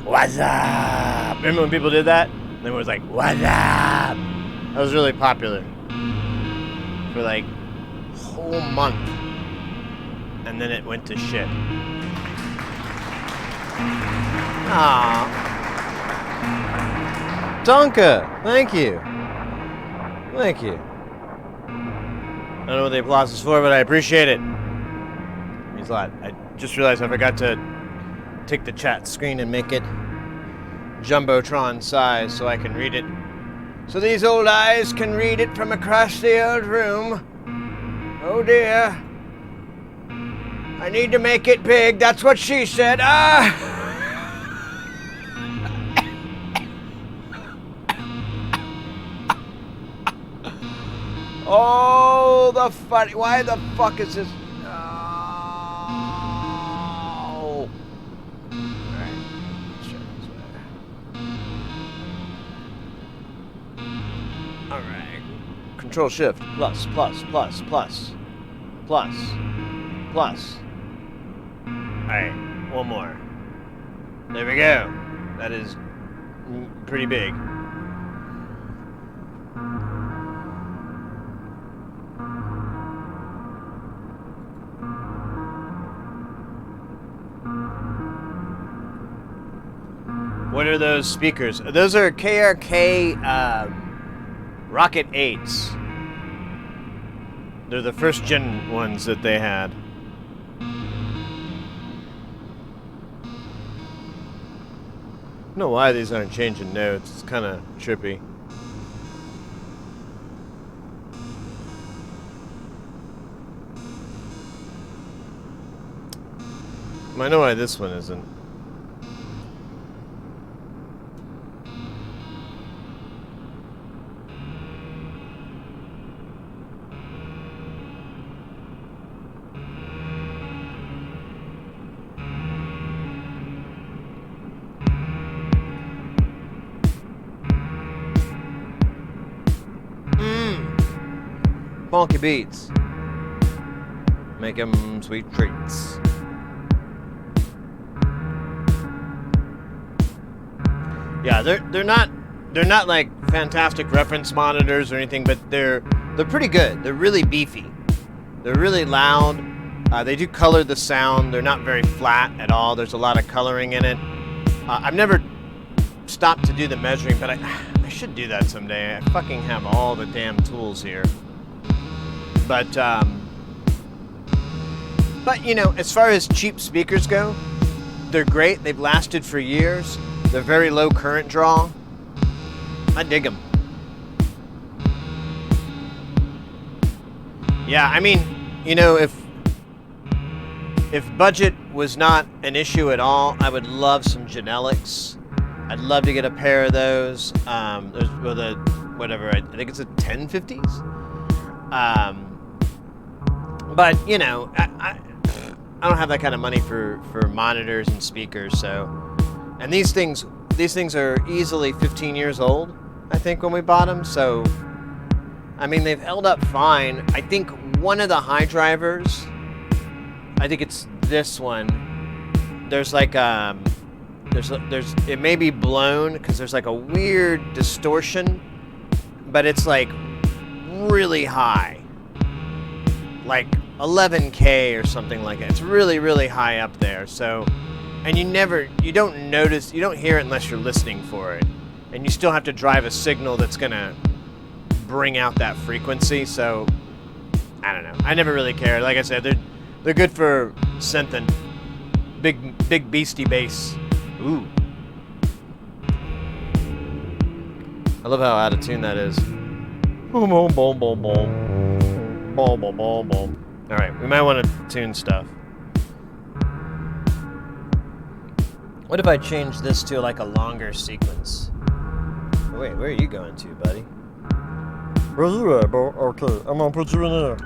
What's up? Remember when people did that? Everyone was like, what's up? That was really popular for like a whole month. And then it went to shit. Aww. Tonka, thank you. Thank you. I don't know what the applause is for, but I appreciate it. It means a lot. I just realized I forgot to take the chat screen and make it Jumbotron size so I can read it. So these old eyes can read it from across the old room. Oh dear. I need to make it big. That's what she said. Ah! Oh, the funny. Why the fuck is this? Oh. Alright. Let's try this way. Alright. Control Shift. Plus. Alright. One more. There we go. That is pretty big. What are those speakers? Those are KRK Rocket 8s. They're the first gen ones that they had. I don't know why these aren't changing notes. It's kind of trippy. I know why this one isn't. Funky beats. Make them sweet treats. Yeah, they're not like fantastic reference monitors or anything, but they're pretty good. They're really beefy. They're really loud. They do color the sound. They're not very flat at all. There's a lot of coloring in it. I've never stopped to do the measuring, but I should do that someday. I fucking have all the damn tools here. But you know, as far as cheap speakers go, they're great. They've lasted for years. They're very low current draw. I dig them. Yeah, I mean, you know, if budget was not an issue at all, I would love some Genelics. I'd love to get a pair of those. There's whatever. I think it's a 1050s. But you know, I don't have that kind of money for monitors and speakers. So, and these things are easily 15 years old. I think when we bought them. So, I mean, they've held up fine. I think one of the high drivers, I think it's this one. There's like there's it may be blown because there's like a weird distortion, but it's like really high, like 11K or something like that. It's really, really high up there. So, and you don't hear it unless you're listening for it, and you still have to drive a signal that's gonna bring out that frequency. So, I don't know. I never really cared. Like I said, they're good for synthin', big beastie bass. Ooh. I love how out of tune that is. Boom, boom, boom, boom, boom. Boom, boom, boom, boom. Alright, we might want to tune stuff. What if I change this to like a longer sequence? Oh, wait, where are you going to, buddy? Where you at, bro? Okay, I'm gonna put you in there.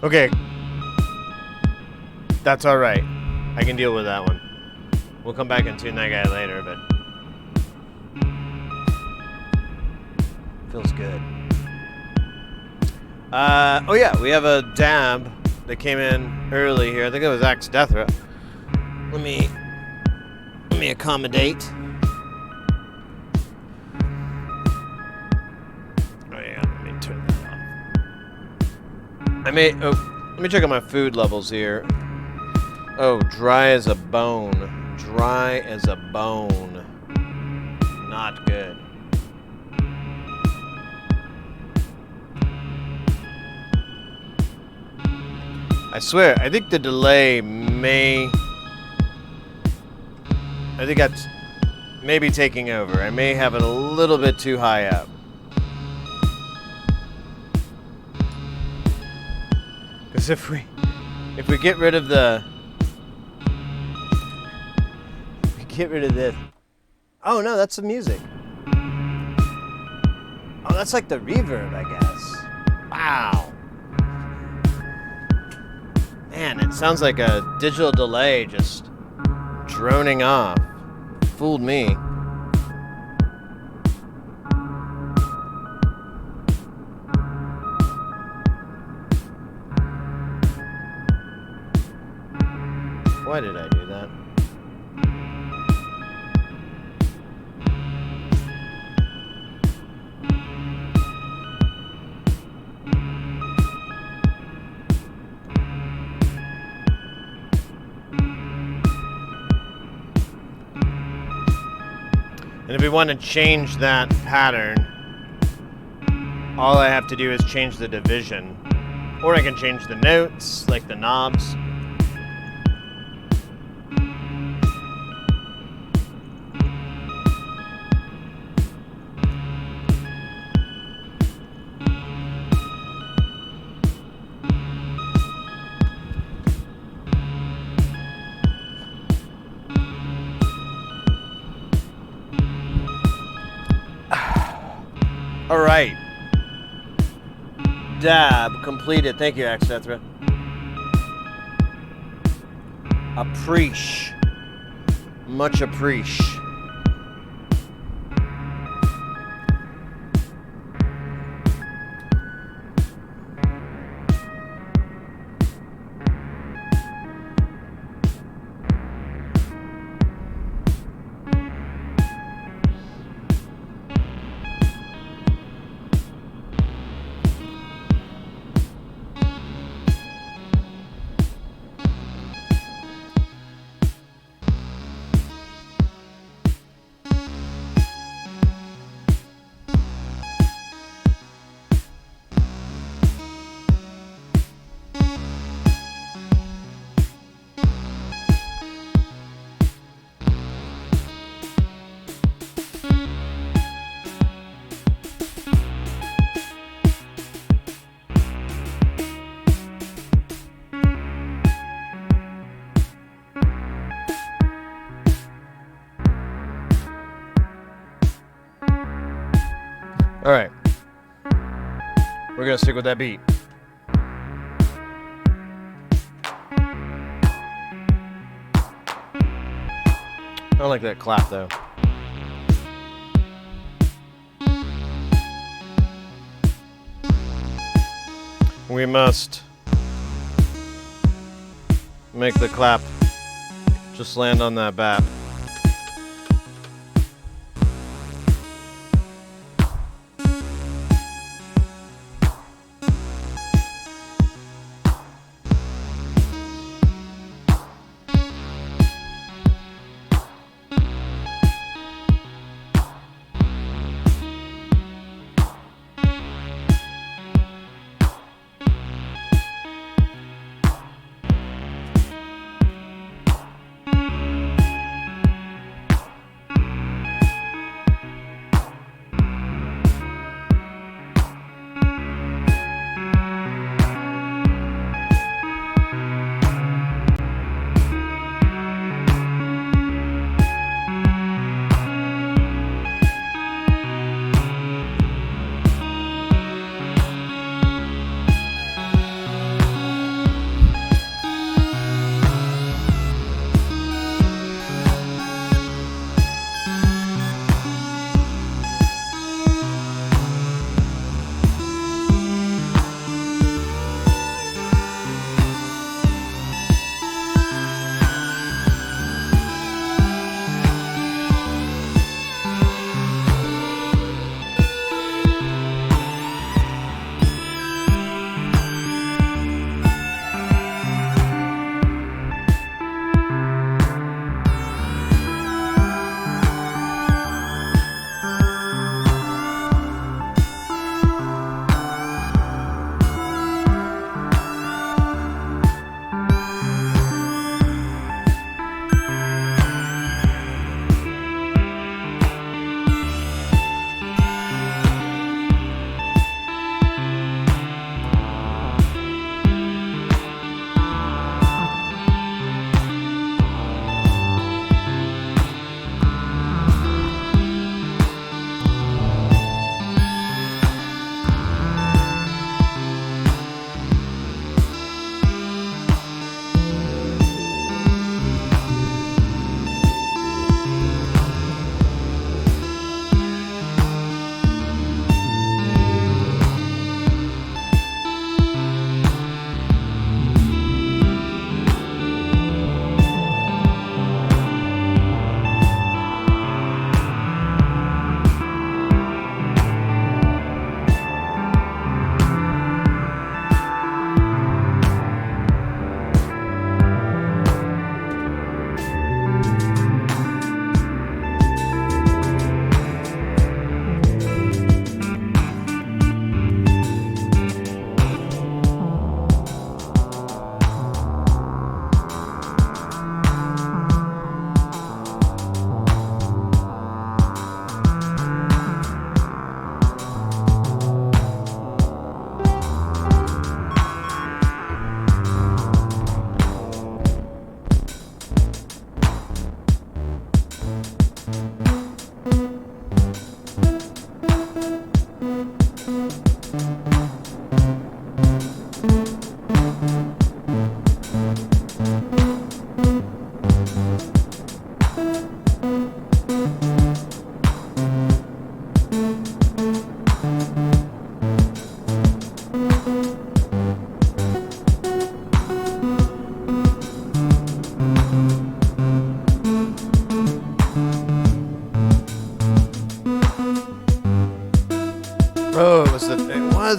Okay. That's alright. I can deal with that one. We'll come back and tune that guy later, but... feels good. Oh yeah, we have a dab that came in early here. I think it was Axe Death Threat. Let me accommodate. Oh yeah, let me turn that off. Let me check out my food levels here. Oh, dry as a bone. Dry as a bone. Not good. I swear, I think the delay may... I think that's maybe taking over. I may have it a little bit too high up. Because if we get rid of the... If we get rid of this... Oh no, that's the music. Oh, that's like the reverb, I guess. Wow. Man, it sounds like a digital delay just droning off. Fooled me. Why did I do that? And if we want to change that pattern, all I have to do is change the division. Or I can change the notes, like the knobs. All right. Dab completed. Thank you, Axe Death Threat. Appreciate. Much appreciate. All right. We're going to stick with that beat. I don't like that clap, though. We must make the clap just land on that bap.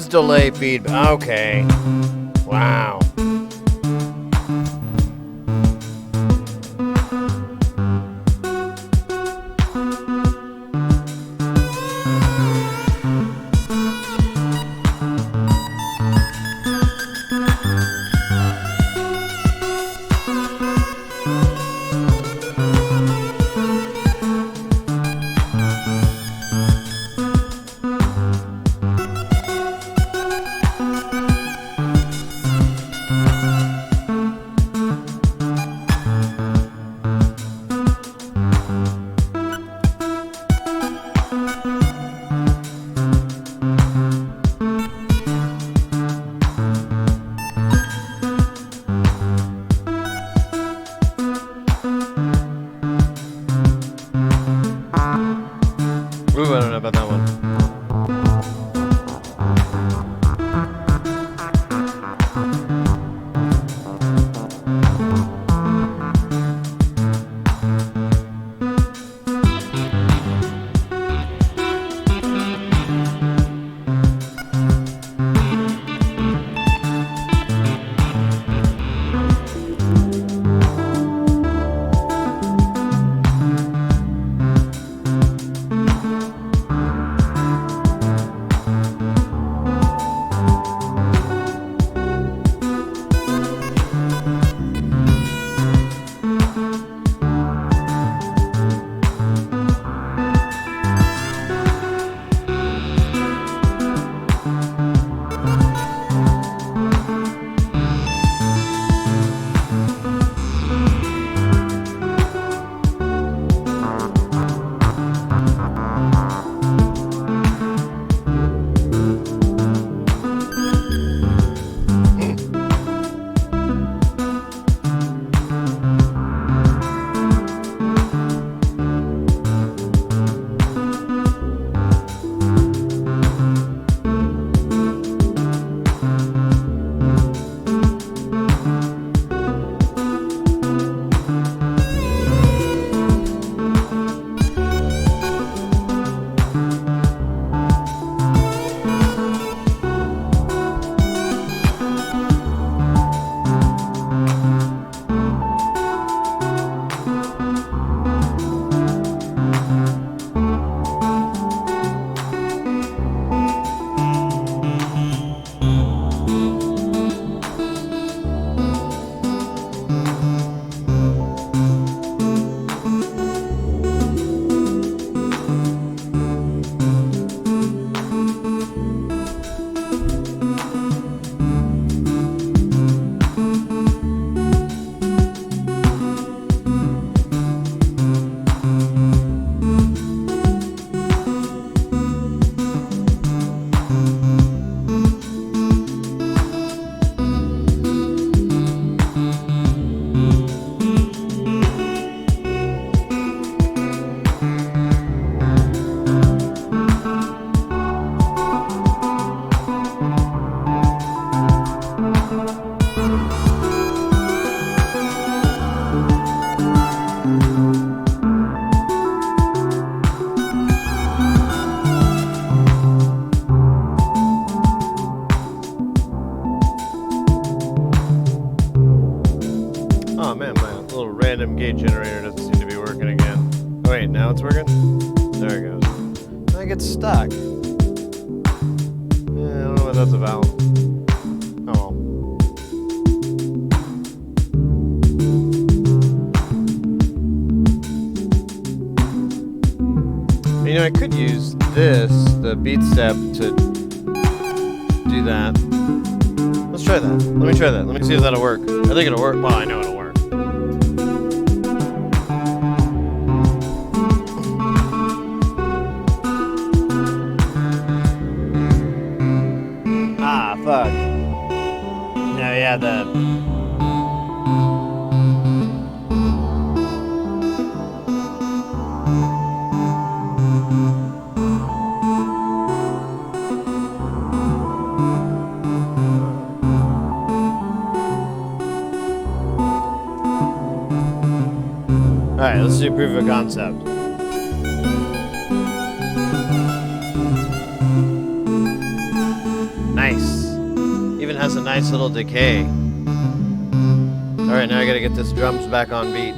delay feedback. Okay. Wow. Ooh, I don't know about that one. Oh man, my little random gate generator doesn't seem to be working again. Oh wait, now it's working? There it goes. I get stuck. Yeah, I don't know what that's about. Oh. You know, I could use this, the beat step, to do that. Let's try that. Let me try that. Let me see if that'll work. I think it'll work. Well, I know it'll work. Ah, fuck. No, yeah, Alright, let's do proof of concept. Nice. has a nice little decay. Alright, now I gotta get this drums back on beat.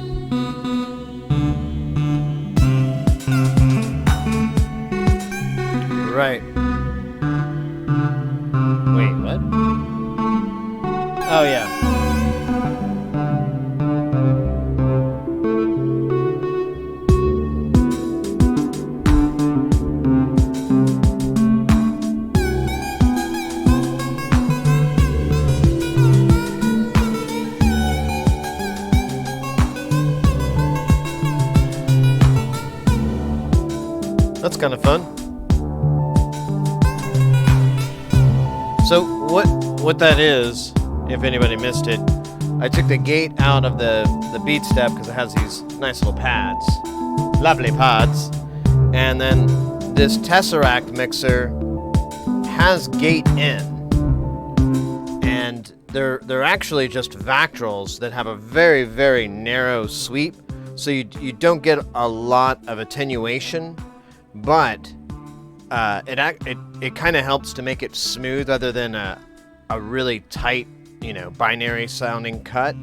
Right. Wait, what? Oh, yeah. That's kind of fun. So what that is, if anybody missed it, I took the gate out of the beat step because it has these nice little pads, lovely pads, and then this Tesseract mixer has gate in, and they're actually just Vactrals that have a very, very narrow sweep, so you don't get a lot of attenuation, but it kind of helps to make it smooth other than a really tight, binary sounding cut.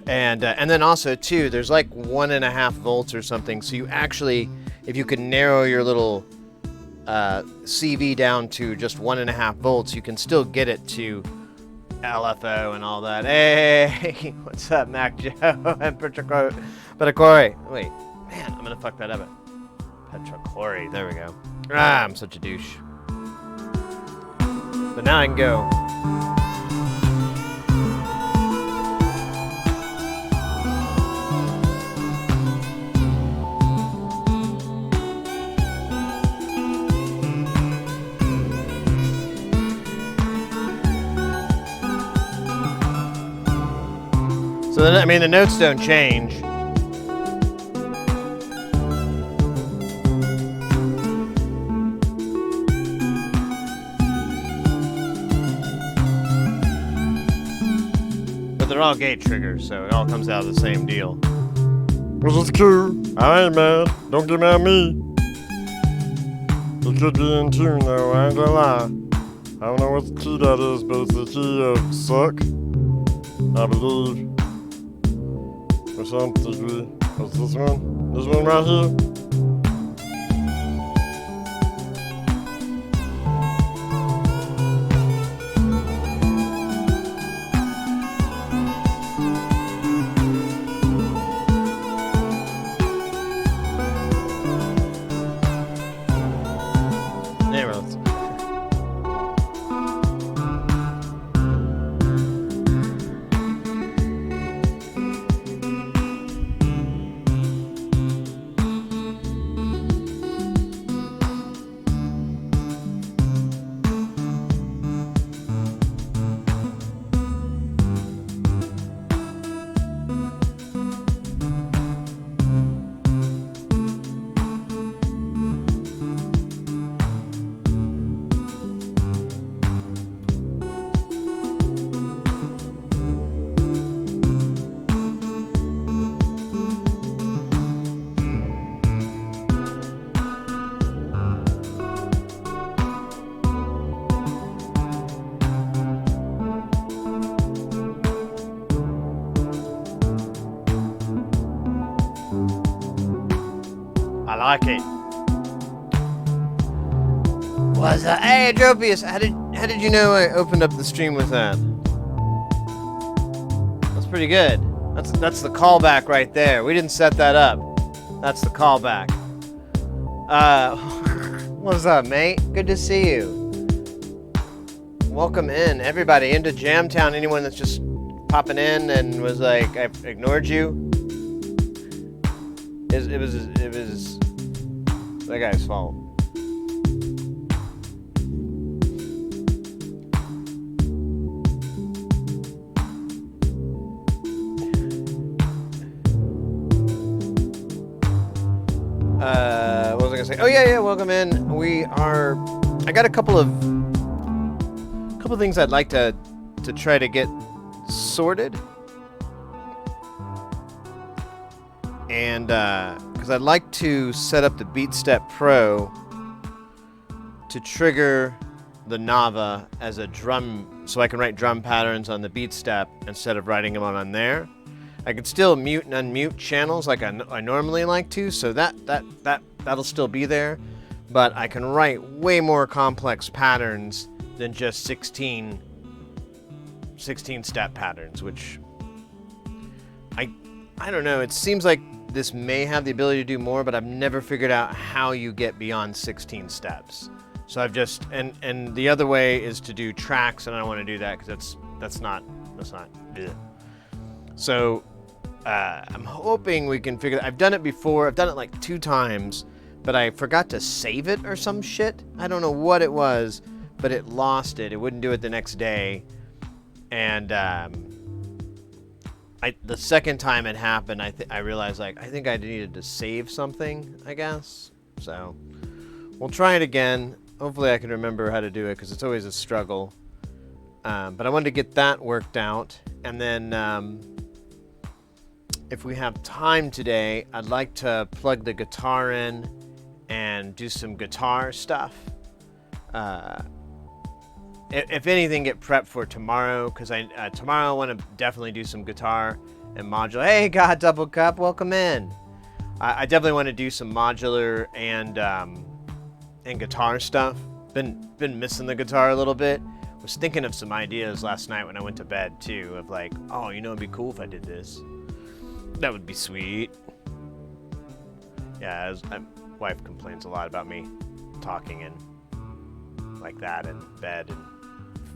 And then also too, there's like 1.5 volts or something. So you actually, if you can narrow your little CV down to just 1.5 volts, you can still get it to LFO and all that. Hey, what's up, Mac Joe and Petracore? Wait, man, I'm gonna fuck that up. Petracore, there we go. I'm such a douche. But now I can go. So then, I mean, the notes don't change. They're all gate triggers, so it all comes out of the same deal. This is cool. I ain't mad. Don't get mad at me. It could be in tune though, I ain't gonna lie. I don't know what the key that is, but it's the key of suck, I believe. Or some degree. What's this one? This one right here? I like it. What's that? Hey, Dropius, how did you know I opened up the stream with that? That's pretty good. That's the callback right there. We didn't set that up. That's the callback. What's up, mate? Good to see you. Welcome in, everybody, into Jamtown. Anyone that's just popping in and was like, I ignored you. It was that guy's fault. What was I gonna say? Oh yeah, welcome in. I got a couple of things I'd like to try to get sorted. And because I'd like to set up the BeatStep Pro to trigger the Nava as a drum so I can write drum patterns on the beat step instead of writing them on there. I could still mute and unmute channels like I normally like to, so that'll still be there, but I can write way more complex patterns than just 16 step patterns, which I don't know. It seems like this may have the ability to do more, but I've never figured out how you get beyond 16 steps. So I've just, and the other way is to do tracks, and I don't want to do that because that's not bleh. So I'm hoping we can figure. I've done it before. I've done it like 2 times, but I forgot to save it or some shit. I don't know what it was, but it lost it. It wouldn't do it the next day, and the second time it happened, I realized I think I needed to save something, I guess. So we'll try it again. Hopefully I can remember how to do it because it's always a struggle. But I wanted to get that worked out, and then if we have time today, I'd like to plug the guitar in and do some guitar stuff. If anything, get prepped for tomorrow, because tomorrow I want to definitely do some guitar and modular. Hey, God, Double Cup, welcome in. I definitely want to do some modular and guitar stuff. Been missing the guitar a little bit. Was thinking of some ideas last night when I went to bed too, of like, oh, it'd be cool if I did this. That would be sweet. Yeah, my wife complains a lot about me talking and like that in bed and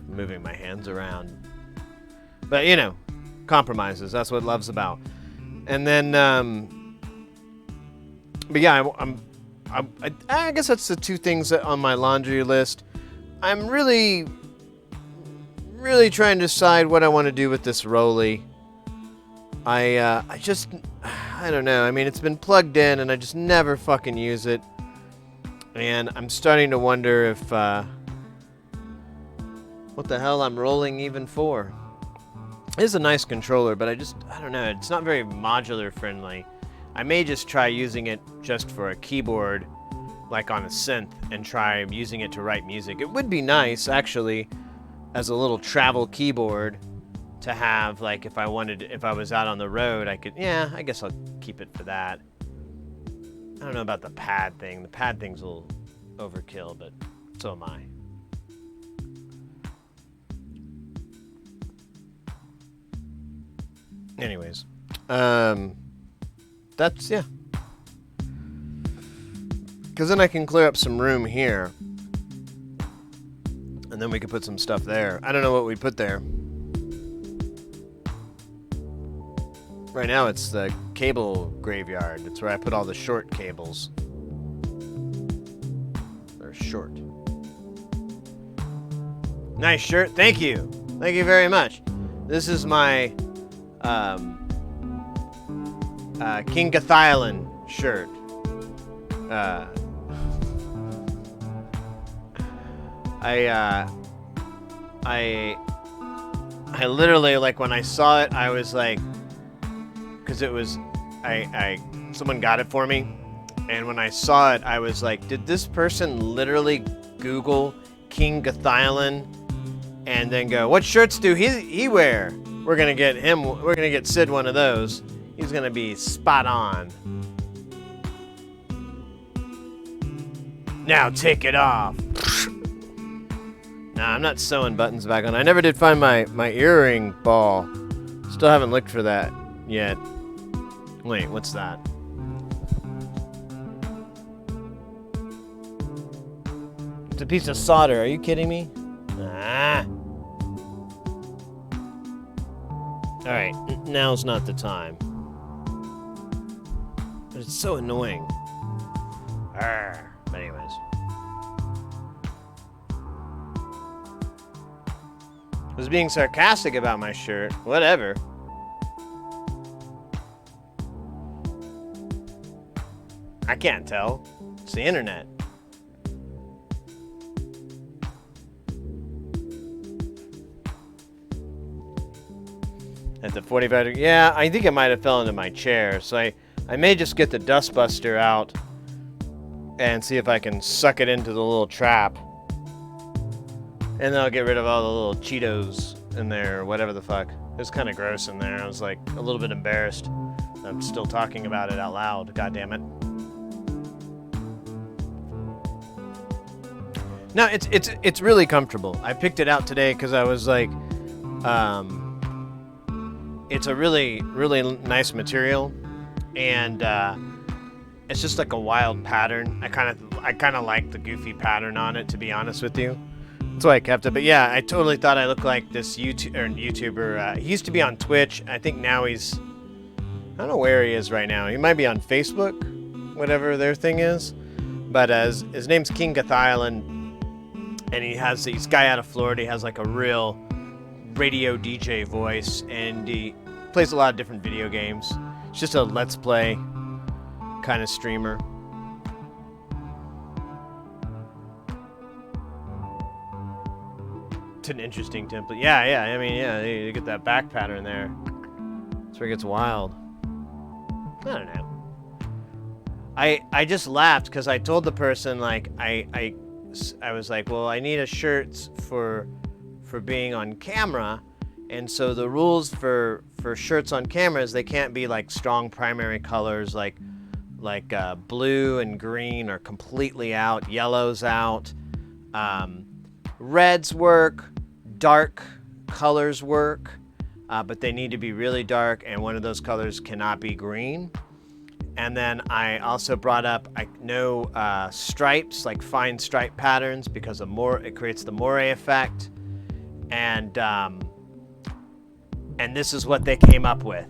moving my hands around, but compromises. That's what love's about. And then, but yeah, I guess that's the 2 things that on my laundry list. I'm really trying to decide what I want to do with this Rolly. I don't know. I mean, it's been plugged in, and I just never fucking use it, and I'm starting to wonder if what the hell I'm rolling even for. It is a nice controller, but I don't know. It's not very modular friendly. I may just try using it just for a keyboard, like on a synth, and try using it to write music. It would be nice, actually, as a little travel keyboard to have, like, if I was out on the road, I guess I'll keep it for that. I don't know about the pad thing. The pad thing's a little overkill, but so am I. Anyways, that's, yeah. Because then I can clear up some room here. And then we could put some stuff there. I don't know what we put there. Right now it's the cable graveyard. It's where I put all the short cables. They're short. Nice shirt. Thank you. Thank you very much. This is my King Gathilan shirt. I literally, like, when I saw it, I was like, because it was, someone got it for me, and when I saw it, I was like, did this person literally Google King Gathilan and then go, what shirts do he wear? We're gonna get Sid one of those. He's gonna be spot on. Now take it off. Nah, I'm not sewing buttons back on. I never did find my earring ball. Still haven't looked for that yet. Wait, what's that? It's a piece of solder. Are you kidding me? Ah. Alright, now's not the time. But it's so annoying. Arrgh. But anyways. I was being sarcastic about my shirt. Whatever. I can't tell. It's the internet. At the 45 degree. Yeah, I think it might have fell into my chair. So I may just get the dustbuster out and see if I can suck it into the little trap And then I'll get rid of all the little Cheetos in there or whatever the fuck. It was kind of gross in there. I was like a little bit embarrassed. I'm still talking about it out loud. God damn it. No, it's really comfortable. I picked it out today because I was like, it's a really nice material, and it's just like a wild pattern. I kind of like the goofy pattern on it, to be honest with you. That's why I kept it. But yeah, I totally thought I looked like this YouTuber. He used to be on Twitch. I think now he's, I don't know where he is right now. He might be on Facebook, whatever their thing is. But his name's King Gathilan. And he's a guy out of Florida. He has like a real radio DJ voice, and he plays a lot of different video games. It's just a let's play kind of streamer. It's an interesting template. Yeah. I mean, yeah, you get that back pattern there. That's where it gets wild. I don't know. I just laughed because I told the person, like, I was like, well, I need a shirt for being on camera, and so the rules for shirts on camera is they can't be like strong primary colors, like blue and green are completely out, yellow's out, reds work, dark colors work, but they need to be really dark, and one of those colors cannot be green. And then I also brought up no stripes, like fine stripe patterns, because it creates the moire effect. And this is what they came up with.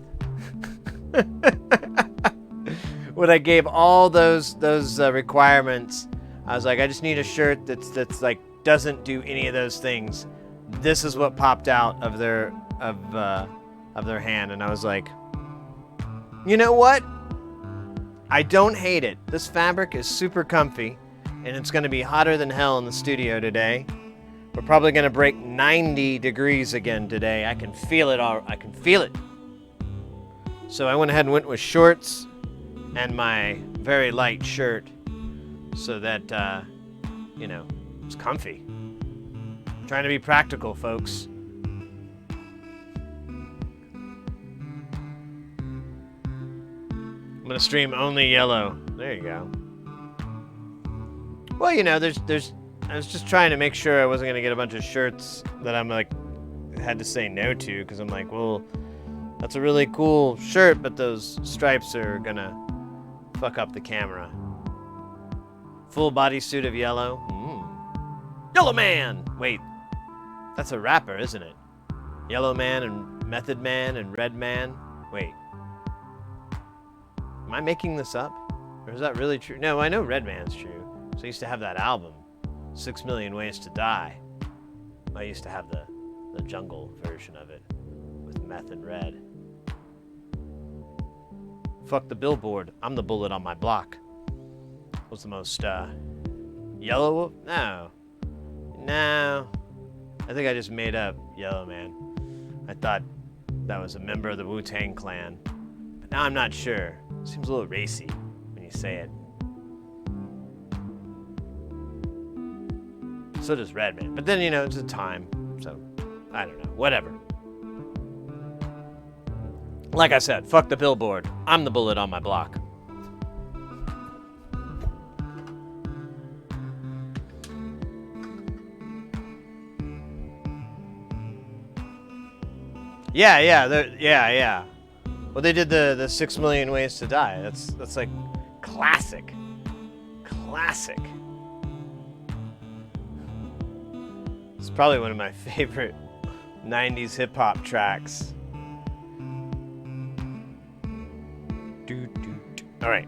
When I gave all those requirements, I was like, I just need a shirt that's like doesn't do any of those things. This is what popped out of their hand, and I was like, you know what? I don't hate it. This fabric is super comfy, and it's going to be hotter than hell in the studio today. We're probably going to break 90 degrees again today. I can feel it. I can feel it. So I went ahead and went with shorts and my very light shirt so that, it's comfy. I'm trying to be practical, folks. I'm gonna stream only yellow. There you go. Well, I was just trying to make sure I wasn't gonna get a bunch of shirts that I'm like had to say no to, because I'm like, well, that's a really cool shirt, but those stripes are gonna fuck up the camera. Full body suit of yellow. Yellow Man. Wait, that's a rapper, isn't it? Yellow Man and Method Man and Red Man. Wait. Am I making this up? Or is that really true? No, I know Red Man's true. So I used to have that album, 6 Million Ways to Die. I used to have the jungle version of it with Meth and Red. Fuck the billboard. I'm the bullet on my block. What's the most, yellow? No. I think I just made up Yellow Man. I thought that was a member of the Wu-Tang Clan. But now I'm not sure. Seems a little racy when you say it. So does Redman. But then, it's a time. So, I don't know. Whatever. Like I said, fuck the billboard. I'm the bullet on my block. Yeah. Well, they did the 6 Million Ways to Die. That's like classic. It's probably one of my favorite 90s hip hop tracks. All right.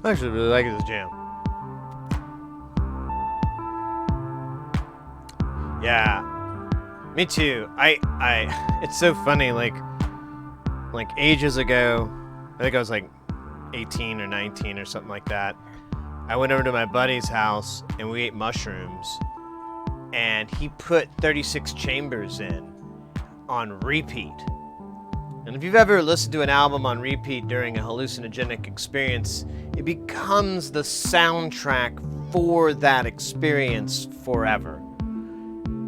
I actually really like this jam. Yeah. Me too. It's so funny, like ages ago, I think I was like 18 or 19 or something like that. I went over to my buddy's house and we ate mushrooms, and he put 36 Chambers in on repeat. And if you've ever listened to an album on repeat during a hallucinogenic experience, it becomes the soundtrack for that experience forever.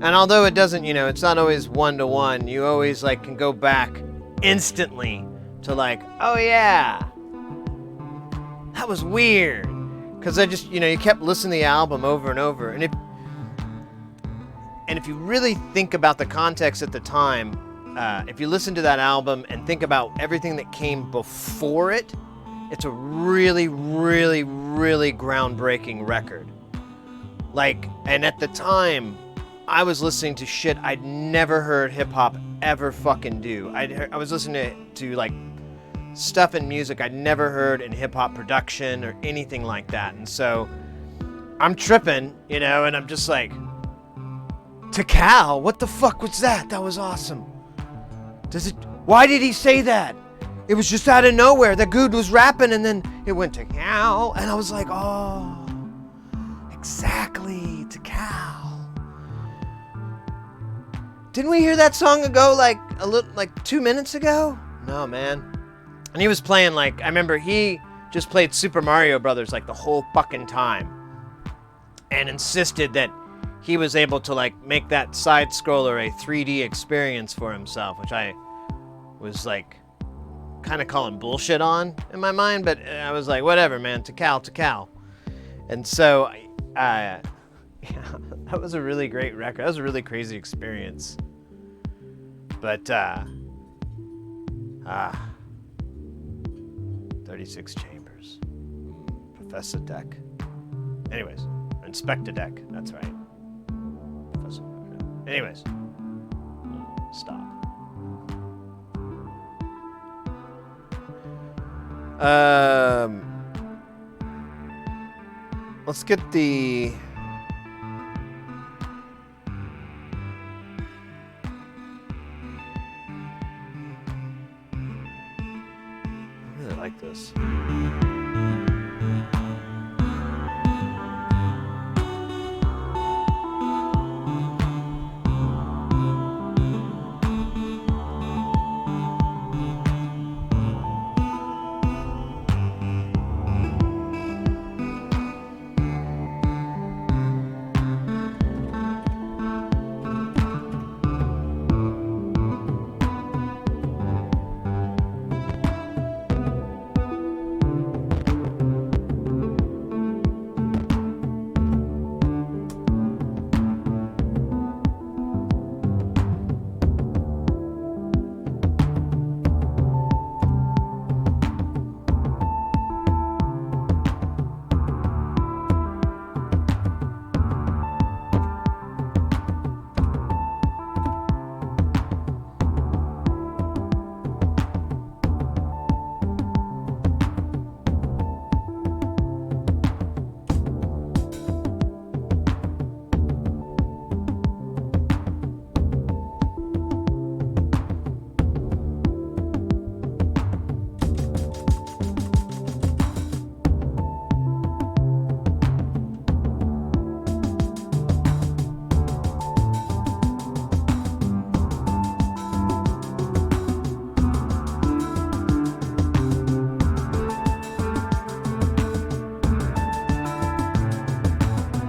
And although it doesn't, it's not always one-to-one, you always can go back instantly to oh yeah, that was weird. Because I just, you kept listening to the album over and over. And if you really think about the context at the time, if you listen to that album and think about everything that came before it, it's a really, really, really groundbreaking record. And at the time, I was listening to shit I'd never heard hip-hop ever fucking do. I was listening to stuff in music I'd never heard in hip-hop production or anything like that. And so I'm tripping, and I'm just like, Tikal, what the fuck was that? That was awesome. Why did he say that? It was just out of nowhere. The dude was rapping and then it went Tikal, and I was like, oh, exactly, Tikal. Didn't we hear that song ago, 2 minutes ago? No, man. And he was playing I remember he just played Super Mario Brothers the whole fucking time, and insisted that he was able to make that side scroller a 3D experience for himself, which I was kind of calling bullshit on in my mind, but I was like, whatever, man, Tikal. And so, yeah, that was a really great record. That was a really crazy experience. But, 36 Chambers. Professor Deck. Anyways, Inspector Deck, that's right. Professor. Anyways, stop. Let's get the... I really like this.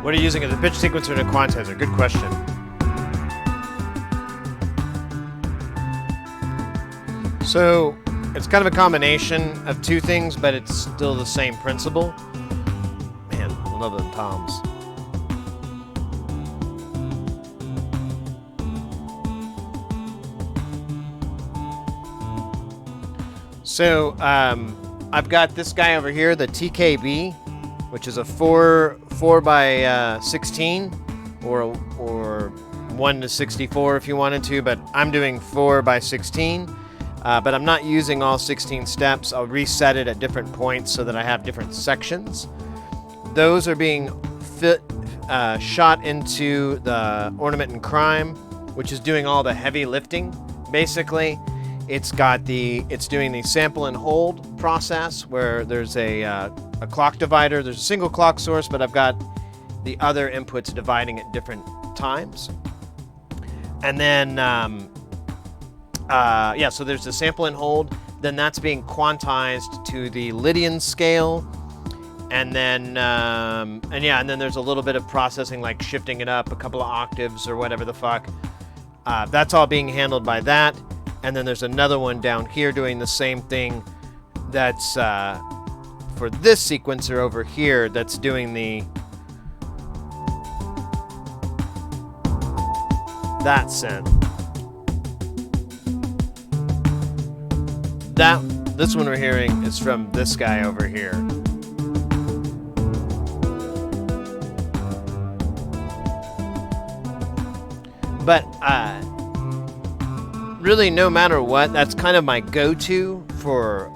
What are you using as a pitch sequencer and a quantizer? Good question. So it's kind of a combination of two things, but it's still the same principle. Man, I love them toms. So I've got this guy over here, the TKB, which is a 4 by 16 or 1 to 64 if you wanted to, but I'm doing 4 by 16. But I'm not using all 16 steps. I'll reset it at different points so that I have different sections. Those are being shot into the Ornament and Crime, which is doing all the heavy lifting. Basically, it's doing the sample and hold process where there's a clock divider. There's a single clock source, but I've got the other inputs dividing at different times. And then, so there's the sample and hold. Then that's being quantized to the Lydian scale. And then, and then there's a little bit of processing, like shifting it up a couple of octaves or whatever the fuck. That's all being handled by that. And then there's another one down here doing the same thing. That's for this sequencer over here. That's doing that synth. This one we're hearing is from this guy over here. But really, no matter what, that's kind of my go-to for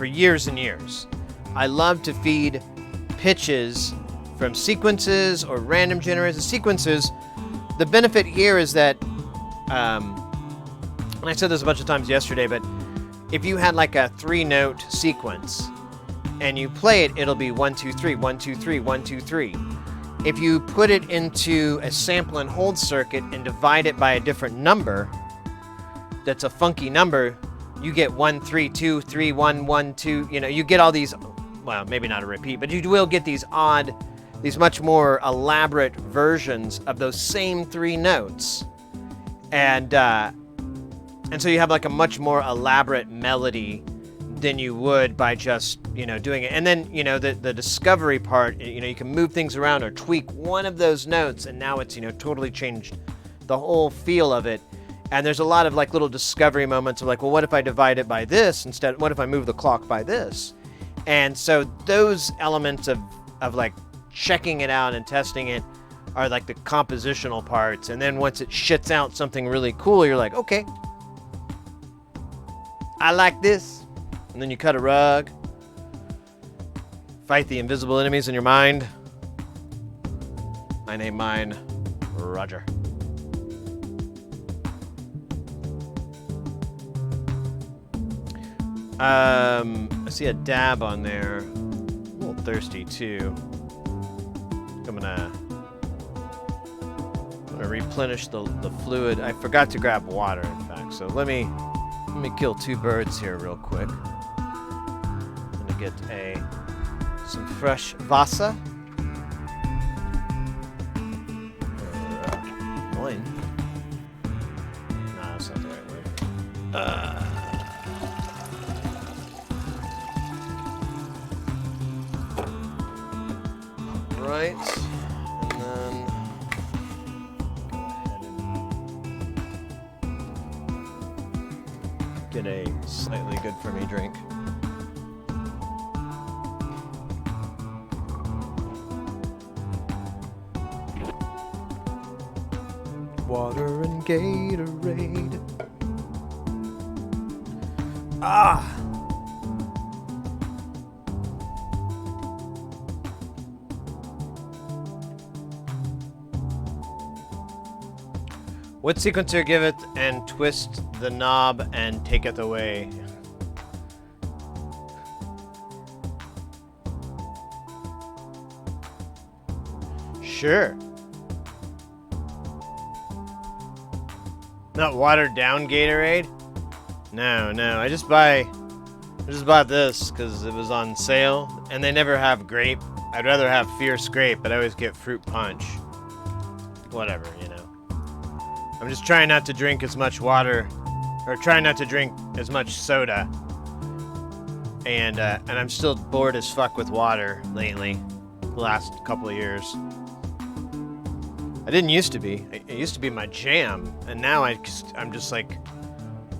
years and years. I love to feed pitches from sequences or random generators. The sequences, the benefit here is that, and I said this a bunch of times yesterday, but if you had like a 3-note sequence and you play it, it'll be 1, 2, 3, 1, 2, 3, 1, 2, 3. If you put it into a sample and hold circuit and divide it by a different number, that's a funky number, you get 1, 3, 2, 3, 1, 1, 2, you get all these, well, maybe not a repeat, but you will get these much more elaborate versions of those same 3 notes. And so you have like a much more elaborate melody than you would by just, doing it. And then, the discovery part, you can move things around or tweak one of those notes, and now it's, totally changed the whole feel of it. And there's a lot of like little discovery moments of like, well, what if I divide it by this instead? What if I move the clock by this? And so those elements of like checking it out and testing it are like the compositional parts. And then once it shits out something really cool, you're like, okay, I like this. And then you cut a rug, fight the invisible enemies in your mind. I name mine Roger. I see a dab on there. A little thirsty too. I'm gonna replenish the fluid. I forgot to grab water, in fact. So let me kill 2 birds here real quick. I'm gonna get some fresh Wasser. Moin. Nah, that's not the right word. Right, and then go ahead and get a slightly good for me drink. Water and Gatorade. Ah! What sequencer giveth and twist the knob and taketh away? Sure. Not watered down Gatorade? No. I just bought this because it was on sale, and they never have grape. I'd rather have fierce grape, but I always get fruit punch. Whatever, I'm just trying not to drink as much water, or trying not to drink as much soda. And I'm still bored as fuck with water lately, the last couple of years. I didn't used to be. It used to be my jam, and now I'm just like,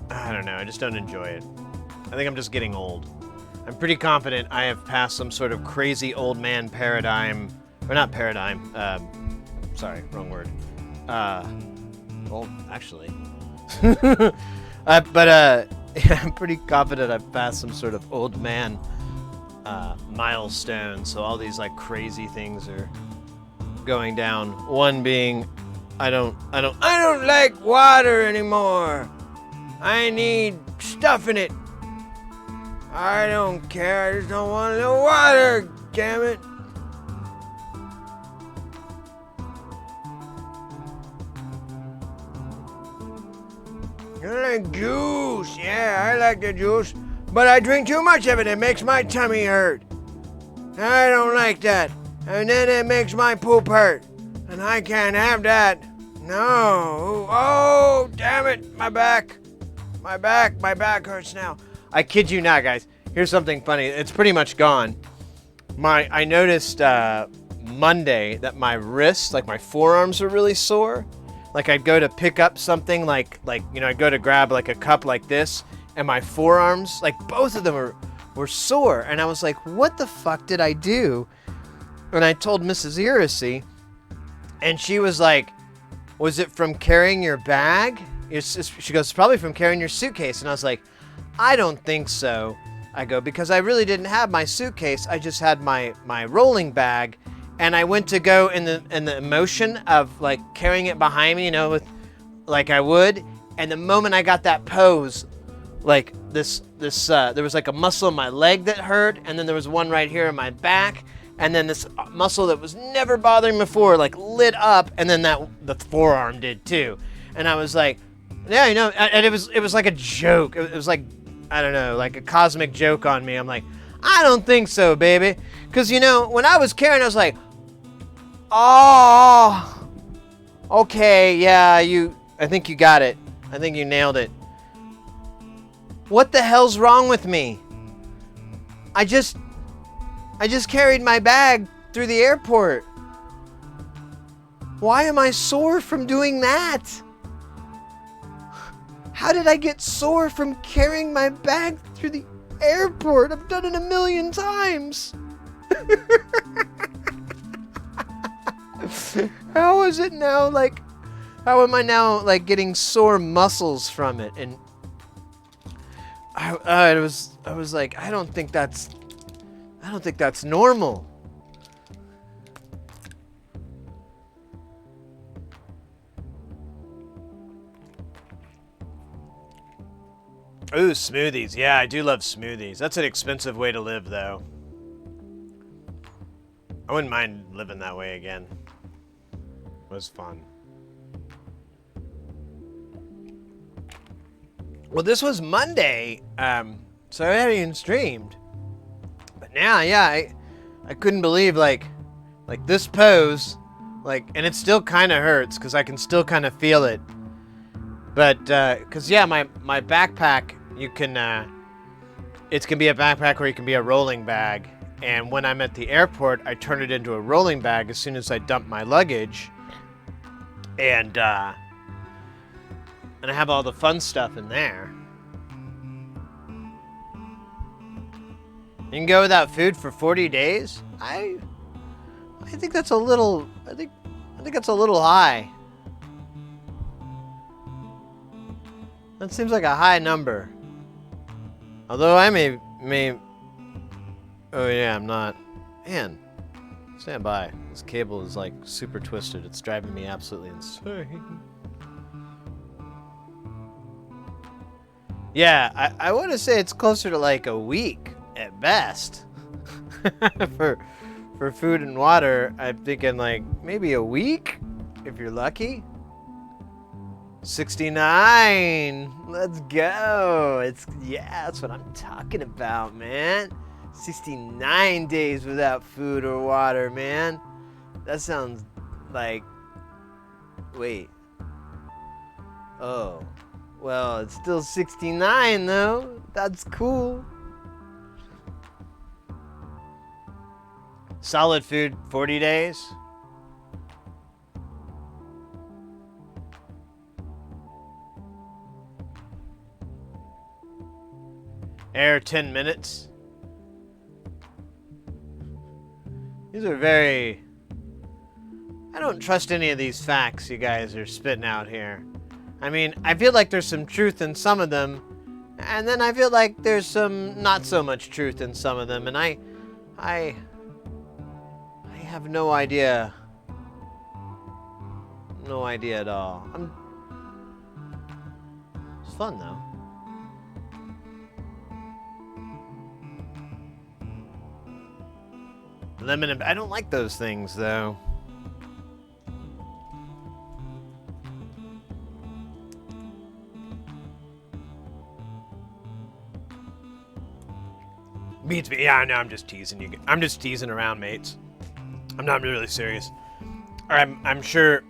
I don't know, I just don't enjoy it. I think I'm just getting old. I'm pretty confident I have passed some sort of crazy old man paradigm, or not paradigm, sorry, wrong word. Well, actually. I'm pretty confident I've passed some sort of old man milestone, so all these like crazy things are going down. One being, I don't like water anymore. I need stuff in it. I don't care. I just don't want no water. Damn it. I like juice. Yeah, I like the juice. But I drink too much of it. It makes my tummy hurt. I don't like that. And then it makes my poop hurt. And I can't have that. No. Oh, damn it. My back. My back hurts now. I kid you not, guys. Here's something funny. It's pretty much gone. I noticed Monday that my wrists, like my forearms, are really sore. Like I'd go to pick up something, like I'd go to grab like a cup like this, and my forearms, like both of them were sore. And I was like, what the fuck did I do? And I told Mrs. Irisy, and she was like, was it from carrying your bag? She goes, it's probably from carrying your suitcase. And I was like, I don't think so. I go, because I really didn't have my suitcase. I just had my rolling bag. And I went to go in the emotion of like carrying it behind me, with like I would. And the moment I got that pose, like this there was like a muscle in my leg that hurt, and then there was one right here in my back, and then this muscle that was never bothering me before like lit up, and then the forearm did too. And I was like, yeah, and it was like a joke. It was like, I don't know, like a cosmic joke on me. I'm like, I don't think so, baby. Because, when I was carrying, I was like, oh, okay, yeah, I think you got it. I think you nailed it. What the hell's wrong with me? I just carried my bag through the airport. Why am I sore from doing that? How did I get sore from carrying my bag through the airport? I've done it 1,000,000 times. How is it now, how am I now, getting sore muscles from it? And I was like, I don't think that's normal. Ooh, smoothies. Yeah, I do love smoothies. That's an expensive way to live, though. I wouldn't mind living that way again. It was fun. Well, this was Monday, so I hadn't even streamed. But now, yeah, I couldn't believe, like this pose, and it still kind of hurts, because I can still kind of feel it. But, because, yeah, my backpack, it can be a backpack or it can be a rolling bag. And when I'm at the airport, I turn it into a rolling bag as soon as I dump my luggage. And I have all the fun stuff in there. You can go without food for 40 days? I think that's a little, I think that's a little high. That seems like a high number. Although I may, oh yeah, I'm not. Man, stand by. This cable is super twisted. It's driving me absolutely insane. Yeah, I want to say it's closer to a week at best. for food and water, I'm thinking maybe a week if you're lucky. 69. Let's go. That's what I'm talking about, man. 69 days without food or water, man. That sounds wait. Oh. Well, it's still 69 though. That's cool. Solid food, 40 days. Air 10 minutes. These are very... I don't trust any of these facts you guys are spitting out here. I mean, I feel like there's some truth in some of them, and then I feel like there's some not so much truth in some of them, and I have no idea No idea at all. It's fun though. Lemon and I don't like those things though. Beats me. Yeah, I know. I'm just teasing you. I'm just teasing around, mates. I'm not really serious. I'm sure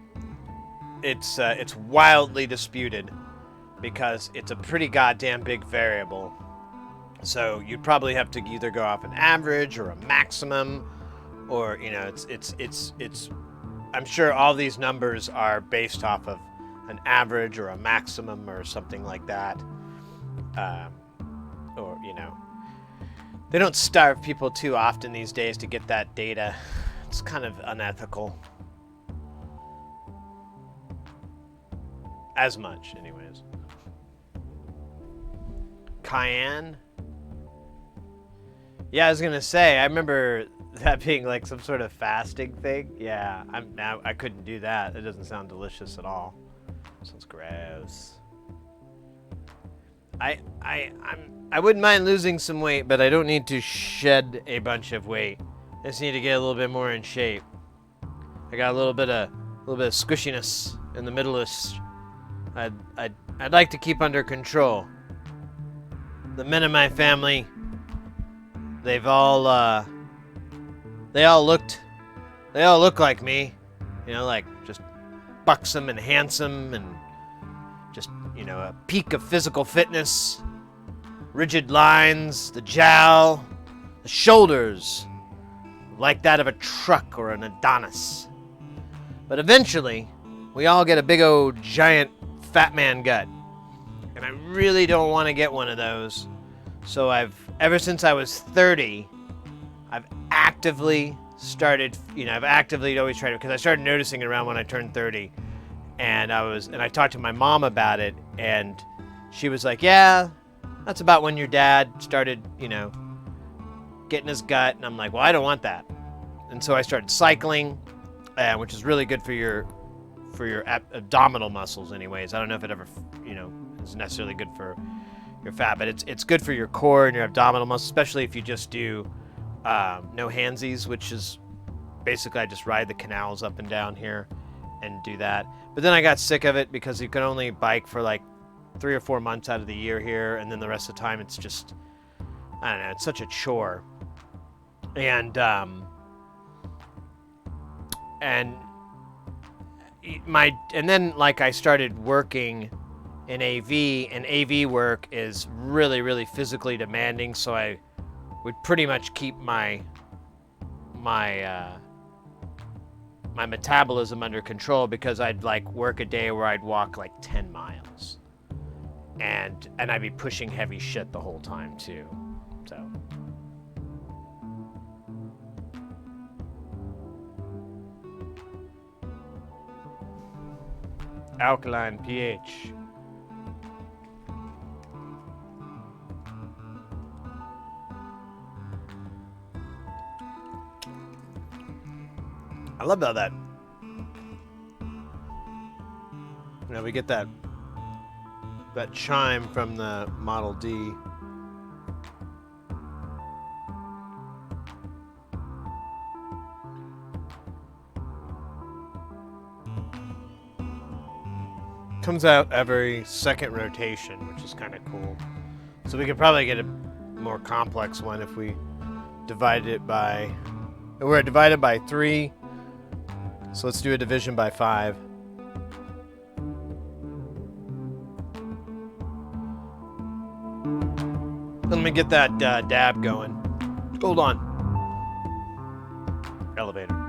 it's wildly disputed because it's a pretty goddamn big variable. So you'd probably have to either go off an average or a maximum, or it's. I'm sure all these numbers are based off of an average or a maximum or something like that, or they don't starve people too often these days to get that data. It's kind of unethical. As much, anyways. Cayenne? Yeah, I was gonna say, I remember that being like some sort of fasting thing. Yeah, I couldn't do that. It doesn't sound delicious at all. Sounds gross. I wouldn't mind losing some weight, but I don't need to shed a bunch of weight. I just need to get a little bit more in shape. I got a little bit of squishiness in the middle. I'd like to keep under control. The men in my family, they all look like me, like just buxom and handsome and just, a peak of physical fitness, rigid lines, the jowl, the shoulders, like that of a truck or an Adonis. But eventually, we all get a big old giant fat man gut. And I really don't want to get one of those. So ever since I was 30, I've actively always tried to, because I started noticing it around when I turned 30. And I talked to my mom about it, and she was like, yeah, that's about when your dad started, getting his gut. And I'm like, well, I don't want that. And so I started cycling, which is really good for your abdominal muscles anyways. I don't know if it ever, is necessarily good for your fat, but it's good for your core and your abdominal muscles, especially if you just do no handsies, which is basically I just ride the canals up and down here and do that. But then I got sick of it because you can only bike for like 3 or 4 months out of the year here, and then the rest of the time it's just, I don't know, it's such a chore. And then like I started working in AV, and AV work is really, really physically demanding, so I would pretty much keep my metabolism under control, because I'd like work a day where I'd walk like 10 miles. And I'd be pushing heavy shit the whole time too. So alkaline pH. I love how that, we get that chime from the Model D. Comes out every second rotation, which is kind of cool. So we could probably get a more complex one if we divided it by, we're divided by 3. So let's do a division by 5. Let me get that dab going. Hold on. Elevator.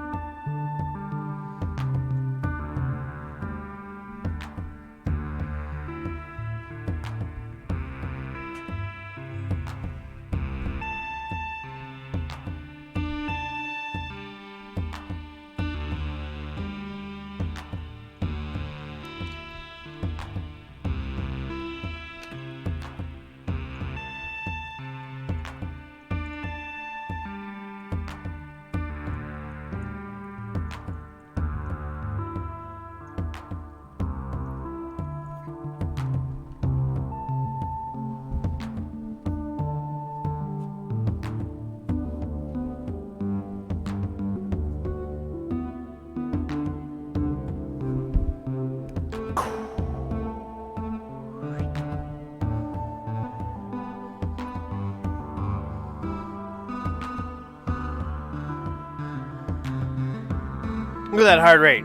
Look at that heart rate.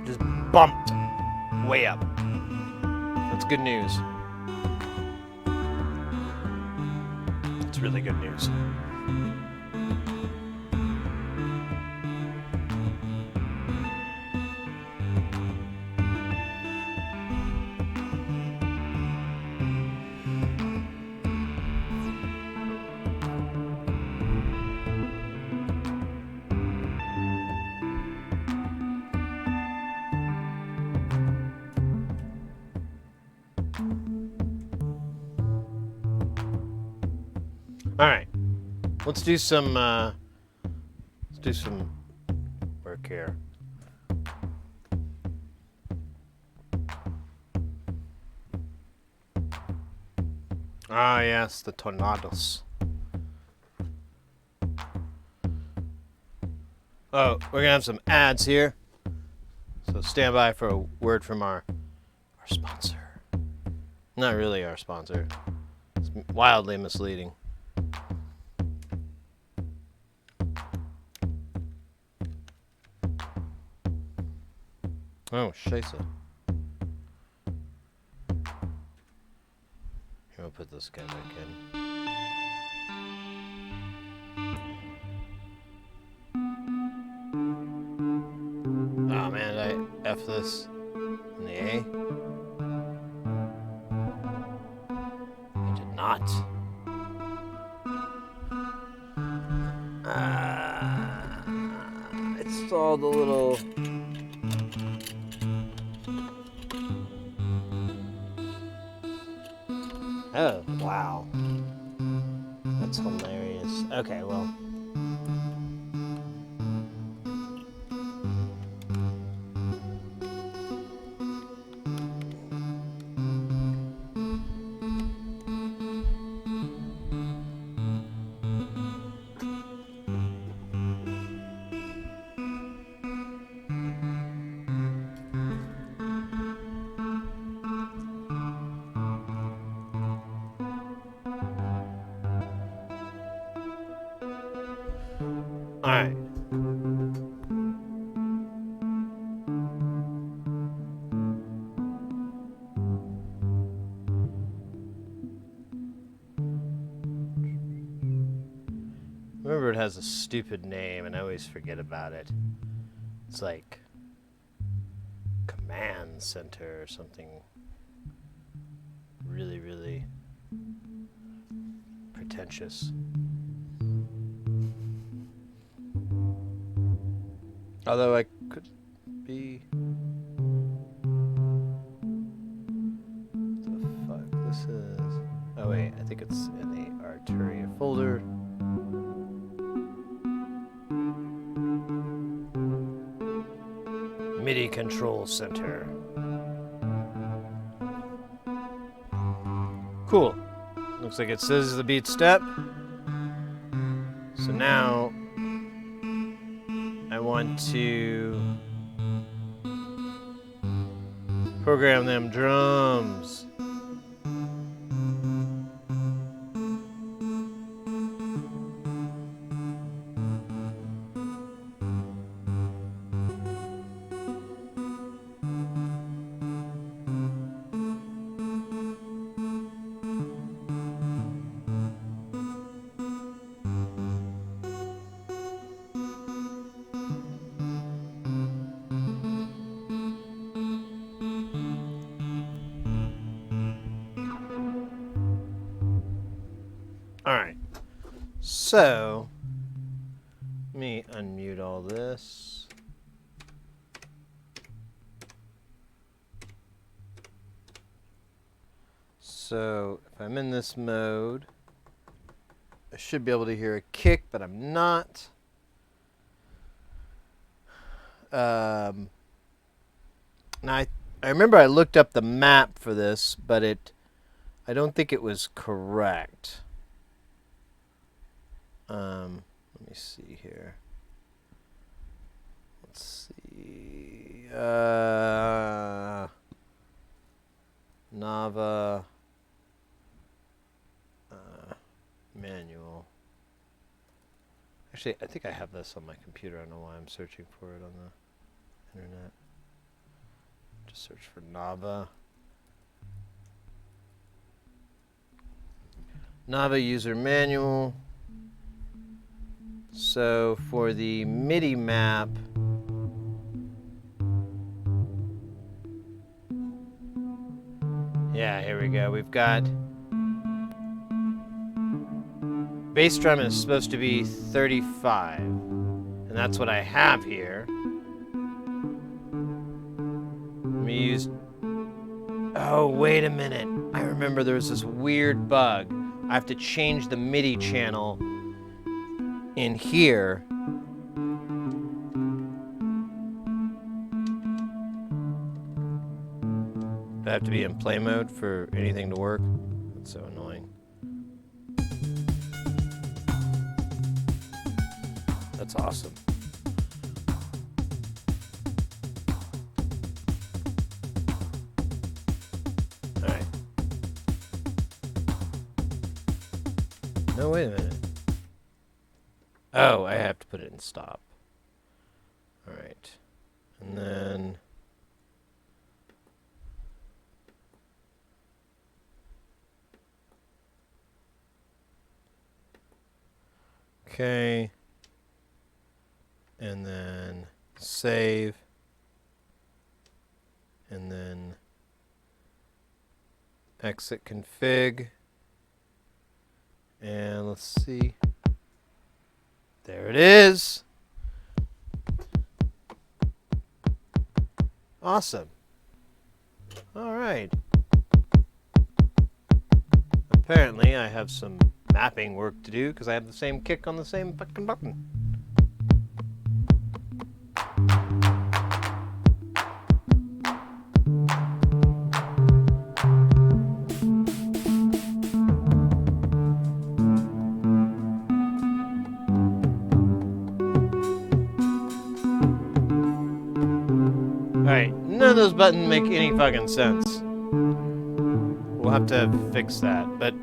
Just bumped way up. That's good news. It's really good news. All right, let's do some work here. Ah, yes, the tornadoes. Oh, we're gonna have some ads here, so stand by for a word from our sponsor. Not really our sponsor. It's wildly misleading. Oh, scheisse. Here, we'll put this guy back in. Oh man, did I F this in the A? I did not. It's all the little... Oh, wow. That's hilarious. Okay, well. Alright. Remember, it has a stupid name, and I always forget about it. It's like Command Center or something really, really pretentious. Although I could be... What the fuck this is? Oh wait, I think it's in the Arturia folder. MIDI Control Center. Cool. Looks like it says the beat step. So now I want to program them drums. Alright, so let me unmute all this. So if I'm in this mode, I should be able to hear a kick, but I'm not. Now I remember I looked up the map for this, but I don't think it was correct. Let me see here. Let's see. Nava manual. Actually, I think I have this on my computer. I don't know why I'm searching for it on the... Internet. Just search for Nava. Nava user manual. So for the MIDI map, yeah, here we go. We've got bass drum is supposed to be 35, and that's what I have here. Let me use. Oh, wait a minute. I remember there was this weird bug. I have to change the MIDI channel in here. Do I have to be in play mode for anything to work? That's so annoying. That's awesome. Alright. No, wait a minute. Oh, I have to put it in stop. Alright. And then... Okay. And then save. And then exit config. And let's see. There it is. Awesome. All right. Apparently, I have some mapping work to do because I have the same kick on the same fucking button. Alright, none of those buttons make any fucking sense. We'll have to fix that, but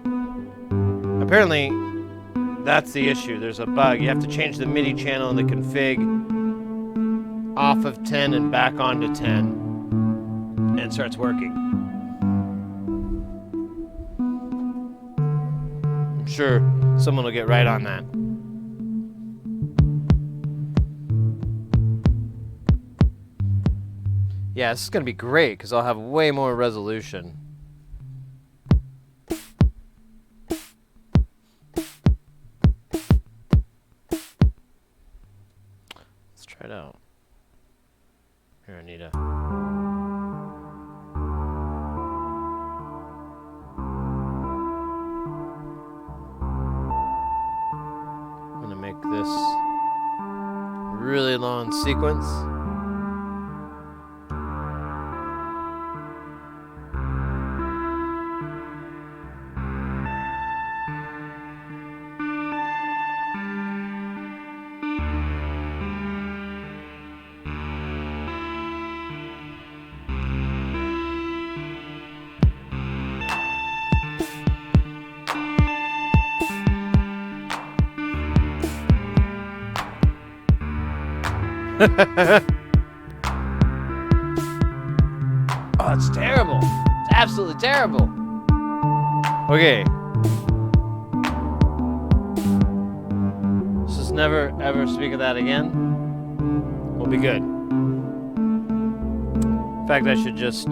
apparently that's the issue. There's a bug. You have to change the MIDI channel in the config off of 10 and back onto 10, and it starts working. I'm sure someone will get right on that. Yeah, this is going to be great because I'll have way more resolution. Let's try it out. Here, Anita. I'm going to make this really long sequence. Oh, it's terrible. It's absolutely terrible. Okay. Let's just never ever speak of that again. We'll be good. In fact, I should just...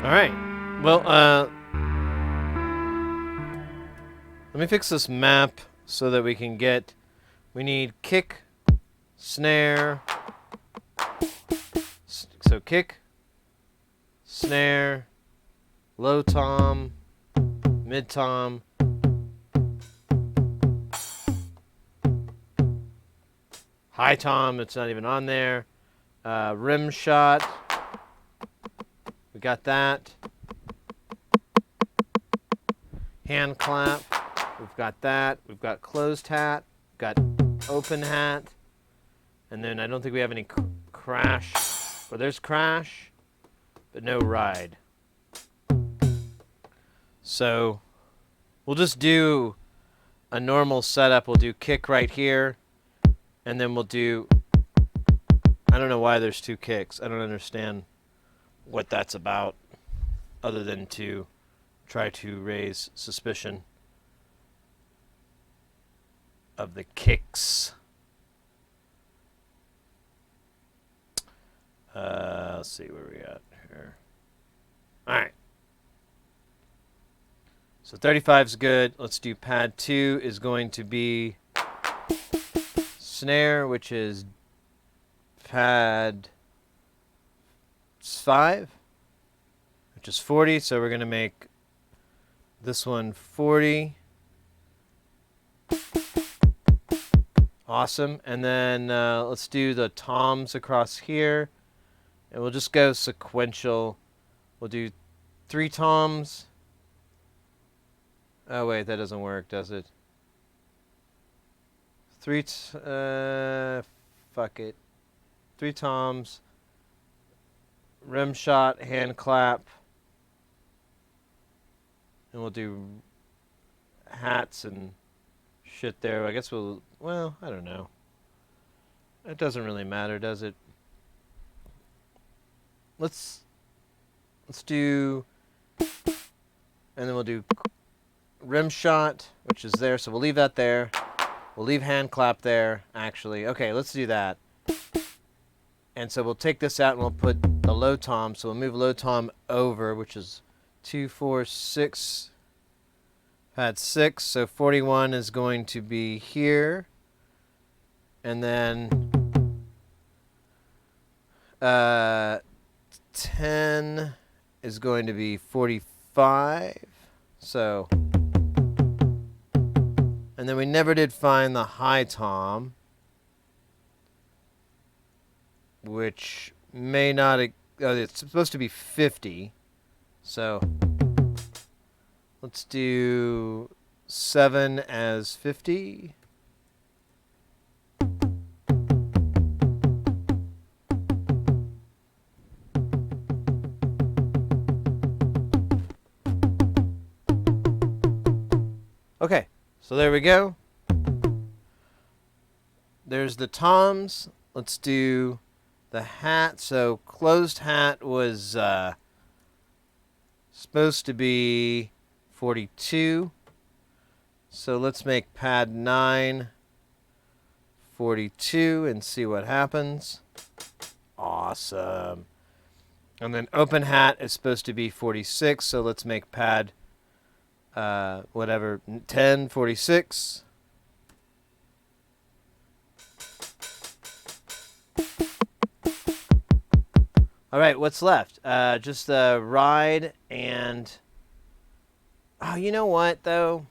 Alright, well, let me fix this map so that we can get, we need kick, snare, so kick, snare, low tom, mid tom, high tom, it's not even on there, rim shot, we got that, hand clap, we've got that, we've got closed hat, we've got open hat, and then I don't think we have any crash, or there's crash, but no ride. So we'll just do a normal setup. We'll do kick right here, and then we'll do, I don't know why there's two kicks. I don't understand what that's about, other than to try to raise suspicion of the kicks. Let's see where we at here. All right. So 35 is good. Let's do pad 2 is going to be snare, which is pad 5, which is 40. So we're going to make this one 40. Awesome. And then let's do the toms across here. And we'll just go sequential. We'll do 3 toms. Oh, wait, that doesn't work, does it? 3, fuck it. 3 toms. Rim shot, hand clap. And we'll do hats and shit there. I guess we'll, well, I don't know. It doesn't really matter, does it? Let's do, and then we'll do rim shot, which is there, so we'll leave that there. We'll leave hand clap there, actually. Okay, let's do that. And so we'll take this out and we'll put the low tom. So we'll move low tom over, which is 2, 4, 6. Pad 6, so 41 is going to be here. And then 10 is going to be 45. So, and then we never did find the high tom, which may not, it's supposed to be 50. So let's do 7 as 50. Okay, so there we go. There's the toms. Let's do the hat. So closed hat was supposed to be 42. So let's make pad 9 42 and see what happens. Awesome. And then open hat is supposed to be 46. So let's make pad whatever, 10 46. All right, what's left? Just the ride and, oh, you know what though?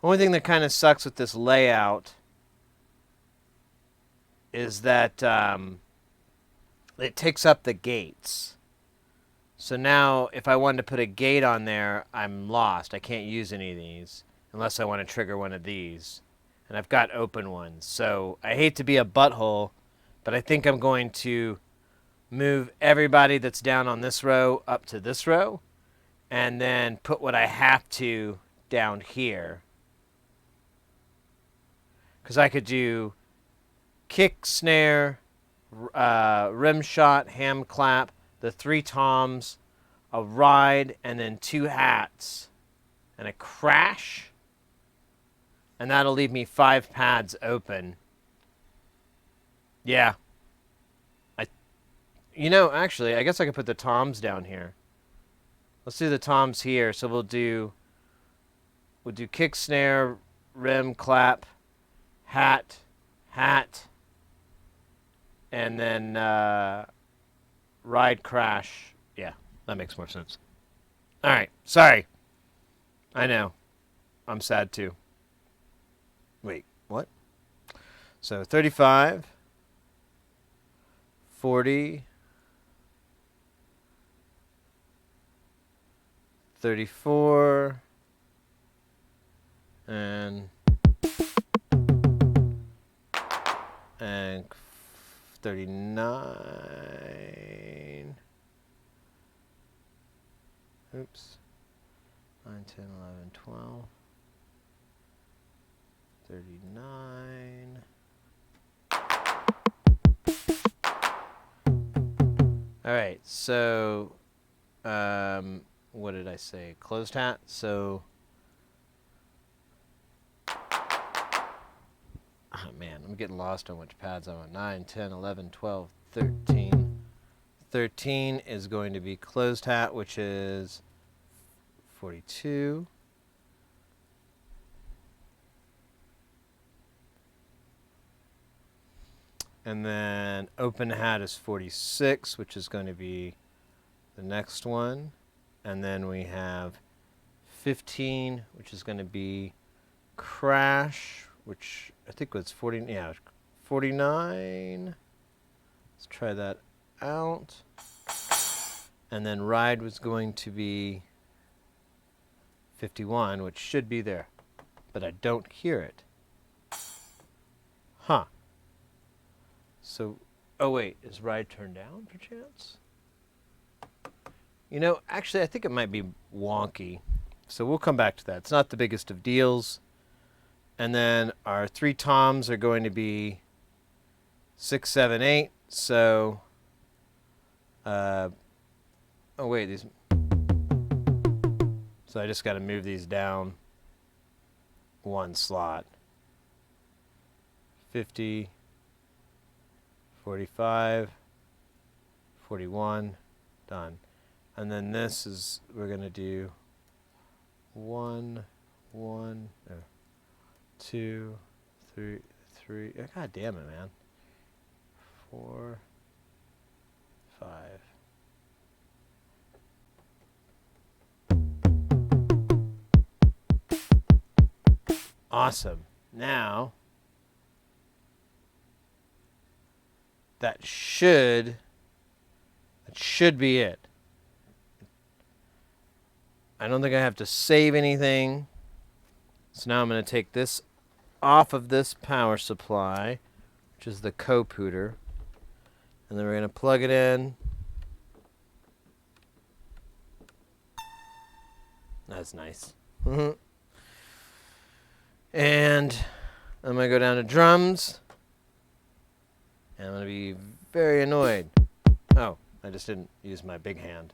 Only thing that kind of sucks with this layout is that it takes up the gates. So now if I wanted to put a gate on there, I'm lost. I can't use any of these unless I want to trigger one of these. And I've got open ones. So I hate to be a butthole, but I think I'm going to move everybody that's down on this row up to this row and then put what I have to down here. Because I could do kick, snare, rim shot, ham clap, the 3 toms, a ride, and then 2 hats, and a crash. And that'll leave me 5 pads open. Yeah. You know, actually, I guess I could put the toms down here. Let's do the toms here. So we'll do kick, snare, rim, clap, hat, And then ride crash. Yeah, that makes more sense. All right, sorry. I know. I'm sad too. Wait, what? So 35, 40, 34, and 39. Oops. 9, 10, 11, 12. 39. All right, so what did I say? Closed hat. So, oh man, I'm getting lost on which pads I'm on. 9, 10, 11, 12, 13. 13 is going to be closed hat, which is 42. And then open hat is 46, which is going to be the next one. And then we have 15, which is going to be crash, which I think was 40. Yeah, 49. Let's try that out. And then ride was going to be 51, which should be there. But I don't hear it. Huh. So, oh wait, is ride turned down per chance? You know, actually, I think it might be wonky. So we'll come back to that. It's not the biggest of deals. And then our 3 toms are going to be 6, 7, 8. So, oh wait, these. So I just got to move these down 1 slot. 50. 45, 41, done. And then this is, we're going to do 1, 1, 2, 3, 3. God damn it, man. 4, 5. Awesome. Now, that should be it. I don't think I have to save anything. So now I'm going to take this off of this power supply, which is the co-pooter. And then we're going to plug it in. That's nice. And I'm going to go down to drums. And I'm going to be very annoyed. Oh, I just didn't use my big hand.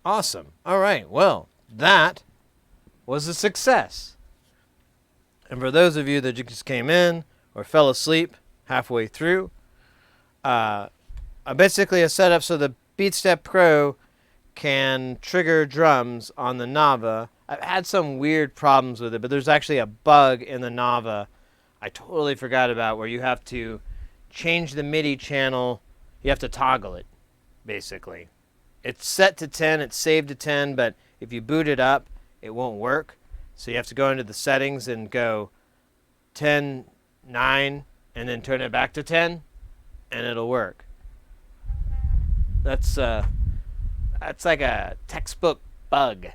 Awesome. All right. Well, that was a success. And for those of you that just came in or fell asleep halfway through, basically a setup so the BeatStep Pro can trigger drums on the Nava. I've had some weird problems with it, but there's actually a bug in the Nava I totally forgot about where you have to change the MIDI channel. You have to toggle it, basically. It's set to 10, it's saved to 10, but if you boot it up, it won't work. So you have to go into the settings and go 10, 9, and then turn it back to 10, and it'll work. That's like a textbook bug.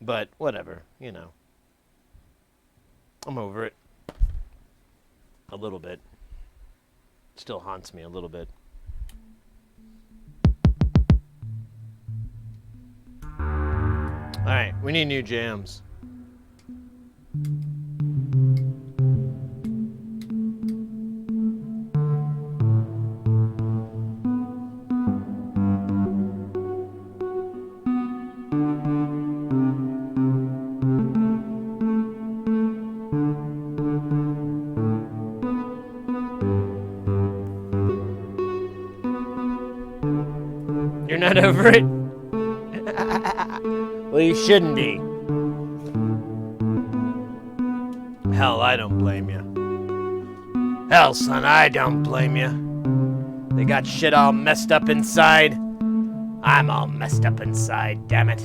But whatever, you know. I'm over it. A little bit. Still haunts me a little bit. Alright, we need new jams. You're not over it? Well, you shouldn't be. I don't blame you. Hell, son, I don't blame you. They got shit all messed up inside. I'm all messed up inside, damn it.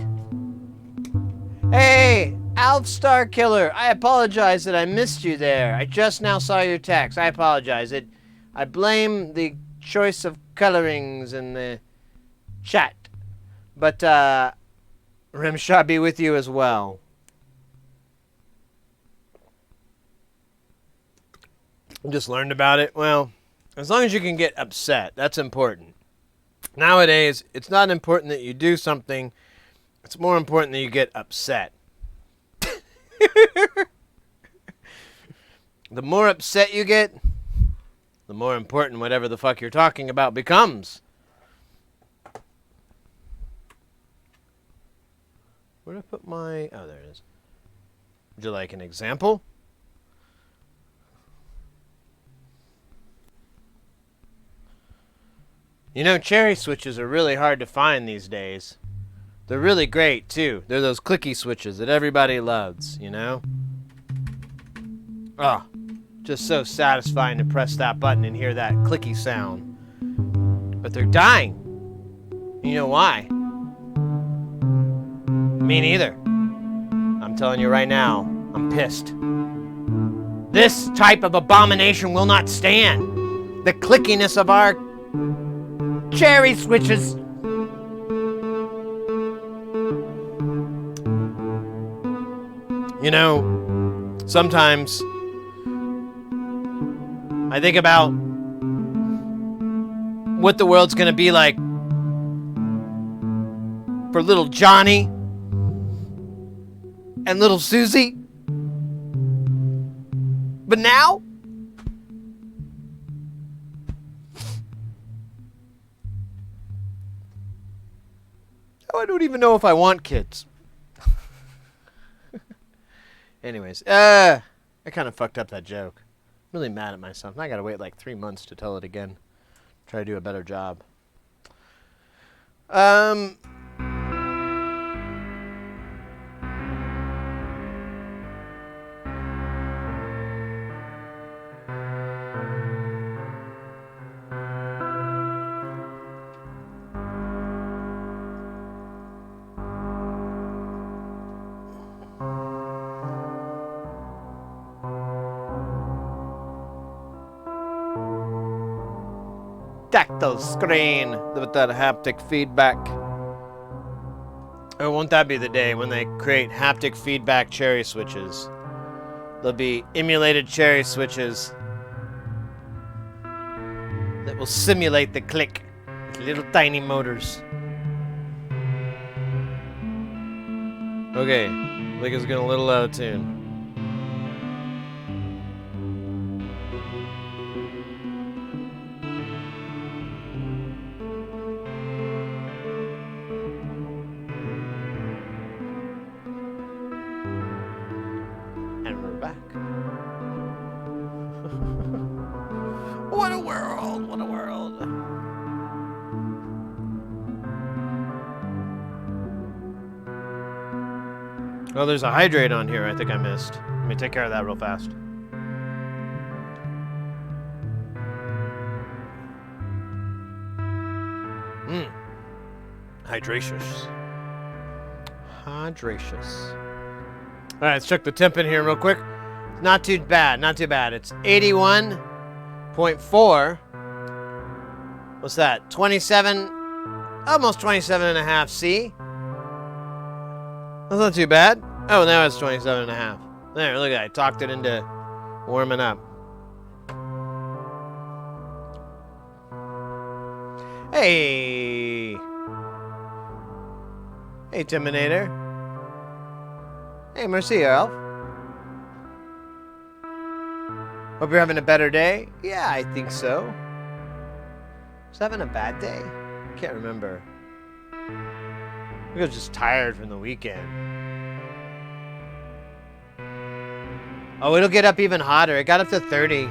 Hey, Alf Star Killer, I apologize that I missed you there. I just now saw your text. I apologize. I blame the choice of colorings in the chat. But, Rimshot be with you as well. Just learned about it. Well, as long as you can get upset, that's important. Nowadays, it's not important that you do something. It's more important that you get upset. The more upset you get, the more important whatever the fuck you're talking about becomes. Where did I put my... Oh, there it is. Would you like an example? You know, cherry switches are really hard to find these days. They're really great, too. They're those clicky switches that everybody loves, you know? Oh, just so satisfying to press that button and hear that clicky sound. But they're dying. You know why? Me neither. I'm telling you right now, I'm pissed. This type of abomination will not stand. The clickiness of our cherry switches. You know, sometimes I think about what the world's gonna be like for little Johnny and little Susie. But now, I don't even know if I want kids. Anyways, I kind of fucked up that joke. I'm really mad at myself. Now I gotta wait like 3 months to tell it again. Try to do a better job. Tactile screen with that haptic feedback. Oh, won't that be the day when they create haptic feedback cherry switches? There'll be emulated cherry switches that will simulate the click with little tiny motors. Okay, I think it's getting a little out of tune. What a world! What a world! Oh, there's a hydrate on here I think I missed. Let me take care of that real fast. Hydracious. Hydracious. Alright, let's check the temp in here real quick. Not too bad, not too bad. It's 81.4. What's that? 27, almost 27.5 C. That's not too bad. Oh, now it's 27.5. There, look at that. I talked it into warming up. Hey. Hey, Timinator. Hey, Mercy, Elf. Hope you're having a better day. Yeah, I think so. Was I having a bad day? Can't remember. I think I was just tired from the weekend. Oh, it'll get up even hotter. It got up to 30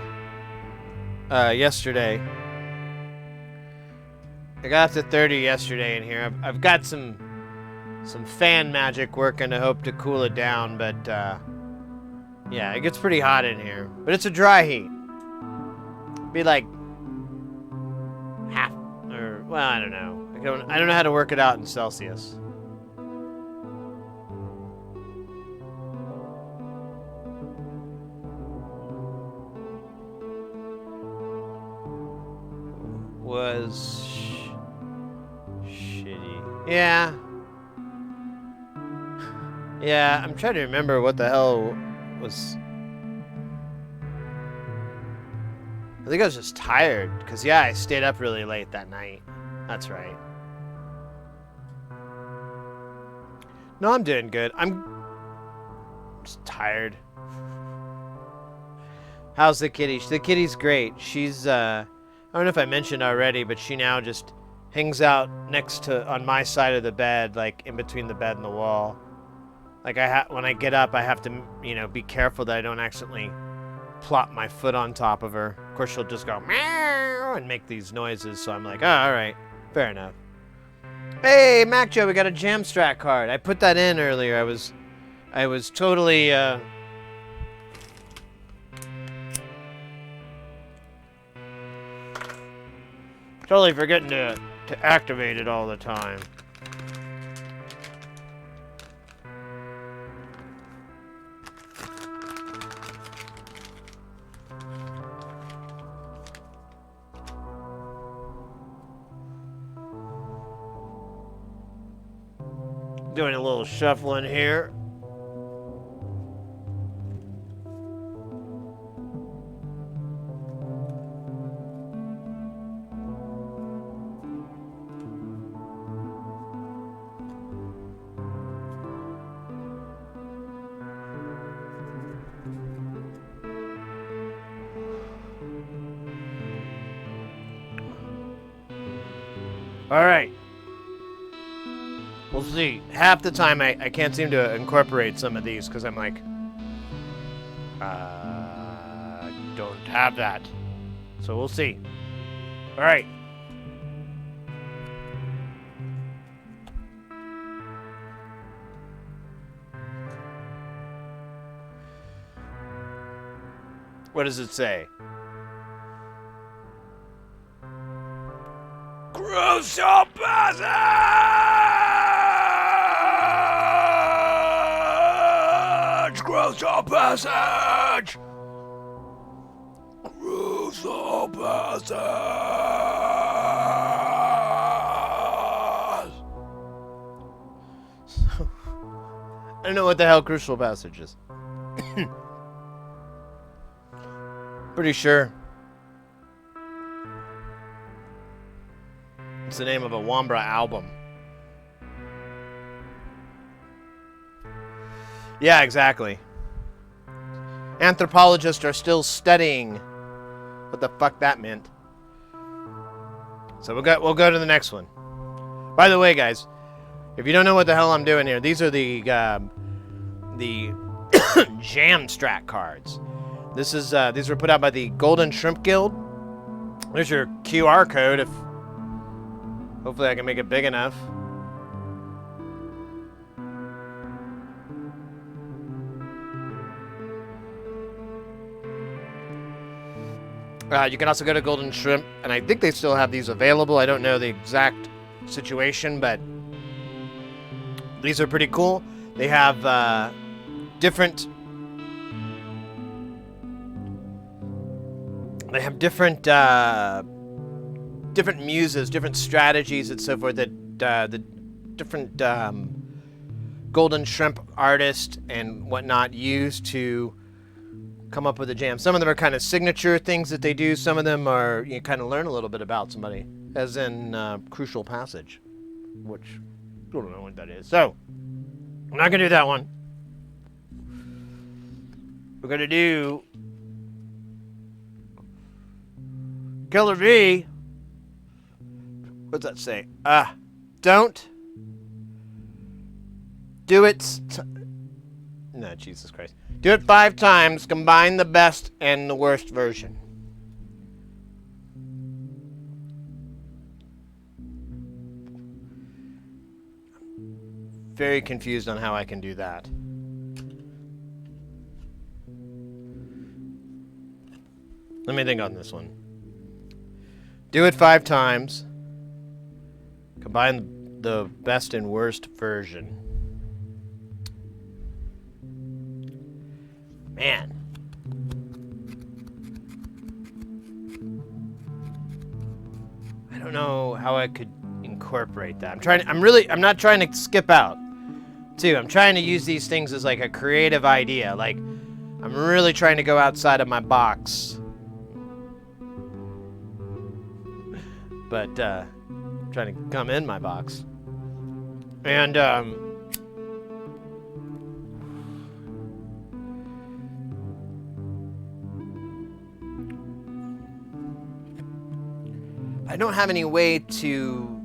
yesterday. I got up to 30 yesterday in here. I've got some fan magic working to hope to cool it down, but Yeah, it gets pretty hot in here, but it's a dry heat. Be like half, or well, I don't know. I don't know how to work it out in Celsius. Was shitty. Yeah. Yeah, I'm trying to remember what the hell was. I think I was just tired, because, yeah, I stayed up really late that night. That's right. No, I'm doing good. I'm just tired. How's the kitty? The kitty's great. She's, I don't know if I mentioned already, but she now just hangs out on my side of the bed, like, in between the bed and the wall. Like, when I get up, I have to, be careful that I don't accidentally plop my foot on top of her. Of course, she'll just go meow and make these noises, so I'm like, oh, all right, fair enough. Hey, Mac Joe, we got a Jamstrat card. I put that in earlier. I was totally forgetting to activate it all the time. Doing a little shuffling here. All right. We'll see. Half the time I can't seem to incorporate some of these because I'm like, don't have that. So we'll see. All right. What does it say? Crucial passage! Crucial passage! Crucial passage! I don't know what the hell crucial passage is. Pretty sure it's the name of a Wambra album. Yeah, exactly. Anthropologists are still studying what the fuck that meant. So we'll go to the next one. By the way, guys, if you don't know what the hell I'm doing here, these are the Jamstrat cards. These were put out by the Golden Shrimp Guild. There's your QR code. If hopefully I can make it big enough. You can also go to Golden Shrimp, and I think they still have these available. I don't know the exact situation, but these are pretty cool. They have different muses, different strategies, and so forth that the different Golden Shrimp artists and whatnot use to come up with a jam. Some of them are kind of signature things that they do. Some of them are, you kind of learn a little bit about somebody, as in Crucial Passage, which I don't know what that is. So, I'm not going to do that one. We're going to do Killer B. What's that say? Don't do it. No, Jesus Christ. Do it 5 times. Combine the best and the worst version. Very confused on how I can do that. Let me think on this one. Do it 5 times. Combine the best and worst version. Man. I don't know how I could incorporate that. I'm not trying to skip out, too. I'm trying to use these things as like a creative idea. Like, I'm really trying to go outside of my box. But, trying to come in my box. And, I don't have any way to...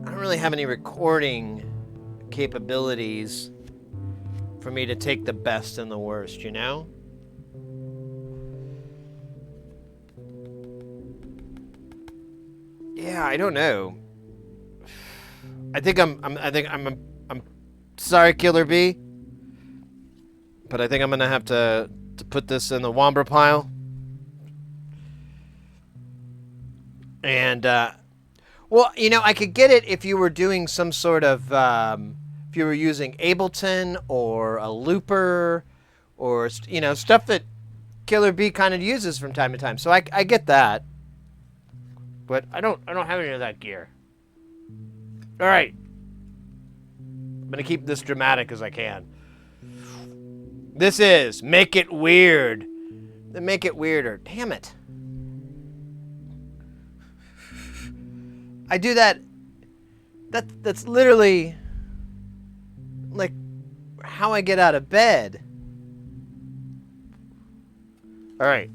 I don't really have any recording capabilities for me to take the best and the worst, you know? Yeah, I don't know. I think I'm sorry, Killer B, but I think I'm gonna have to put this in the Womber pile. And well, you know, I could get it if you were doing some sort of if you were using Ableton or a looper or you know, stuff that Killer B kind of uses from time to time. So I get that. But I don't have any of that gear. All right. I'm going to keep this dramatic as I can. This is Make It Weird. Then Make It Weirder. Damn it. I do that. That's literally like how I get out of bed. All right.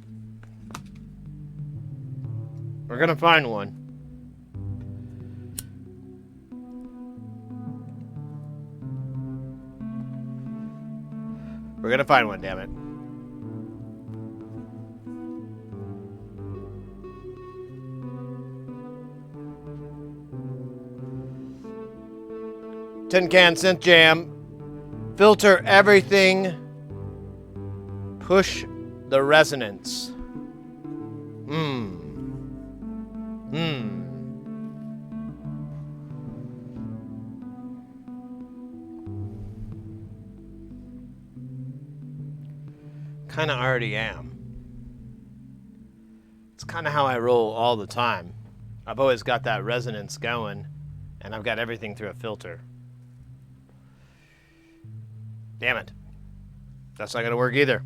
We're gonna find one. We're gonna find one, damn it. Tin Can Synth Jam. Filter everything. Push the resonance. Kind of already am. It's kind of how I roll all the time. I've always got that resonance going, and I've got everything through a filter. Damn it. That's not going to work either.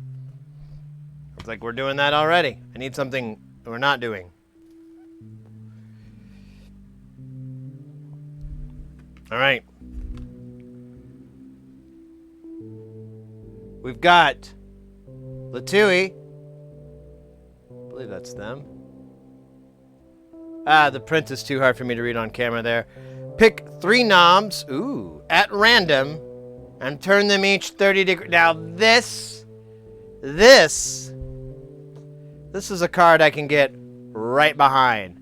It's like we're doing that already. I need something we're not doing. All right. We've got Latui. I believe that's them. The print is too hard for me to read on camera there. Pick 3 knobs, at random, and turn them each 30 degrees. Now this is a card I can get right behind.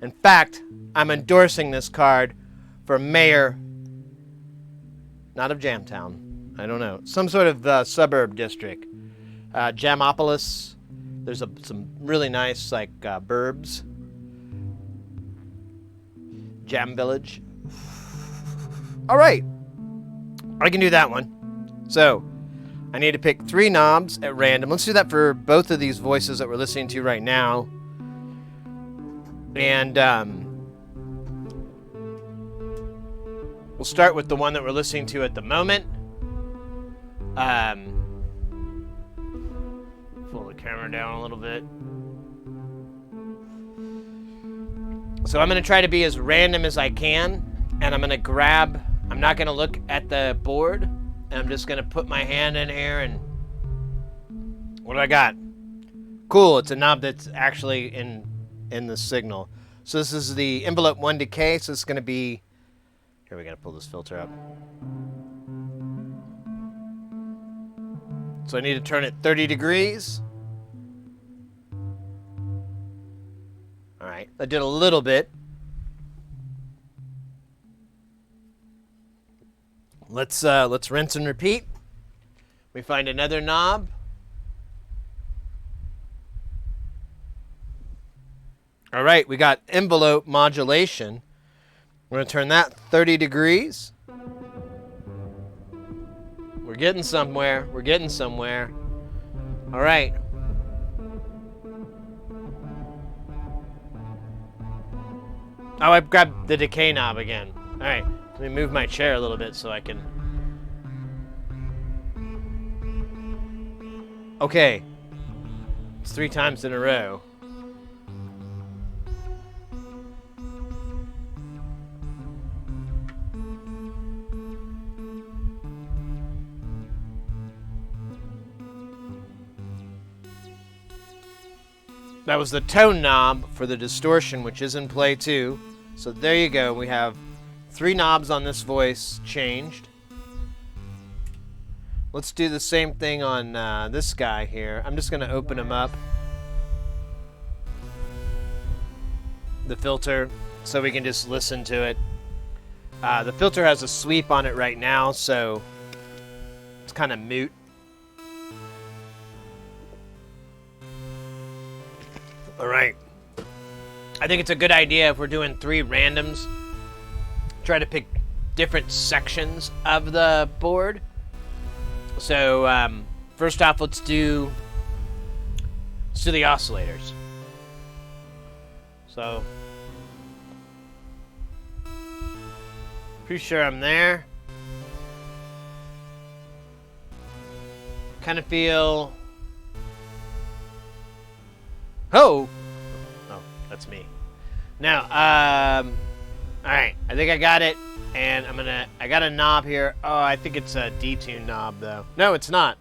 In fact, I'm endorsing this card for mayor, not of Jamtown, I don't know, some sort of suburb district. Jamopolis. There's some really nice like burbs. Jam Village. All right, I can do that one. So I need to pick 3 knobs at random. Let's do that for both of these voices that we're listening to right now. And we'll start with the one that we're listening to at the moment. Pull the camera down a little bit. So I'm going to try to be as random as I can, and I'm going to grab, I'm not going to look at the board, and I'm just going to put my hand in here, and what do I got? Cool, it's a knob that's actually in the signal. So this is the envelope 1 decay, so it's going to be, here we got to pull this filter up. So I need to turn it 30 degrees. All right, I did a little bit. Let's rinse and repeat. We find another knob. All right, we got envelope modulation. We're going to turn that 30 degrees. We're getting somewhere. We're getting somewhere. All right. Oh, I grabbed the decay knob again. All right, let me move my chair a little bit so I can... Okay. It's 3 times in a row. That was the tone knob for the distortion, which is in play too. So there you go. We have 3 knobs on this voice changed. Let's do the same thing on this guy here. I'm just going to open him up. The filter, so we can just listen to it. The filter has a sweep on it right now, so it's kind of moot. All right. I think it's a good idea if we're doing 3 randoms, try to pick different sections of the board. So first off, let's do the oscillators. So pretty sure I'm there. Kind of feel... Oh, that's me. Now, all right, I think I got it, and I got a knob here. Oh, I think it's a detune knob, though. No, it's not.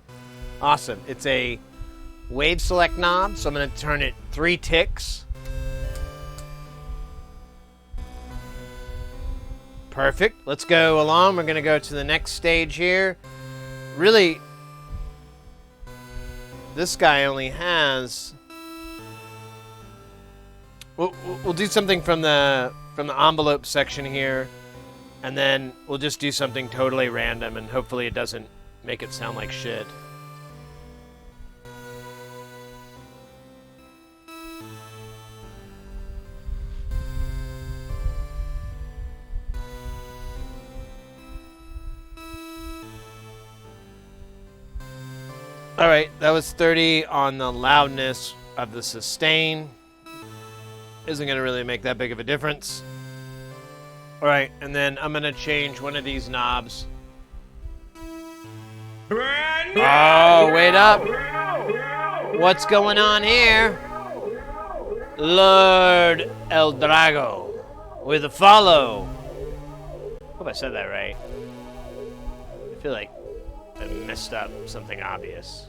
Awesome. It's a wave select knob, so I'm gonna turn it 3 ticks. Perfect. Let's go along. We're gonna go to the next stage here. Really, this guy only has... We'll do something from the envelope section here, and then we'll just do something totally random, and hopefully it doesn't make it sound like shit. All right, that was 30 on the loudness of the sustain. Isn't going to really make that big of a difference. All right, and then I'm going to change one of these knobs. Oh, wait up. What's going on here? Lord El Drago with a follow. Hope I said that right. I feel like I messed up something obvious.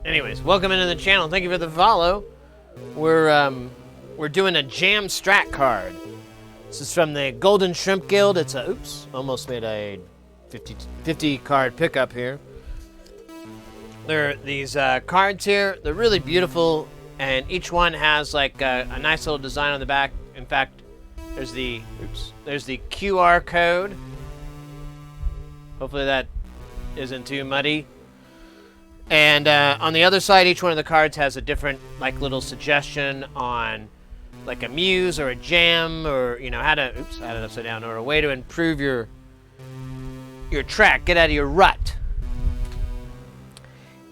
Anyways, welcome into the channel. Thank you for the follow. We're doing a Jam Strat card. This is from the Golden Shrimp Guild. It's a, oops, almost made a 50 card pickup here. There are these cards here. They're really beautiful, and each one has like a nice little design on the back. In fact, there's the QR code. Hopefully that isn't too muddy. And on the other side, each one of the cards has a different like little suggestion on like a muse or a jam, or you know how to, oops, I had it upside down, or a way to improve your track, get out of your rut.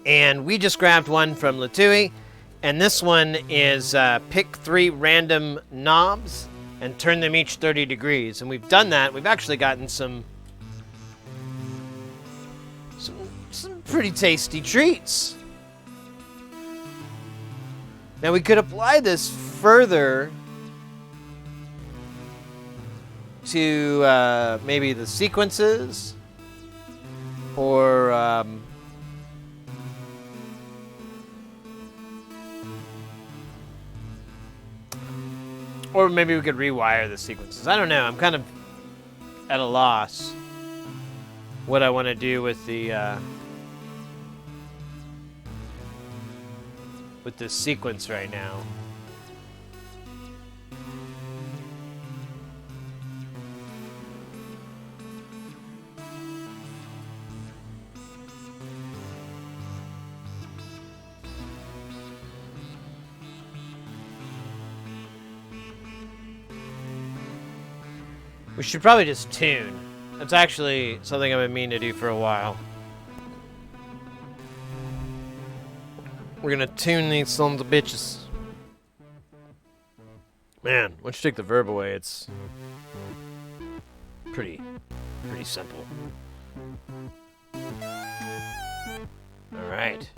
And we just grabbed one from Latui, and this one is pick 3 random knobs and turn them each 30 degrees. And we've done that. We've actually gotten some pretty tasty treats. Now we could apply this further to maybe the sequences, or maybe we could rewire the sequences. I don't know. I'm kind of at a loss what I want to do with the with this sequence right now. We should probably just tune. That's actually something I've been meaning to do for a while. We're gonna tune these sons of bitches. Man, once you take the verb away, it's pretty simple. All right.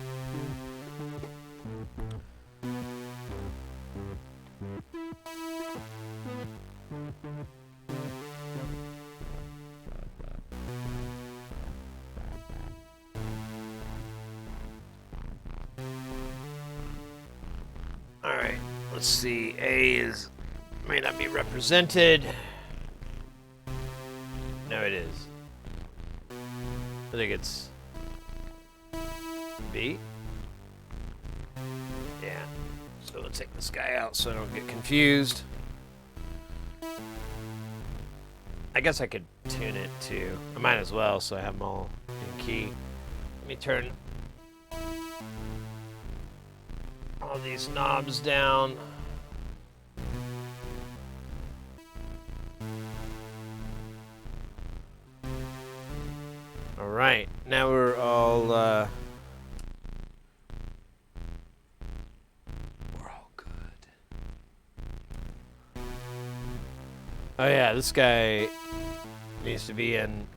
All right. Let's see. A may not be represented. No, it is. I think it's B. Yeah. So let's take this guy out so I don't get confused. I guess I could tune it too. I might as well, so I have them all in key. Let me turn all these knobs down. All right, now we're all good. Oh yeah, this guy needs to be in,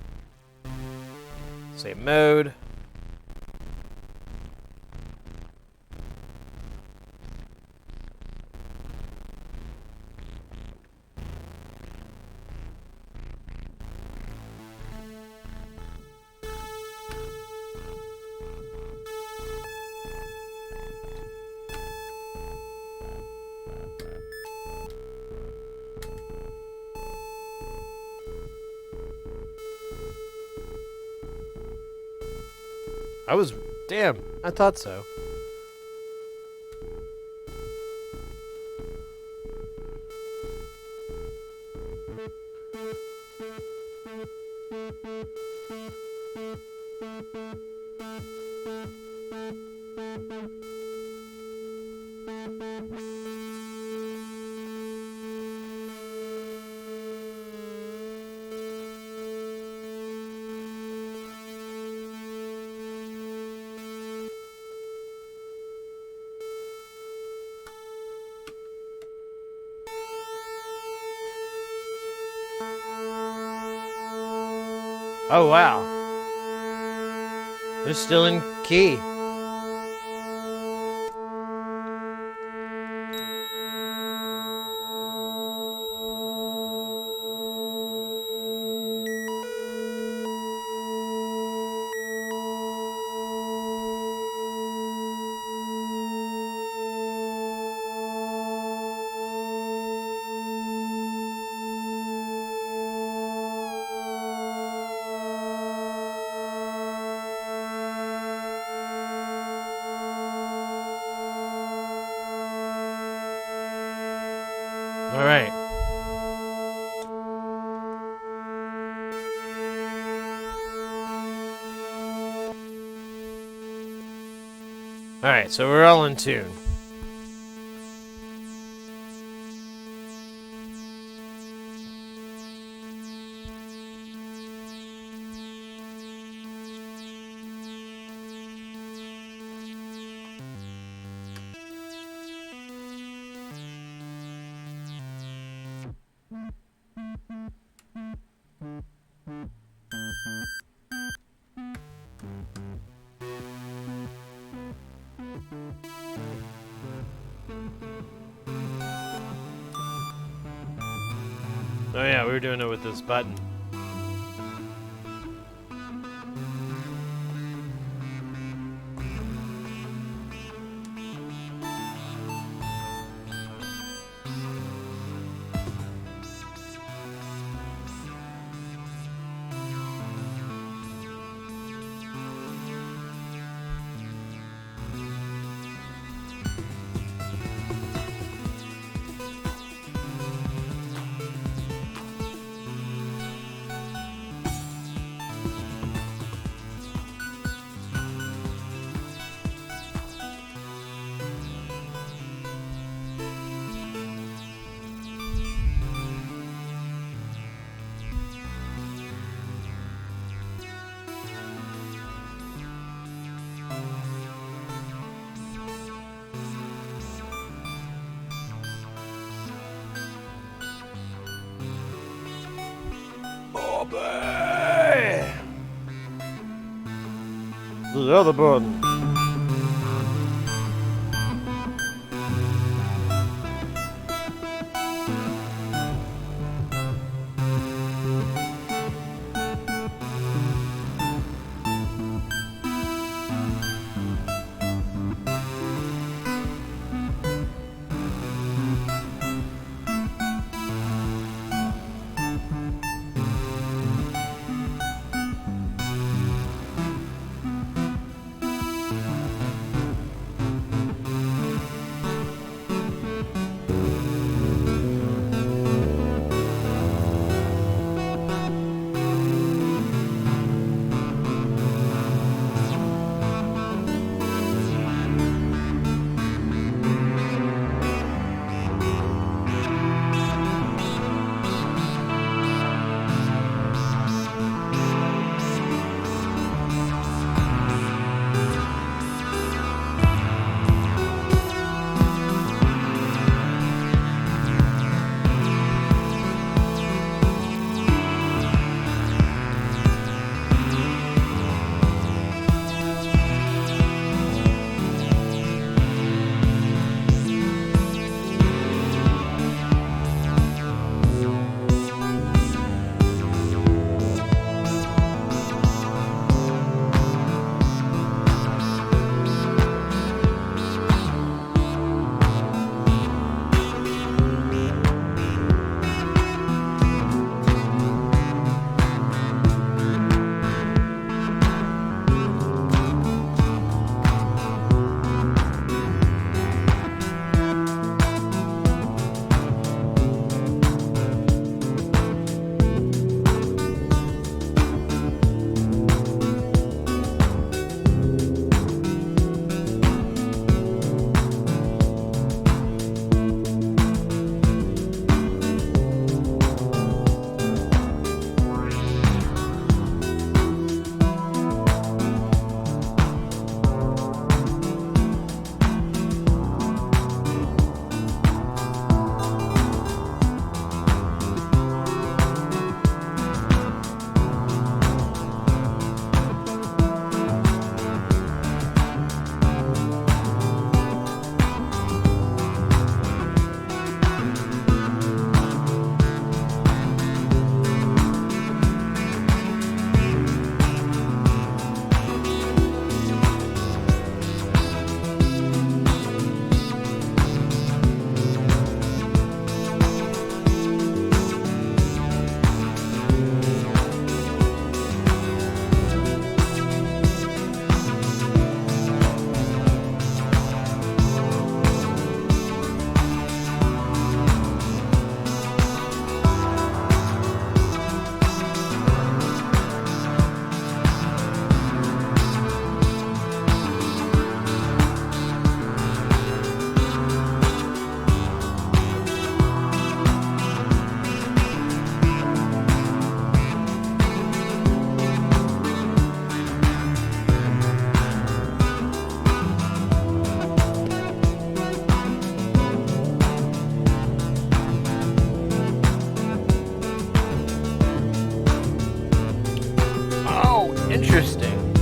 say, mode. Damn, I thought so. Oh, wow. They're still in key. All right. All right, so we're all in tune. Oh yeah, we were doing it with this button. Bobby! The other button.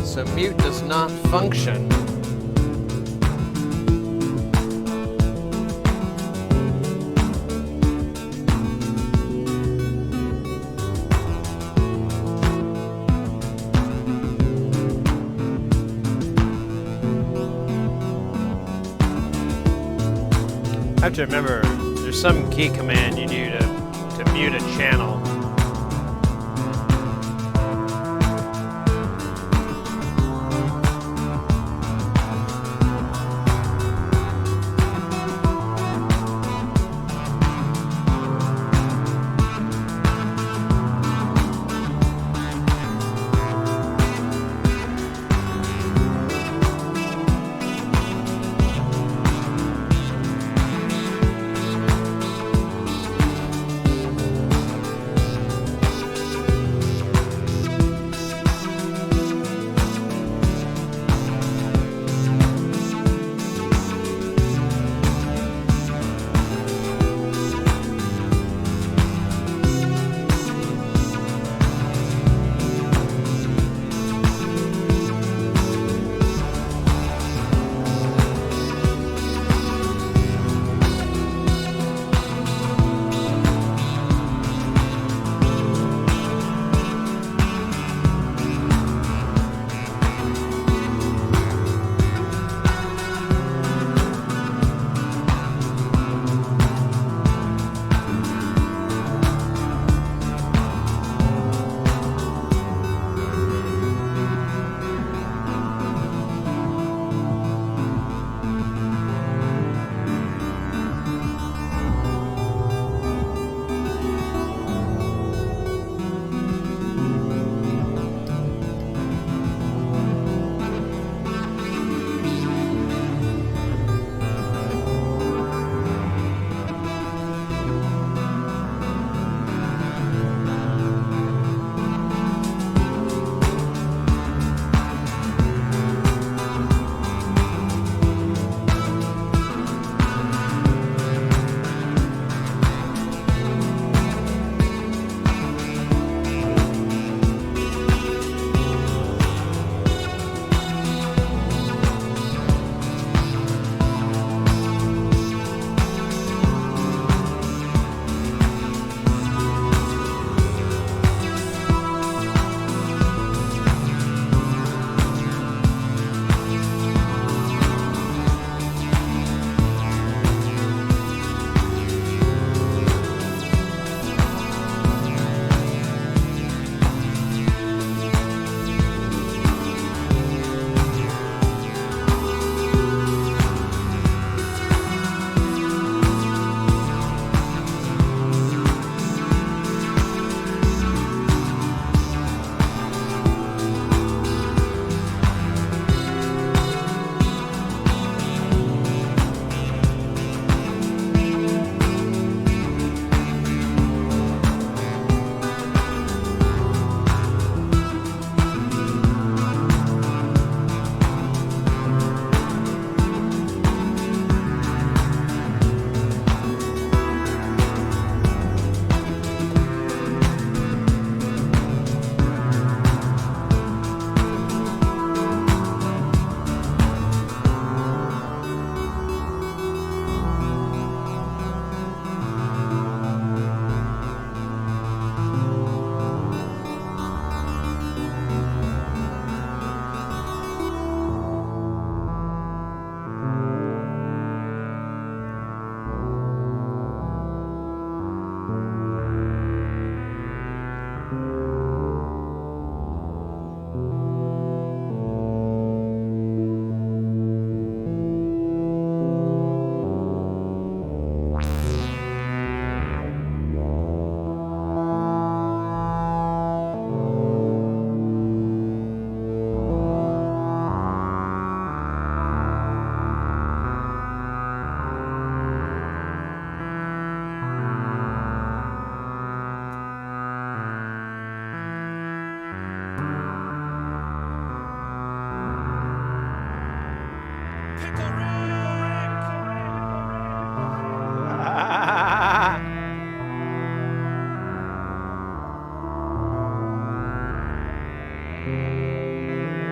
So mute does not function. I have to remember, there's some key command you do to mute a channel.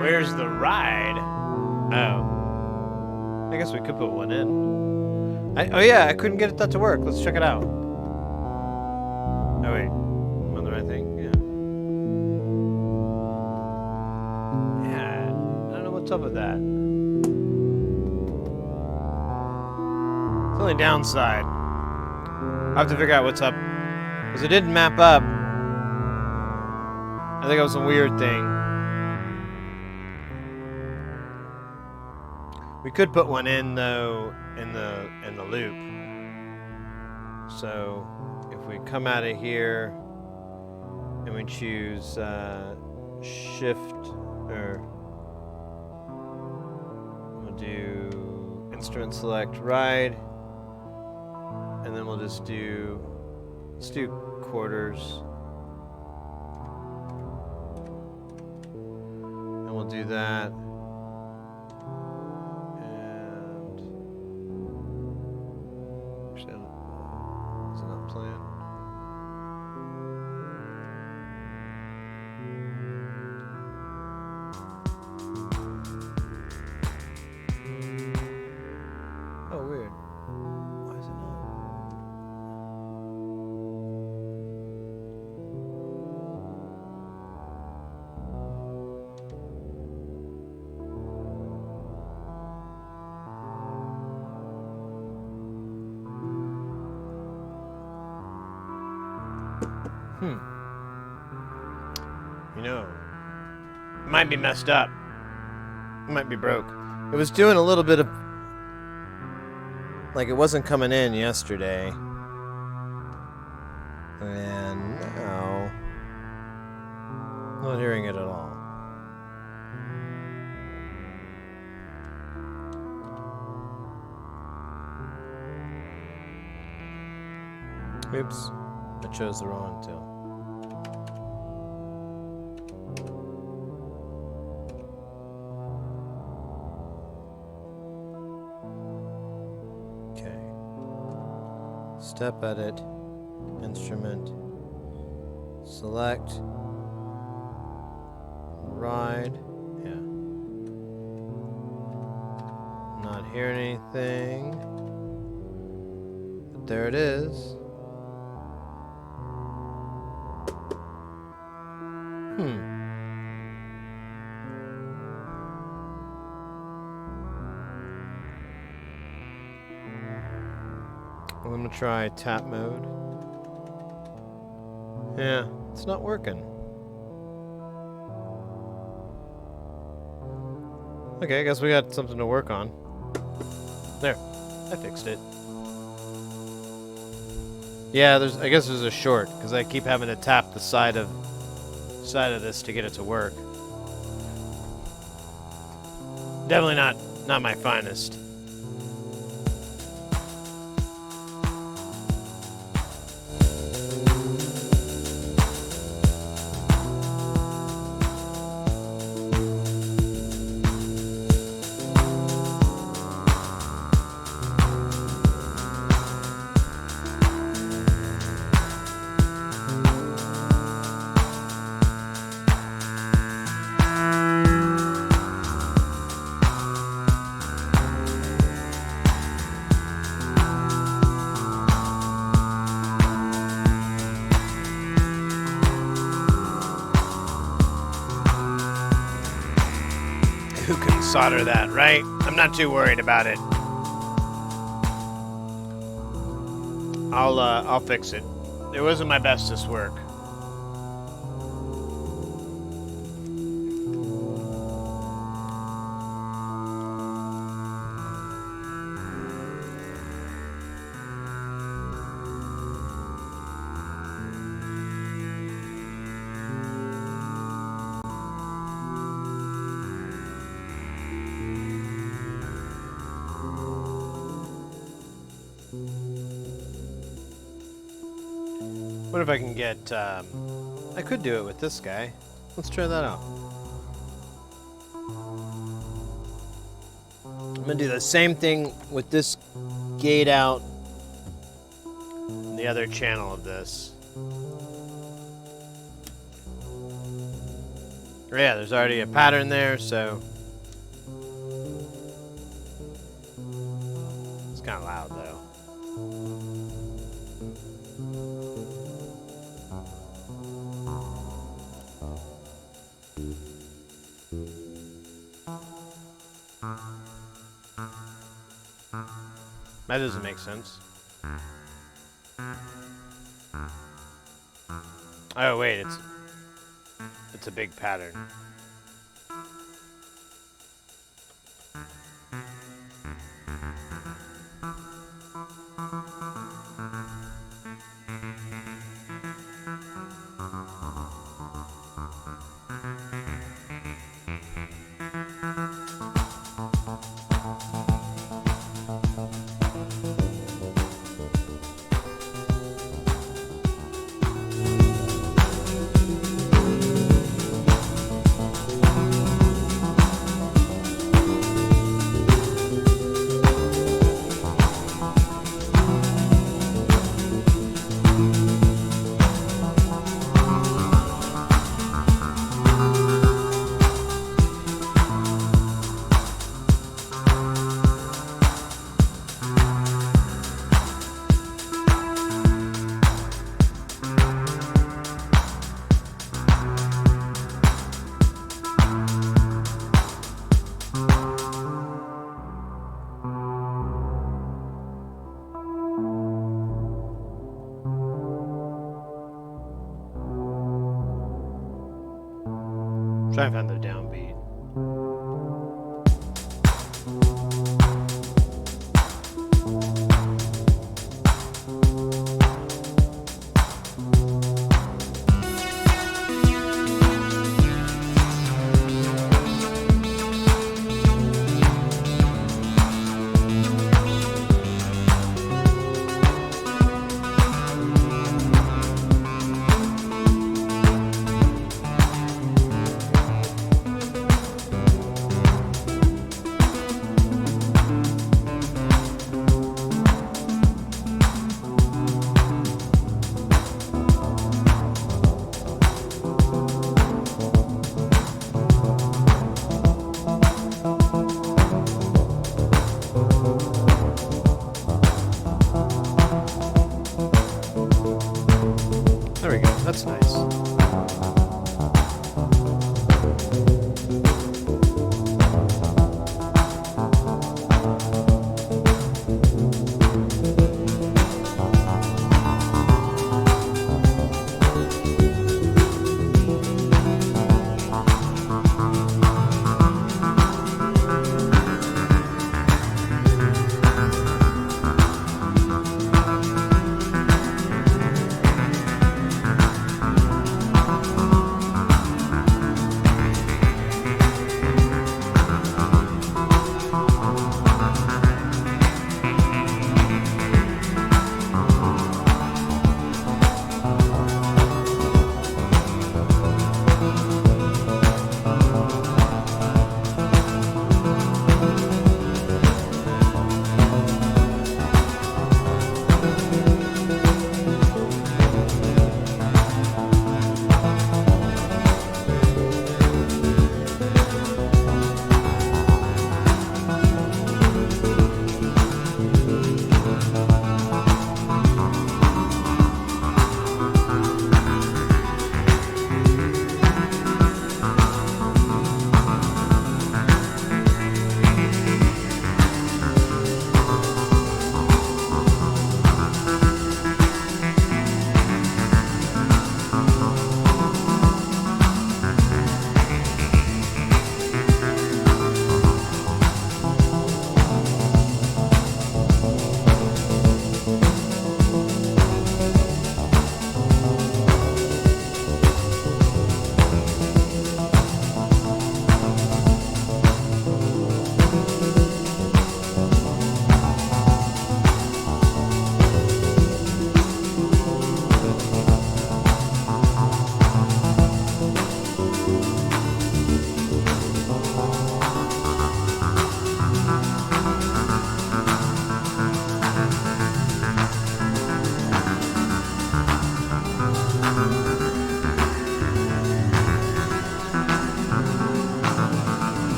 Where's the ride? Oh. I guess we could put one in. Oh yeah, I couldn't get that to work. Let's check it out. Oh wait. Am I on the right thing? Yeah. Yeah. I don't know what's up with that. It's the only downside. I'll have to figure out what's up. Because it didn't map up. I think it was a weird thing. We could put one in though in the loop. So if we come out of here and we choose shift, or we'll do instrument select ride, and then we'll just do, let's do quarters, and we'll do that. You know, it might be messed up. It might be broke. It was doing a little bit of, like, it wasn't coming in yesterday. And now, not hearing it at all. Oops, I chose the wrong till. Step edit, instrument, select, ride, yeah. Not hearing anything, but there it is. I'm gonna try tap mode. Yeah, it's not working. Okay, I guess we got something to work on. There, I fixed it. Yeah, I guess there's a short because I keep having to tap the side of this to get it to work. Definitely not my finest. Who can solder that, right? I'm not too worried about it. I'll fix it. It wasn't my bestest work. What if I can get, I could do it with this guy. Let's try that out. I'm gonna do the same thing with this gate out and the other channel of this. Yeah, there's already a pattern there, so it's kind of loud though. That doesn't make sense. Oh wait, it's a big pattern. Try and find the downbeat.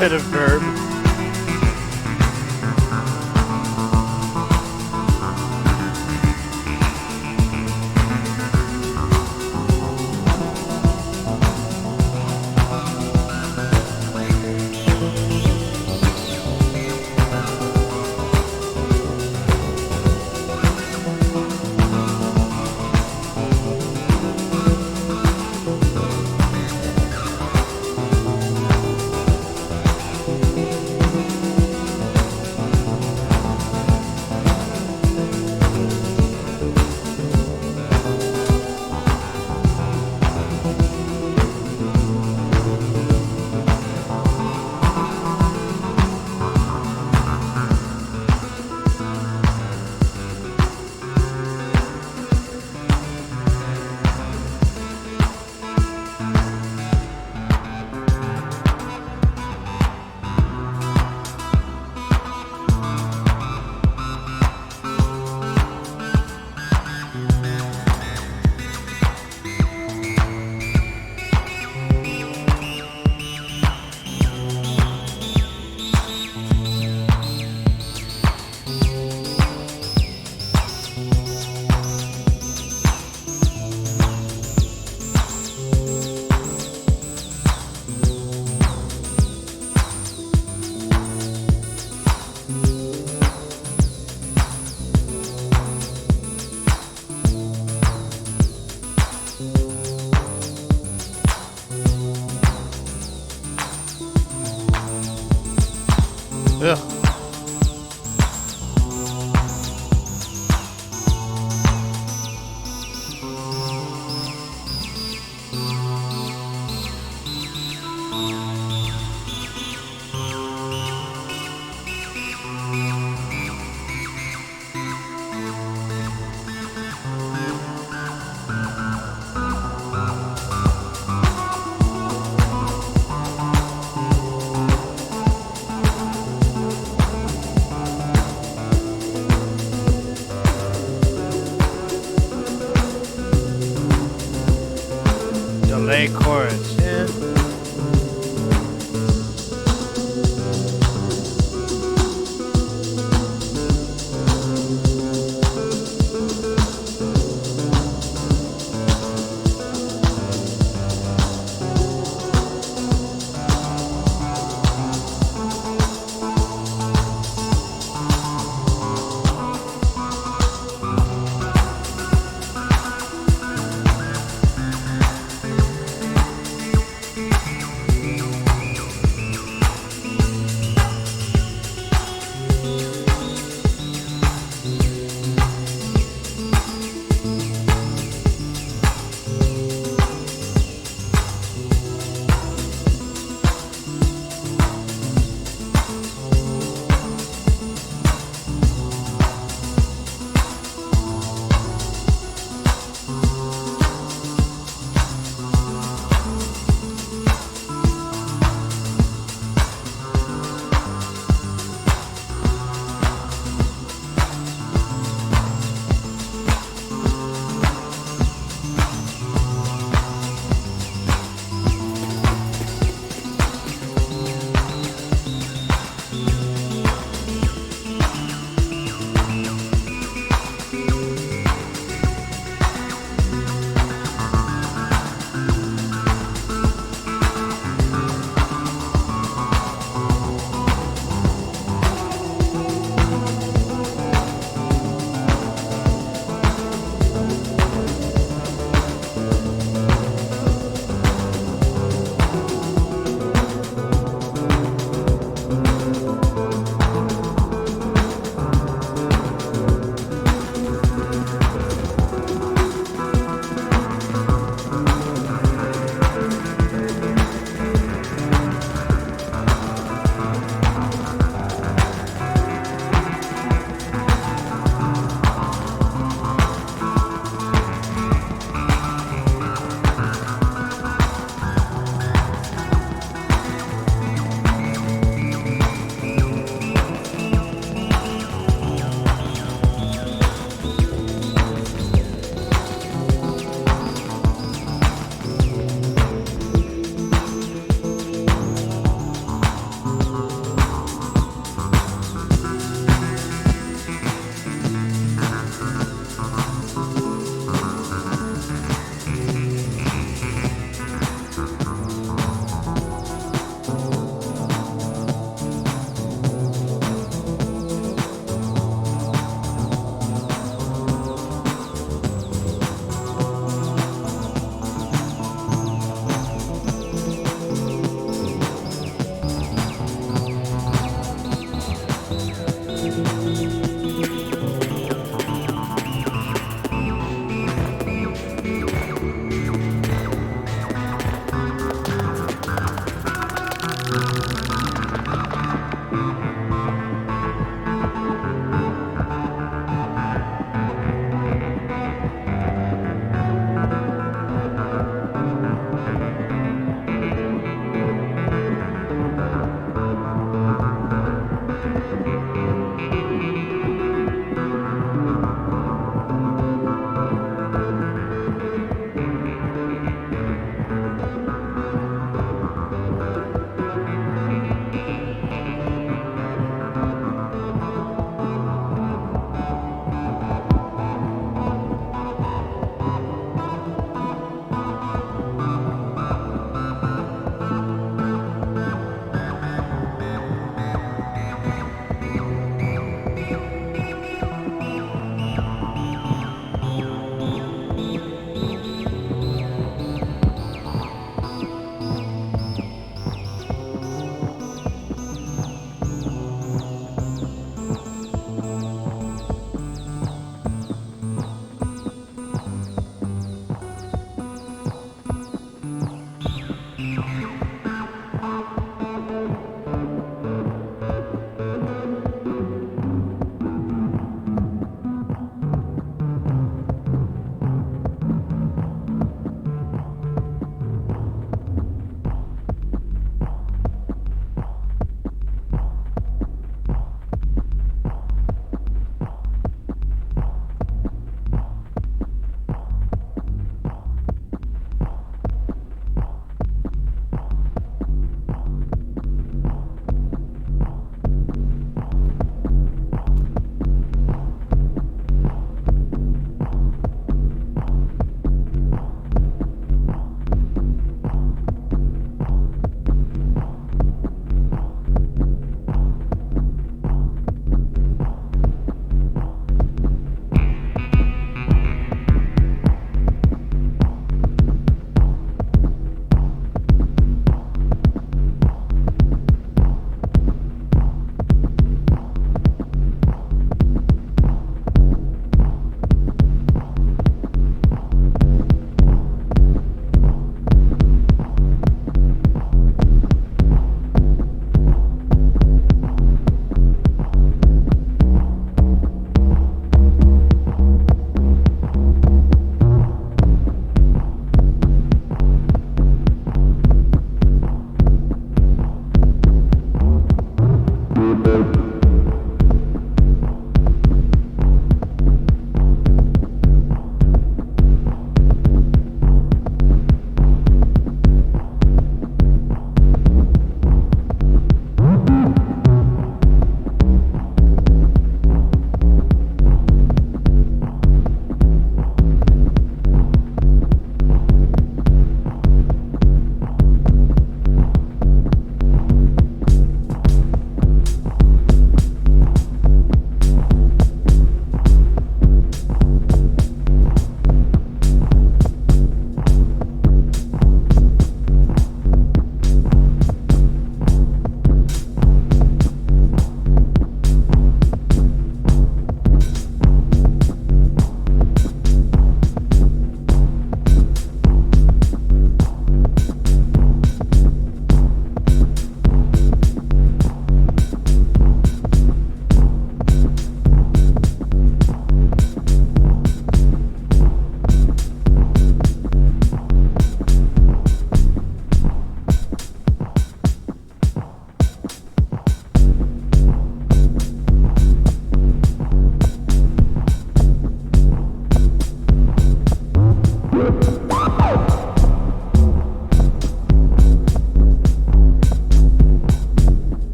instead of verb. Ugh. Delay chorus. Yeah.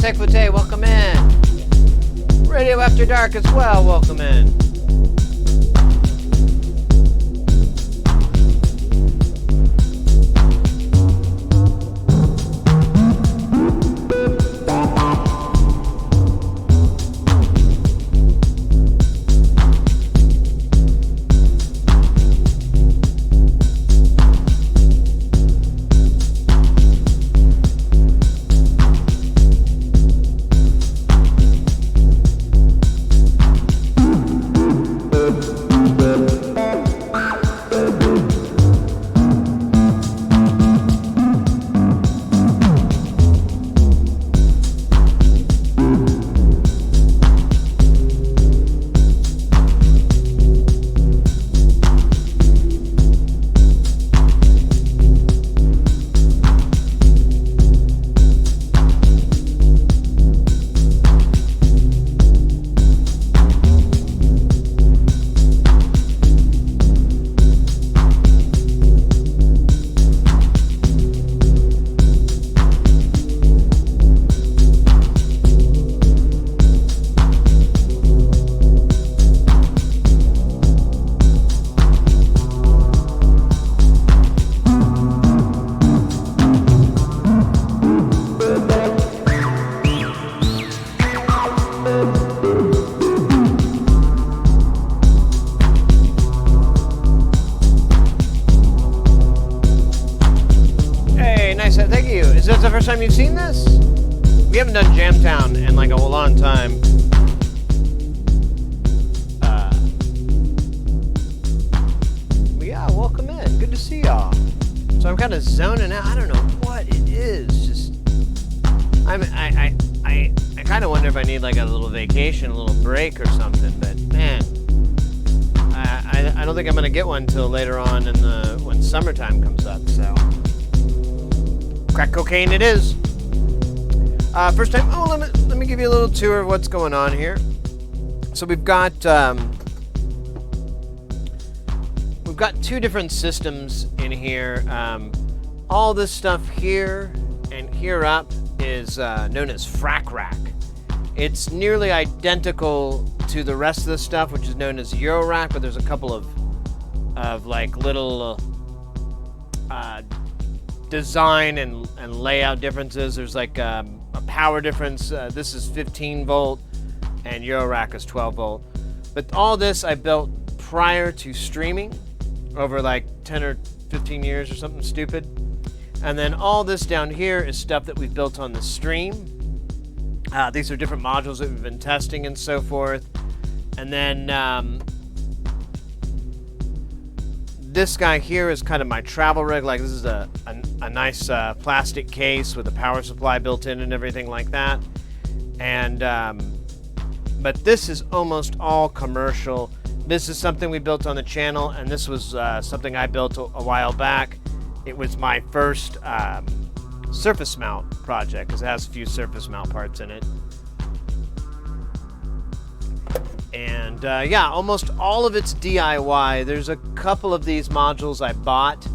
Tech Foute, welcome in. Radio After Dark as well, welcome in. First time you've seen this? We haven't done Jamtown in like a long time. Yeah, welcome in. Good to see y'all. So I'm kind of zoning out. I don't know what it is. Just I kind of wonder if I need like a little vacation, a little break or something. But man, I don't think I'm gonna get one until later on when summertime comes up. So. Crack cocaine it is. First time, let me give you a little tour of what's going on here. So we've got two different systems in here. All this stuff here and here up is known as Frac Rack. It's nearly identical to the rest of the stuff, which is known as Euro Rack, but there's a couple of like little design and layout differences. There's like a power difference. This is 15 volt and Eurorack is 12 volt. But all this I built prior to streaming over like 10 or 15 years or something stupid. And then all this down here is stuff that we've built on the stream. These are different modules that we've been testing and so forth. And then this guy here is kind of my travel rig. Like this is a nice plastic case with a power supply built in and everything like that. And but this is almost all commercial. This is something we built on the channel, and this was something I built a while back. It was my first surface mount project because it has a few surface mount parts in it. And yeah, almost all of it's DIY. There's a couple of these modules I bought,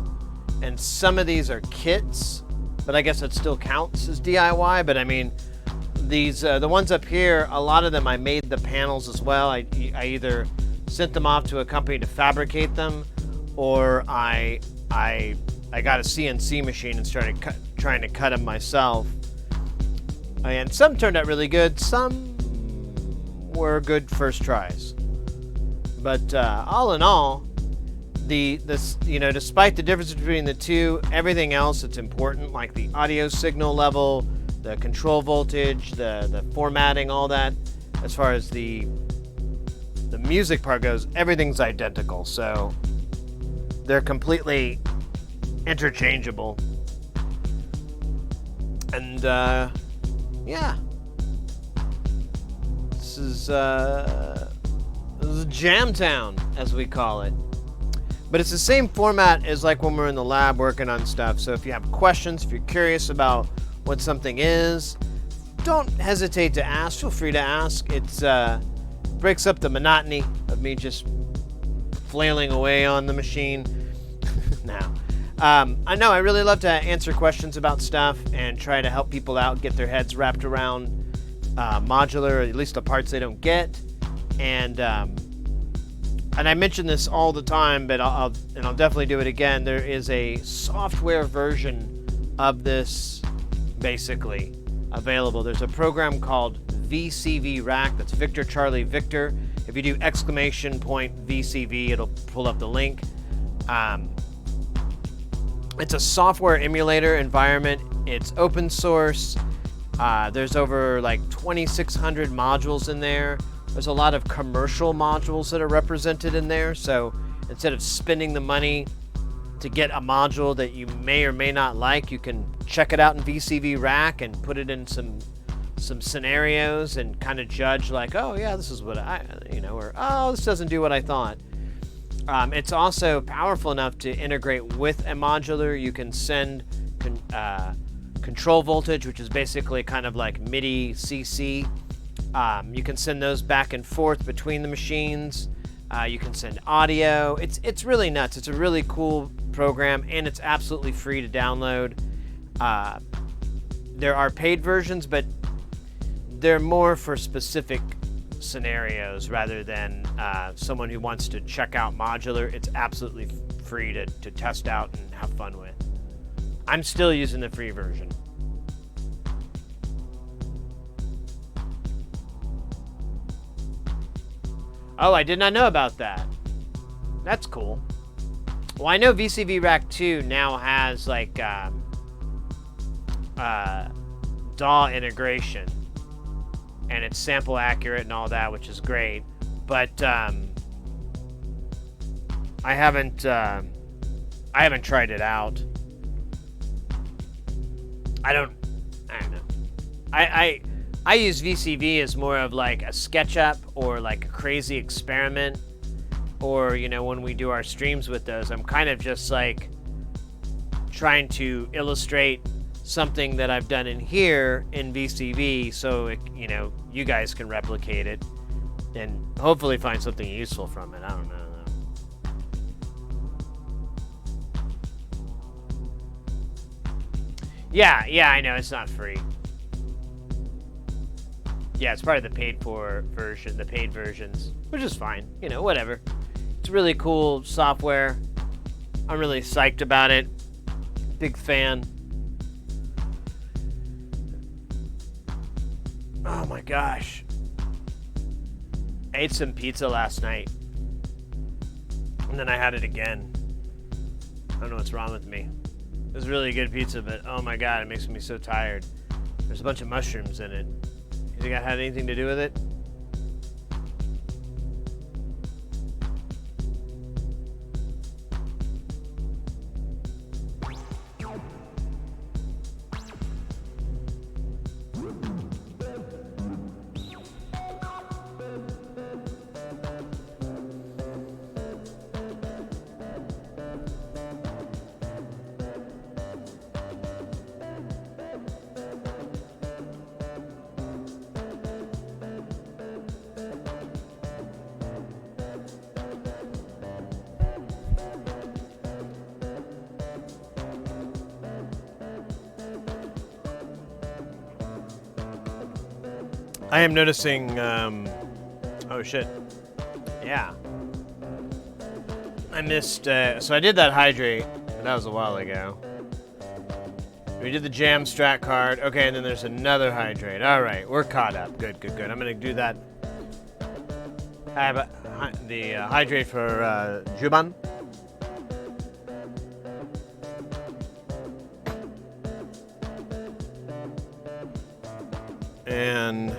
and some of these are kits, but I guess it still counts as DIY. But I mean, these the ones up here, a lot of them I made the panels as well. I either sent them off to a company to fabricate them, or I got a CNC machine and started trying to cut them myself. And some turned out really good. Some were good first tries, but all in all, despite the difference between the two, everything else that's important, like the audio signal level, the control voltage, the formatting, all that, as far as the music part goes, everything's identical. So they're completely interchangeable. And yeah. This is Jamtown, as we call it. But it's the same format as like when we're in the lab working on stuff. So if you have questions, if you're curious about what something is, don't hesitate to ask. Feel free to ask. It's breaks up the monotony of me just flailing away on the machine. Now, I really love to answer questions about stuff and try to help people out, get their heads wrapped around Modular, at least the parts they don't get. And I mention this all the time, but I'll definitely do it again. There is a software version of this basically available. There's a program called VCV Rack. That's Victor Charlie Victor. If you do !VCV, it'll pull up the link. It's a software emulator environment. It's open source. There's over like 2,600 modules in there. There's a lot of commercial modules that are represented in there. So instead of spending the money to get a module that you may or may not like, you can check it out in VCV Rack and put it in some scenarios and kind of judge like, oh yeah, this is what or oh, this doesn't do what I thought. It's also powerful enough to integrate with a modular. You can send control voltage, which is basically kind of like MIDI CC. You can send those back and forth between the machines. You can send audio. It's really nuts. It's a really cool program, and it's absolutely free to download. There are paid versions, but they're more for specific scenarios rather than someone who wants to check out modular. It's absolutely free to test out and have fun with. I'm still using the free version. Oh, I did not know about that. That's cool. Well, I know VCV Rack 2 now has like DAW integration, and it's sample accurate and all that, which is great. But I haven't tried it out. I don't know. I use VCV as more of like a SketchUp or like a crazy experiment, or when we do our streams with those, I'm kind of just like trying to illustrate something that I've done in here in VCV, so you guys can replicate it and hopefully find something useful from it. I don't know. Yeah, I know it's not free. Yeah, it's part of the paid versions, which is fine. Whatever. It's really cool software. I'm really psyched about it. Big fan. Oh my gosh. I ate some pizza last night, and then I had it again. I don't know what's wrong with me. It was really good pizza, but oh my god, it makes me so tired. There's a bunch of mushrooms in it. You think I had anything to do with it? I am noticing, oh shit. Yeah. I missed, so I did that hydrate, but that was a while ago. We did the jam strat card. Okay, and then there's another hydrate. All right, we're caught up. Good. I'm gonna do that. I have the hydrate for Jammin. And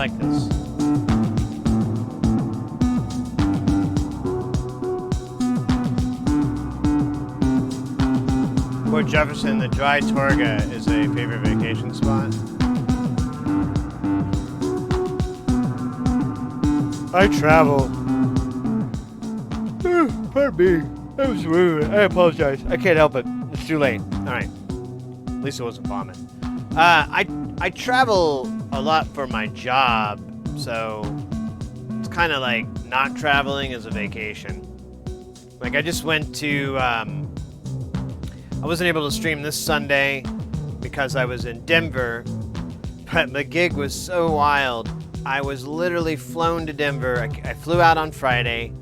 like this. Port Jefferson, the Dry Torga is a favorite vacation spot. I travel. Pardon me. That was rude. I apologize. I can't help it. It's too late. All right. At least it wasn't vomit. I travel a lot for my job, so it's kind of like not traveling is a vacation. Like I just went to, I wasn't able to stream this Sunday because I was in Denver, but the gig was so wild. I was literally flown to Denver. I flew out on Friday.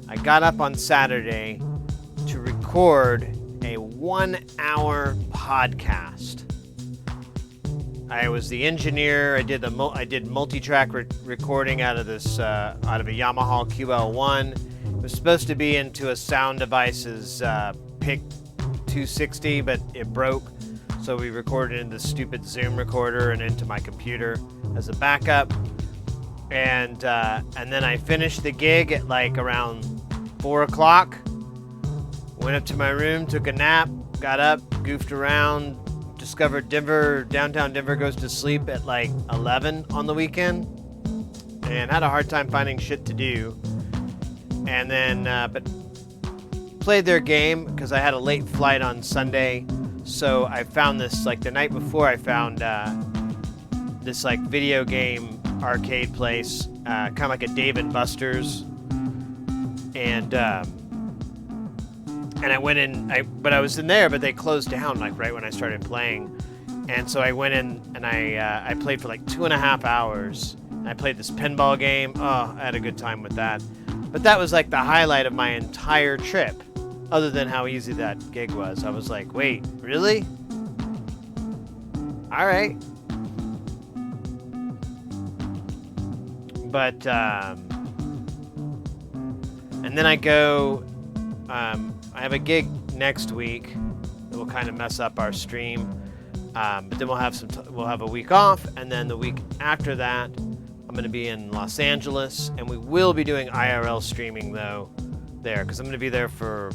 I got up on Saturday to record a 1-hour podcast. I was the engineer. I did multi-track recording out of a Yamaha QL1. It was supposed to be into a Sound Devices PIC 260, but it broke. So we recorded in the stupid Zoom recorder and into my computer as a backup. And then I finished the gig at like around 4 o'clock. Went up to my room, took a nap, got up, goofed around, discovered downtown Denver goes to sleep at like 11 on the weekend, and had a hard time finding shit to do. And then, but played their game because I had a late flight on Sunday. So I found this, like the night before, I found this like video game arcade place, kind of like a Dave & Buster's. And I went in, but I was in there, but they closed down like right when I started playing. And so I went in and I played for like 2.5 hours. And I played this pinball game. Oh, I had a good time with that. But that was like the highlight of my entire trip, other than how easy that gig was. I was like, wait, really? All right. But, and then I go, I have a gig next week that will kind of mess up our stream. But then we'll have a week off, and then the week after that, I'm going to be in Los Angeles, and we will be doing IRL streaming though there, because I'm going to be there for,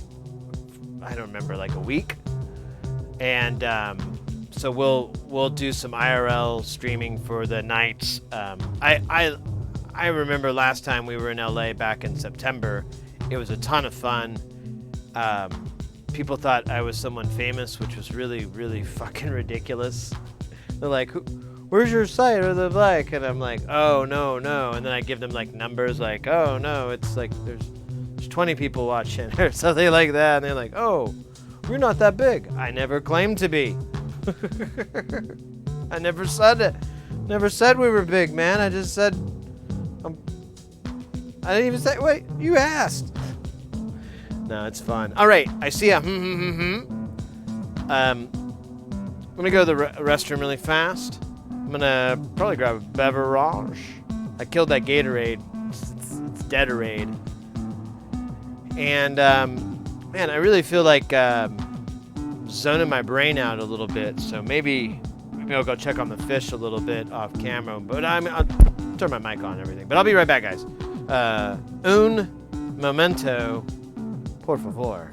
I don't remember, like a week. And so we'll do some IRL streaming for the nights. I remember last time we were in LA back in September. It was a ton of fun. People thought I was someone famous, which was really, really fucking ridiculous. They're like, where's your site or the like? And I'm like, oh, no. And then I give them like numbers like, oh, no, it's like there's 20 people watching or something like that. And they're like, oh, we're not that big. I never claimed to be. I never said it. Never said we were big, man. I just said, I didn't even say, wait, you asked. No, it's fun. All right, I see a I'm gonna go to the restroom really fast. I'm gonna probably grab a beverage. I killed that Gatorade. It's Deaderade. And man, I really feel like zoning my brain out a little bit. So maybe I'll go check on the fish a little bit off camera. But I'll turn my mic on and everything. But I'll be right back, guys. Un momento, por favor.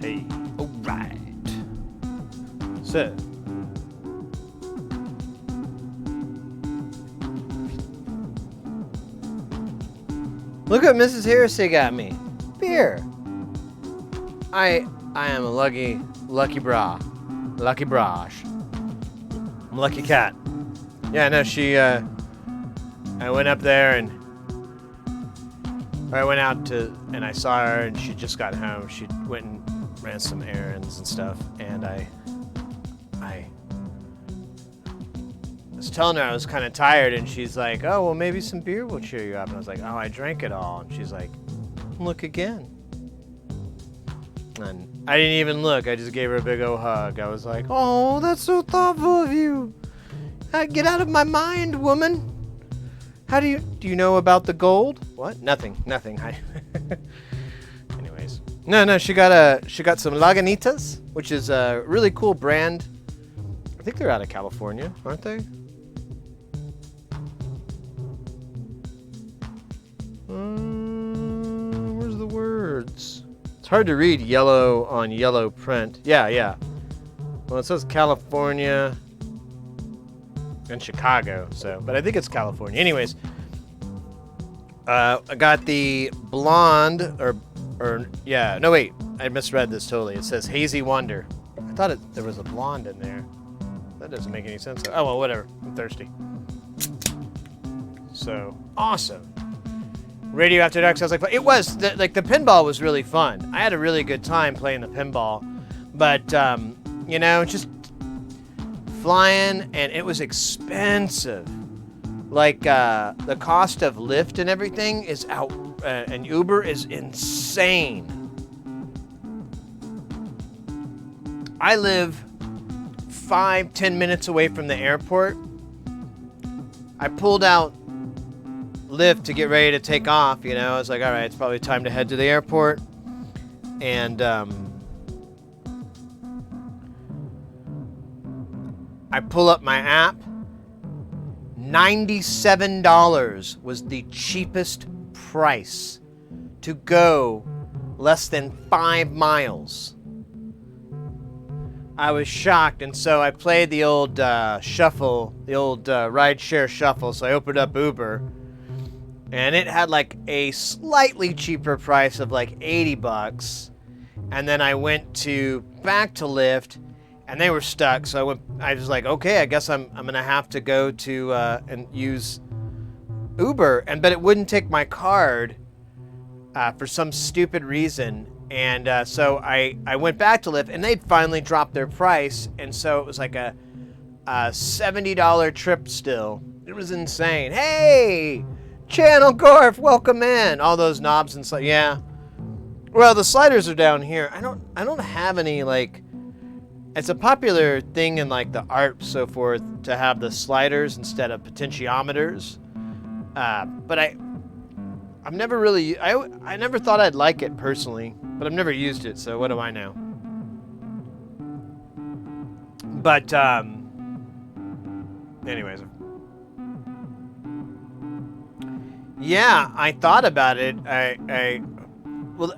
Hey, all right. So. Look what Mrs. Harrisy got me. Beer. I am a lucky bra. Lucky brash. I'm a lucky cat. Yeah, no, she, I went up there and I went out to, and I saw her and she just got home. She went and ran some errands and stuff. And I was telling her I was kind of tired and she's like, oh, well, maybe some beer will cheer you up. And I was like, oh, I drank it all. And she's like, look again. And I didn't even look. I just gave her a big old hug. I was like, oh, that's so thoughtful of you. Get out of my mind, woman. How do you know about the gold? What? Nothing. Anyways. No, she got some Lagunitas, which is a really cool brand. I think they're out of California, aren't they? Where's the words? It's hard to read yellow on yellow print. Yeah. Well, it says California and Chicago, so, but I think it's California. Anyways, I got the blonde, no wait, I misread this totally. It says Hazy Wonder. I thought there was a blonde in there. That doesn't make any sense. Oh, well, whatever. I'm thirsty. So, awesome. Radio After Dark sounds like fun. It was, the pinball was really fun. I had a really good time playing the pinball. But, just flying, and it was expensive. Like, the cost of Lyft and everything is out, and Uber is insane. I live 5-10 minutes away from the airport. I pulled out Lyft to get ready to take off, I was like, all right, it's probably time to head to the airport. And I pull up my app. $97 was the cheapest price to go less than 5 miles. I was shocked, and so I played the old shuffle, the old rideshare shuffle. So I opened up Uber, and it had like a slightly cheaper price of like $80. And then I went back to Lyft, and they were stuck. So I was like, okay, I guess I'm gonna have to go to and use Uber, but it wouldn't take my card for some stupid reason. And so I went back to Lyft, and they'd finally dropped their price, and so it was like a $70 trip still. It was insane. Hey, Channel Gorf, welcome in. All those knobs and stuff. Yeah. Well, the sliders are down here. I don't have any, like, it's a popular thing in like the ARP so forth to have the sliders instead of potentiometers. But I've never really, I never thought I'd like it personally, but I've never used it, so what do I know? But, anyways. Yeah, I thought about it. Well,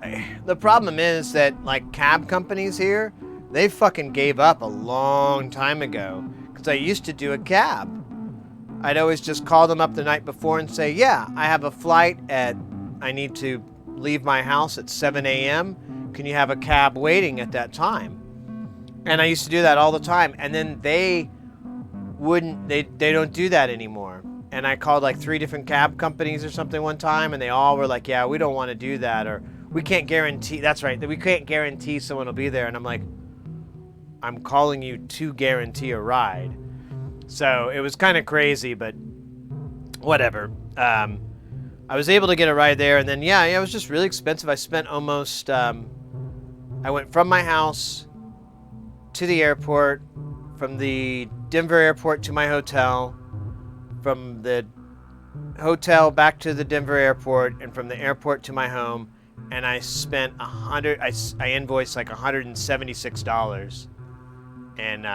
the problem is that, like, cab companies here, they fucking gave up a long time ago, because I used to do a cab. I'd always just call them up the night before and say, yeah, I have a flight I need to leave my house at 7 a.m. Can you have a cab waiting at that time? And I used to do that all the time. And then they don't do that anymore. And I called like 3 different cab companies or something one time, and they all were like, yeah, we don't want to do that, or we can't guarantee, that's right, we can't guarantee someone will be there. And I'm like, I'm calling you to guarantee a ride. So it was kind of crazy, but whatever. I was able to get a ride there, and then, yeah, it was just really expensive. I spent almost, I went from my house to the airport, from the Denver airport to my hotel, from the hotel back to the Denver airport, and from the airport to my home, and I spent I invoiced like $176 and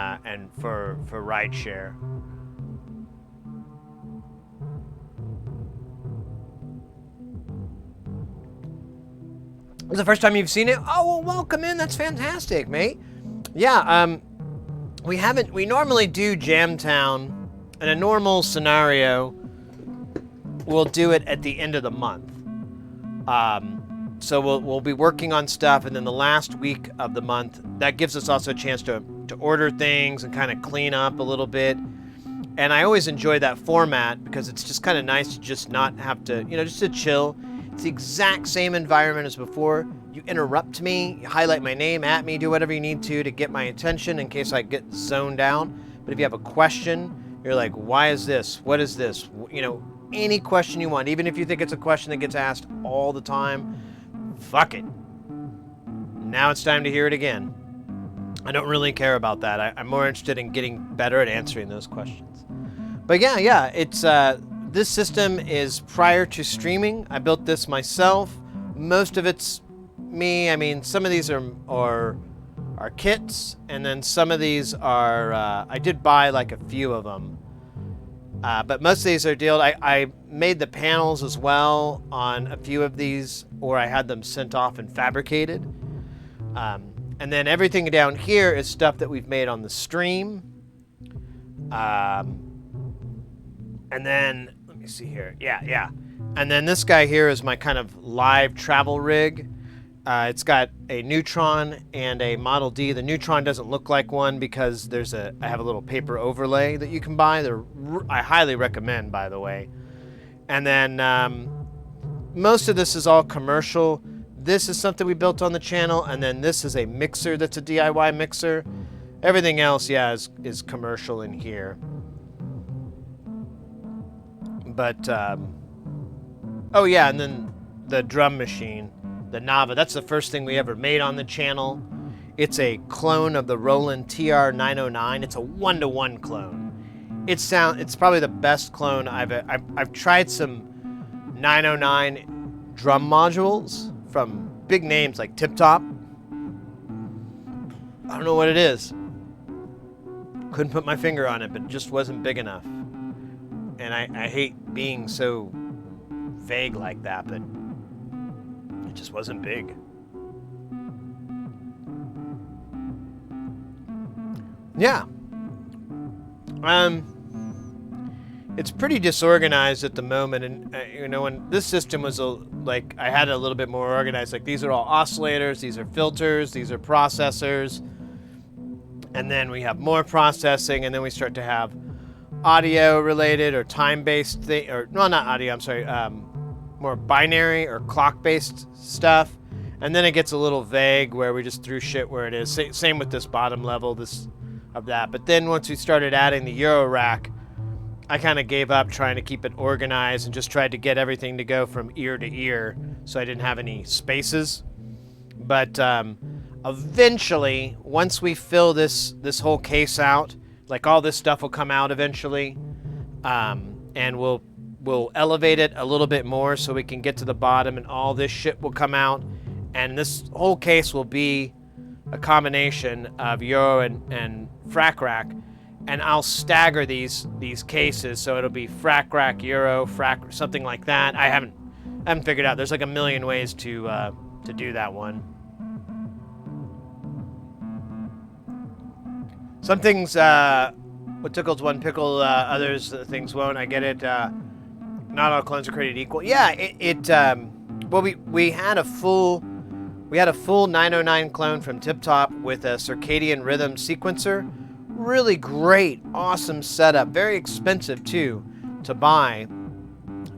for rideshare. This is the first time you've seen it? Oh, well, welcome in. That's fantastic, mate. Yeah, we normally do Jamtown. In a normal scenario, we'll do it at the end of the month. So we'll be working on stuff, and then the last week of the month, that gives us also a chance to order things and kind of clean up a little bit. And I always enjoy that format because it's just kind of nice to just not have to, just to chill. It's the exact same environment as before. You interrupt me, you highlight my name, at me, do whatever you need to get my attention in case I get zoned down. But if you have a question, you're like, why is this? What is this? Any question you want, even if you think it's a question that gets asked all the time, fuck it. Now it's time to hear it again. I don't really care about that. I'm more interested in getting better at answering those questions. But yeah, it's this system is prior to streaming. I built this myself. Most of it's me. I mean, some of these are kits, and then some of these are I did buy like a few of them. But most of these are dealed. I made the panels as well on a few of these, or I had them sent off and fabricated. And then everything down here is stuff that we've made on the stream. And then, let me see here. Yeah. And then this guy here is my kind of live travel rig. It's got a Neutron and a Model D. The Neutron doesn't look like one because I have a little paper overlay that you can buy. I highly recommend, by the way. And then most of this is all commercial. This is something we built on the channel, and then this is a mixer that's a DIY mixer. Everything else, is commercial in here. But, oh yeah, and then the drum machine. The Nava, that's the first thing we ever made on the channel. It's a clone of the Roland TR-909. It's a 1-to-1 clone. It's probably the best clone I've tried some 909 drum modules from big names like Tip Top. I don't know what it is. Couldn't put my finger on it, but it just wasn't big enough. And I hate being so vague like that, but it just wasn't big. Yeah. It's pretty disorganized at the moment, and when this system was I had it a little bit more organized. Like, these are all oscillators, these are filters, these are processors, and then we have more processing, and then we start to have audio related or time-based thing, or no, not audio. I'm sorry. More binary or clock-based stuff, and then it gets a little vague where we just threw shit where it is. Same with this bottom level, of that. But then once we started adding the Euro rack, I kind of gave up trying to keep it organized and just tried to get everything to go from ear to ear, so I didn't have any spaces. But eventually, once we fill this whole case out, like all this stuff will come out eventually, and we'll elevate it a little bit more so we can get to the bottom, and all this shit will come out, and this whole case will be a combination of Euro and frac rack, and I'll stagger these cases, so it'll be frac rack, Euro, frac, something like that. I haven't figured out. There's like a million ways to do that one. Some things, what tickles one pickle, others things won't. I get it. Not all clones are created equal. Yeah, well, we had a full 909 clone from Tip Top with a circadian rhythm sequencer. Really great, awesome setup. Very expensive too to buy.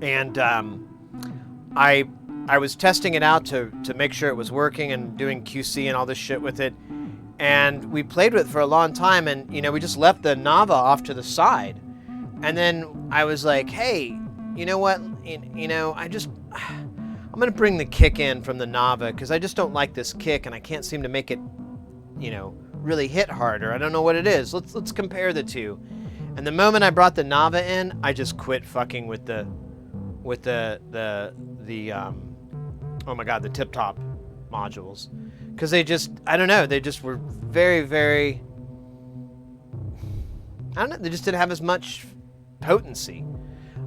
And I was testing it out to make sure it was working and doing QC and all this shit with it. And we played with it for a long time, and we just left the Nava off to the side. And then I was like, hey, you know what? I'm gonna bring the kick in from the Nava because I just don't like this kick, and I can't seem to make it, really hit harder. I don't know what it is. Let's compare the two. And the moment I brought the Nava in, I just quit fucking with the oh my god, the Tip Top modules, because they just, I don't know, they just were very, very, I don't know, they just didn't have as much potency.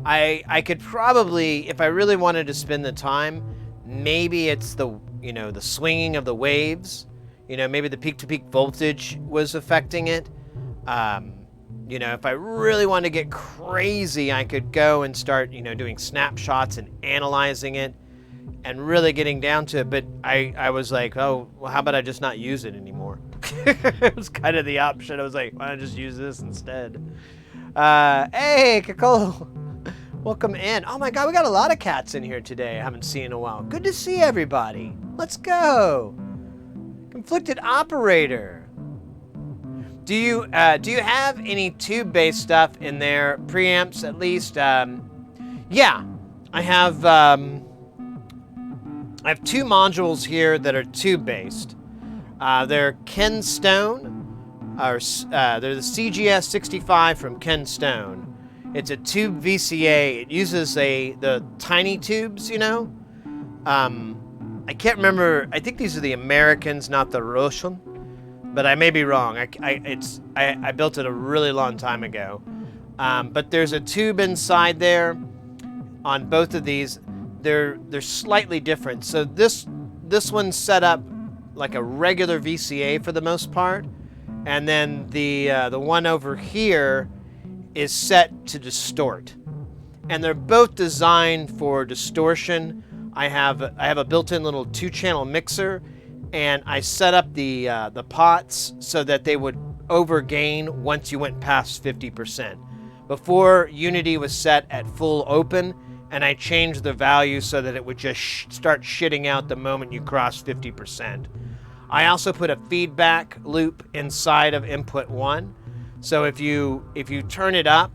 I could probably, if I really wanted to spend the time, maybe it's the the swinging of the waves. Maybe the peak-to-peak voltage was affecting it. If I really want to get crazy, I could go and start, doing snapshots and analyzing it and really getting down to it. But I was like, oh, well, how about I just not use it anymore? It was kind of the option. I was like, why don't I just use this instead? Hey, Kakolo. Welcome in. Oh my God, we got a lot of cats in here today I haven't seen in a while. Good to see everybody. Let's go. Conflicted Operator. Do you have any tube-based stuff in there? Preamps, at least? Yeah, I have 2 modules here that are tube-based. They're Ken Stone, they're the CGS 65 from Ken Stone. It's a tube VCA. It uses the tiny tubes, I can't remember. I think these are the Americans, not the Russian, but I may be wrong. I built it a really long time ago. But there's a tube inside there on both of these. They're slightly different. So this one's set up like a regular VCA for the most part, and then the one over here is set to distort, and they're both designed for distortion. I have a built-in little 2-channel mixer, and I set up the pots so that they would overgain once you went past 50%. Before, Unity was set at full open, and I changed the value so that it would just start shitting out the moment you cross 50%. I also put a feedback loop inside of input 1. So if you turn it up,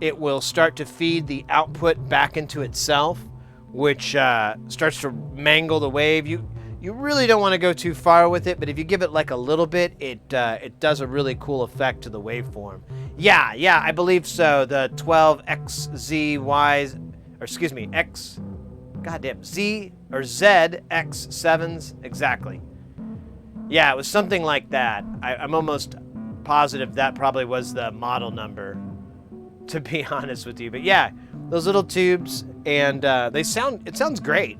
it will start to feed the output back into itself, which starts to mangle the wave. You really don't want to go too far with it, but if you give it like a little bit, it does a really cool effect to the waveform. Yeah, I believe so. The 12XZYs, or excuse me, Z or ZX7s, exactly. Yeah, it was something like that. I'm almost positive that probably was the model number, to be honest with you. But yeah, those little tubes, and it sounds great.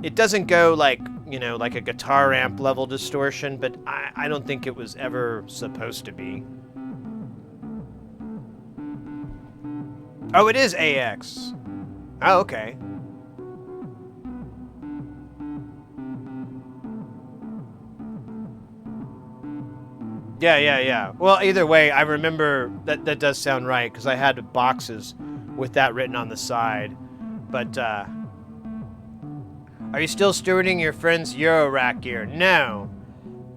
It doesn't go like a guitar amp level distortion, but I don't think it was ever supposed to be. Oh, it is AX. Oh, okay. Yeah. Well, either way, I remember that does sound right, because I had boxes with that written on the side. But, are you still stewarding your friend's Eurorack gear? No.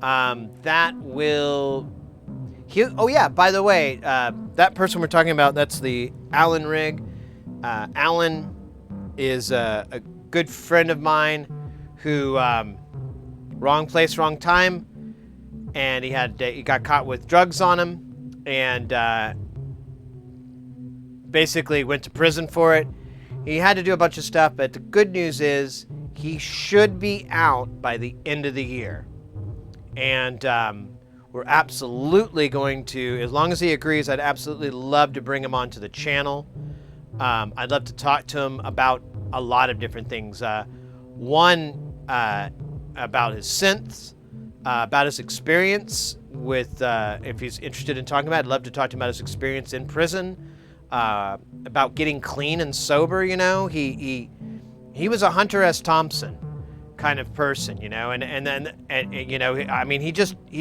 That will... Oh, yeah, by the way, that person we're talking about, that's the Alan rig. Alan is a good friend of mine who, wrong place, wrong time. And he got caught with drugs on him, and basically went to prison for it. He had to do a bunch of stuff, but the good news is he should be out by the end of the year. And we're absolutely going to, as long as he agrees, I'd absolutely love to bring him onto the channel. I'd love to talk to him about a lot of different things. One, about his synths. About his experience with, if he's interested in talking about it, I'd love to talk to him about his experience in prison, about getting clean and sober. He was a Hunter S. Thompson kind of person, he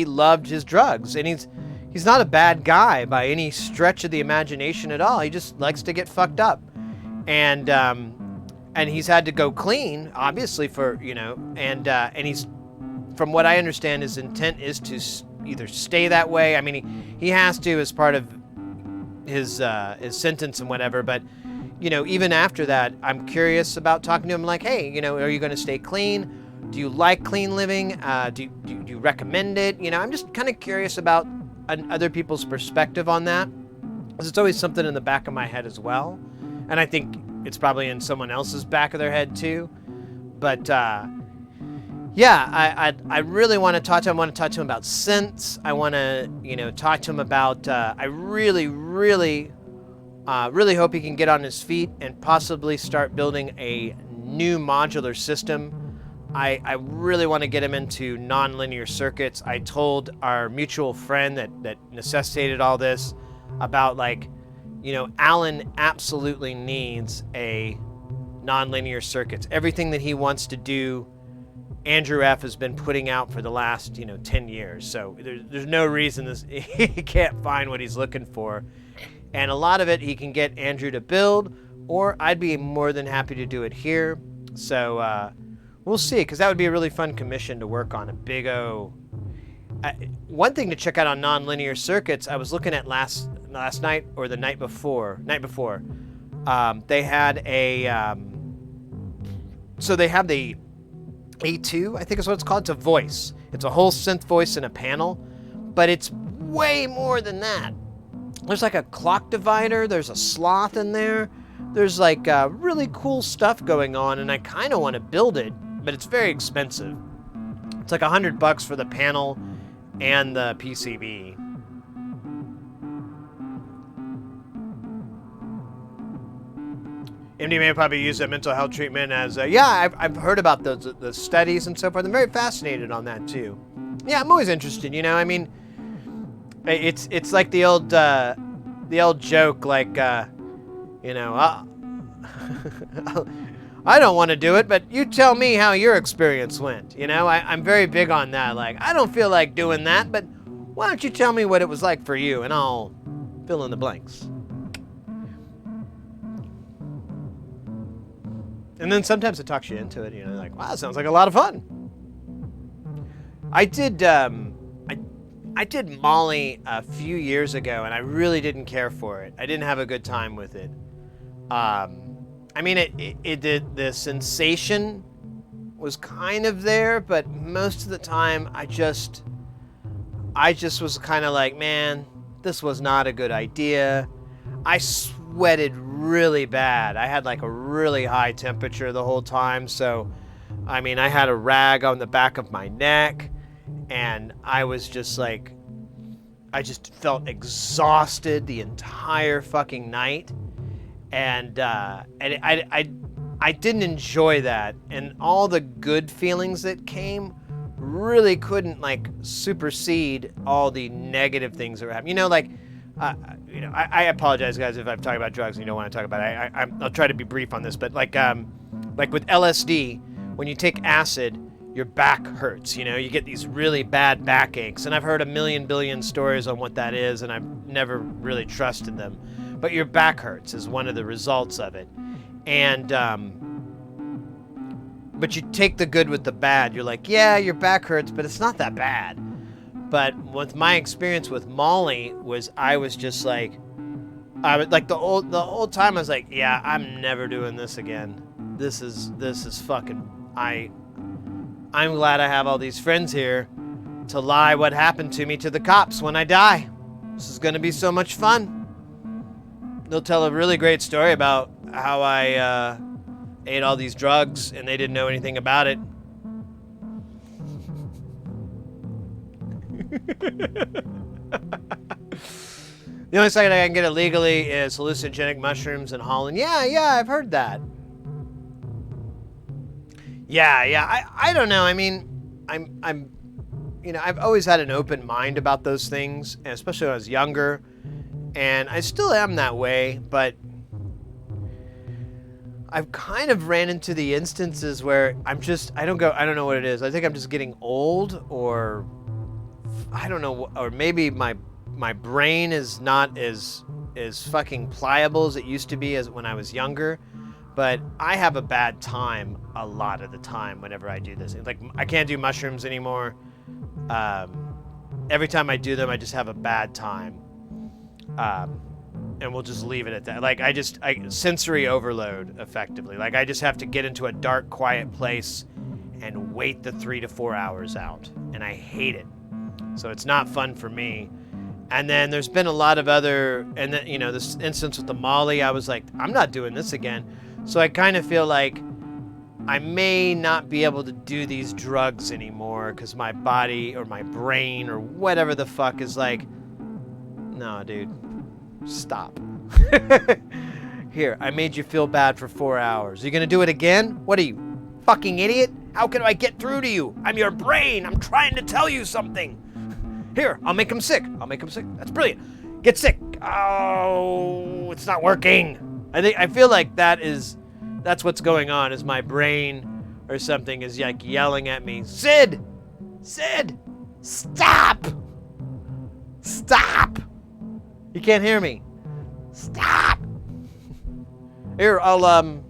loved his drugs, and he's not a bad guy by any stretch of the imagination at all. He just likes to get fucked up, and he's had to go clean, obviously, for and he's. From what I understand, his intent is to either stay that way. I mean, he has to as part of his sentence and whatever. But, even after that, I'm curious about talking to him. Like, hey, are you going to stay clean? Do you like clean living? Do you recommend it? I'm just kind of curious about other people's perspective on that, because it's always something in the back of my head as well. And I think it's probably in someone else's back of their head too. But, yeah, I really want to talk to him. I want to talk to him about synths. I want to, talk to him about, I really hope he can get on his feet and possibly start building a new modular system I really want to get him into nonlinear circuits. I told our mutual friend that necessitated all this about, like, you know, Alan absolutely needs a nonlinear circuits. Everything that he wants to do, Andrew F. has been putting out for the last, 10 years. So there's no reason he can't find what he's looking for. And a lot of it he can get Andrew to build, or I'd be more than happy to do it here. So we'll see, because that would be a really fun commission to work on. A big O. One thing to check out on nonlinear circuits, I was looking at last night or the night before. They had a so they have the A2, I think is what it's called. It's a voice. It's a whole synth voice in a panel, but it's way more than that. There's like a clock divider. There's a sloth in there. There's like really cool stuff going on, and I kind of want to build it, but it's very expensive. It's like $100 for the panel and the PCB. MD may probably use that mental health treatment as I've heard about the studies and so forth. I'm very fascinated on that too. Yeah, I'm always interested. I mean, it's like the old joke, like I don't want to do it, but you tell me how your experience went. I'm very big on that. Like, I don't feel like doing that, but why don't you tell me what it was like for you, and I'll fill in the blanks. And then sometimes it talks you into it. Like, wow, that sounds like a lot of fun. I did Molly a few years ago, and I really didn't care for it. I didn't have a good time with it. I mean, it did, the sensation was kind of there, but most of the time I just was kind of like, man, this was not a good idea. I sweated really bad. I had like a really high temperature the whole time. So, I mean, I had a rag on the back of my neck, and I was just like, I just felt exhausted the entire fucking night. And I didn't enjoy that, and all the good feelings that came really couldn't like supersede all the negative things that were happening. I apologize, guys, if I'm talking about drugs and you don't want to talk about it. I'll try to be brief on this, but like with LSD, when you take acid, your back hurts. You get these really bad backaches, and I've heard a million billion stories on what that is, and I've never really trusted them. But your back hurts is one of the results of it. And, but you take the good with the bad. You're like, yeah, your back hurts, but it's not that bad. But with my experience with Molly I was just like, I was like the whole time I was like, yeah, I'm never doing this again. This is fucking, I'm glad I have all these friends here to lie what happened to me to the cops when I die. This is going to be so much fun. They'll tell a really great story about how I ate all these drugs and they didn't know anything about it. The only second I can get it legally is hallucinogenic mushrooms in Holland. Yeah, I've heard that. Yeah. I don't know. I mean, I've always had an open mind about those things, and especially when I was younger. And I still am that way, but I've kind of ran into the instances where I don't know what it is. I think I'm just getting old, or I don't know, or maybe my brain is not as fucking pliable as it used to be as when I was younger. But I have a bad time a lot of the time whenever I do this. Like, I can't do mushrooms anymore. Every time I do them, I just have a bad time. And we'll just leave it at that. Like, I sensory overload, effectively. Like, I just have to get into a dark, quiet place and wait the 3 to 4 hours out. And I hate it. So it's not fun for me. And then there's been a lot of other, and then, this instance with the Molly, I was like, I'm not doing this again. So I kind of feel like I may not be able to do these drugs anymore because my body or my brain or whatever the fuck is like, no, dude, stop. Here, I made you feel bad for 4 hours. Are you going to do it again? What are you, fucking idiot? How can I get through to you? I'm your brain. I'm trying to tell you something. Here, I'll make him sick. That's brilliant. Get sick. Oh, it's not working. I feel like that's what's going on, is my brain or something is like yelling at me. Sid, stop. You can't hear me. Stop. Here, I'll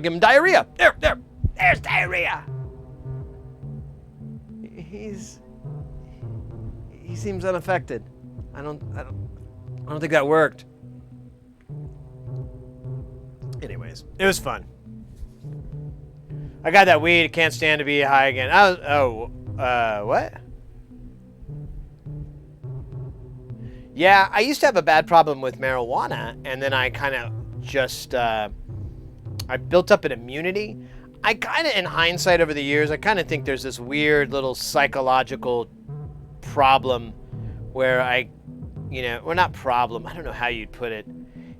give him diarrhea. There's diarrhea. He seems unaffected. I don't think that worked. Anyways, it was fun. I got that weed. Can't stand to be high again. What? Yeah, I used to have a bad problem with marijuana, and then I kind of just, I built up an immunity. I kind of, in hindsight over the years, I kind of think there's this weird little psychological problem where well, not problem, I don't know how you'd put it.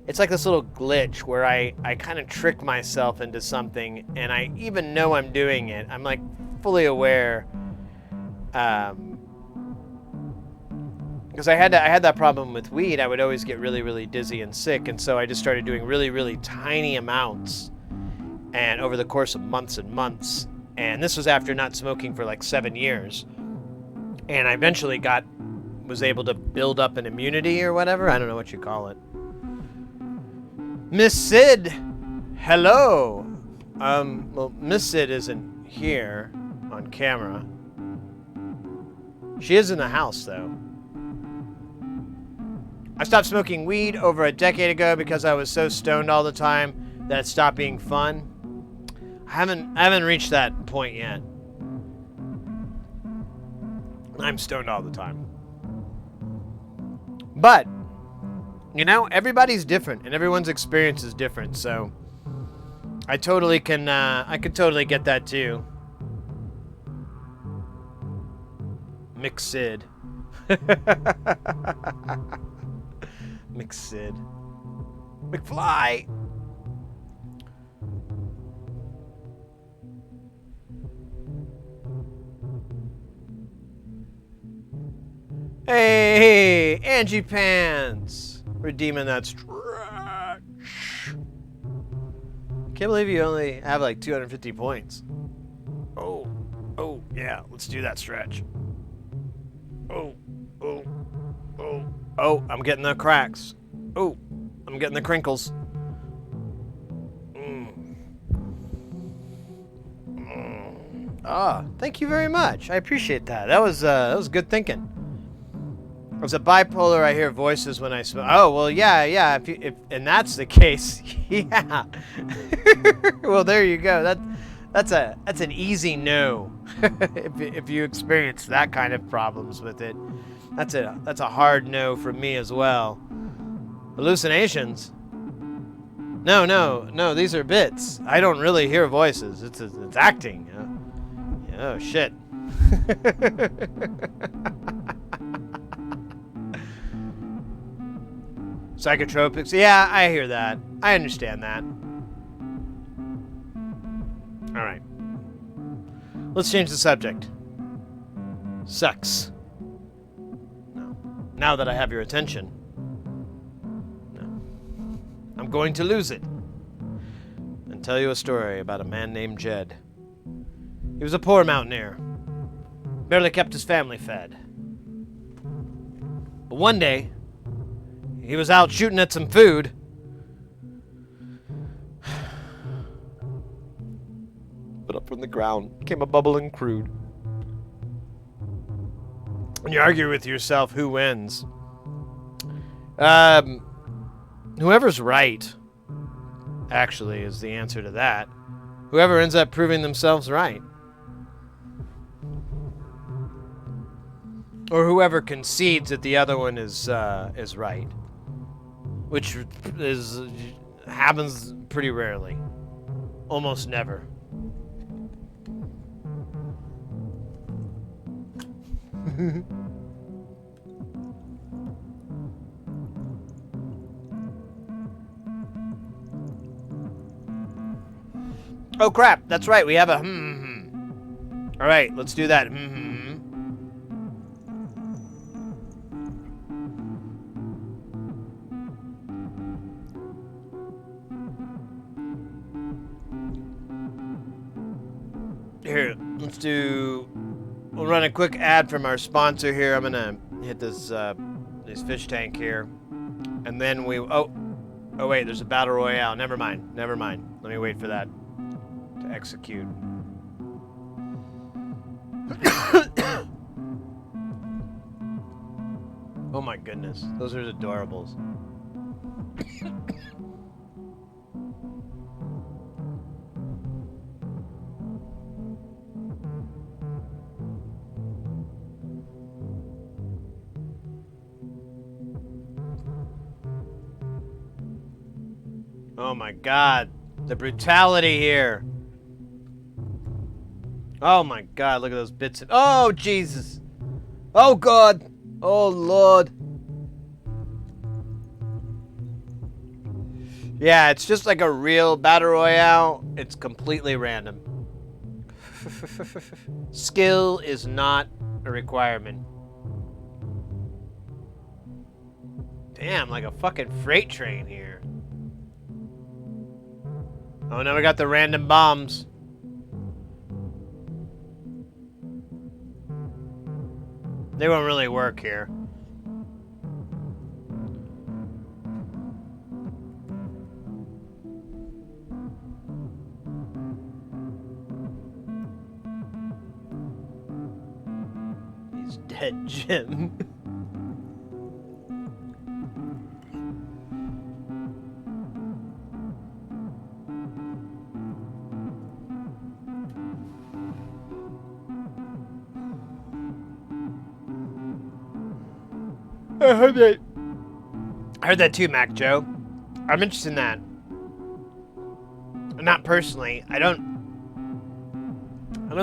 It's like this little glitch where I kind of trick myself into something, and I even know I'm doing it. I'm like fully aware, because I had that problem with weed. I would always get really, really dizzy and sick, and so I just started doing really, really tiny amounts, and over the course of months and months. And this was after not smoking for like 7 years, and I eventually was able to build up an immunity or whatever. I don't know what you call it. Miss Sid, hello. Well, Miss Sid isn't here on camera. She is in the house, though. I stopped smoking weed over a decade ago because I was so stoned all the time that it stopped being fun. I haven't reached that point yet. I'm stoned all the time. But everybody's different, and everyone's experience is different, so I totally can, I could totally get that too. McSid. McSid. McFly! Hey, Angie Pants! Redeeming that stretch. Can't believe you only have like 250 points. Oh, yeah, let's do that stretch. Oh, I'm getting the cracks. Oh, I'm getting the crinkles. Thank you very much. I appreciate that. That was good thinking. As a bipolar, I hear voices when I smoke. Oh, well, yeah. If and that's the case, yeah. Well, there you go. That's an easy no. if you experience that kind of problems with it, that's a hard no from me as well. Hallucinations? No. These are bits. I don't really hear voices. It's acting. Oh shit. Psychotropics. Yeah, I hear that. I understand that. All right. Let's change the subject. Sex. No. Now that I have your attention. No. I'm going to lose it. And tell you a story about a man named Jed. He was a poor mountaineer. Barely kept his family fed. But one day, he was out shooting at some food. But up from the ground came a bubbling crude. When you argue with yourself, who wins? Whoever's right, actually, is the answer to that. Whoever ends up proving themselves right. Or whoever concedes that the other one is right. Which happens pretty rarely. Almost never. Oh crap, that's right, we have a All right, let's do that. Mm-hmm. Here, let's do. We'll run a quick ad from our sponsor here. I'm gonna hit this fish tank here, and then we. Oh wait, there's a battle royale. Never mind. Let me wait for that to execute. Oh my goodness, those are adorables. Oh my god, the brutality here. Oh my god, look at those bits. Oh Jesus. Oh god. Oh Lord. Yeah, it's just like a real battle royale. It's completely random. Skill is not a requirement. Damn, like a fucking freight train here. Oh, now we got the random bombs. They won't really work here. He's dead, Jim. I heard that. I heard that too, Mac Joe. I'm interested in that. Not personally. I don't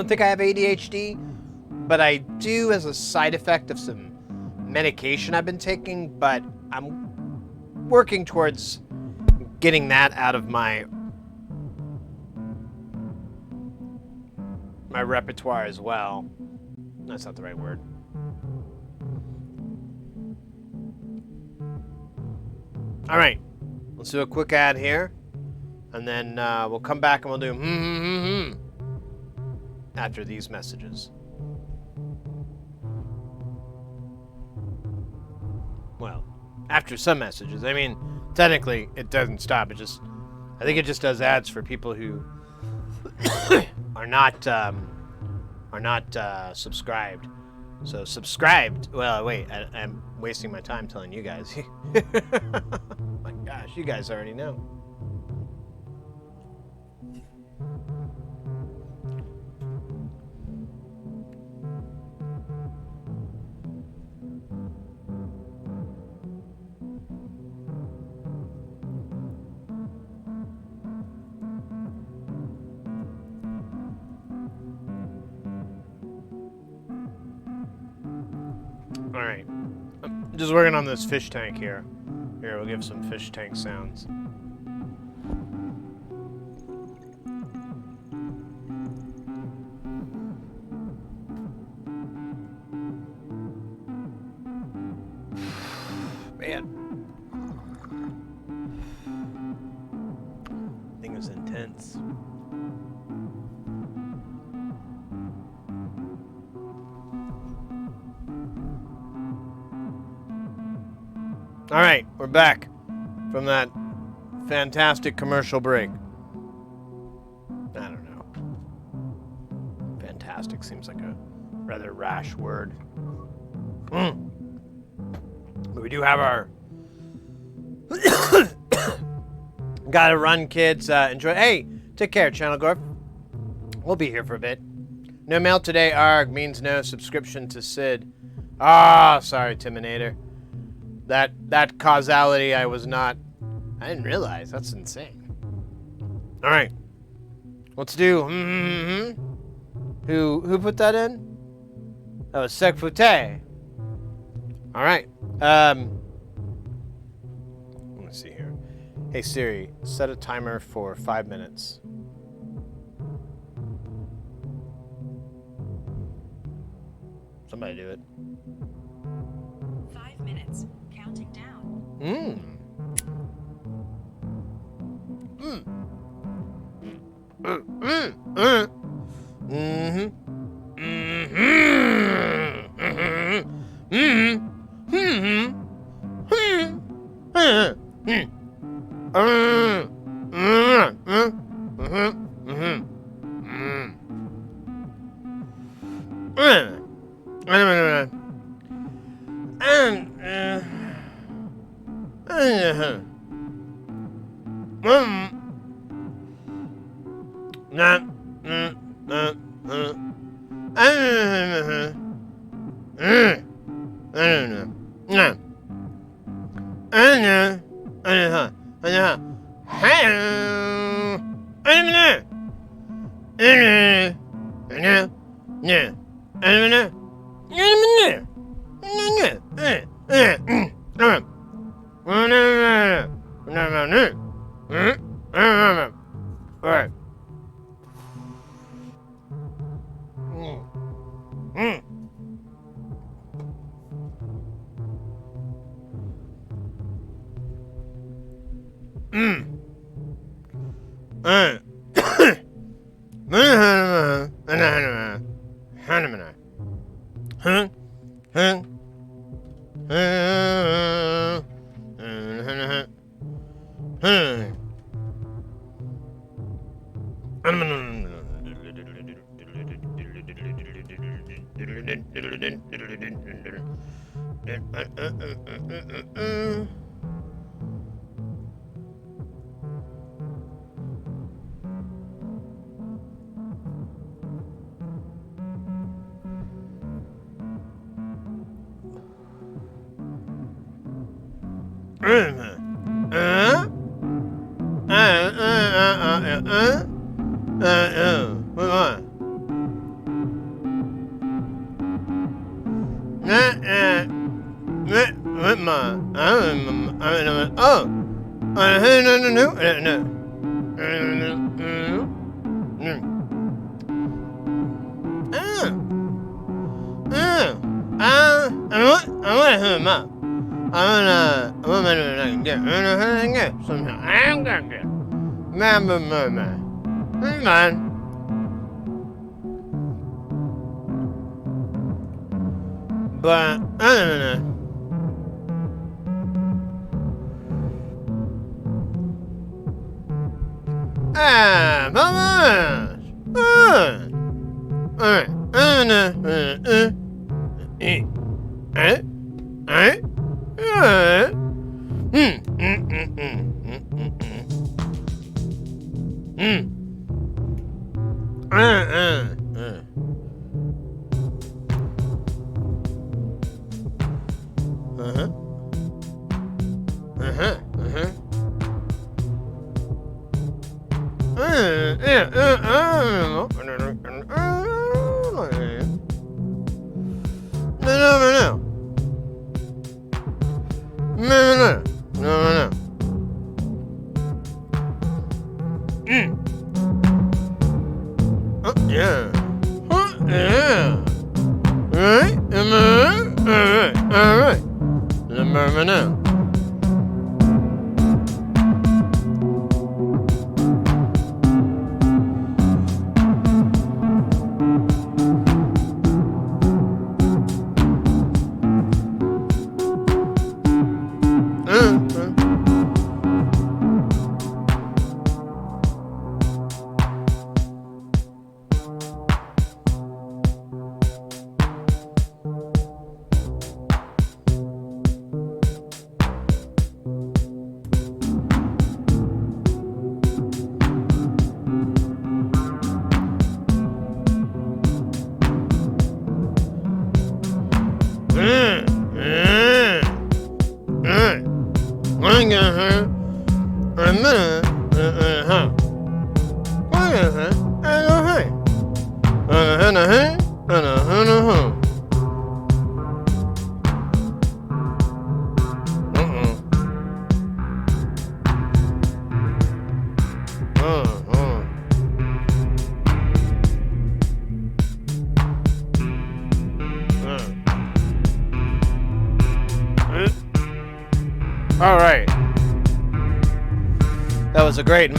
think I have ADHD, but I do as a side effect of some medication I've been taking, but I'm working towards getting that out of my repertoire as well. That's not the right word. All right, let's do a quick ad here, and then we'll come back and we'll do after these messages. Well, after some messages. I mean, technically, it doesn't stop. I think it just does ads for people who are not subscribed. So subscribed. Well, wait, I'm wasting my time telling you guys. My gosh, you guys already know. All right, I'm just working on this fish tank here. Here, we'll give some fish tank sounds. Man. Thing is intense. All right, we're back from that fantastic commercial break. I don't know. Fantastic seems like a rather rash word. But we do have our... Gotta run, kids. Enjoy. Hey, take care, Channel Gorf. We'll be here for a bit. No mail today, arg, means no subscription to Sid. Sorry, Timinator. That causality I didn't realize. That's insane. All right. Let's do Who put that in? Oh, Sec Fute. All right. Let me see here. Hey Siri, set a timer for 5 minutes. somebody do it. 5 minutes. Counting down. Alright. But All right. That was a great.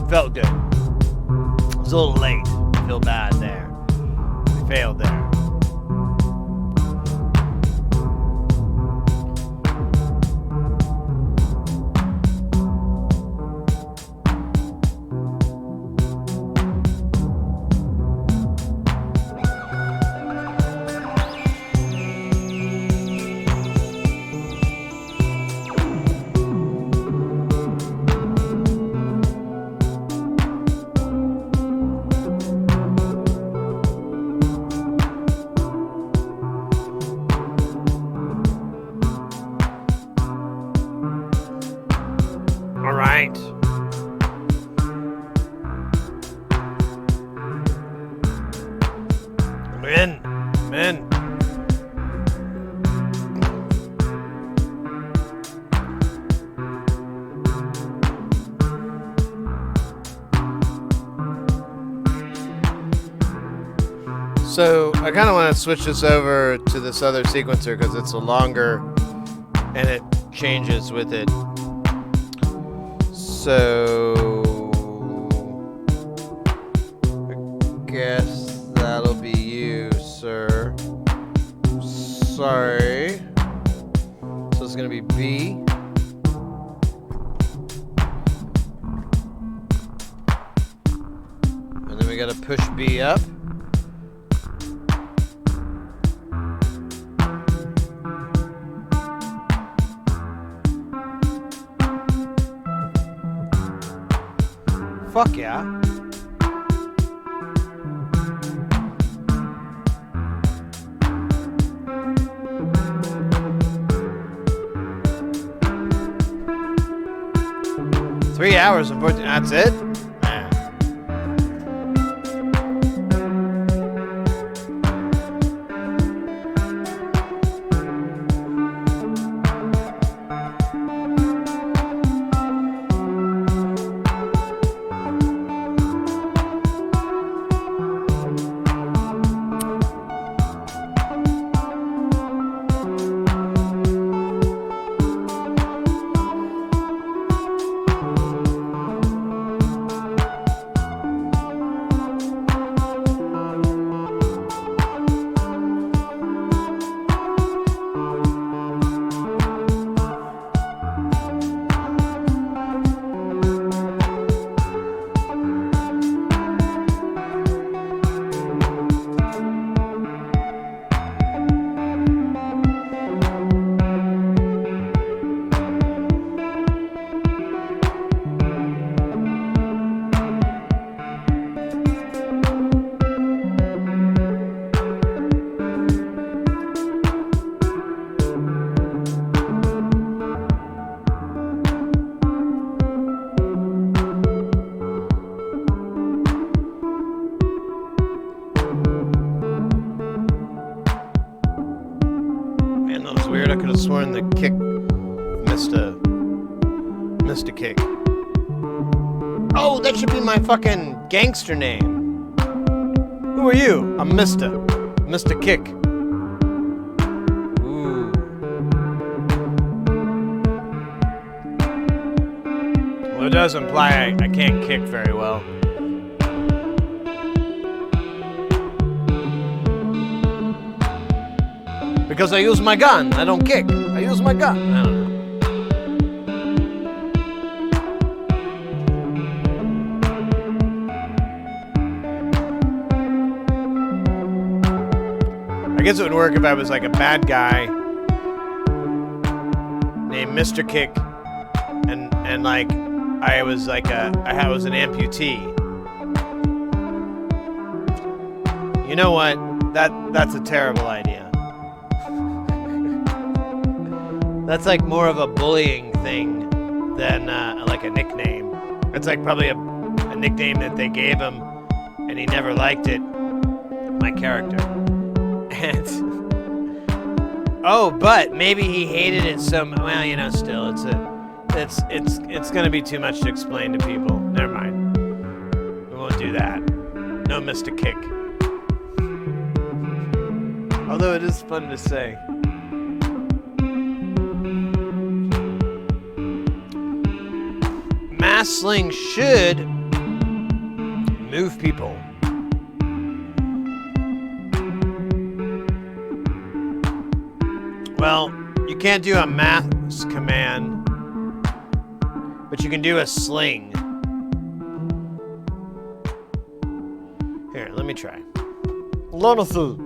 Felt good. It was a little late. Feel bad there. We failed there. I'm in. So I kind of want to switch this over to this other sequencer because it's a longer and it changes with it. So I guess that'll be you, sir. Sorry. So it's gonna be B. And then we gotta push B up. Fuck yeah. Three hours and 14, that's it? Man. I could have sworn the kick missed a kick. Oh, that should be my fucking gangster name. Who are you? I'm Mr. Kick. Ooh. Well, it does imply I can't kick very well. Because I use my gun. I don't kick. I use my gun. I don't know. I guess it would work if I was like a bad guy named Mr. Kick and like I was like I was an amputee. You know what? That's a terrible idea. That's like more of a bullying thing than like a nickname. It's like probably a nickname that they gave him and he never liked it. My character. And oh, but maybe he hated it so well, you know, still it's gonna be too much to explain to people. Never mind. We won't do that. No Mr. Kick. Although it is fun to say. Mass sling should move people. Well, you can't do a mass command, but you can do a sling. Here, let me try. Let me see.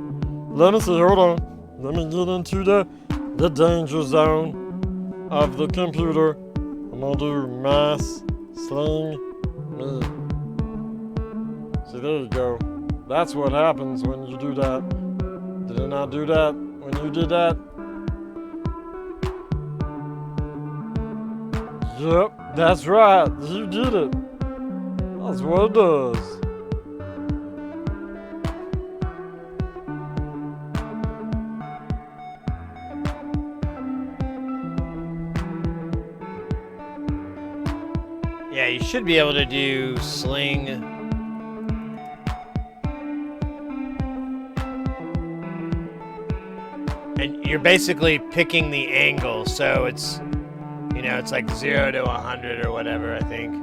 Let me see. Hold on. Let me get into the danger zone of the computer. I'm gonna do mass sling me. See, there you go. That's what happens when you do that. Did I not do that when you did that? Yep, that's right. You did it. That's what it does. Yeah, you should be able to do sling. And you're basically picking the angle, so it's, you know, it's like 0 to 100 or whatever, I think.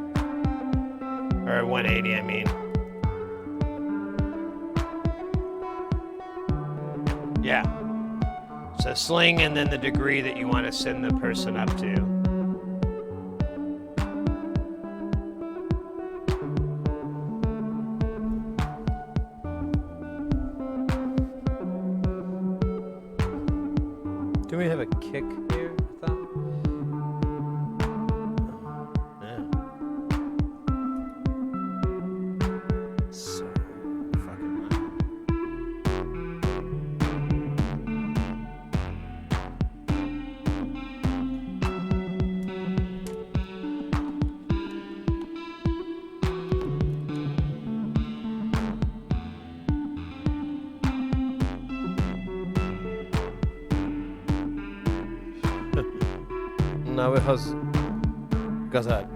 Or 180, I mean. Yeah. So sling and then the degree that you want to send the person up to. Do we have a kick here? I thought. Yeah. So fucking loud. No, it has gazette.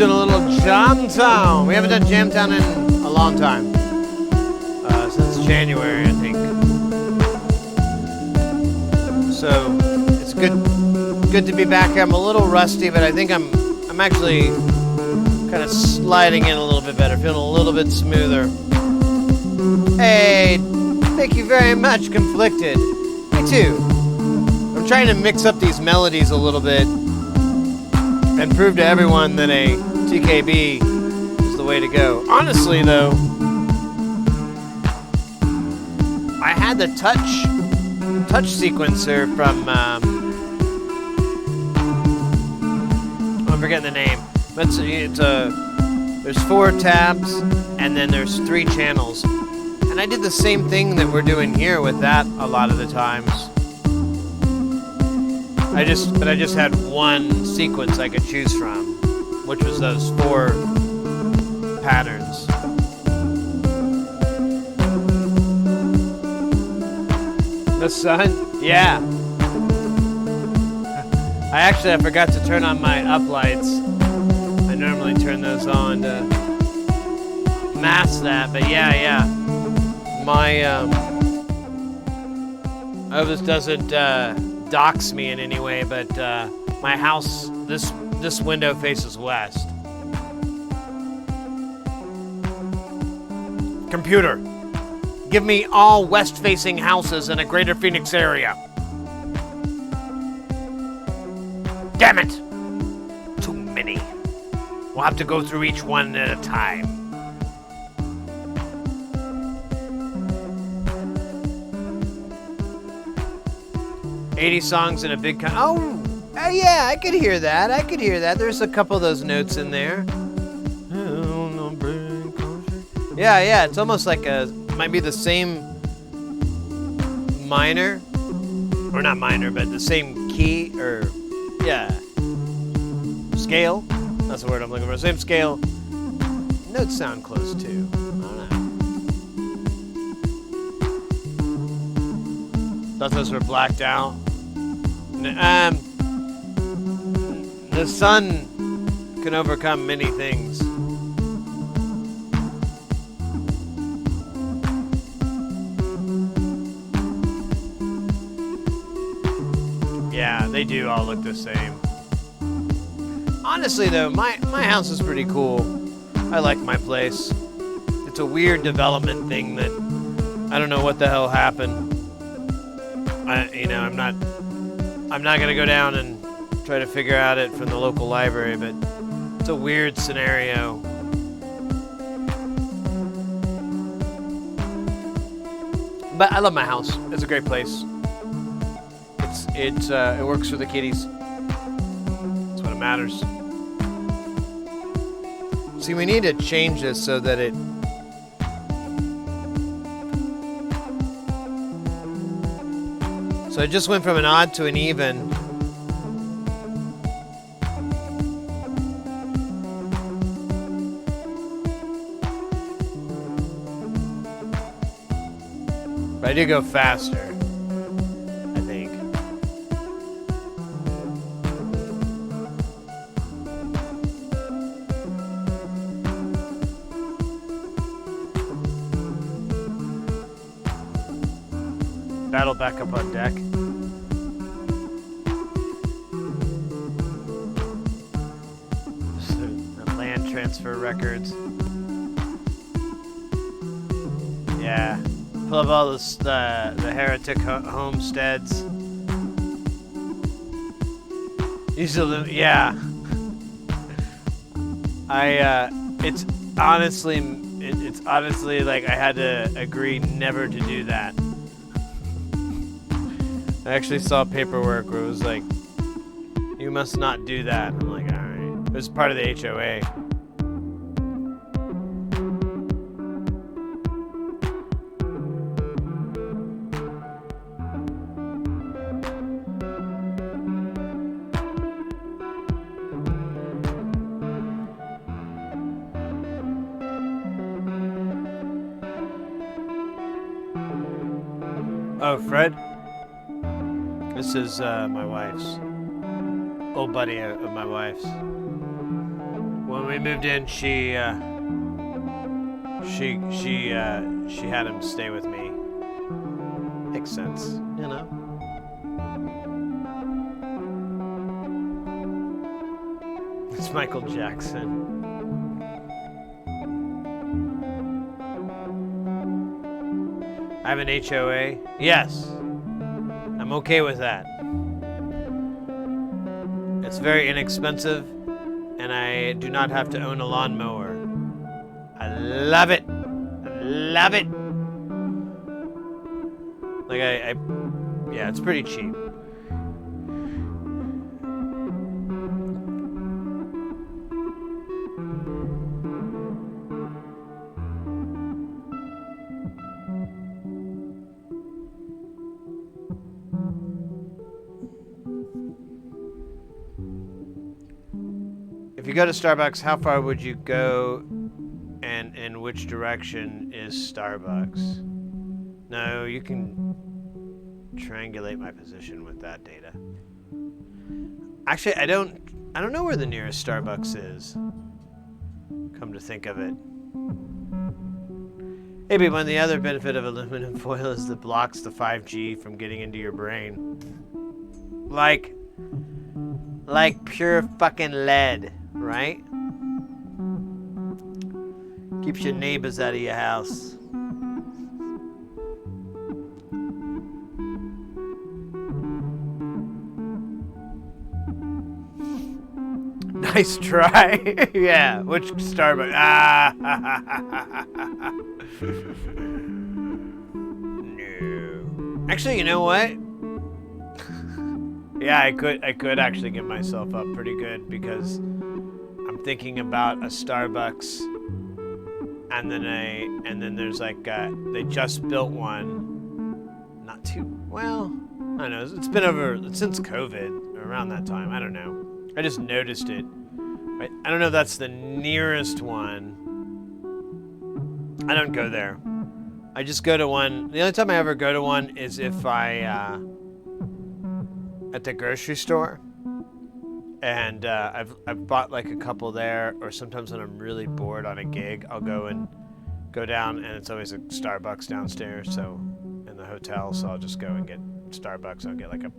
doing a little Jamtown. We haven't done Jamtown in a long time. Since January, I think. So it's good to be back here. I'm a little rusty, but I think I'm actually kind of sliding in a little bit better, feeling a little bit smoother. Hey, thank you very much, Conflicted. Me too. I'm trying to mix up these melodies a little bit and prove to everyone that a TKB is the way to go. Honestly, though, I had the touch sequencer from I'm forgetting the name, but there's 4 tabs and then there's 3 channels, and I did the same thing that we're doing here with that a lot of the times. I just had one sequence I could choose from, which was those 4 patterns. The sun? Yeah. I forgot to turn on my uplights. I normally turn those on to mask that, but yeah. My, I hope this doesn't dox me in any way, but my house, this window faces west. Computer, give me all west-facing houses in a greater Phoenix area. Damn it! Too many. We'll have to go through each one at a time. "80 songs in a big yeah, I could hear that. There's a couple of those notes in there. Yeah, it's almost like might be the same minor, or not minor, but the same key, or yeah, scale. That's the word I'm looking for. Same scale. Notes sound close too. I don't know. Thought those were blacked out. The sun can overcome many things. Yeah, they do all look the same. Honestly, though, my house is pretty cool. I like my place. It's a weird development thing that I don't know what the hell happened. I'm not gonna go down and try to figure out it from the local library, but it's a weird scenario. But I love my house. It's a great place. It works for the kiddies. That's what matters. See, we need to change this so that it... So it just went from an odd to an even. But I did go faster, I think. Battle back up on deck. The land transfer records. Yeah. Pull up all the heretic homesteads. Usually, yeah. It's honestly like I had to agree never to do that. I actually saw paperwork where it was like, you must not do that. I'm like, all right. It was part of the HOA. Oh, Fred? This is my wife's. Old buddy of my wife's. One When we moved in, she had him stay with me. Makes sense, you know. It's Michael Jackson. I have an HOA. Yes, I'm okay with that. It's very inexpensive, and I do not have to own a lawnmower. I love it. I love it. Like yeah, it's pretty cheap. If you go to Starbucks, how far would you go, and in which direction is Starbucks? No, you can triangulate my position with that data. Actually, I don't know where the nearest Starbucks is. Come to think of it. Maybe one of the other benefit of aluminum foil is that blocks the 5G from getting into your brain. Like pure fucking lead, right? Keeps your neighbors out of your house. Nice try. Yeah, which Starbucks? No. Actually, you know what? Yeah, I could actually get myself up pretty good because I'm thinking about a Starbucks, and then there's like they just built one, not too well. I don't know. It's been over since COVID, or around that time. I don't know. I just noticed it. I don't know if that's the nearest one. I don't go there. I just go to one. The only time I ever go to one is if I at the grocery store, and I've bought like a couple there, or sometimes when I'm really bored on a gig, I'll go down, and it's always a Starbucks downstairs. So in the hotel, so I'll just go and get Starbucks. I'll get like a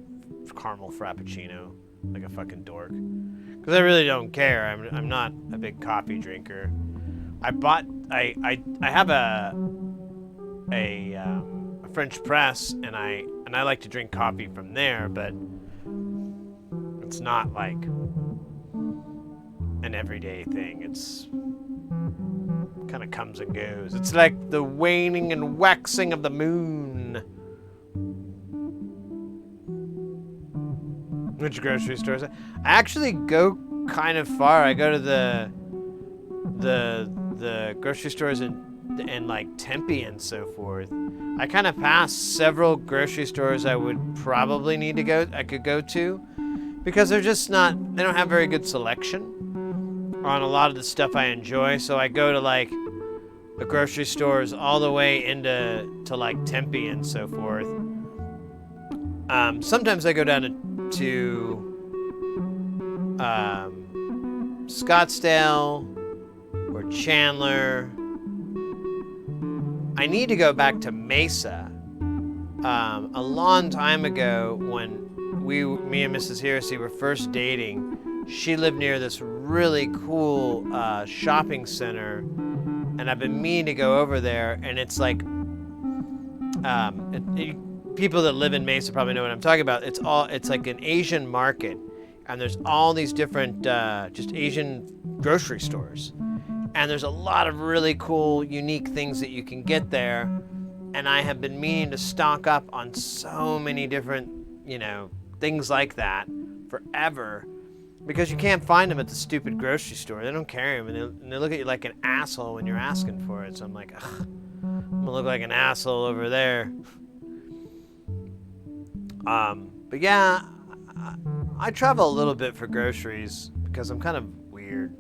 caramel frappuccino, like a fucking dork, because I really don't care. I'm not a big coffee drinker. I have a French press, and I like to drink coffee from there, but it's not like an everyday thing. It's kind of comes and goes. It's like the waning and waxing of the moon. Which grocery stores? I actually go kind of far. I go to the grocery stores in like Tempe and so forth. I kind of pass several grocery stores I would probably need to go. I could go to, because they're just not. They don't have very good selection on a lot of the stuff I enjoy. So I go to like the grocery stores all the way into like Tempe and so forth. Sometimes I go down to Scottsdale or Chandler. I need to go back to Mesa. A long time ago, when me and Mrs. Heresy were first dating, she lived near this really cool shopping center, and I've been meaning to go over there. And it's like, people that live in Mesa probably know what I'm talking about. It's like an Asian market, and there's all these different just Asian grocery stores. And there's a lot of really cool, unique things that you can get there. And I have been meaning to stock up on so many different, things like that forever. Because you can't find them at the stupid grocery store. They don't carry them, and they look at you like an asshole when you're asking for it. So I'm like, ugh, I'm gonna look like an asshole over there. But yeah, I travel a little bit for groceries because I'm kind of weird.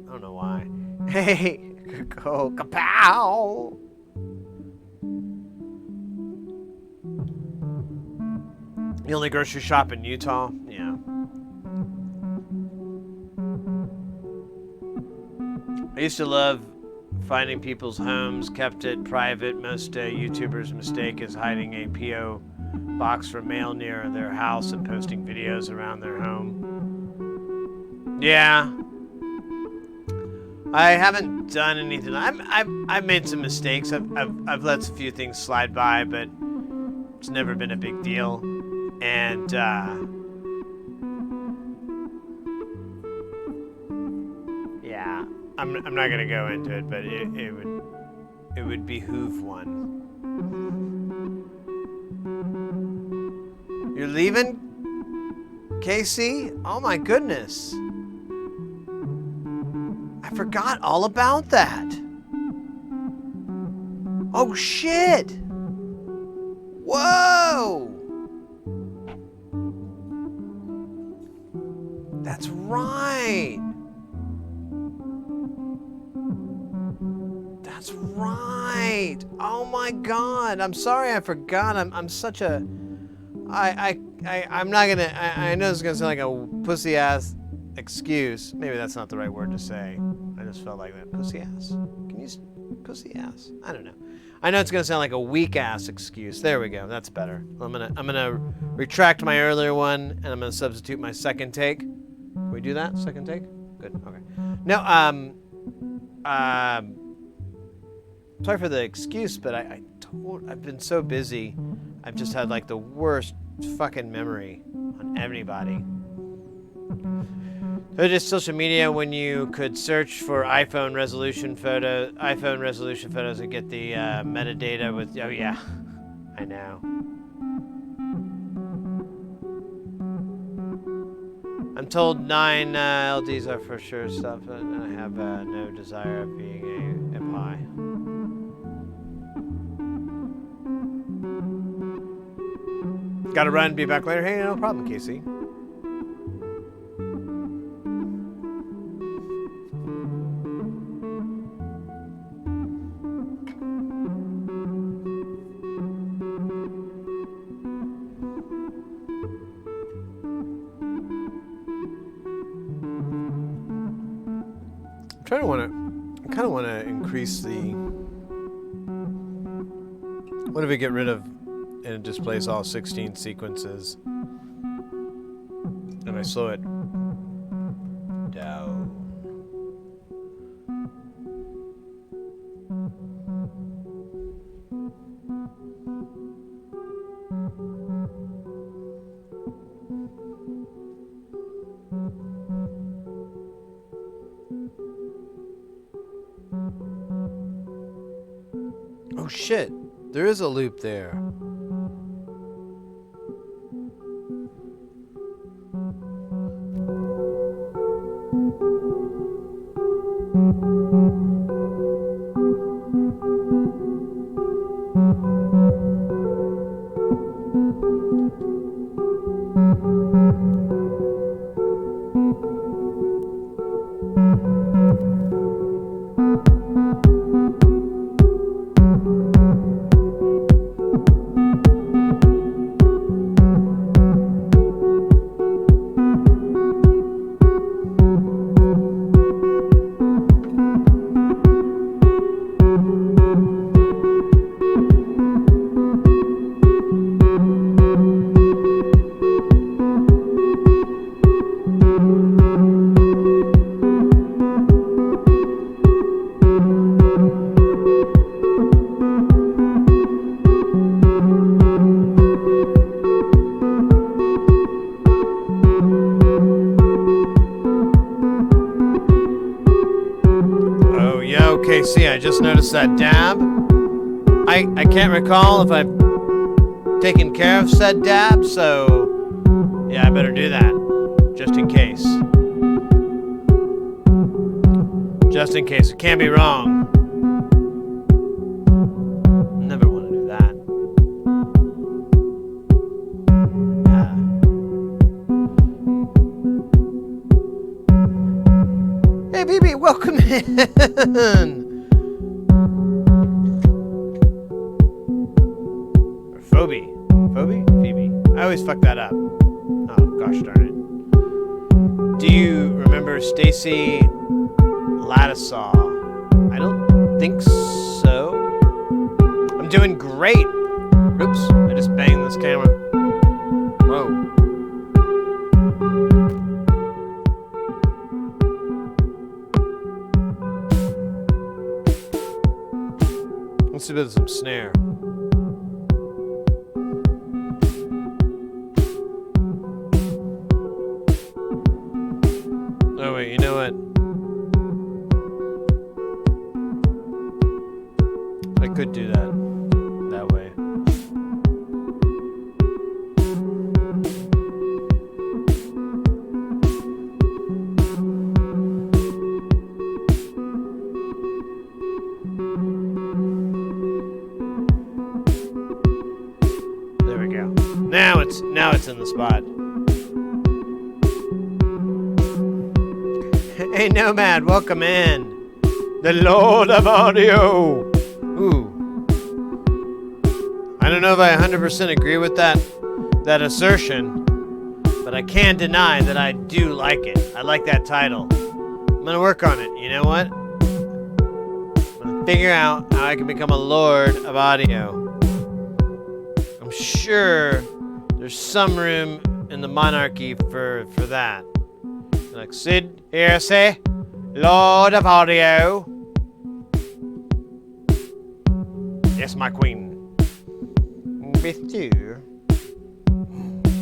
I don't know why. Hey, go kapow! You only grocery shop in Utah? Yeah. I used to love finding people's homes, kept it private. Most YouTubers' mistake is hiding a P.O. box for mail near their house and posting videos around their home. Yeah. I haven't done anything. I've made some mistakes. I've let a few things slide by, but it's never been a big deal. And yeah, I'm not gonna go into it, but it would behoove one. You're leaving, Casey? Oh my goodness. I forgot all about that. Oh shit! Whoa! That's right. That's right. Oh my god. I'm sorry I forgot. I'm such a I'm not gonna I know it's gonna sound like a pussy ass excuse. Maybe that's not the right word to say. I just felt like that. Pussy ass. Can you pussy ass? I don't know. I know it's gonna sound like a weak ass excuse. There we go. That's better. I'm gonna retract my earlier one and I'm gonna substitute my second take. Can we do that? Second take? Good. Okay. No, sorry for the excuse, but I've been so busy. I've just had like the worst fucking memory on anybody. So just social media when you could search for iPhone resolution photos and get the metadata with, oh yeah, I know. I'm told 9 LDs are for sure stuff, and I have no desire of being a pie. Gotta run, be back later. Hey, no problem, Casey. I kind of want to increase the. What if we get rid of and it displays all 16 sequences, and I slow it down. Oh shit, there is a loop there. See, I just noticed that dab. I can't recall if I've taken care of said dab, so yeah, I better do that. Just in case. Just in case. It can't be wrong. Never want to do that. Yeah. Hey, BB, welcome in. Phoebe? I always fuck that up. Oh, gosh darn it. Do you remember Stacy lattice saw? I don't think so. I'm doing great. Oops, I just banged this camera. Whoa. Let's see if there's some snare. Oh wait, you know what? I could do that way. There we go. Now it's in the spot. Hey Nomad, welcome in. The Lord of Audio. Ooh. I don't know if I 100% agree with that assertion, but I can't deny that I do like it. I like that title. I'm gonna work on it. You know what? I'm gonna figure out how I can become a Lord of Audio. I'm sure there's some room in the monarchy for that. Like, Sid, here say, Lord of Audio. Yes, my queen. With you.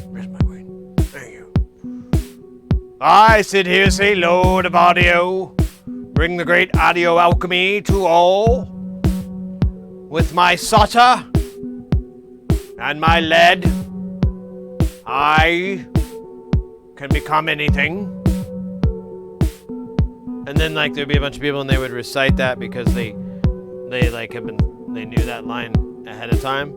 Where's my queen? There you go. I, Sid, here say, Lord of Audio. Bring the great audio alchemy to all. With my solder and my lead, I can become anything. And then like there'd be a bunch of people and they would recite that because they knew that line ahead of time.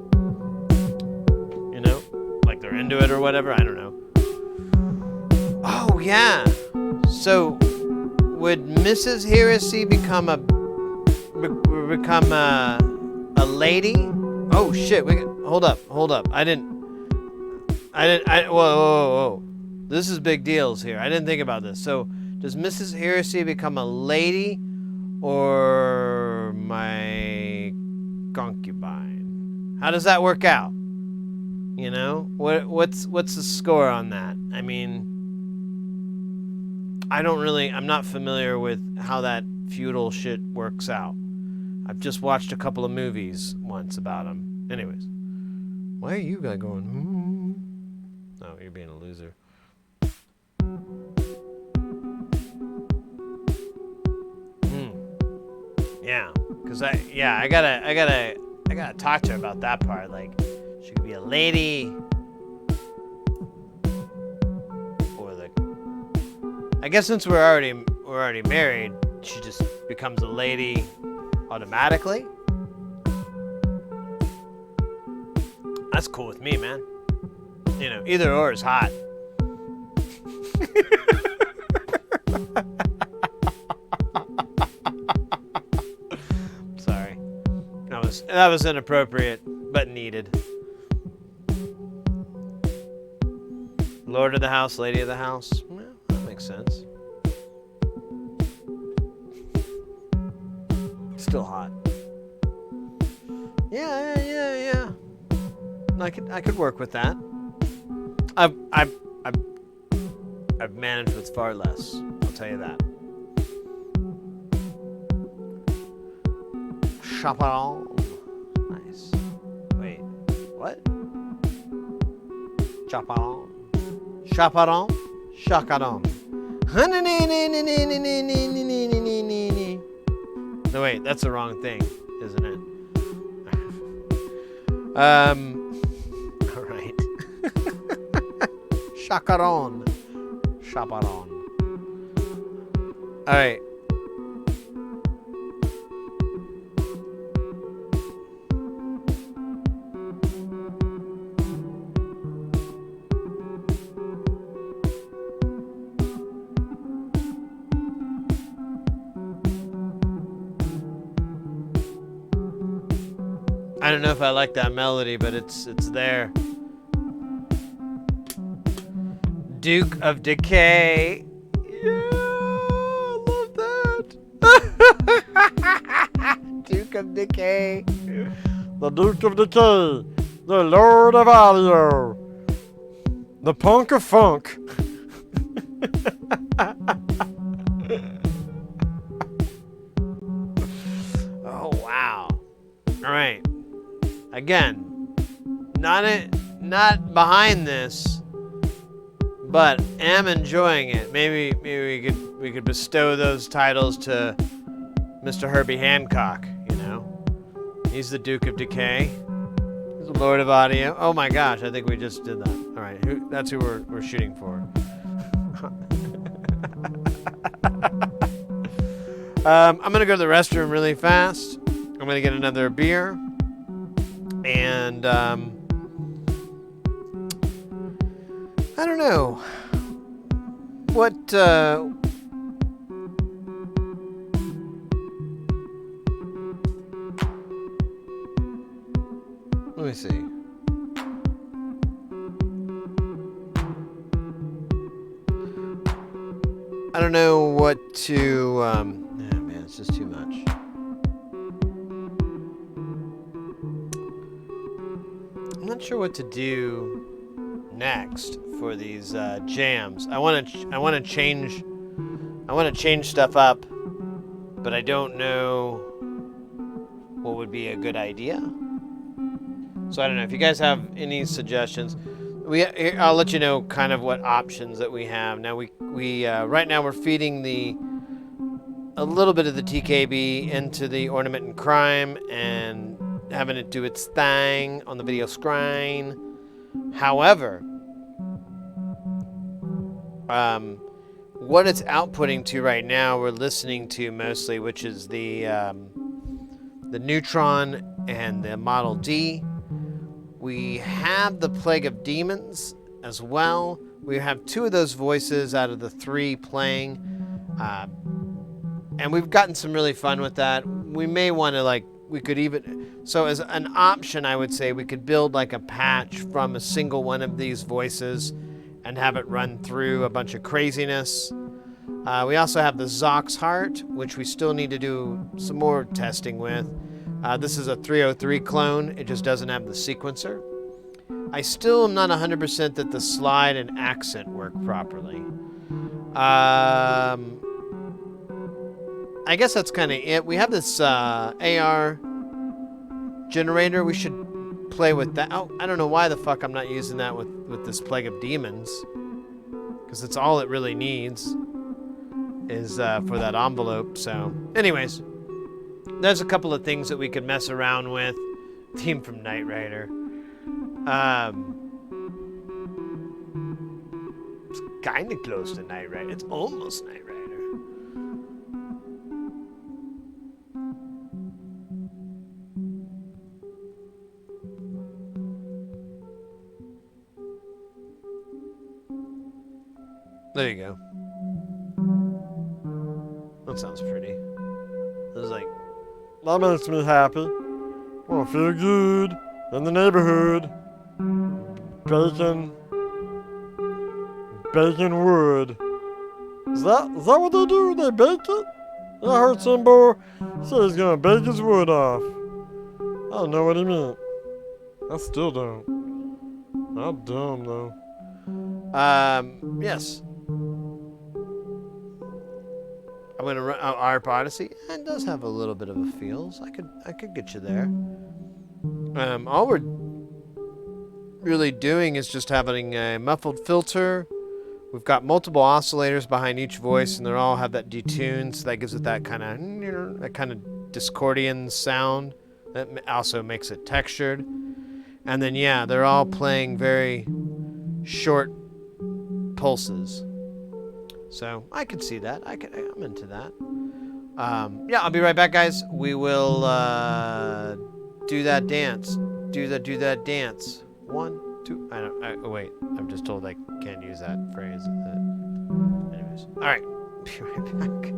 You know? Like they're into it or whatever, I don't know. Oh yeah. So would Mrs. Heresy become a lady? Oh shit, hold up. Whoa. This is big deals here. I didn't think about this. So does Mrs. Heresy become a lady or my concubine? How does that work out? You know, what's the score on that? I mean, I'm not familiar with how that feudal shit works out. I've just watched a couple of movies once about them. Anyways, why are you guys going? Oh, you're being a loser. Yeah, cause I gotta talk to her about that part. Like, she could be a lady, or I guess since we're already married, she just becomes a lady automatically. That's cool with me, man. You know, either or is hot. Sorry. That was inappropriate, but needed. Lord of the house, lady of the house. Well, that makes sense. Still hot. Yeah. I could work with that. I've managed with far less. I'll tell you that. Chaperon. Nice. Wait. What? Chaperon. Chaperon. Chaperon. No, wait. That's the wrong thing, isn't it? All right. Chaperon. Chaperon. All right. I don't know if I like that melody, but it's there. Duke of Decay. Yeah, I love that. Duke of Decay. The Duke of Decay. The Lord of Audio. The Punk of Funk. Oh, wow. All right. Again, not behind this, but am enjoying it. Maybe we could bestow those titles to Mr. Herbie Hancock, you know. He's the Duke of Decay. He's the Lord of Audio. Oh my gosh, I think we just did that. All right, that's who we're shooting for. I'm gonna go to the restroom really fast. I'm gonna get another beer, and I don't know what. Let me see. I don't know what to. Man, it's just too much. I'm not sure what to do next for these jams. I want to change stuff up, but I don't know what would be a good idea. So I don't know if you guys have any suggestions. I'll let you know kind of what options that we have. Now we right now we're feeding a little bit of the TKB into the Ornament and Crime and having it do its thing on the video screen. However, what it's outputting to right now, we're listening to mostly, which is the Neutron and the Model D. We have the Plague of Demons as well. We have 2 of those voices out of the 3 playing. And we've gotten some really fun with that. We may want to so as an option, I would say we could build like a patch from a single one of these voices and have it run through a bunch of craziness. We also have the Zox Heart, which we still need to do some more testing with. This is a 303 clone. It just doesn't have the sequencer. I still am not 100% that the slide and accent work properly. I guess that's kind of it. We have this AR generator. We should play with that. Oh, I don't know why the fuck I'm not using that with this Plague of Demons. Because it's all it really needs is for that envelope. So, anyways, there's a couple of things that we could mess around with. Theme from Knight Rider. It's kind of close to Knight Rider. It's almost Knight Rider. There you go. That sounds pretty. It's like, That makes me happy. Well, feel good in the neighborhood. Baking wood. Is that what they do? They bake it? I heard some boy say he's gonna bake his wood off. I don't know what he meant. I still don't. I'm dumb though. yes. I'm gonna run ARP Odyssey. It does have a little bit of a feels. I could get you there. All we're really doing is just having a muffled filter. We've got multiple oscillators behind each voice, and they all have that detune, so that gives it that kind of discordian sound. That also makes it textured. And then yeah, they're all playing very short pulses. So I could see that. I'm into that. Yeah, I'll be right back, guys. We will do that dance. Do that dance. 1, 2. Wait. I'm just told I can't use that phrase. Anyways, all right. Be right back.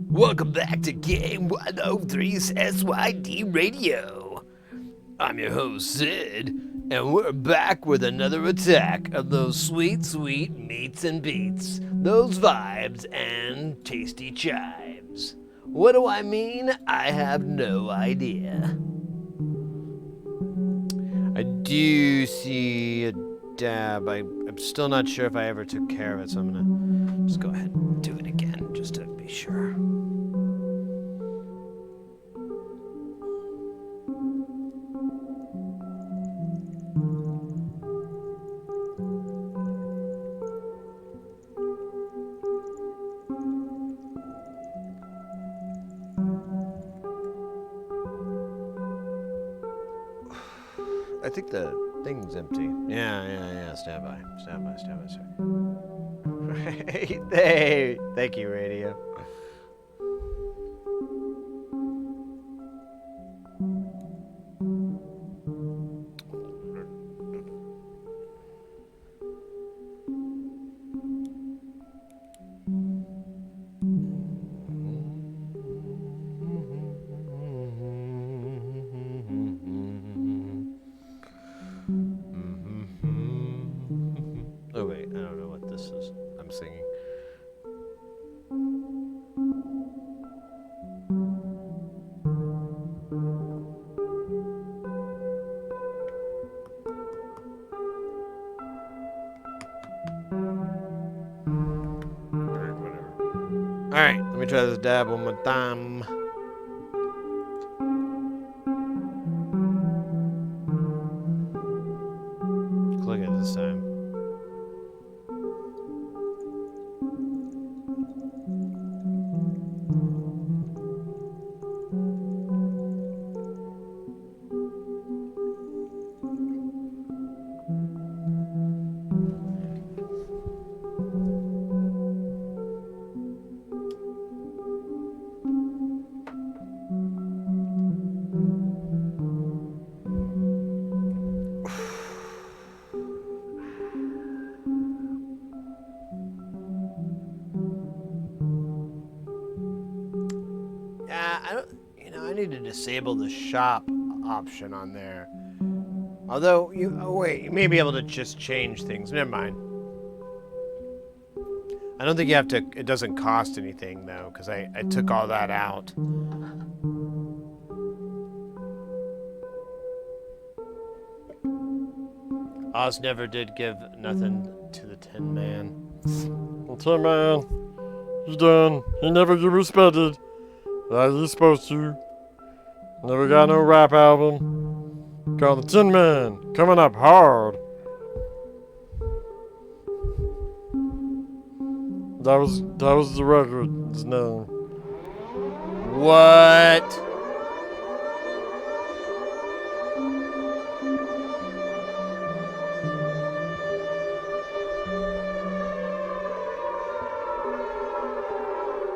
Welcome back to Game 103's SYD Radio. I'm your host, Sid, and we're back with another attack of those sweet, sweet meats and beats, those vibes and tasty chives. What do I mean? I have no idea. I do see a dab. I'm still not sure if I ever took care of it, so I'm gonna just go ahead and do it again, just to be sure. I think the thing's empty. Yeah. Stand by, sir. Hey, thank you, radio. Oh wait, I don't know what this is. I'm singing. Alright, whatever. Alright, let me try this dab one more time. Click it this time. I need to disable the shop option on there. Although, you may be able to just change things. Never mind. I don't think you have to, it doesn't cost anything though, because I took all that out. Oz never did give nothing to the Tin Man. The Tin Man, he done. He never get respected like he's supposed to. Never got no rap album. Called the Tin Man, coming up hard. That was the record's name. What?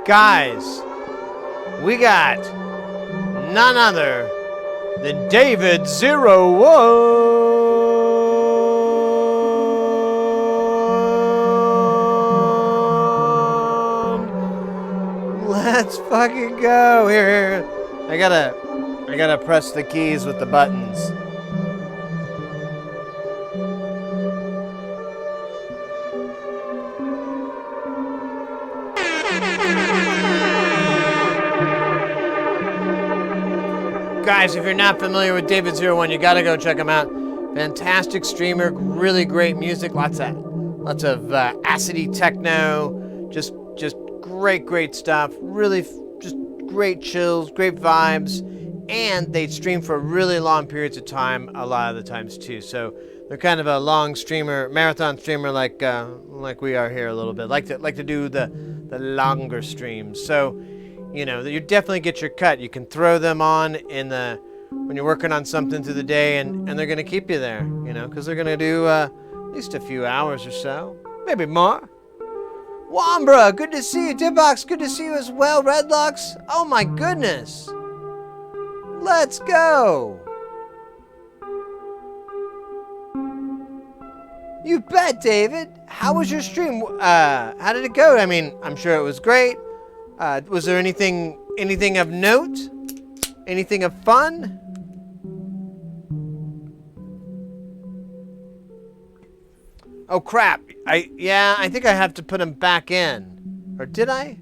Guys, we got none other than David 01. Let's fucking go. Here. I gotta press the keys with the buttons. Guys, if you're not familiar with David 01, you gotta go check him out. Fantastic streamer, really great music, lots of acidy techno, just great stuff. Really, just great chills, great vibes, and they stream for really long periods of time, a lot of the times too. So they're kind of a long streamer, marathon streamer, like we are here a little bit. Like to do the longer streams. So, you know, you definitely get your cut. You can throw them on when you're working on something through the day, and they're gonna keep you there, you know, because they're gonna do at least a few hours or so, maybe more. Wambra, good to see you. Dibbox, good to see you as well. Redlocks, oh my goodness. Let's go. You bet, David. How was your stream? How did it go? I mean, I'm sure it was great. Was there anything of note? Anything of fun? Oh crap! I think I have to put him back in, or did I?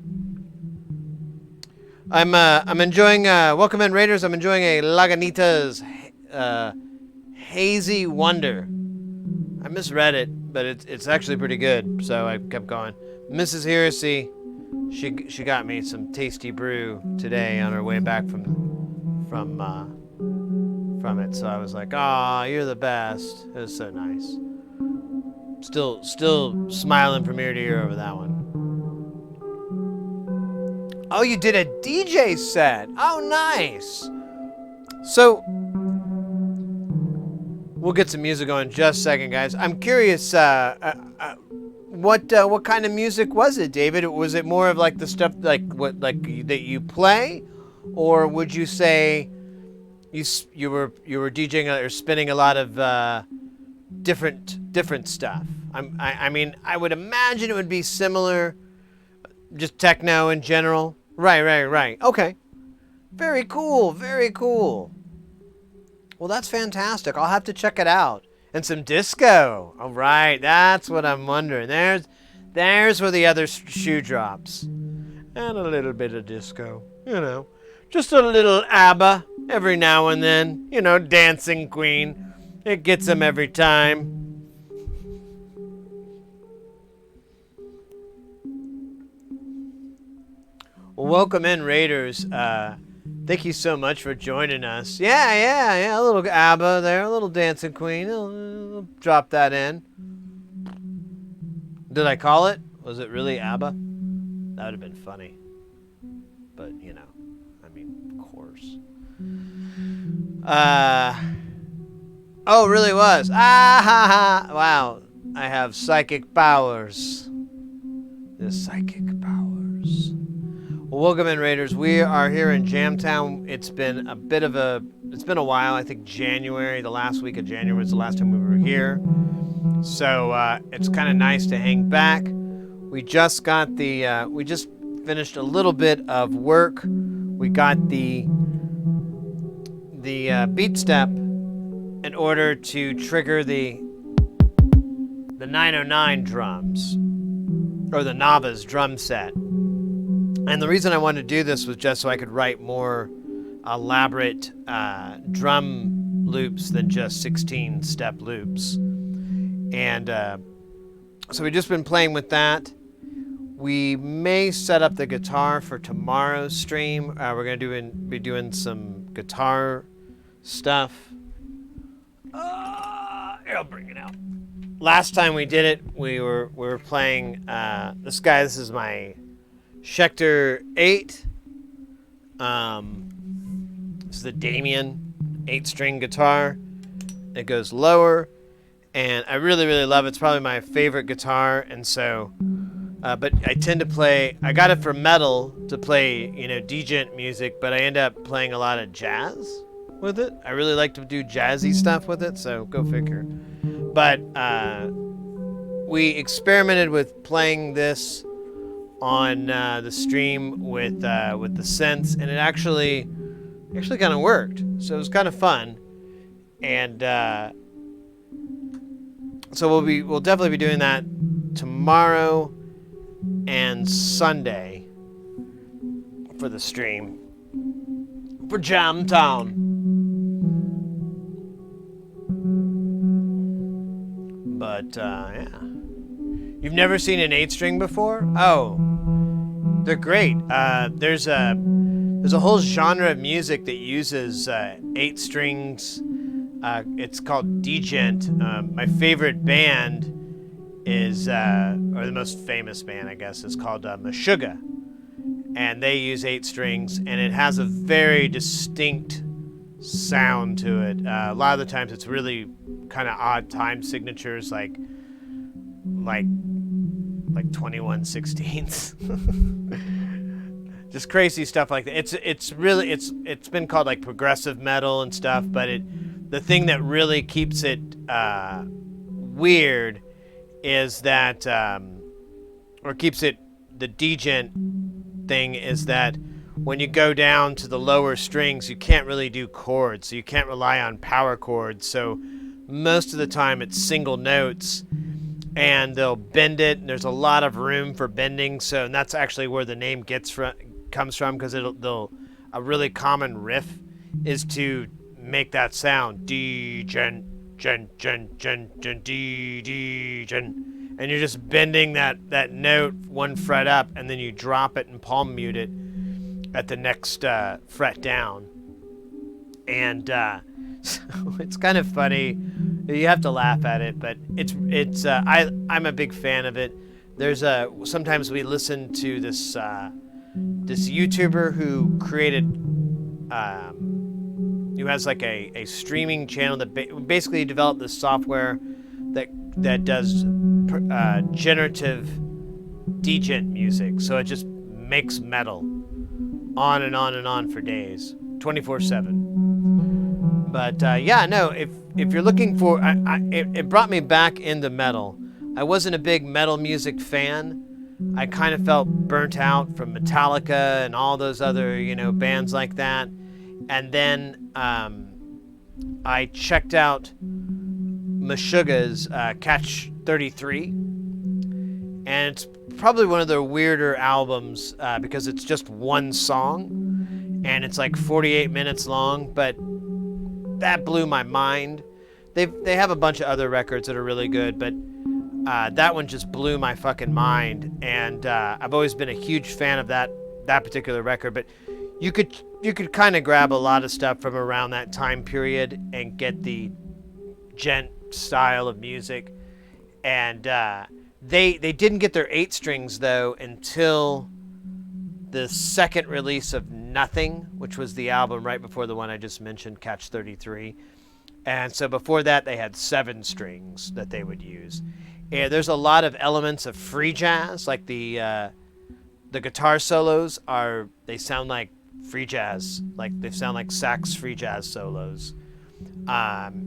I'm enjoying. Welcome in, Raiders. I'm enjoying a Lagunitas Hazy Wonder. I misread it, but it's actually pretty good, so I kept going. Mrs. Heresy, she got me some tasty brew today on her way back from it, so I was like, "Ah, you're the best." It was so nice. Still smiling from ear to ear over that one. Oh, you did a DJ set. Oh, nice. So, we'll get some music going in just a second, guys. I'm curious, what kind of music was it, David? Was it more of like the stuff that you play, or would you say you were DJing or spinning a lot of different stuff? I mean, I would imagine it would be similar, just techno in general. Right. Okay. Very cool. Well, that's fantastic. I'll have to check it out. And some disco. All right, that's what I'm wondering. There's where the other shoe drops. And a little bit of disco, Just a little ABBA every now and then. Dancing Queen. It gets them every time. Well, welcome in, Raiders. Thank you so much for joining us. Yeah. A little ABBA there, a little Dancing Queen. I'll drop that in. Did I call it? Was it really ABBA? That would have been funny. But, of course. Oh, it really was. Wow. I have psychic powers. The psychic powers. Well, welcome in, Raiders. We are here in Jamtown. It's been a while. I think January, the last week of January was the last time we were here. So it's kind of nice to hang back. We just finished a little bit of work. We got the beat step in order to trigger the 909 drums, or the Nava's drum set. And the reason I wanted to do this was just so I could write more elaborate drum loops than just 16-step loops. And so we've just been playing with that. We may set up the guitar for tomorrow's stream. We're going to be doing some guitar stuff. Here, I'll bring it out. Last time we did it, we were playing this guy. This is my Schecter 8. This is the Damien 8-string guitar. It goes lower, and I really love it. It's probably my favorite guitar, and so, but I tend to play. I got it for metal to play, djent music, but I end up playing a lot of jazz with it. I really like to do jazzy stuff with it, so go figure. But we experimented with playing this on the stream with the synths, and it actually kind of worked. So it was kind of fun, and so we'll definitely be doing that tomorrow and Sunday for the stream for Jamtown. But yeah, you've never seen an 8-string before? Oh, they're great. There's a whole genre of music that uses 8 strings. It's called djent. My favorite band is, or the most famous band, I guess, is called Meshuggah, and they use 8 strings, and it has a very distinct sound to it. A lot of the times, it's really kind of odd time signatures, like 21/16. Just crazy stuff like that. It's been called like progressive metal and stuff, but the thing that really keeps it weird is that, or keeps it the djent thing is that when you go down to the lower strings, you can't really do chords. So you can't rely on power chords. So most of the time it's single notes, and they'll bend it. And there's a lot of room for bending. So, and that's actually where the name comes from, because a really common riff is to make that sound D gen gen gen gen gen D D gen, and you're just bending that note one fret up, and then you drop it and palm mute it at the next fret down. And so it's kind of funny. You have to laugh at it, but I'm a big fan of it. There's sometimes we listen to this YouTuber who created who has like a streaming channel that basically developed this software that does generative djent music. So it just makes metal on and on and on for days, 24/7. But yeah, no, if you're looking for, it brought me back into metal. I wasn't a big metal music fan. I kind of felt burnt out from Metallica and all those other, bands like that. And then I checked out Meshuggah's Catch 33. And it's probably one of their weirder albums because it's just one song. And it's like 48 minutes long, but that blew my mind. They have a bunch of other records that are really good, but that one just blew my fucking mind. And I've always been a huge fan of that particular record. But you could kind of grab a lot of stuff from around that time period and get the gent style of music. And they didn't get their 8 strings though until the second release of Nothing, which was the album right before the one I just mentioned, Catch 33. And so before that, they had 7 strings that they would use. And there's a lot of elements of free jazz, like the guitar solos they sound like free jazz, like they sound like sax free jazz solos. The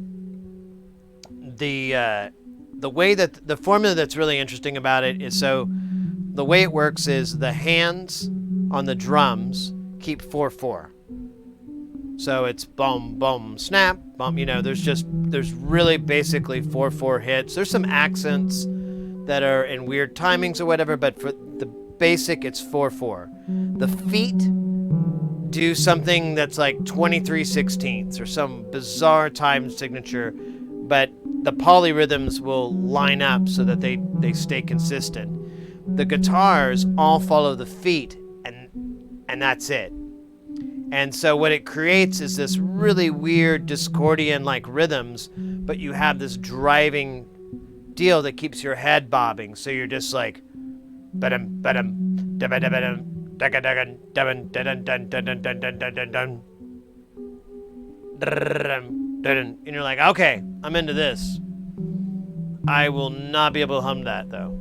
way that the formula that's really interesting about it is, so the way it works is the hands on the drums keep 4/4. So it's boom, boom, snap, boom. There's really basically 4/4 hits. There's some accents that are in weird timings or whatever, but for the basic, it's 4/4. The feet do something that's like 23/16 or some bizarre time signature, but the polyrhythms will line up so that they stay consistent. The guitars all follow the feet, and that's it. And so what it creates is this really weird Discordian-like rhythms, but you have this driving deal that keeps your head bobbing. So you're just like, ba-dum, ba-dum, da-ba-da-ba-dum, da-ga-da-gun, da-bun, da-dun, dun, dun, dun, dun, dun, dun, dun, dun. And you're like, okay, I'm into this. I will not be able to hum that though.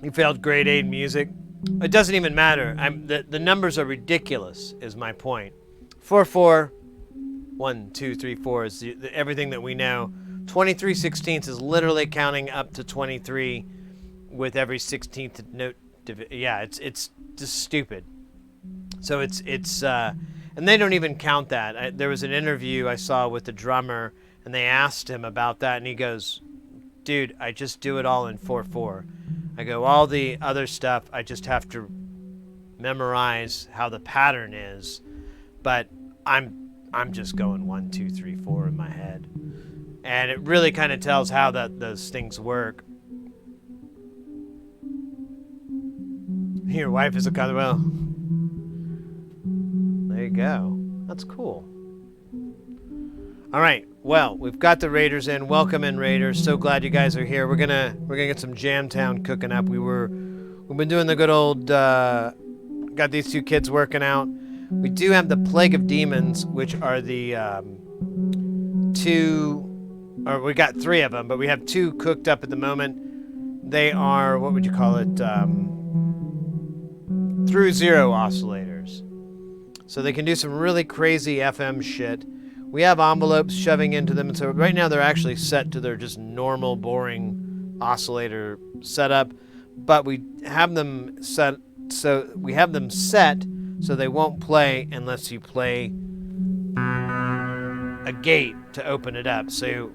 You failed grade 8 music. It doesn't even matter. The numbers are ridiculous, is my point. 4/4, 1, 2, 3, 4 is everything that we know. 23/16 is literally counting up to 23 with every 16th note. Yeah, it's just stupid. So it's and they don't even count that. There was an interview I saw with the drummer, and they asked him about that, and he goes, "Dude, I just do it all in 4/4." I go, all the other stuff, I just have to memorize how the pattern is, but I'm just going 1, 2, 3, 4 in my head, and it really kind of tells how those things work. Your wife is a kind of, well, there you go. That's cool. All right. Well, we've got the Raiders in. Welcome in, Raiders. So glad you guys are here. We're gonna get some Jamtown cooking up. We've been doing the good old got these 2 kids working out. We do have the Plague of Demons, which are the 2, or we got 3 of them, but we have 2 cooked up at the moment. They are, what would you call it? Through zero oscillators. So they can do some really crazy FM shit. We have envelopes shoving into them, and so right now they're actually set to their just normal, boring oscillator setup, but we have them set so they won't play unless you play a gate to open it up. So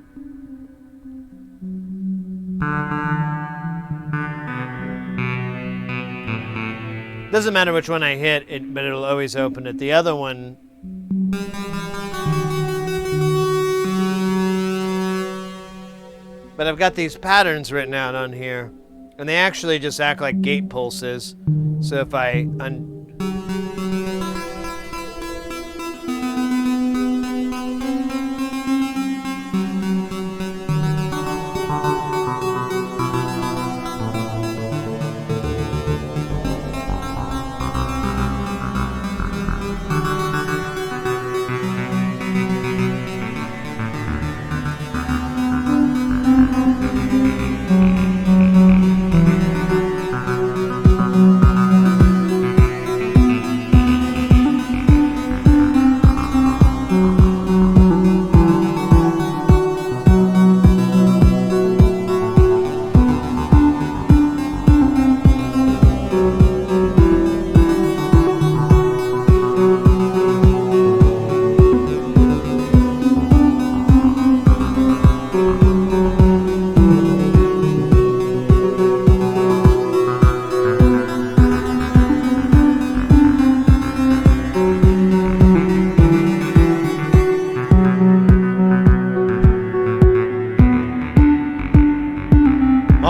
doesn't matter which one I hit, but it'll always open it. The other one, but I've got these patterns written out on here, and they actually just act like gate pulses. So if I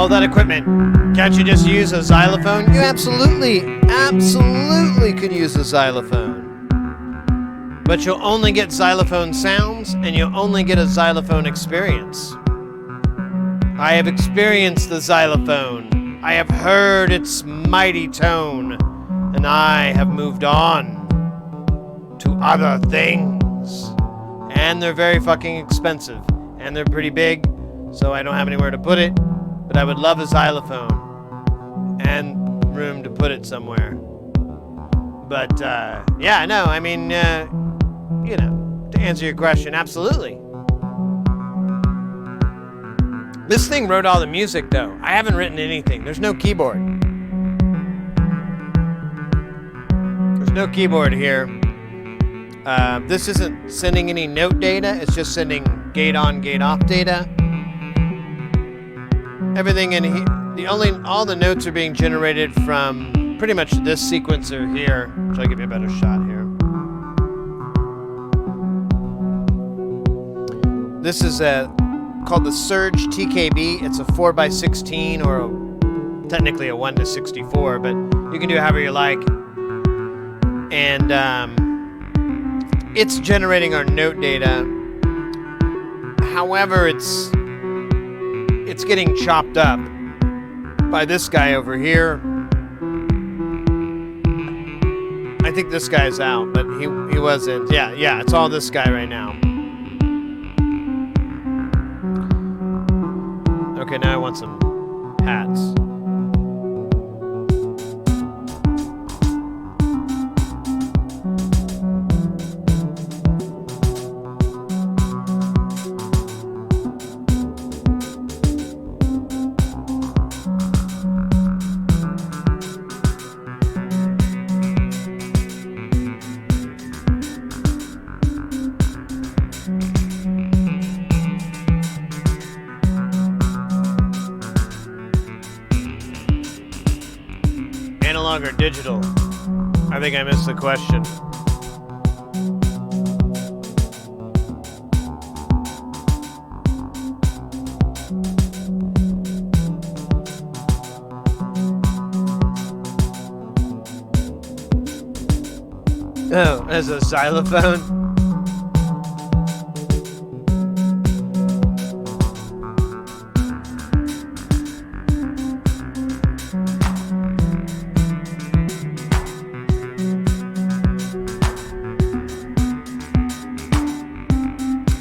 all that equipment, can't you just use a xylophone? You absolutely could use a xylophone. But you'll only get xylophone sounds, and you'll only get a xylophone experience. I have experienced the xylophone. I have heard its mighty tone, and I have moved on to other things. And they're very fucking expensive, and they're pretty big, so I don't have anywhere to put it. But I would love a xylophone and room to put it somewhere. But, yeah, no, I mean, to answer your question, absolutely. This thing wrote all the music, though. I haven't written anything. There's no keyboard. There's no keyboard here. This isn't sending any note data. It's just sending gate on, gate off data. Everything in here, all the notes are being generated from pretty much this sequencer here, which I'll give you a better shot here. This is called the Surge TKB. It's a 4x16 or technically a 1:64, but you can do it however you like. And it's generating our note data. However, it's getting chopped up by this guy over here. I think this guy's out, but he wasn't. Yeah, it's all this guy right now. Okay, now I want some hats. Analog or digital? I think I missed the question. Oh, as a xylophone?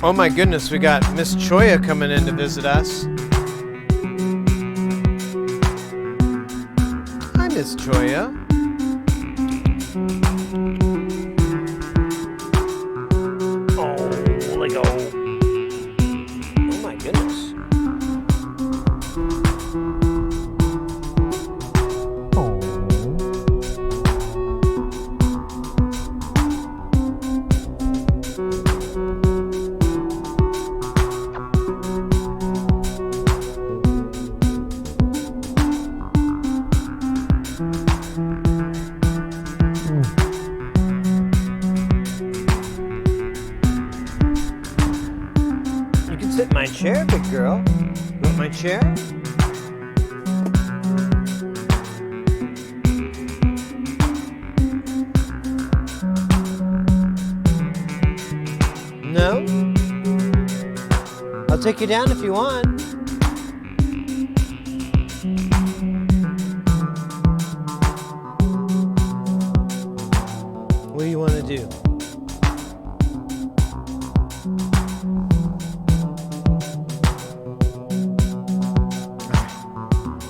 Oh my goodness, we got Miss Choya coming in to visit us. Hi, Miss Choya. Oh, Lego. Oh my goodness. my chair. No? I'll take you down if you want. What do you want to do?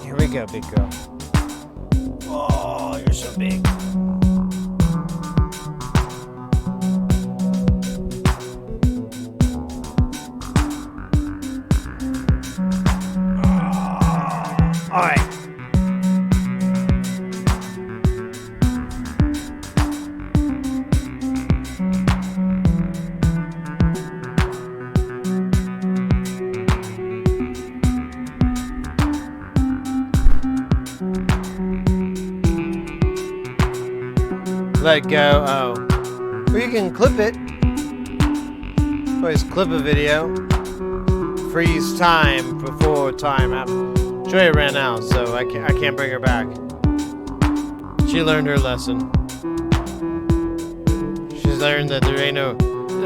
Here we go, big girl. Oh, you're so big. All right. Let go. Oh. Or you can clip it. Always clip a video. Freeze time before time happens. Joy ran out, so I can't bring her back. She learned her lesson. She's learned that there ain't no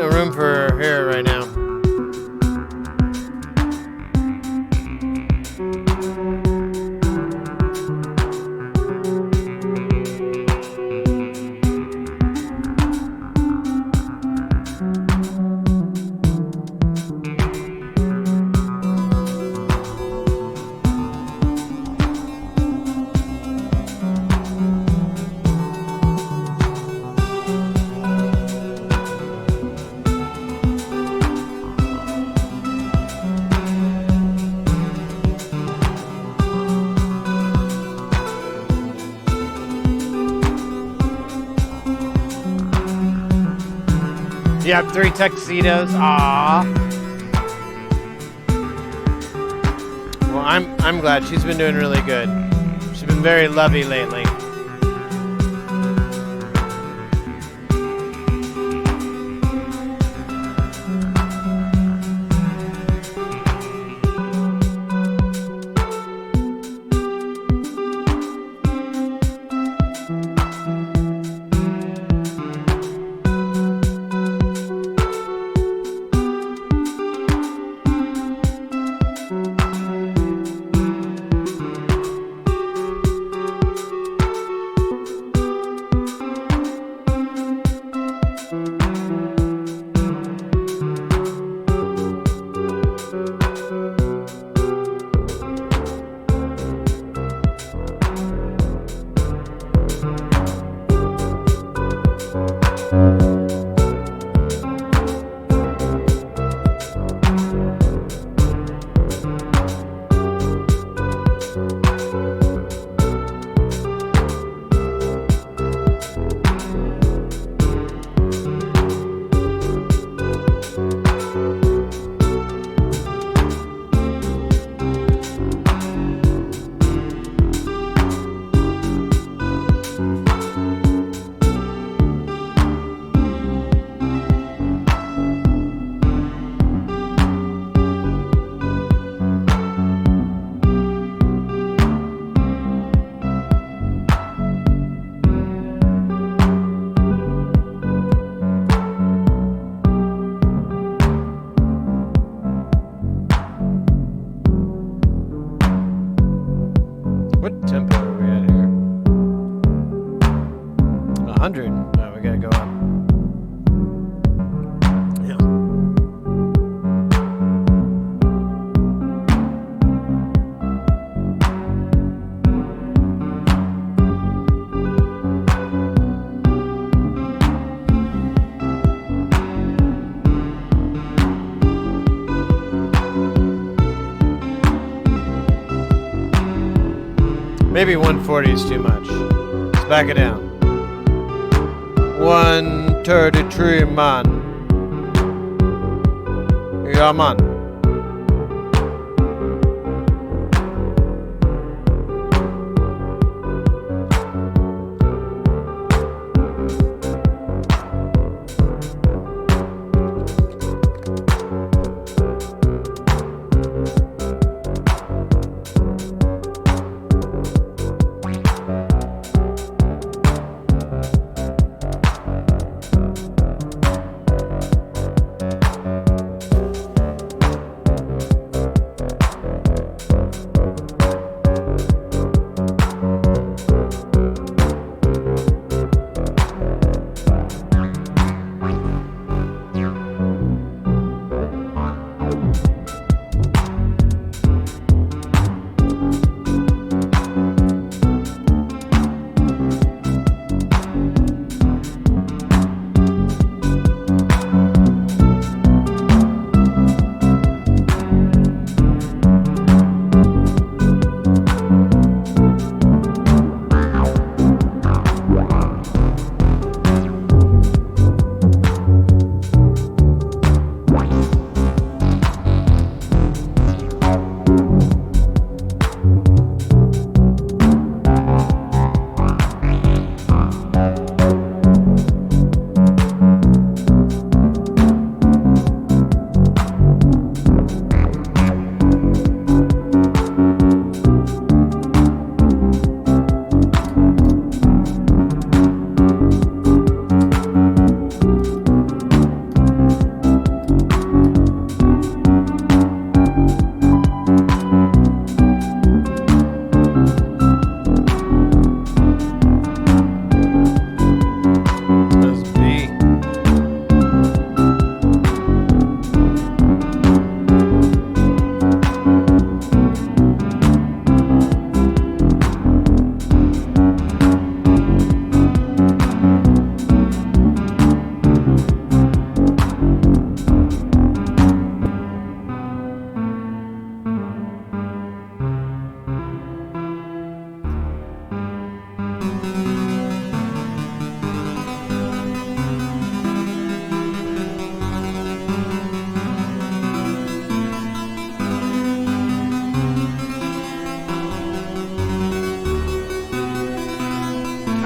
room for her hair right now. You have 3 tuxedos. Aww. Well, I'm glad. She's been doing really good. She's been very lovey lately. What tempo are we at here? 100. Oh, we gotta go up. Yeah. Maybe 140 is too much. Let's back it down. 133 man. Yeah, man.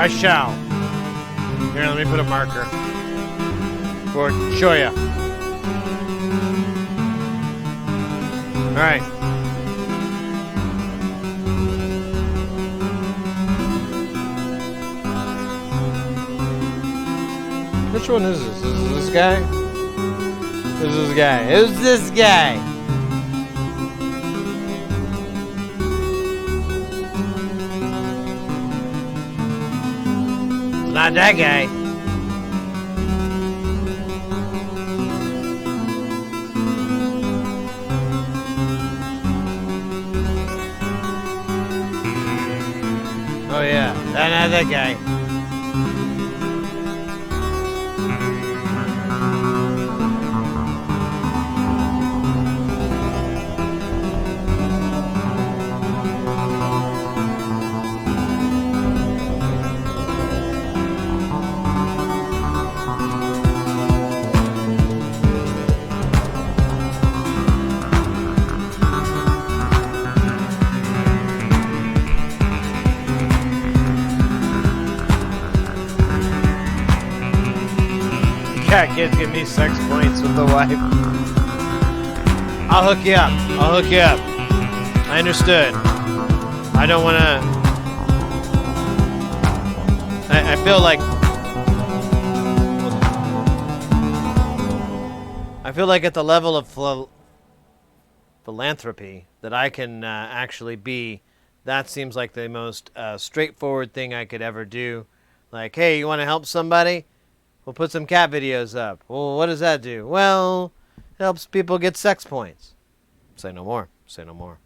I shall. Here, let me put a marker for Choya. All right. Which one is this? Is this guy? Who's this guy? Who's this guy? It's not that guy. Oh yeah, not that guy. Yeah, kids give me sex points with the wife. I'll hook you up. I'll hook you up. I understood. I don't want to... I feel like... I feel like at the level of philanthropy that I can actually be, that seems like the most straightforward thing I could ever do. Like, hey, you want to help somebody? We'll put some cat videos up. Well, what does that do? Well, it helps people get sex points. Say no more. Say no more.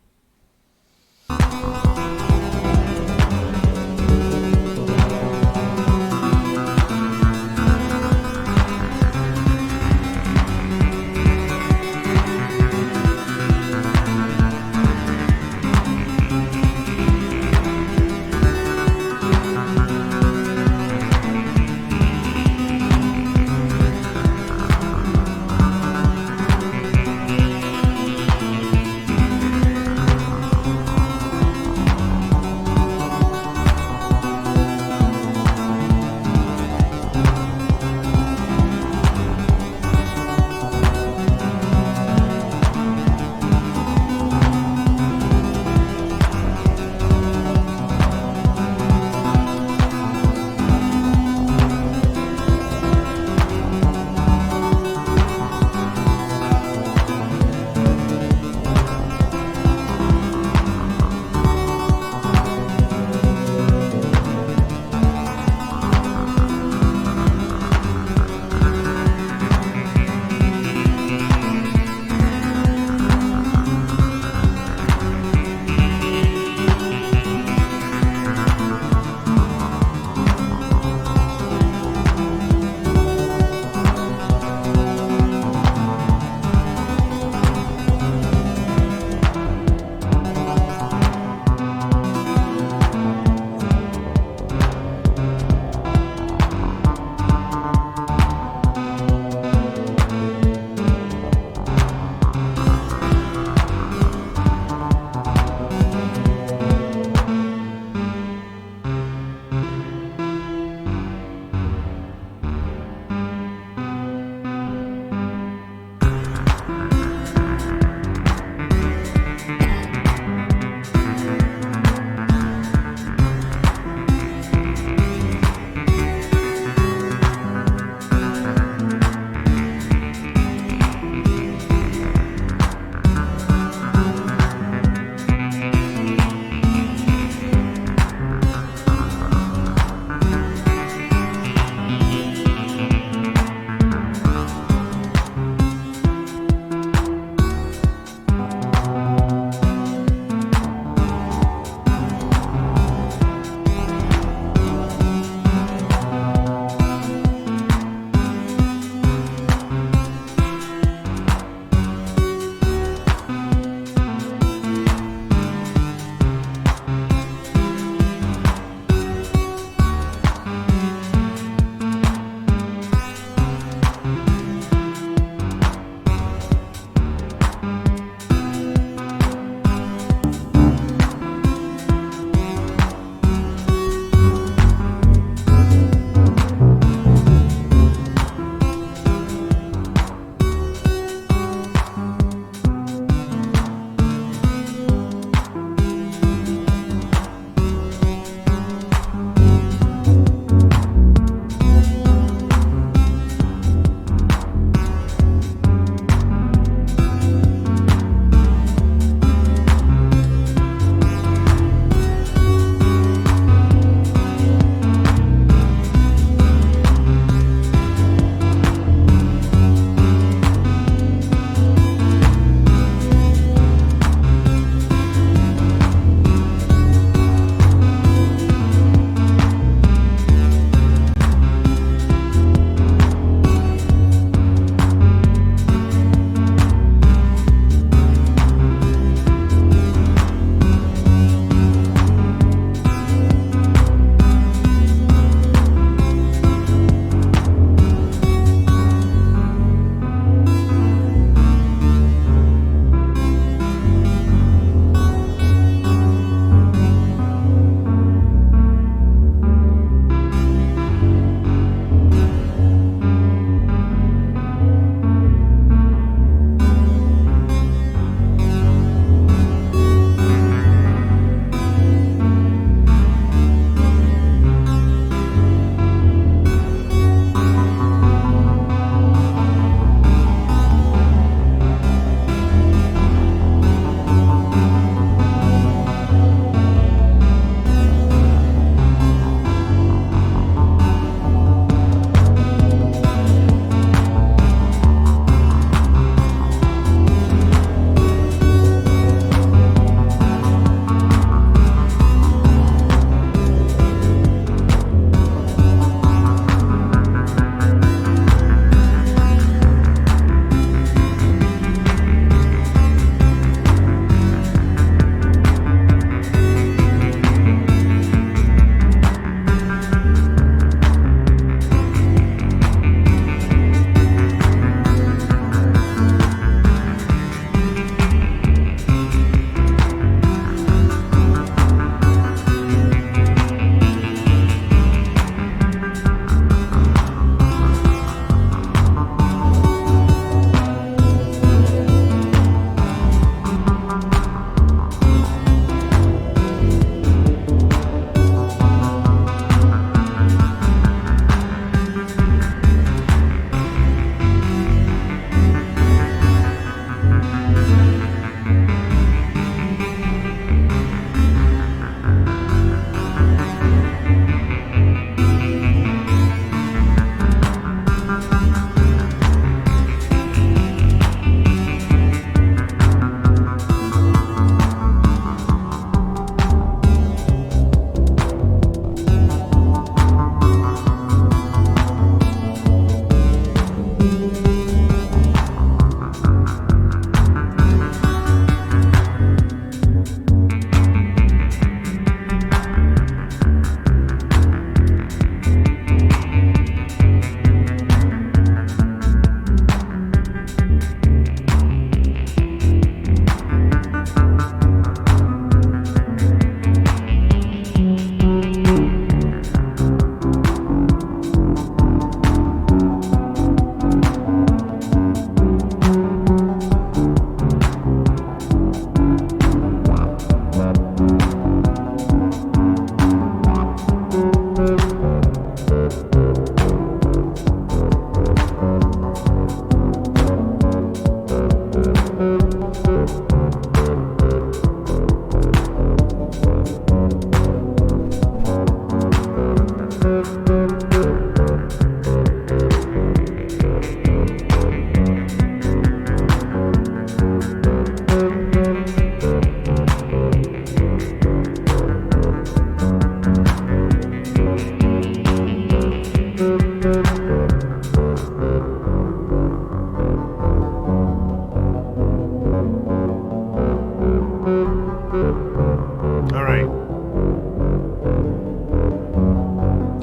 All right.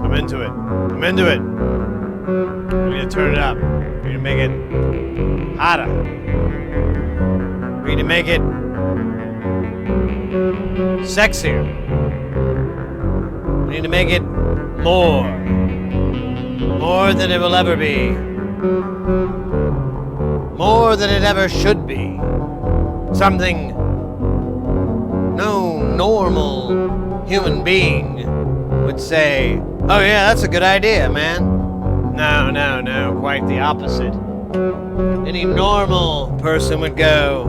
I'm into it. I'm into it. We need to turn it up. We need to make it hotter. We need to make it sexier. We need to make it more. More than it will ever be. More than it ever should be. Something no normal human being would say, oh yeah, that's a good idea, man. No, quite the opposite. Any normal person would go,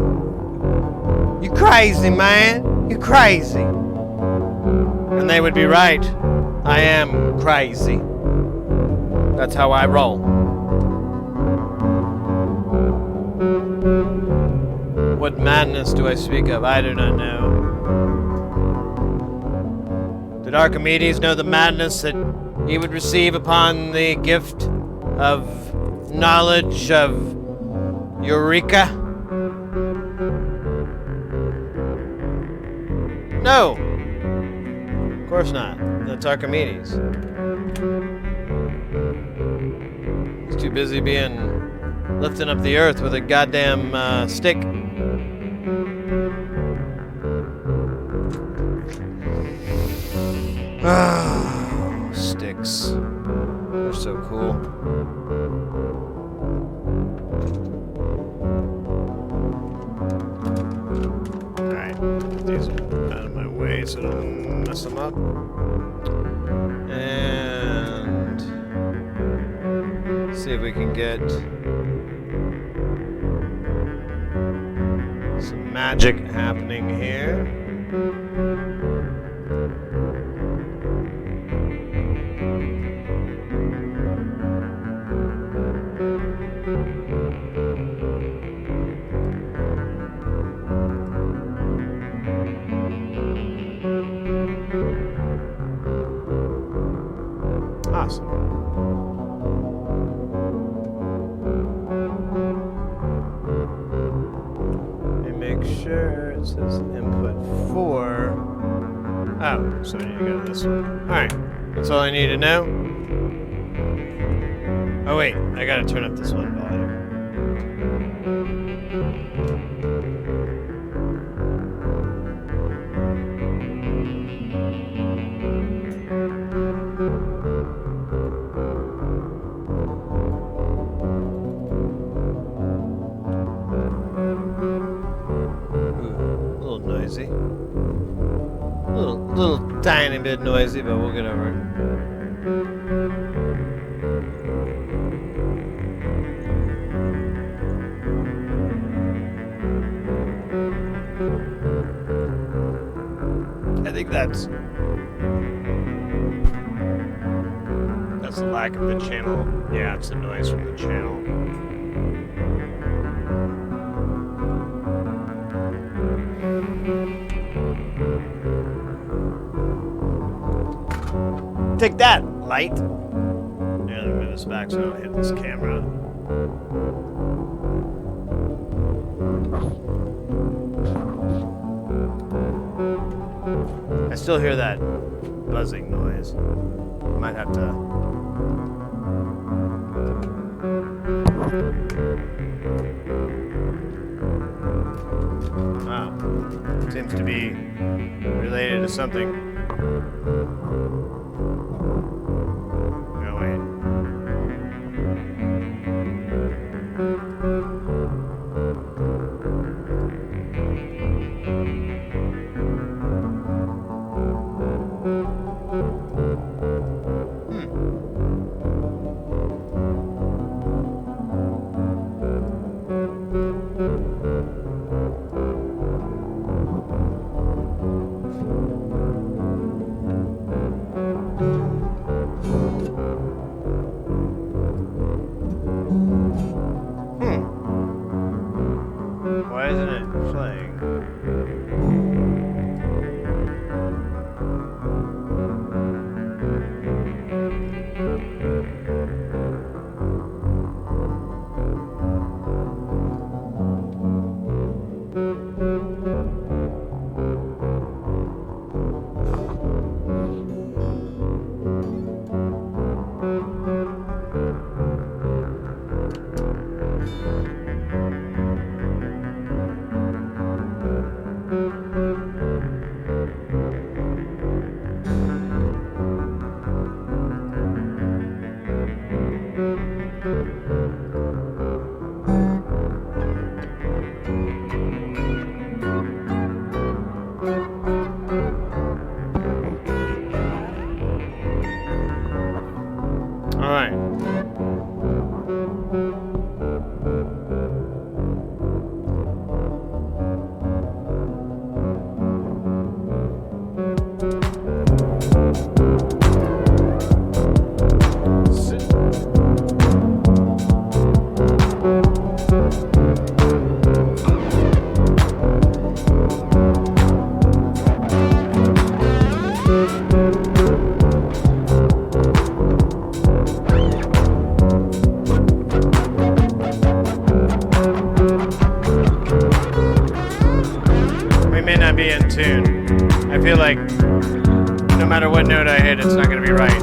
you crazy, man, you crazy. And they would be right. I am crazy. That's how I roll. What madness do I speak of? I do not know. Did Archimedes know the madness that he would receive upon the gift of knowledge of Eureka? No! Of course not. That's Archimedes. He's too busy lifting up the earth with a goddamn stick. Ah, sticks. They're so cool. Alright, get these out of my way so I don't mess them up. And see if we can get some magic happening here. Awesome. Let me make sure it says input 4. Oh, so I need to go to this one. Alright, that's all I need to know. Oh wait, I gotta turn up this one volume. Noisy. Little tiny bit noisy, but we'll get over it. I think that's the lack of the channel. Yeah, it's the noise from the channel. Take that, light. Yeah, let me move this back so I don't hit this camera. I still hear that buzzing noise. Might have to. Wow. Seems to be related to something. All right. We may not be in tune. I feel like no matter what note I hit, it's not going to be right.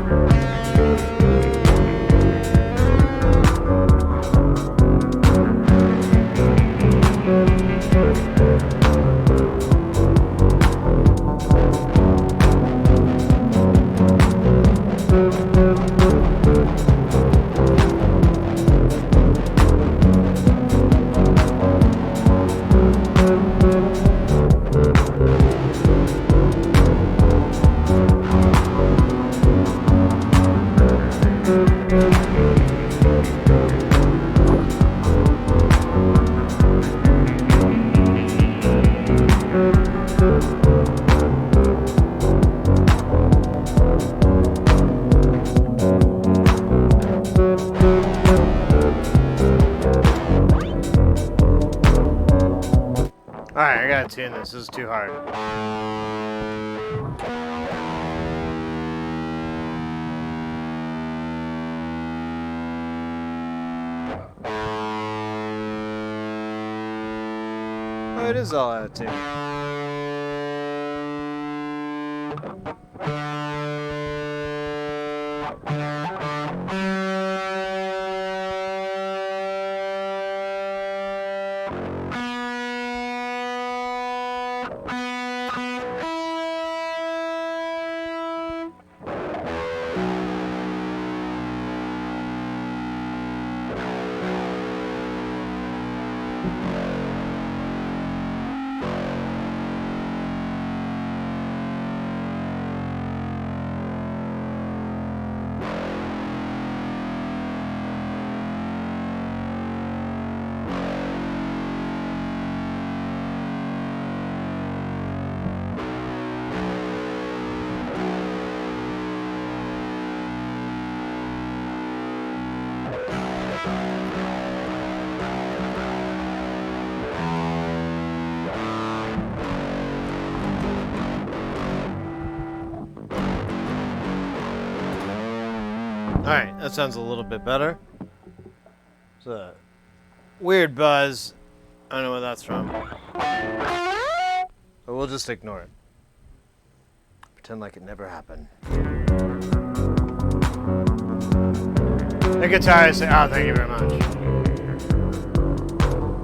Alright, I gotta tune this. This is too hard. Oh, it is all out of tune. Alright, that sounds a little bit better. It's a weird buzz. I don't know where that's from. But we'll just ignore it. Pretend like it never happened. The guitar is... Oh, thank you very much.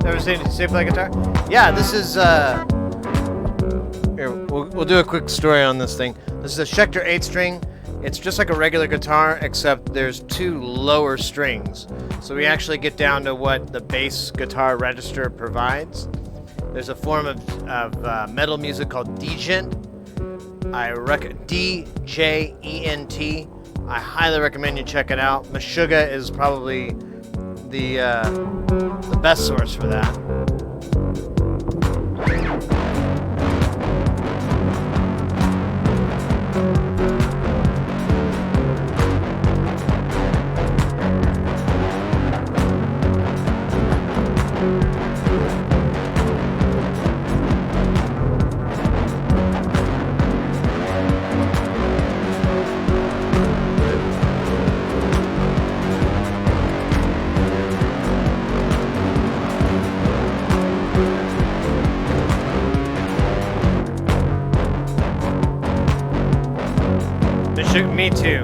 Ever seen you play guitar? Yeah, this is... Here, we'll do a quick story on this thing. This is a Schecter 8-string. It's just like a regular guitar, except there's two lower strings. So we actually get down to what the bass guitar register provides. There's a form of metal music called djent. D-J-E-N-T. I highly recommend you check it out. Meshuggah is probably the best source for that. Me too.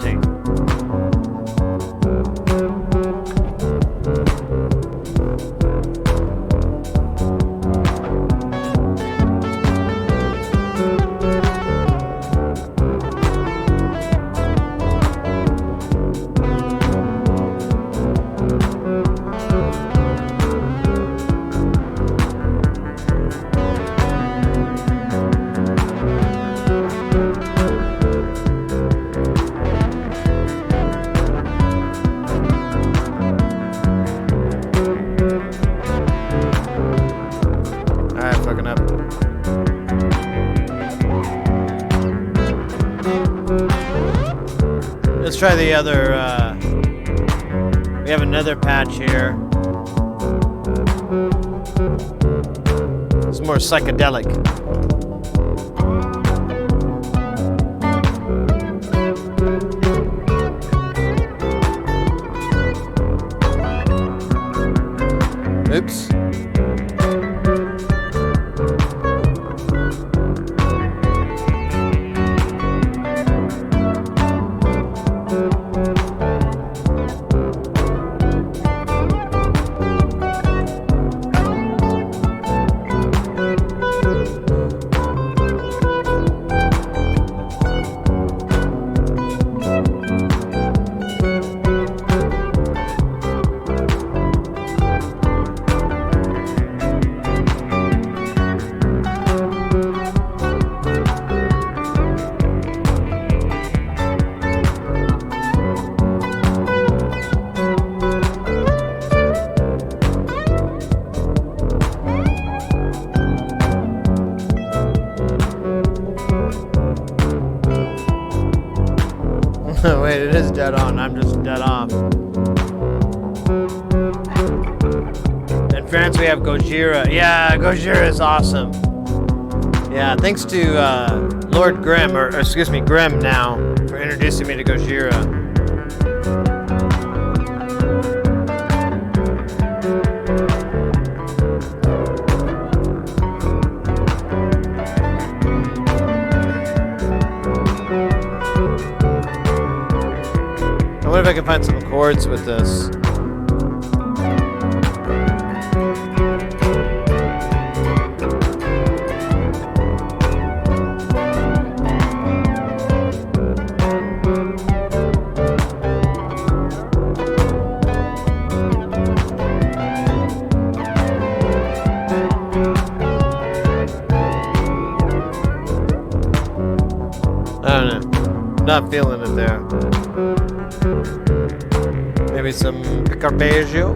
counting. Let's try the other, we have another patch here. It's more psychedelic. Oops. Wait, it is dead on. I'm just dead off. In France, we have Gojira. Yeah, Gojira is awesome. Yeah, thanks to Lord Grimm, or excuse me, Grimm now, for introducing me to Gojira. I wonder if I can find some chords with this. I don't know. Not feeling it there. Maybe some Picarpeggio.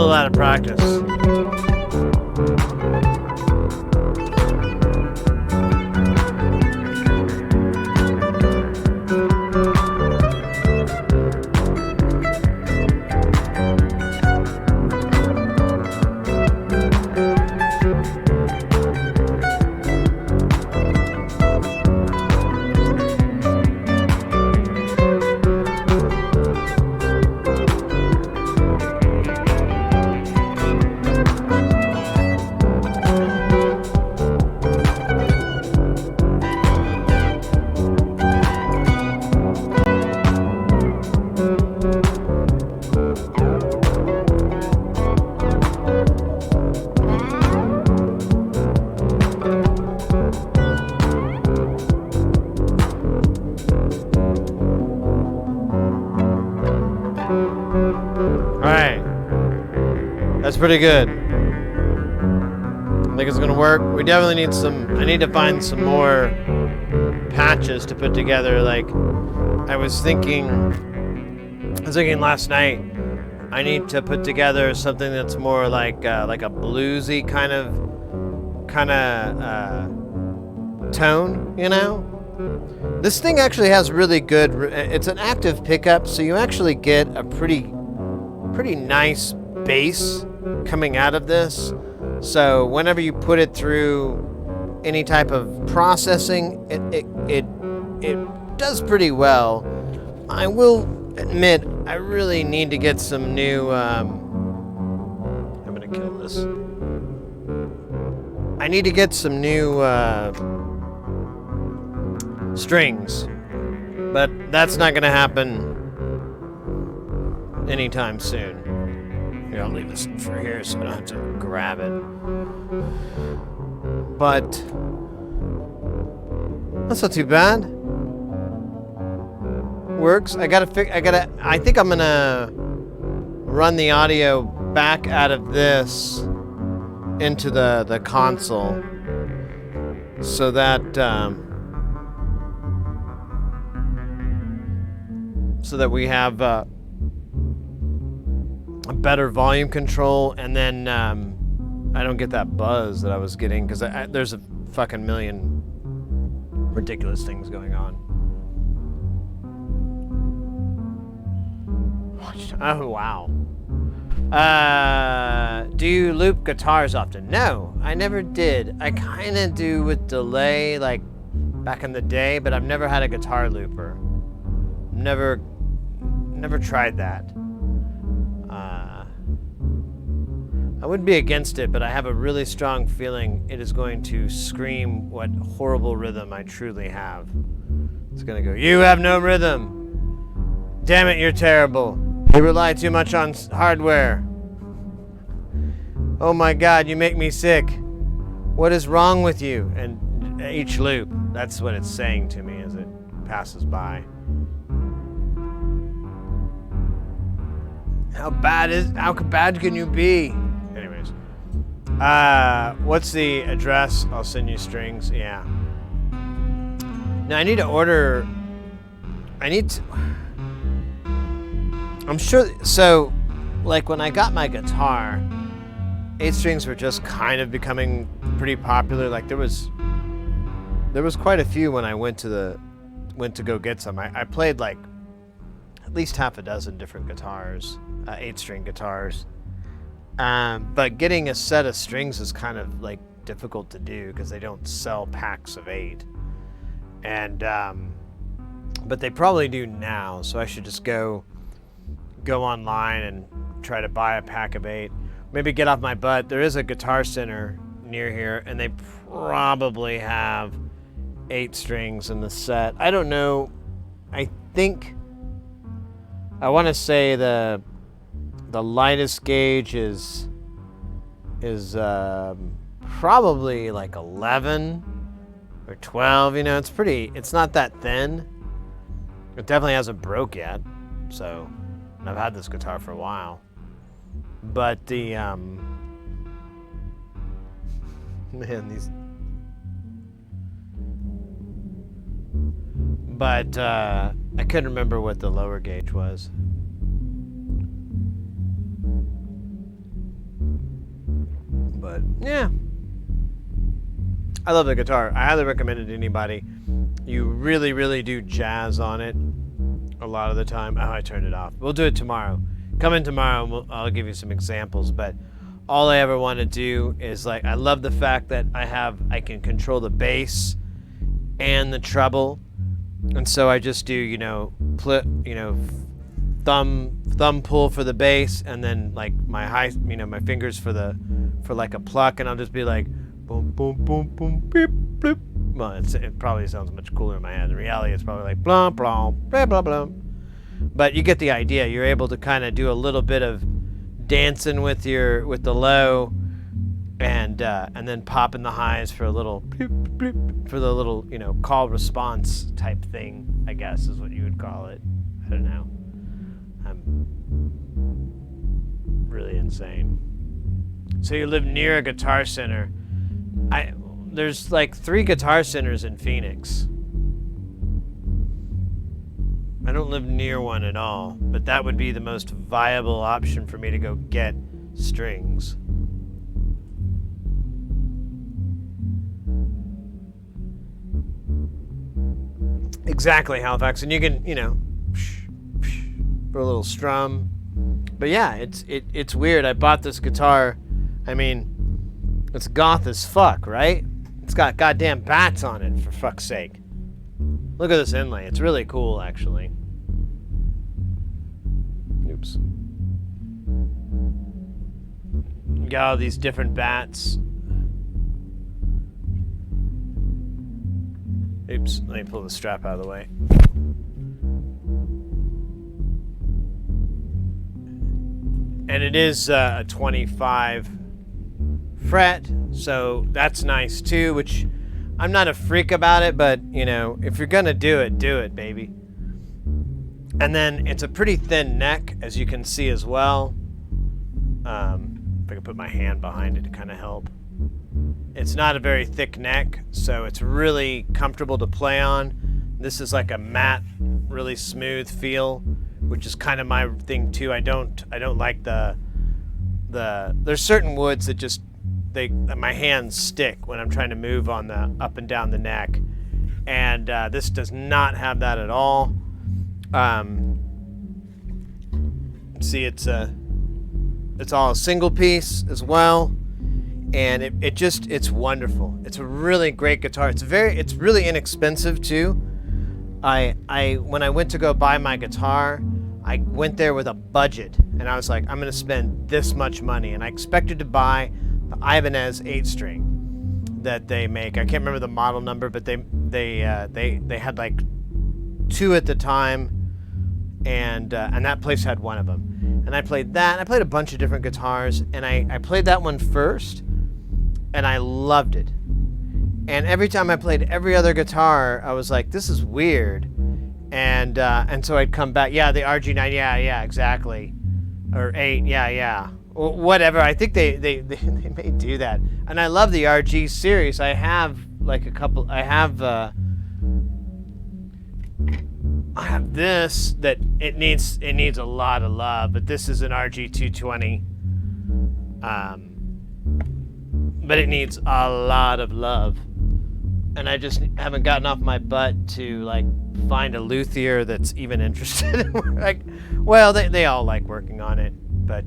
Out of practice. That's pretty good. I think it's gonna work. We definitely need I need to find some more patches to put together. Like, I was thinking last night, I need to put together something that's more like a bluesy kind of tone, you know? This thing actually has really good, it's an active pickup, so you actually get a pretty nice bass coming out of this. So whenever you put it through any type of processing, it does pretty well. I will admit, I really need to get some new, I'm gonna kill this. I need to get some new strings, but that's not gonna happen anytime soon. Here, I'll leave this for here so I don't have to grab it. But that's not too bad. Works. I think I'm gonna run the audio back out of this into the console so that we have a better volume control, and then I don't get that buzz that I was getting, because there's a fucking million ridiculous things going on. Oh, wow. Do you loop guitars often? No, I never did. I kind of do with delay, like back in the day, but I've never had a guitar looper. Never tried that. I wouldn't be against it, but I have a really strong feeling it is going to scream what horrible rhythm I truly have. It's gonna go, "You have no rhythm. Damn it, you're terrible. You rely too much on hardware. Oh my God, you make me sick. What is wrong with you?" And each loop, that's what it's saying to me as it passes by. How bad can you be? Anyways. What's the address? I'll send you strings. Yeah. Now I need to order. I'm sure. So, like when I got my guitar, 8 strings were just kind of becoming pretty popular. Like there was quite a few when I went to go get some. I played like at least half a dozen different guitars, 8-string guitars. But getting a set of strings is kind of like difficult to do because they don't sell packs of 8. And but they probably do now, so I should just go online and try to buy a pack of 8. Maybe get off my butt. There is a Guitar Center near here, and they probably have 8 strings in the set. I don't know. I want to say the lightest gauge is probably like 11 or 12. You know, it's not that thin. It definitely hasn't broke yet, so I've had this guitar for a while. But the man, these. But I couldn't remember what the lower gauge was. But yeah, I love the guitar. I highly recommend it to anybody. You really, really do jazz on it a lot of the time. Oh, I turned it off. We'll do it tomorrow. Come in tomorrow and I'll give you some examples. But all I ever want to do is, like, I love the fact that I can control the bass and the treble. And so I just do, thumb pull for the bass, and then like my my fingers for like a pluck, and I'll just be like boom, boom, boom, boom, beep, bloop. Well, it probably sounds much cooler in my head. In reality, it's probably like blah, blah, blah, blah, blah. But you get the idea. You're able to kind of do a little bit of dancing with the low, and then popping the highs for a little bloop, bloop, for the little call response type thing, I guess is what you would call it. I don't know. I'm really insane. So you live near a Guitar Center. There's like 3 Guitar Centers in Phoenix. I don't live near one at all, but that would be the most viable option for me to go get strings. Exactly, Halifax, and you can, for a little strum. But yeah, it's weird. I bought this guitar. I mean, it's goth as fuck, right? It's got goddamn bats on it, for fuck's sake. Look at this inlay. It's really cool, actually. Oops. You got all these different bats. Oops, let me pull the strap out of the way. And it is a 25 fret, so that's nice too, which I'm not a freak about it, but if you're gonna do it, baby. And then it's a pretty thin neck, as you can see as well. If I could put my hand behind it to kind of help. It's not a very thick neck, so it's really comfortable to play on. This is like a matte, really smooth feel, which is kind of my thing too. I don't like the there's certain woods that just my hands stick when I'm trying to move on the up and down the neck, and this does not have that at all. See, it's all a single piece as well. And it's wonderful. It's a really great guitar. It's really inexpensive too. When I went to go buy my guitar, I went there with a budget, and I was like, I'm gonna spend this much money, and I expected to buy the Ibanez 8-string that they make. I can't remember the model number, but they had like 2 at the time, and that place had one of them. And I played that. I played a bunch of different guitars, and I played that one first. And I loved it. And every time I played every other guitar, I was like, this is weird. And so I'd come back, yeah, the RG9, yeah, exactly. Or 8, yeah. Whatever, I think they may do that. And I love the RG series. I have like a couple, I have this that it needs a lot of love, but this is an RG220. But it needs a lot of love, and I just haven't gotten off my butt to like find a luthier that's even interested in well, they all like working on it, but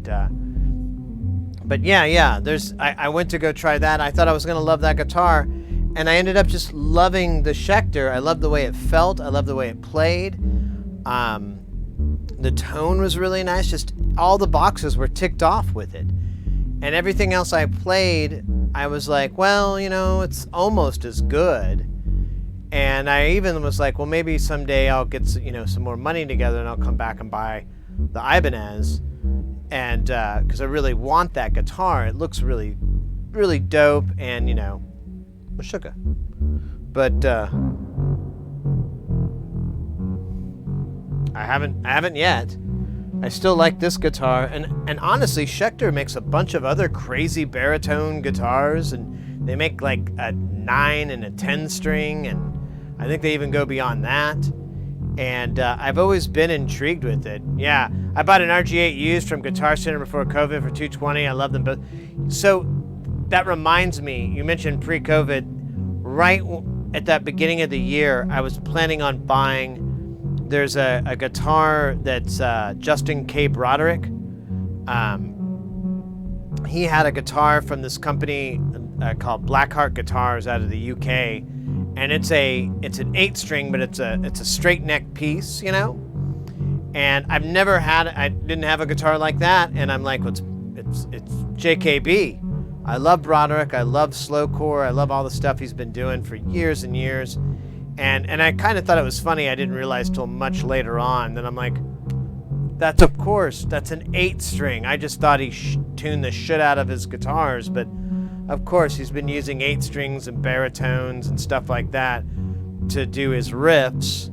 yeah, I went to go try that. I thought I was gonna love that guitar, and I ended up just loving the Schecter. I loved the way it felt. I loved the way it played. The tone was really nice. Just all the boxes were ticked off with it. And everything else I played, I was like, well, it's almost as good. And I even was like, well, maybe someday I'll get some more money together and I'll come back and buy the Ibanez. And because I really want that guitar. It looks really, really dope, and Meshuggah. But I haven't yet. I still like this guitar, and honestly, Schecter makes a bunch of other crazy baritone guitars, and they make like a 9 and a 10 string, and I think they even go beyond that. And I've always been intrigued with it. Yeah, I bought an RG8 used from Guitar Center before COVID for $220. I love them both. So that reminds me, you mentioned pre-COVID. Right at that beginning of the year, I was planning on buying. There's a guitar that's Justin K. Broderick. He had a guitar from this company called Blackheart Guitars out of the UK, and it's an 8-string, but it's a straight neck piece, And I didn't have a guitar like that, and I'm like, it's JKB. I love Broderick. I love slowcore. I love all the stuff he's been doing for years and years. And I kind of thought it was funny. I didn't realize till much later on that I'm like, that's an 8-string. I just thought he tuned the shit out of his guitars, but of course he's been using 8 strings and baritones and stuff like that to do his riffs.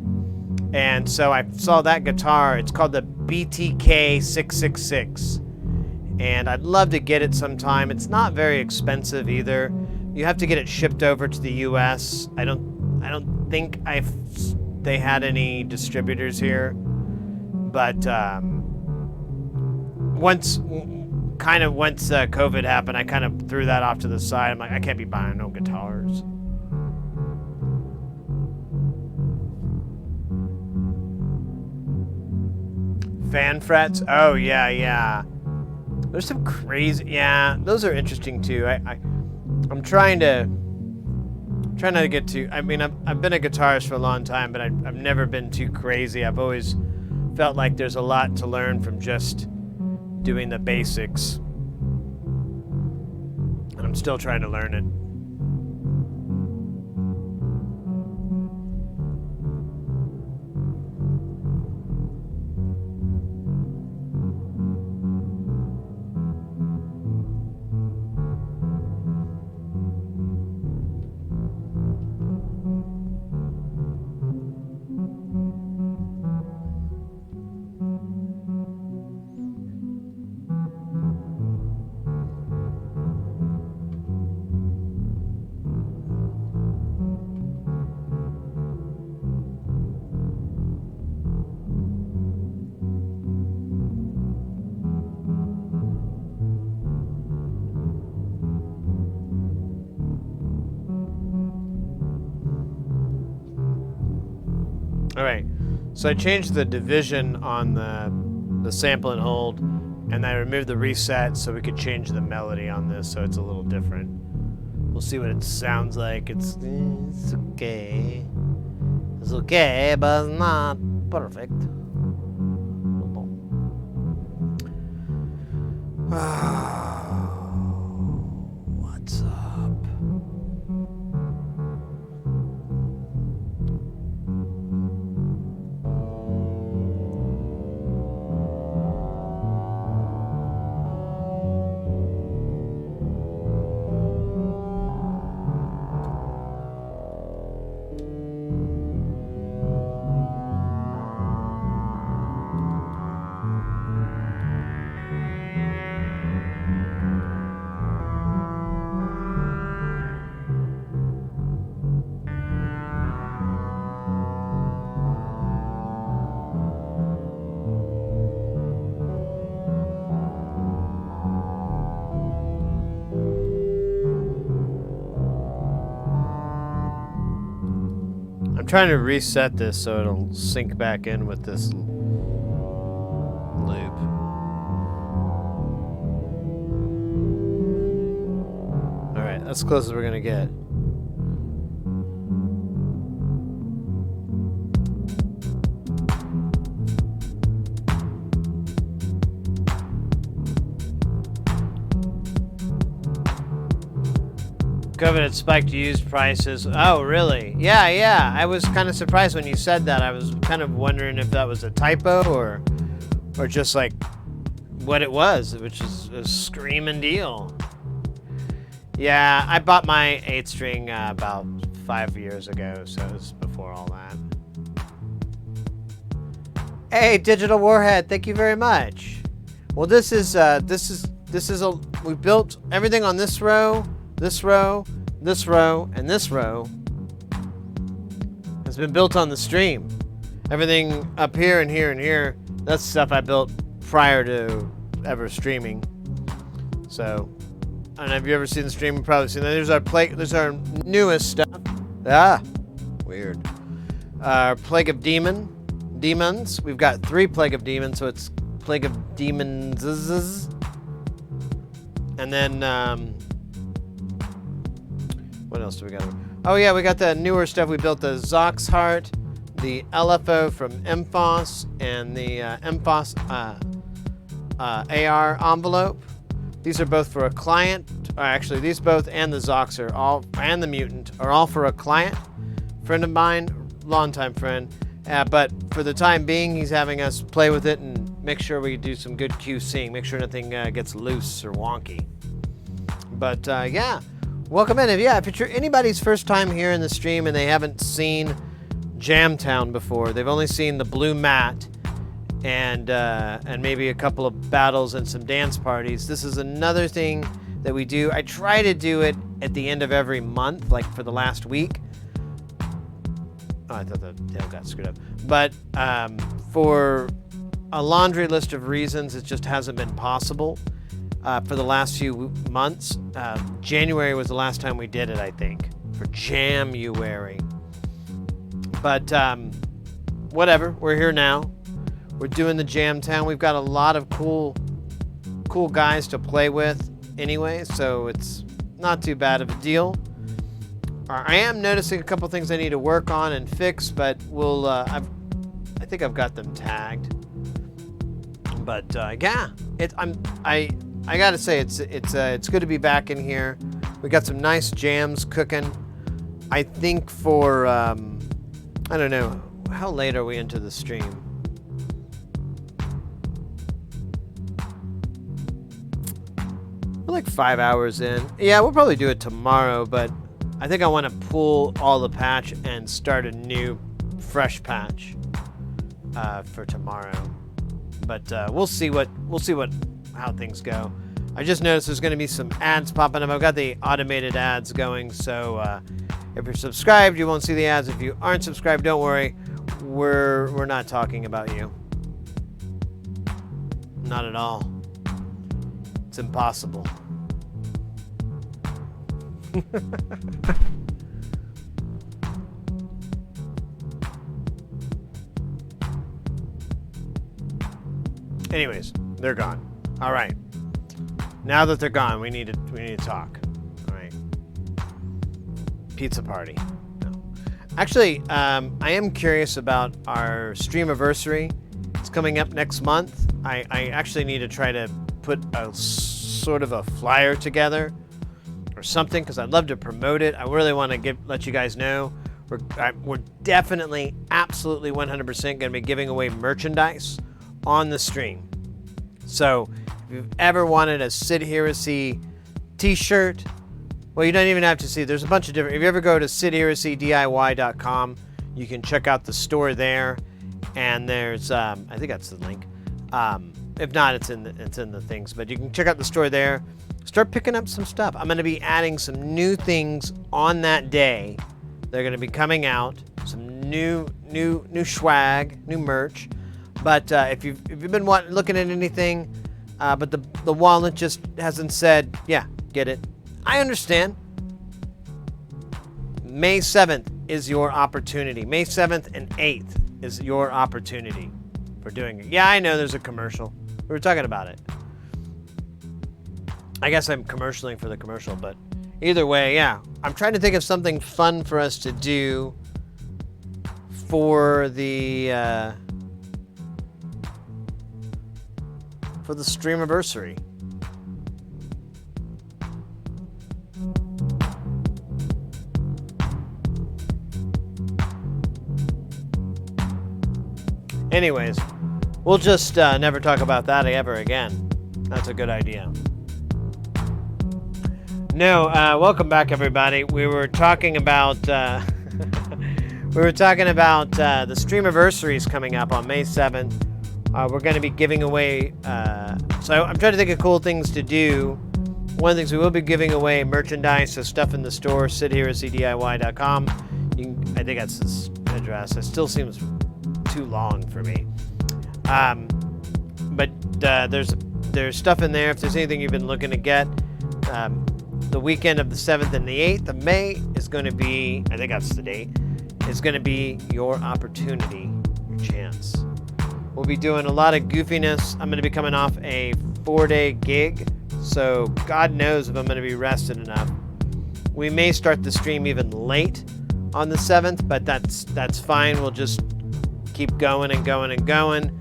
And so I saw that guitar. It's called the BTK 666, and I'd love to get it sometime. It's not very expensive either. You have to get it shipped over to the U.S. I don't think they had any distributors here, but once COVID happened, I kind of threw that off to the side. I'm like, I can't be buying no guitars. Fan frets? Oh yeah. There's some crazy. Yeah, those are interesting too. I'm trying not to get too. I mean, I've been a guitarist for a long time, but I've never been too crazy. I've always felt like there's a lot to learn from just doing the basics. And I'm still trying to learn it. All right, so I changed the division on the sample and hold, and I removed the reset so we could change the melody on this so it's a little different. We'll see what it sounds like. It's okay. It's okay, but it's not perfect. What's up? I'm trying to reset this so it'll sync back in with this loop. Alright, that's as close as we're gonna get. COVID had spiked used prices. Oh, really? Yeah. I was kind of surprised when you said that. I was kind of wondering if that was a typo or just like what it was, which is a screaming deal. Yeah, I bought my 8-string about 5 years ago, so it was before all that. Hey, Digital Warhead, thank you very much. Well, this is we built everything on this row, this row, this row, and this row has been built on the stream. Everything up here and here and here, that's stuff I built prior to ever streaming. So, I don't know, have you ever seen the stream? You've probably seen that. There's our newest stuff. Weird. Plague of Demons. We've got 3 Plague of Demons, so it's Plague of Demons. And then, what else do we got? Oh yeah, we got the newer stuff. We built the Zox Heart, the LFO from Emphos, and the Emphos AR envelope. These are both for a client. Actually, these both and the Zox are all, and the Mutant are all for a client. Friend of mine, longtime friend. But for the time being, he's having us play with it and make sure we do some good QCing. Make sure nothing gets loose or wonky. But yeah. Welcome in. If it's anybody's first time here in the stream and they haven't seen Jamtown before, they've only seen the blue mat and maybe a couple of battles and some dance parties. This is another thing that we do. I try to do it at the end of every month, like for the last week. Oh, I thought the tail got screwed up. But for a laundry list of reasons, it just hasn't been possible for the last few months. January was the last time we did it, I think, for Jamuary. But whatever, we're here now. We're doing the Jamtown. We've got a lot of cool guys to play with anyway, so it's not too bad of a deal. I am noticing a couple things I need to work on and fix, but we'll. I think I've got them tagged. But yeah, I gotta say it's good to be back in here. We got some nice jams cooking. I think for I don't know, how late are we into the stream? We're like 5 hours in. Yeah, we'll probably do it tomorrow, but I think I want to pull all the patch and start a new, fresh patch for tomorrow. But we'll see how things go. I just noticed there's going to be some ads popping up. I've got the automated ads going, so if you're subscribed, you won't see the ads. If you aren't subscribed, don't worry. We're not talking about you. Not at all. It's impossible. Anyways, they're gone. All right. Now that they're gone, we need to talk. All right. Pizza party. No. Actually, I am curious about our streamiversary. It's coming up next month. I actually need to try to put a sort of a flyer together or something, because I'd love to promote it. I really want to let you guys know we're definitely, absolutely 100% going to be giving away merchandise on the stream. So if you've ever wanted a Sid Heresy t-shirt, well, you don't even have to see. There's a bunch of different. If you ever go to sidheresydiy.com, you can check out the store there, and there's I think that's the link. If not, it's in the things. But you can check out the store there. Start picking up some stuff. I'm going to be adding some new things on that day. They're going to be coming out. Some new swag, new merch. But if you've been looking at anything, but the wallet just hasn't said, yeah, get it. I understand. May 7th is your opportunity. May 7th and 8th is your opportunity for doing it. Yeah, I know there's a commercial. We were talking about it. I guess I'm commercialing for the commercial, but either way, yeah. I'm trying to think of something fun for us to do for the streamiversary. Anyways, we'll just never talk about that ever again. That's a good idea. No, welcome back, everybody. We were talking about the streamiversaries coming up on May 7th. We're going to be giving away. So I'm trying to think of cool things to do. One of the things we will be giving away merchandise, so stuff in the store. sidheresydiy.com. I think that's this address. It still seems too long for me. But there's stuff in there. If there's anything you've been looking to get, the weekend of the 7th and the 8th of May is going to be, I think that's the date, is going to be your opportunity, your chance. We'll be doing a lot of goofiness. I'm going to be coming off a 4-day gig, so God knows if I'm going to be rested enough. We may start the stream even late on the 7th, but that's fine. We'll just keep going and going and going.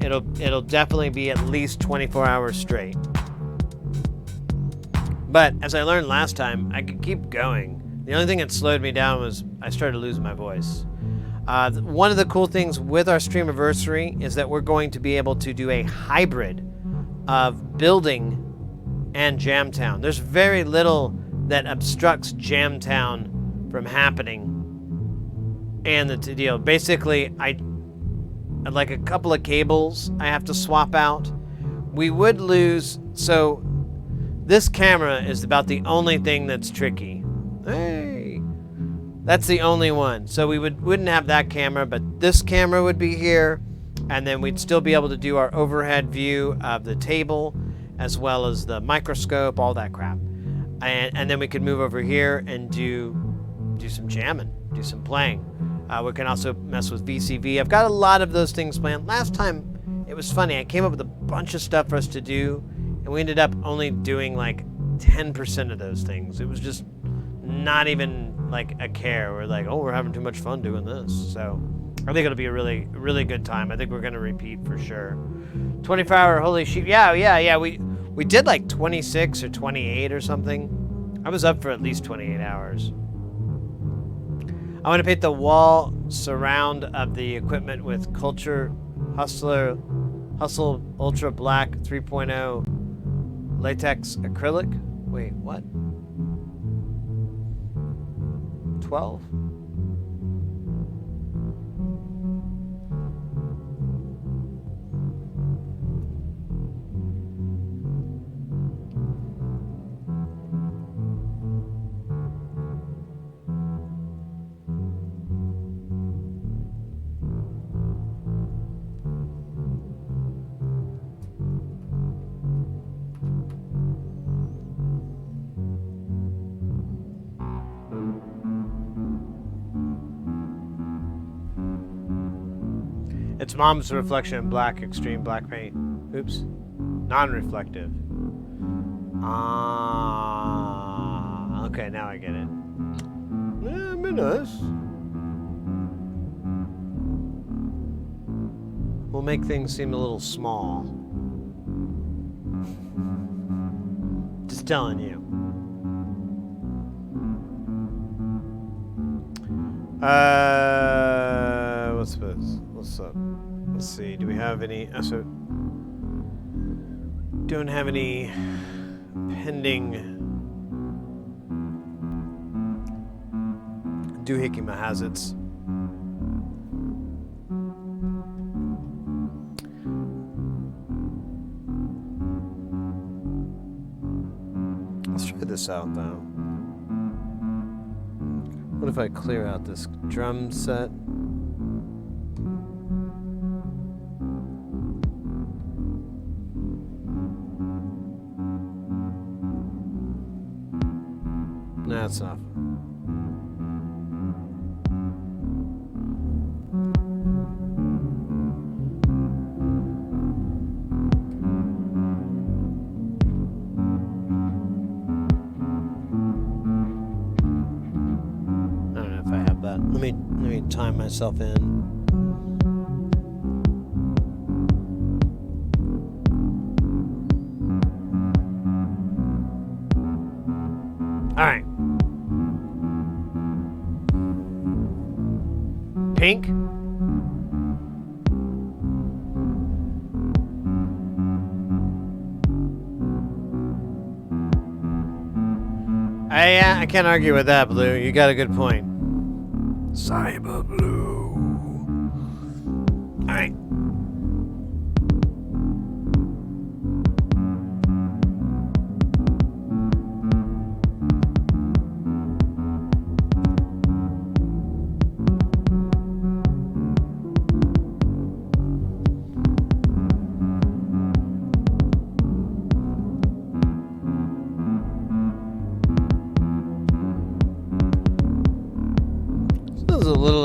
It'll definitely be at least 24 hours straight. But as I learned last time, I could keep going. The only thing that slowed me down was I started losing my voice. One of the cool things with our streamiversary is that we're going to be able to do a hybrid of building and Jamtown. There's very little that obstructs Jamtown from happening. And the deal, basically, like a couple of cables I have to swap out. We would lose, so this camera is about the only thing that's tricky. Hey, that's the only one. So we wouldn't have that camera, but this camera would be here, and then we'd still be able to do our overhead view of the table, as well as the microscope, all that crap. And then we could move over here and do some jamming, do some playing. We can also mess with VCV. I've got a lot of those things planned. Last time, it was funny. I came up with a bunch of stuff for us to do, and we ended up only doing like 10% of those things. It was just not even like a care. We're like, oh, we're having too much fun doing this. So I think it'll be a really, really good time. I think we're going to repeat for sure. 24-hour holy sheep. Yeah. We did like 26 or 28 or something. I was up for at least 28 hours. I want to paint the wall surround of the equipment with Culture Hustle Ultra Black 3.0 latex acrylic. Wait, what? 12? It's mom's reflection in black, extreme black paint. Oops. Non-reflective. Ah. Okay, now I get it. Yeah, be nice. We'll make things seem a little small. Just telling you. What's this? What's up? Let's see. Do we have any? So, don't have any pending doohickey mahazits. Let's try this out though. What if I clear out this drum set? Nah, that's enough. Let me time myself in. All right. Pink. I can't argue with that, Blue. You got a good point. Cyber Blue. All right.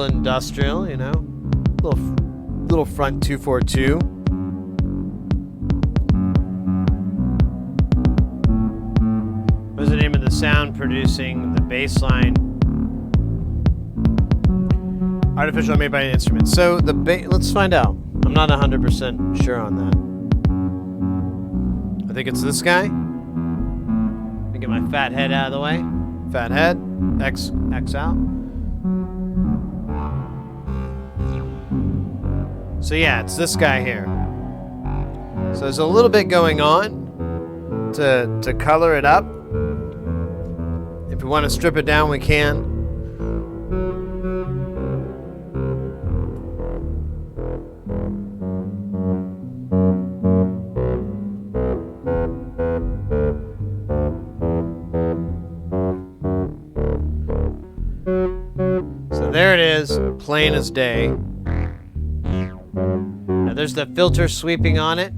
Industrial, you know, little front 242. What's the name of the sound producing the bass line? Artificial made by an instrument. So the let's find out. I'm not 100% sure on that. I think it's this guy. Let me get my fat head out of the way. Fat head, X out. So yeah, it's this guy here. So there's a little bit going on to color it up. If we want to strip it down, we can. plain as day. Now there's the filter sweeping on it.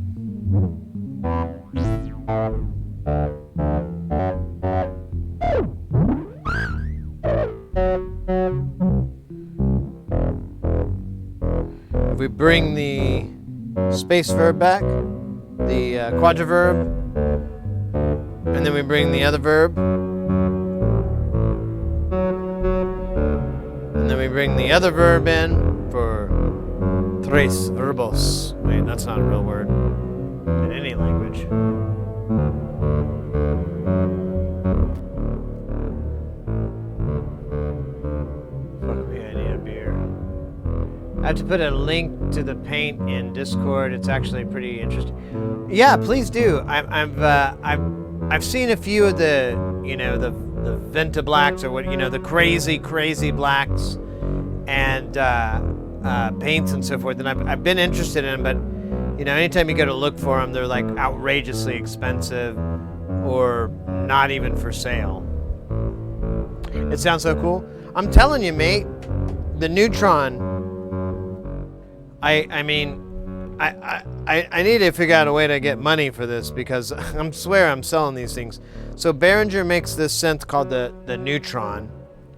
If we bring the space verb back, the quadriverb, and then we bring the other verb, and then we bring the other verb in for tres verbos. Wait, that's not a real word in any language. Fuck me, I need a beer. I have to put a link to the paint in Discord. It's actually pretty interesting. Yeah, please do. I've seen a few of the the Venta blacks, or what the crazy blacks and paints and so forth. And I've been interested in them, but anytime you go to look for them, they're like outrageously expensive or not even for sale. It sounds so cool. I'm telling you, mate, the Neutron. I need to figure out a way to get money for this, because I swear I'm selling these things. So Behringer makes this synth called the Neutron.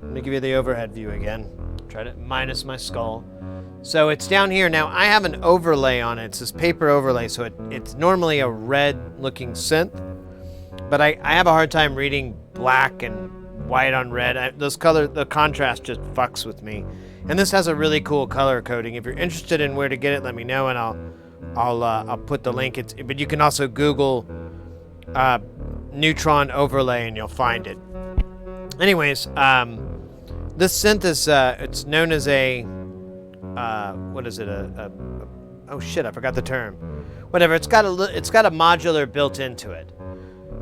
Let me give you the overhead view again. Try to minus my skull. So it's down here. Now I have an overlay on it. It's this paper overlay, so it's normally a red looking synth, but I have a hard time reading black and white on red. The contrast just fucks with me. And this has a really cool color coding. If you're interested in where to get it, let me know, and I'll put the link. But you can also Google Neutron overlay and you'll find it. Anyways, this synth is it's known as a what is it? Oh shit, I forgot the term. Whatever. It's got a modular built into it.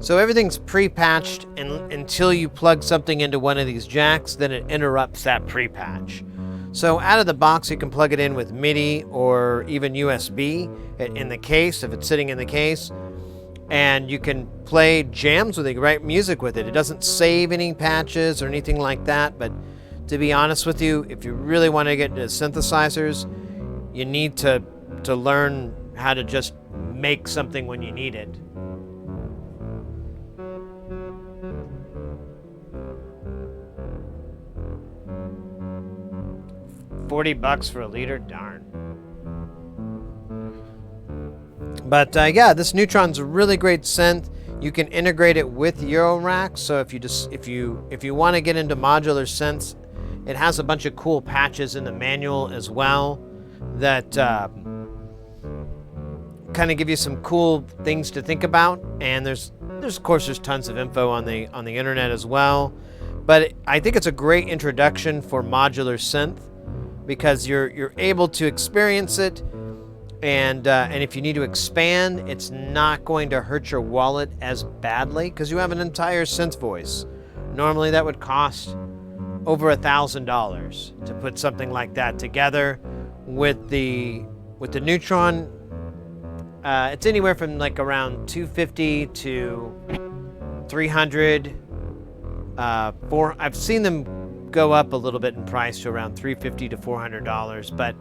So everything's pre-patched, and until you plug something into one of these jacks, then it interrupts that pre-patch. So out of the box, you can plug it in with MIDI or even USB in the case, if it's sitting in the case, and you can play jams with it, write music with it. It doesn't save any patches or anything like that, but to be honest with you, if you really want to get into synthesizers, you need to learn how to just make something when you need it. $40 for a liter, darn. But yeah, this Neutron's a really great synth. You can integrate it with Eurorack. So if you want to get into modular synths, it has a bunch of cool patches in the manual as well that kind of give you some cool things to think about. And there's of course there's tons of info on the internet as well. But I think it's a great introduction for modular synth, because you're able to experience it, and if you need to expand, it's not going to hurt your wallet as badly, because you have an entire synth voice. Normally that would cost over $1,000 to put something like that together. With the Neutron, it's anywhere from like around $250 to $300. I've seen them go up a little bit in price to around $350 to $400, but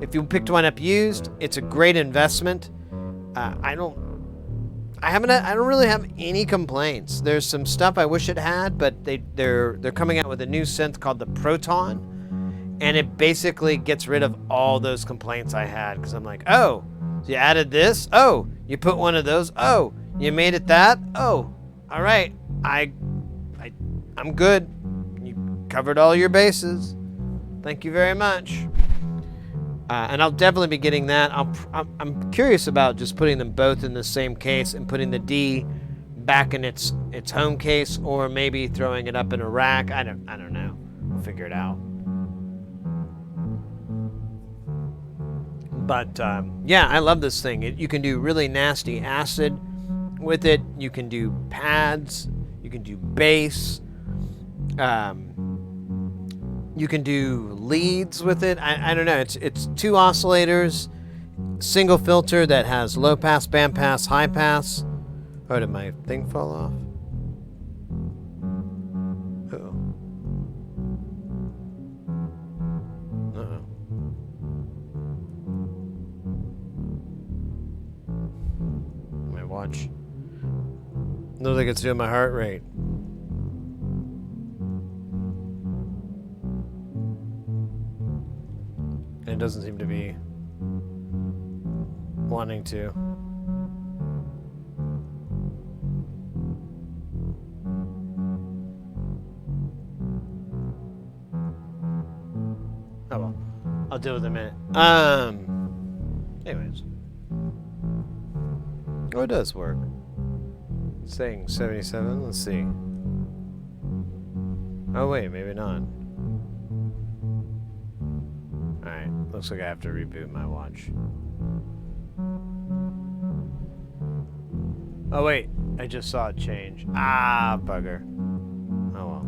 if you picked one up used, it's a great investment. I don't really have any complaints. There's some stuff I wish it had, but they're coming out with a new synth called the Proton, and it basically gets rid of all those complaints I had, because I'm like, oh, so you added this? Oh, you put one of those? Oh, you made it that? Oh, all right, I'm good. Covered all your bases. Thank you very much. And I'll definitely be getting that. I'm curious about just putting them both in the same case and putting the D back in its home case, or maybe throwing it up in a rack. I don't know. We'll figure it out. But yeah, I love this thing. You can do really nasty acid with it. You can do pads. You can do bass. You can do leads with it. I don't know. It's two oscillators, single filter that has low pass, band pass, high pass. Oh, did my thing fall off? Uh-oh. watch. Looks like it's doing my heart rate. And it doesn't seem to be wanting to. Oh well. I'll deal with it in a minute. Anyways. Oh, it does work. It's saying 77. Let's see. Oh wait, maybe not. Alright, looks like I have to reboot my watch. Oh wait, I just saw it change. Ah, bugger. Oh well.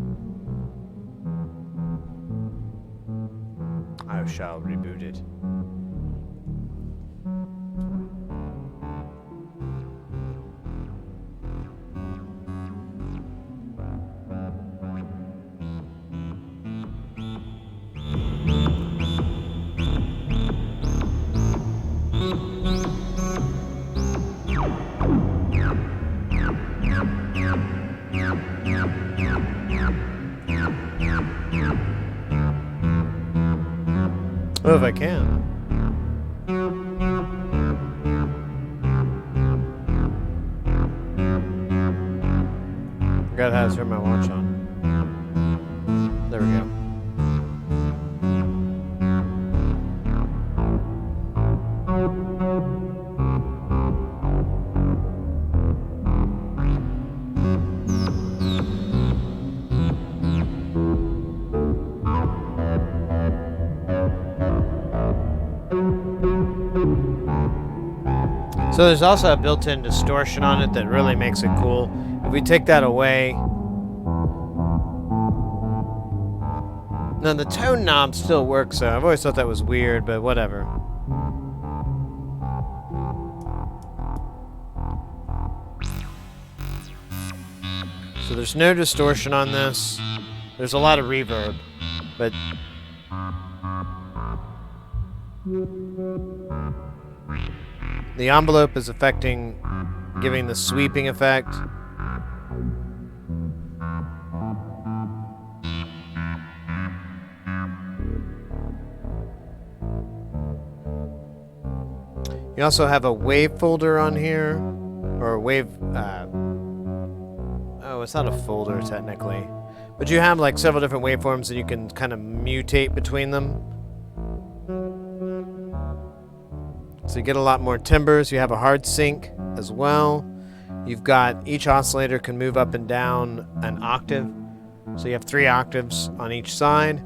I shall reboot it. Oh, if I can. Forgot how to turn my watch on. There we go. So there's also a built-in distortion on it that really makes it cool. If we take that away... Now the tone knob still works, so I've always thought that was weird, but whatever. So there's no distortion on this. There's a lot of reverb, but... The envelope is affecting, giving the sweeping effect. You also have a wave folder on here, or a wave, oh, it's not a folder technically, but you have like several different waveforms that you can kind of mutate between them. So you get a lot more timbres. You have a hard sync as well. You've got each oscillator can move up and down an octave. So you have 3 octaves on each side.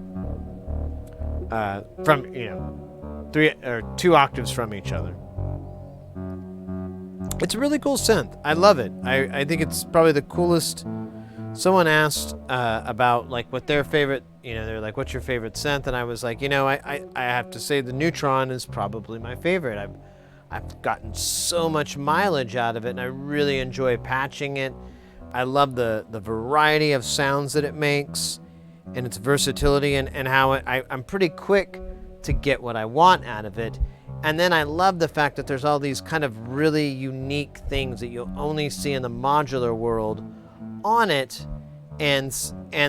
From, you know, 2 octaves from each other. It's a really cool synth. I love it. I think it's probably the coolest. Someone asked about like what their favorite, you know, they're like, what's your favorite synth? And I was like, you know, I have to say the Neutron is probably my favorite. I've gotten so much mileage out of it, and I really enjoy patching it. I love the variety of sounds that it makes, and its versatility, and how I'm pretty quick to get what I want out of it. And then I love the fact that there's all these kind of really unique things that you'll only see in the modular world on it, and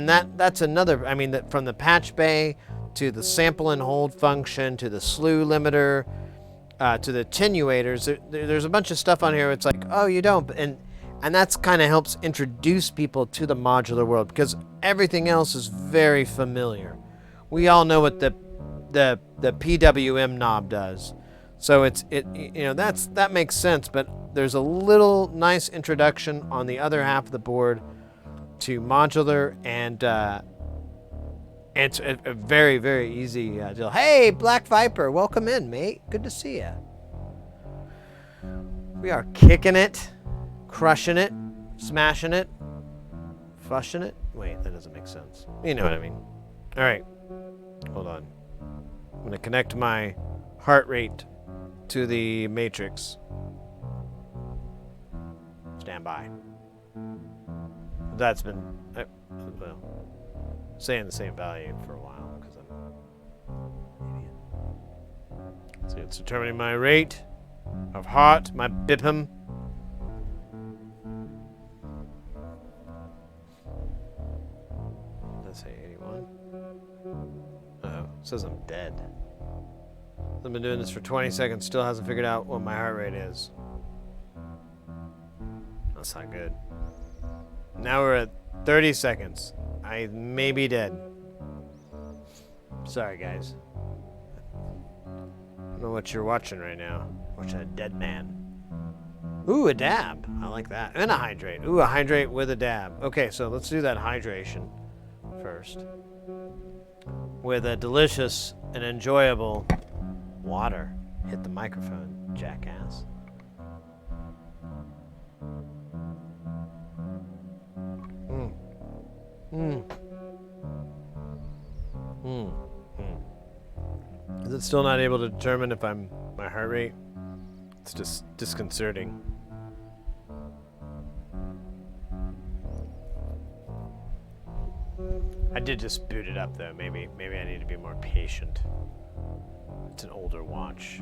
that's another. I mean, from the patch bay to the sample and hold function to the slew limiter to the attenuators, there's a bunch of stuff on here. It's like, oh, you don't, and that's kind of helps introduce people to the modular world, because everything else is very familiar. We all know what the PWM knob does, so you know, that makes sense. But there's a little nice introduction on the other half of the board to modular, and it's a very, very easy deal. Hey, Black Viper, welcome in, mate. Good to see you. We are kicking it, crushing it, smashing it, fushing it. Wait, that doesn't make sense. You know what I mean. All right, hold on. I'm gonna connect my heart rate to the matrix. Stand by. That's been, well, saying the same value for a while because I'm an idiot. So it's determining my rate of heart, my BPM. says I'm dead. I've been doing this for 20 seconds, still hasn't figured out what my heart rate is. That's not good. Now we're at 30 seconds. I may be dead. Sorry, guys. I don't know what you're watching right now. Watching a dead man. Ooh, a dab. I like that. And a hydrate. Ooh, a hydrate with a dab. Okay, so let's do that hydration first. With a delicious and enjoyable water. Hit the microphone, jackass. Is it still not able to determine if my heart rate? It's just disconcerting. I did just boot it up though. Maybe I need to be more patient. It's an older watch.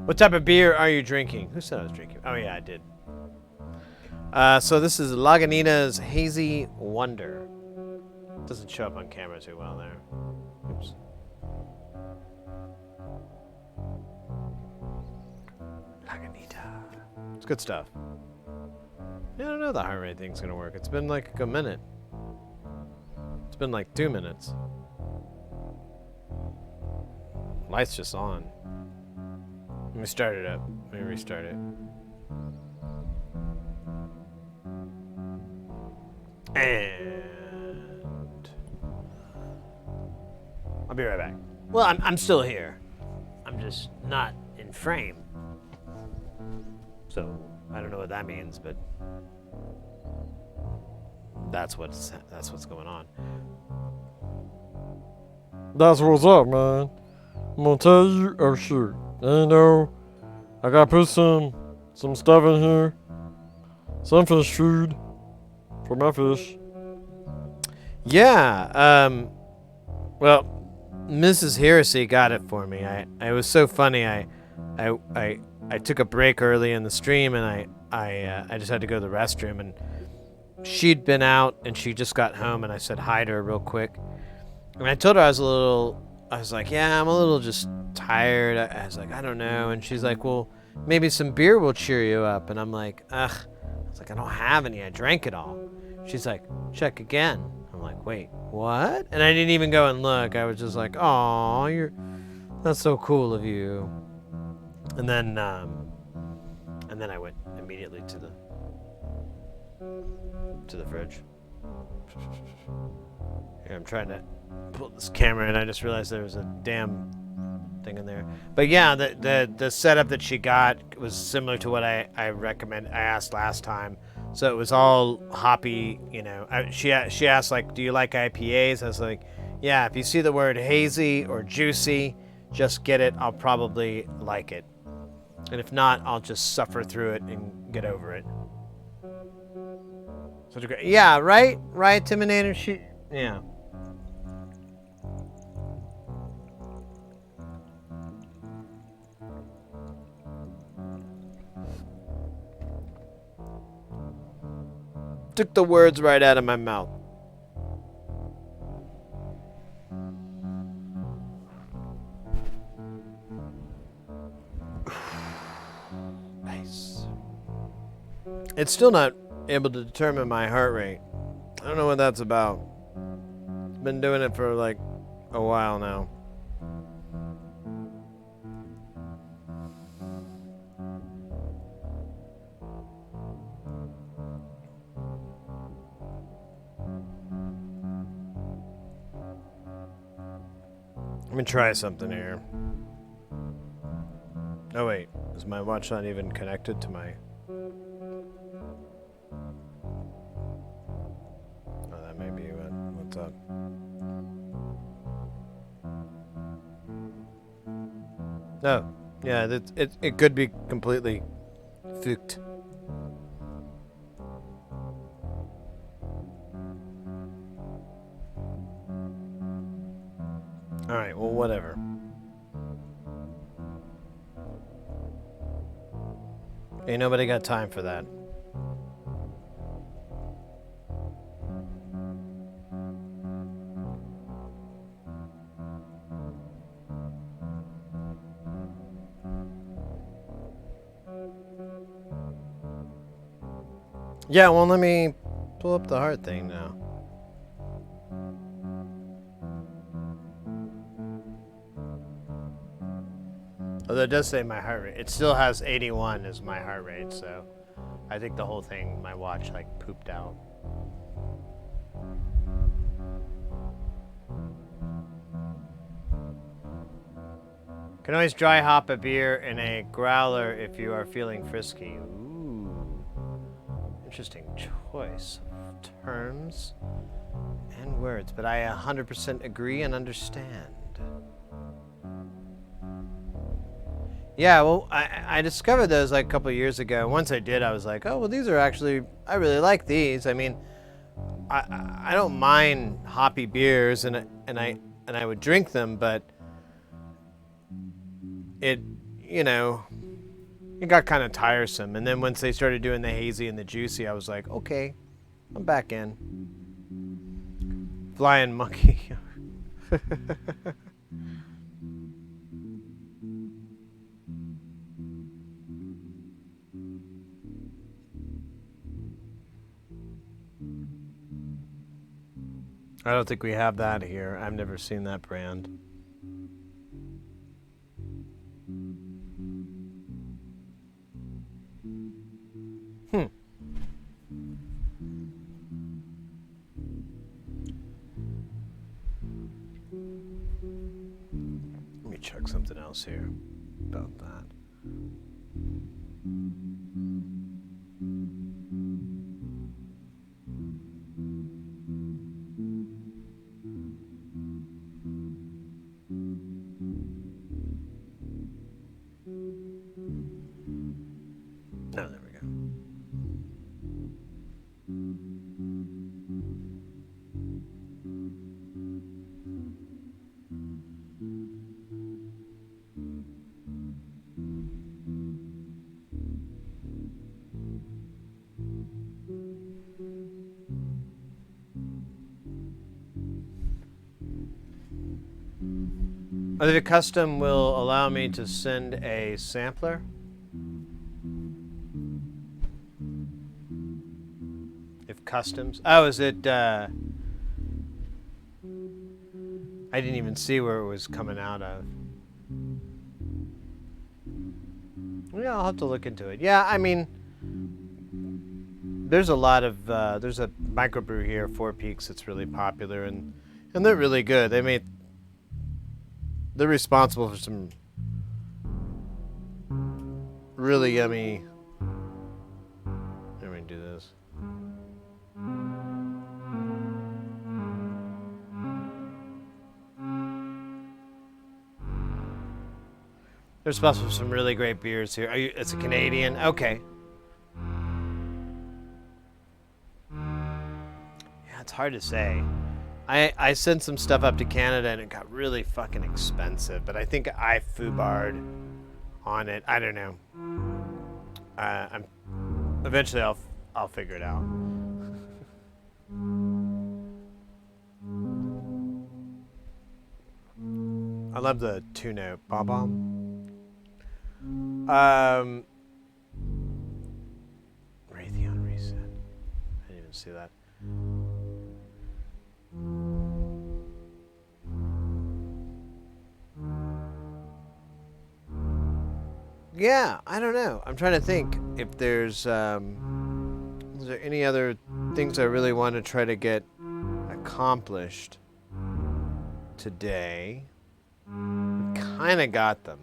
What type of beer are you drinking? Who said I was drinking? Oh yeah, I did. So this is Lagunitas Hazy Wonder. Doesn't show up on camera too well there. Oops. Lagunita. It's good stuff. Yeah, I don't know the heart rate thing's gonna work. It's been like a minute. It's been like 2 minutes. Light's just on. Let me start it up. Let me restart it. And I'll be right back. Well, I'm still here. I'm just not in frame. So I don't know what that means, but that's what's going on. That's what's up, man. I'm gonna tell you, oh shoot. You know, I gotta put some stuff in here. Some fish food for my fish. Yeah, well, Mrs. Heresy got it for me. It was so funny. I took a break early in the stream and I just had to go to the restroom, and she'd been out and she just got home, and I said hi to her real quick. And I told her I was like, yeah, I'm a little just tired. I was like, I don't know. And she's like, well, maybe some beer will cheer you up. And I'm like, ugh. I was like, I don't have any. I drank it all. She's like, check again. I'm like, wait, what? And I didn't even go and look. I was just like, oh, that's so cool of you. And then I went immediately to the fridge. Here, I'm trying to pull this camera, and I just realized there was a damn thing in there. But yeah, the setup that she got was similar to what I asked last time. So it was all hoppy, you know. She asked, like, do you like IPAs? I was like, yeah, if you see the word hazy or juicy, just get it. I'll probably like it. And if not, I'll just suffer through it and get over it. Such a great, yeah, right, Timinator. Yeah. Took the words right out of my mouth. Nice. It's still not able to determine my heart rate. I don't know what that's about. Been doing it for like a while now. Let me try something here. Oh wait, is my watch not even connected to my... Oh, that may be what's up. No, yeah, it could be completely fucked. Alright, well, whatever. Ain't nobody got time for that. Yeah, well, let me pull up the heart thing now. Although it does say my heart rate. It still has 81 as my heart rate, so I think the whole thing, my watch, like, pooped out. Can always dry hop a beer in a growler if you are feeling frisky. Ooh. Interesting choice of terms and words, but I 100% agree and understand. Yeah, well, I discovered those like a couple years ago. Once I did, I was like, oh, well, these are actually, I really like these. I mean, I don't mind hoppy beers, and I would drink them, but it, you know, it got kind of tiresome. And then once they started doing the hazy and the juicy, I was like, okay, I'm back in. Flying monkey. I don't think we have that here. I've never seen that brand. Let me check something else here about that. Oh, there we go. The custom will allow me to send a sampler. If customs. Oh, is it? I didn't even see where it was coming out of. Yeah, I'll have to look into it. Yeah, I mean, there's a lot of there's a microbrew here, Four Peaks, that's really popular, and they're really good. They're responsible for some really yummy. Let me do this. They're responsible for some really great beers here. It's a Canadian. Okay. Yeah, it's hard to say. I sent some stuff up to Canada and it got really fucking expensive, but I think I foobarred on it. I don't know. Eventually I'll figure it out. I love the two-note bomb. Raytheon reset. I didn't even see that. Yeah, I don't know. I'm trying to think if there's is there any other things I really want to try to get accomplished today. Kind of got them.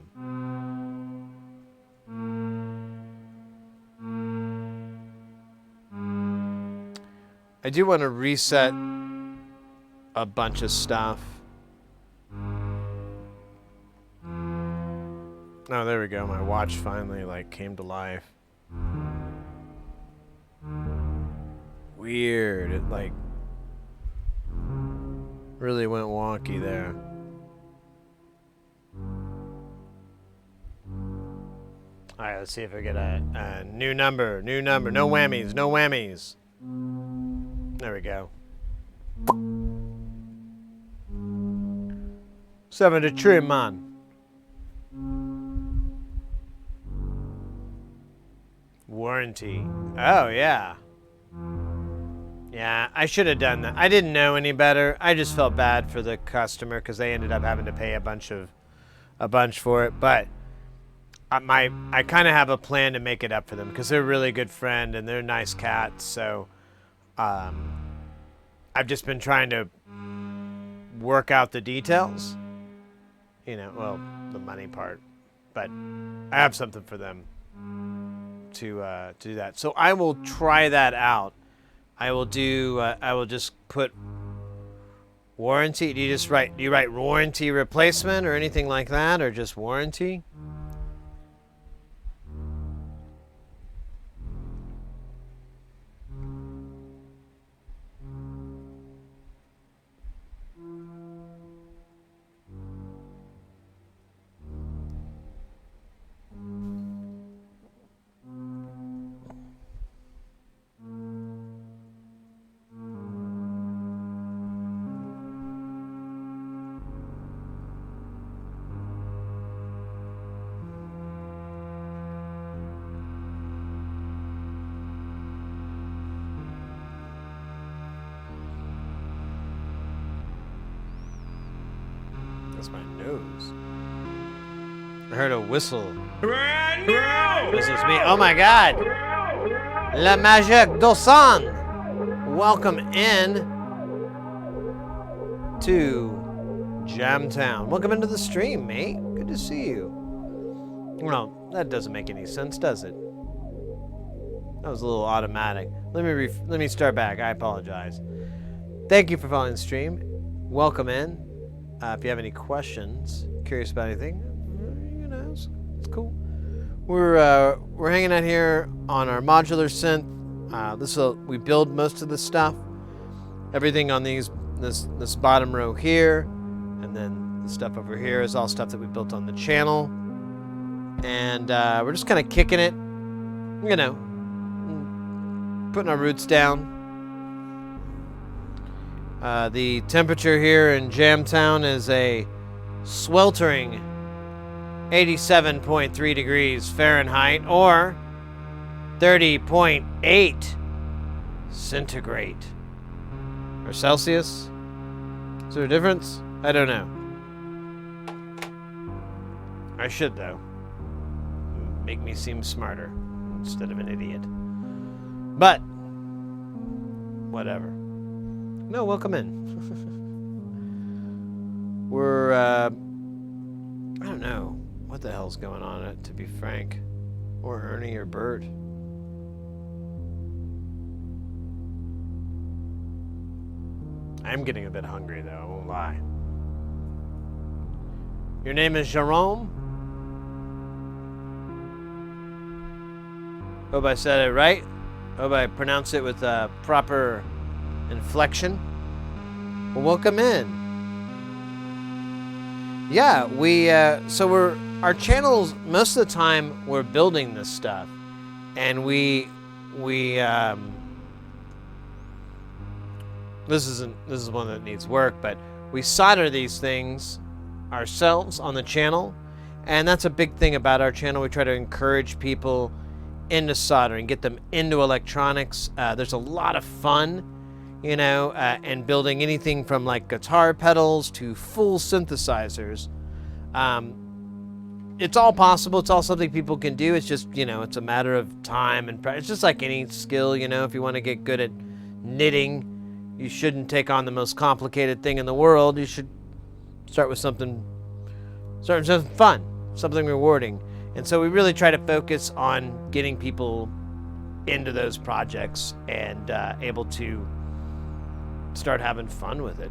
I do want to reset a bunch of stuff. Oh, there we go. My watch finally came to life. Weird. It really went wonky there. All right, let's see if I get a new number. No whammies. There we go. 7 trim, man. Warranty. Oh, yeah. Yeah, I should have done that. I didn't know any better. I just felt bad for the customer because they ended up having to pay a bunch for it. But I kind of have a plan to make it up for them because they're a really good friend and they're nice cats. So I've just been trying to work out the details. You know, well, the money part. But I have something for them to do that. So I will try that out. I will just put warranty. Do you write warranty replacement or anything like that, or just warranty? That's my nose. I heard a whistle. This is me. Oh my God! La Magique d'Osan! Welcome in to Jamtown. Welcome into the stream, mate. Good to see you. Well, that doesn't make any sense, does it? That was a little automatic. Let me start back. I apologize. Thank you for following the stream. Welcome in. If you have any questions, curious about anything, you know, it's cool. We're hanging out here on our modular synth. We build most of the stuff. Everything on this bottom row here, and then the stuff over here is all stuff that we built on the channel. And we're just kind of kicking it, you know, putting our roots down. The temperature here in Jamtown is a sweltering 87.3 degrees Fahrenheit or 30.8 centigrade. Or Celsius? Is there a difference? I don't know. I should, though. Make me seem smarter instead of an idiot. But, whatever. No, welcome in. We're, I don't know what the hell's going on, to be frank. Or Ernie or Bert. I'm getting a bit hungry, though, I won't lie. Your name is Jerome? Hope I said it right. Hope I pronounced it with proper inflection. Well, welcome in. Yeah, our channels, most of the time we're building this stuff, and this is one that needs work, but we solder these things ourselves on the channel, and that's a big thing about our channel. We try to encourage people into soldering, get them into electronics. There's a lot of fun, you know, and building anything from like guitar pedals to full synthesizers. It's all possible. It's all something people can do. It's just, you know, it's a matter of time and it's just like any skill, you know. If you want to get good at knitting, you shouldn't take on the most complicated thing in the world. You should start with something fun, something rewarding. And so we really try to focus on getting people into those projects and able to start having fun with it.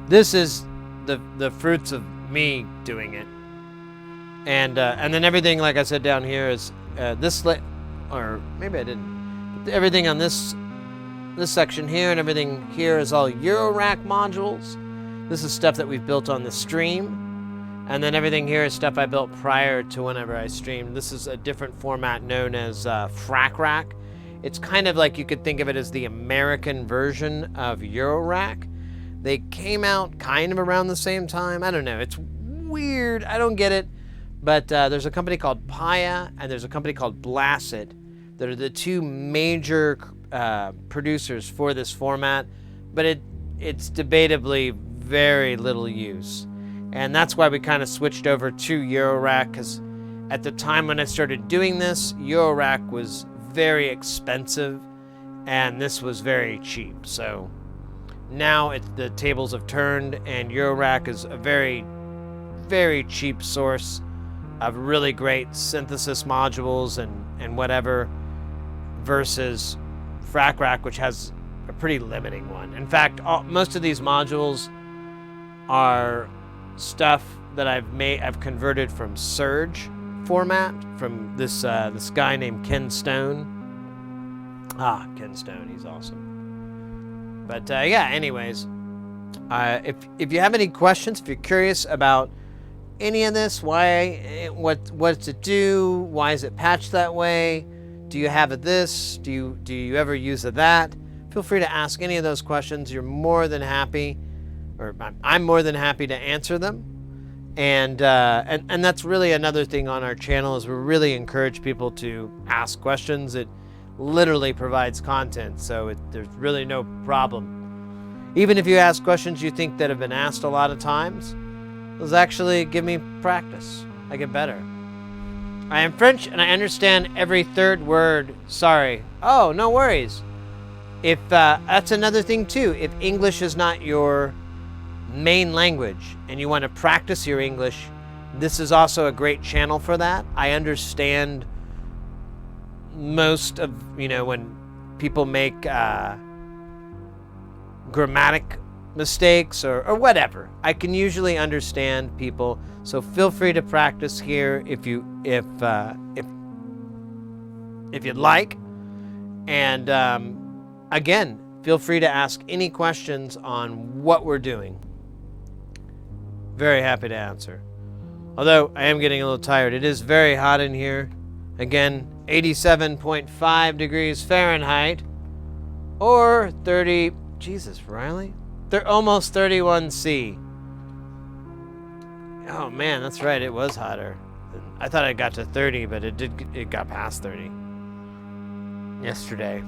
This is the fruits of me doing it. And then everything, like I said down here, is or maybe I didn't. But everything on this section here and everything here is all Eurorack modules. This is stuff that we've built on the stream. And then everything here is stuff I built prior to whenever I streamed. This is a different format known as Frac Rack. It's kind of like you could think of it as the American version of Eurorack. They came out kind of around the same time. I don't know. It's weird. I don't get it. But there's a company called Paya and there's a company called Blasted that are the two major producers for this format, but it's debatably very little use. And that's why we kind of switched over to Eurorack, because at the time when I started doing this, Eurorack was very expensive and this was very cheap. So now the tables have turned, and Eurorack is a very, very cheap source of really great synthesis modules and whatever, versus FracRack, which has a pretty limiting one. In fact, most of these modules are stuff that I've converted from Surge format from this guy named Ken Stone. Ken Stone, he's awesome. But yeah, anyways, if you have any questions, if you're curious about any of this, what's it do, why is it patched that way, do you have this, do you ever use that, feel free to ask any of those questions. You're more than happy, or I'm more than happy to answer them. And that's really another thing on our channel, is we really encourage people to ask questions. It literally provides content, so there's really no problem. Even if you ask questions you think that have been asked a lot of times, those actually give me practice. I get better. I am French and I understand every third word. Sorry. Oh, no worries. If that's another thing too. If English is not your main language and you want to practice your English, this is also a great channel for that. I understand most of, when people make grammatic mistakes or whatever, I can usually understand people. So feel free to practice here if you'd like. And again, feel free to ask any questions on what we're doing. Very happy to answer. Although I am getting a little tired. It is very hot in here. Again, 87.5 degrees Fahrenheit, or 30. Jesus, Riley? They're almost 31 C. Oh man, that's right. It was hotter. I thought it got to 30, but it got past 30 yesterday.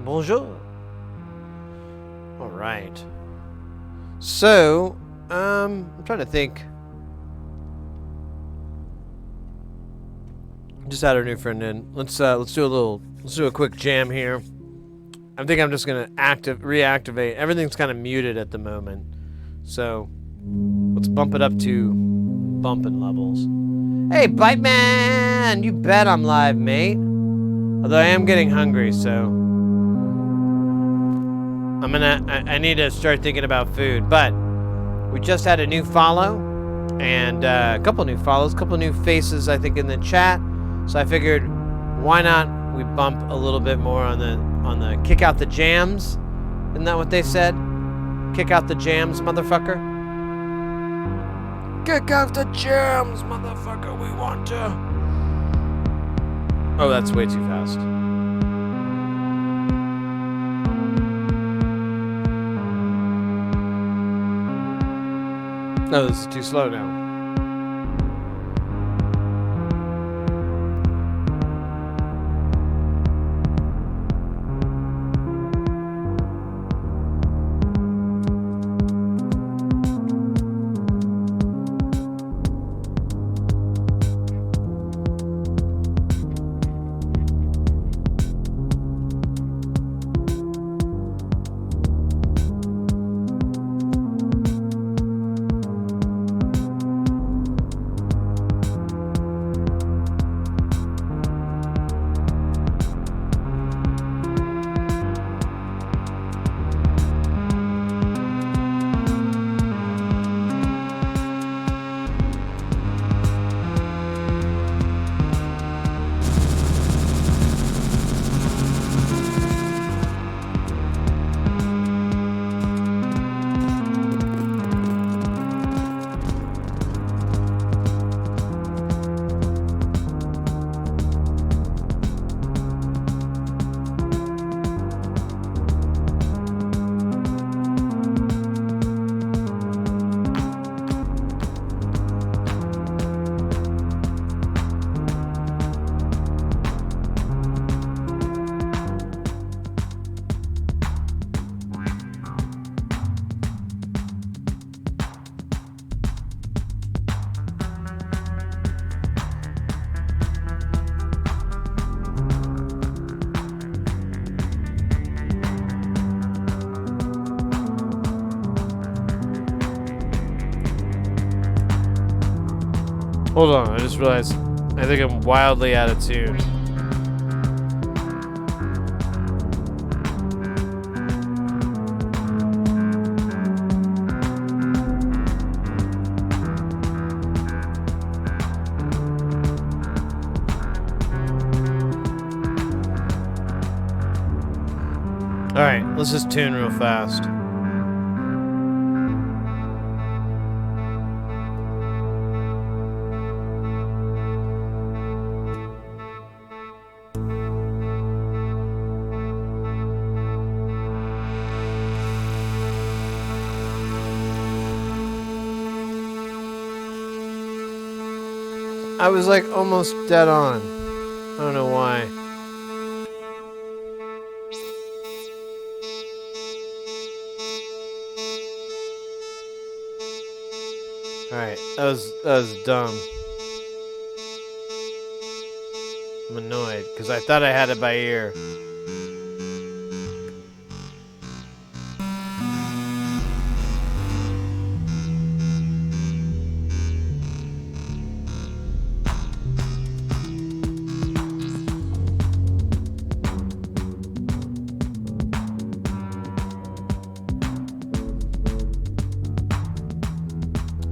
Bonjour. All right. So, I'm trying to think. Just had our new friend in. Let's do a quick jam here. I think I'm just gonna reactivate. Everything's kind of muted at the moment, so let's bump it up to bumping levels. Hey, Bite Man! You bet I'm live, mate. Although I am getting hungry, so I need to start thinking about food. But we just had a new follow, and a couple new follows, a couple new faces, I think, in the chat. So I figured, why not we bump a little bit more on the kick out the jams? Isn't that what they said? Kick out the jams, motherfucker. Kick out the jams, motherfucker. We want to. Oh, that's way too fast. No, this is too slow now. Hold on, I just realized I think I'm wildly out of tune. Alright, let's just tune real fast. I was like almost dead on. I don't know why. Alright, that was dumb. I'm annoyed because I thought I had it by ear.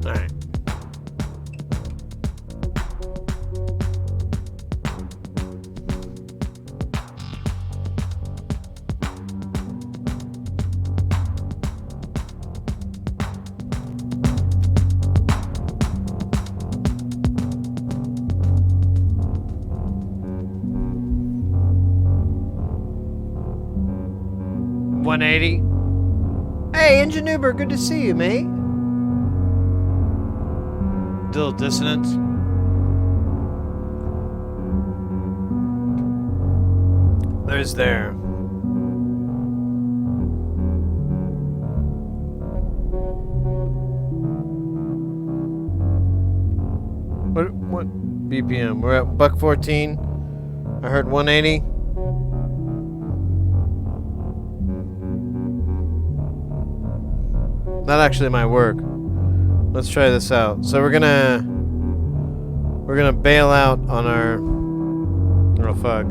Alright. $180. Hey, Engine Uber, good to see you, mate. Little dissonance. There's there. What BPM? We're at $114. I heard 180. That actually might work. Let's try this out. So we're gonna bail out on our fuck.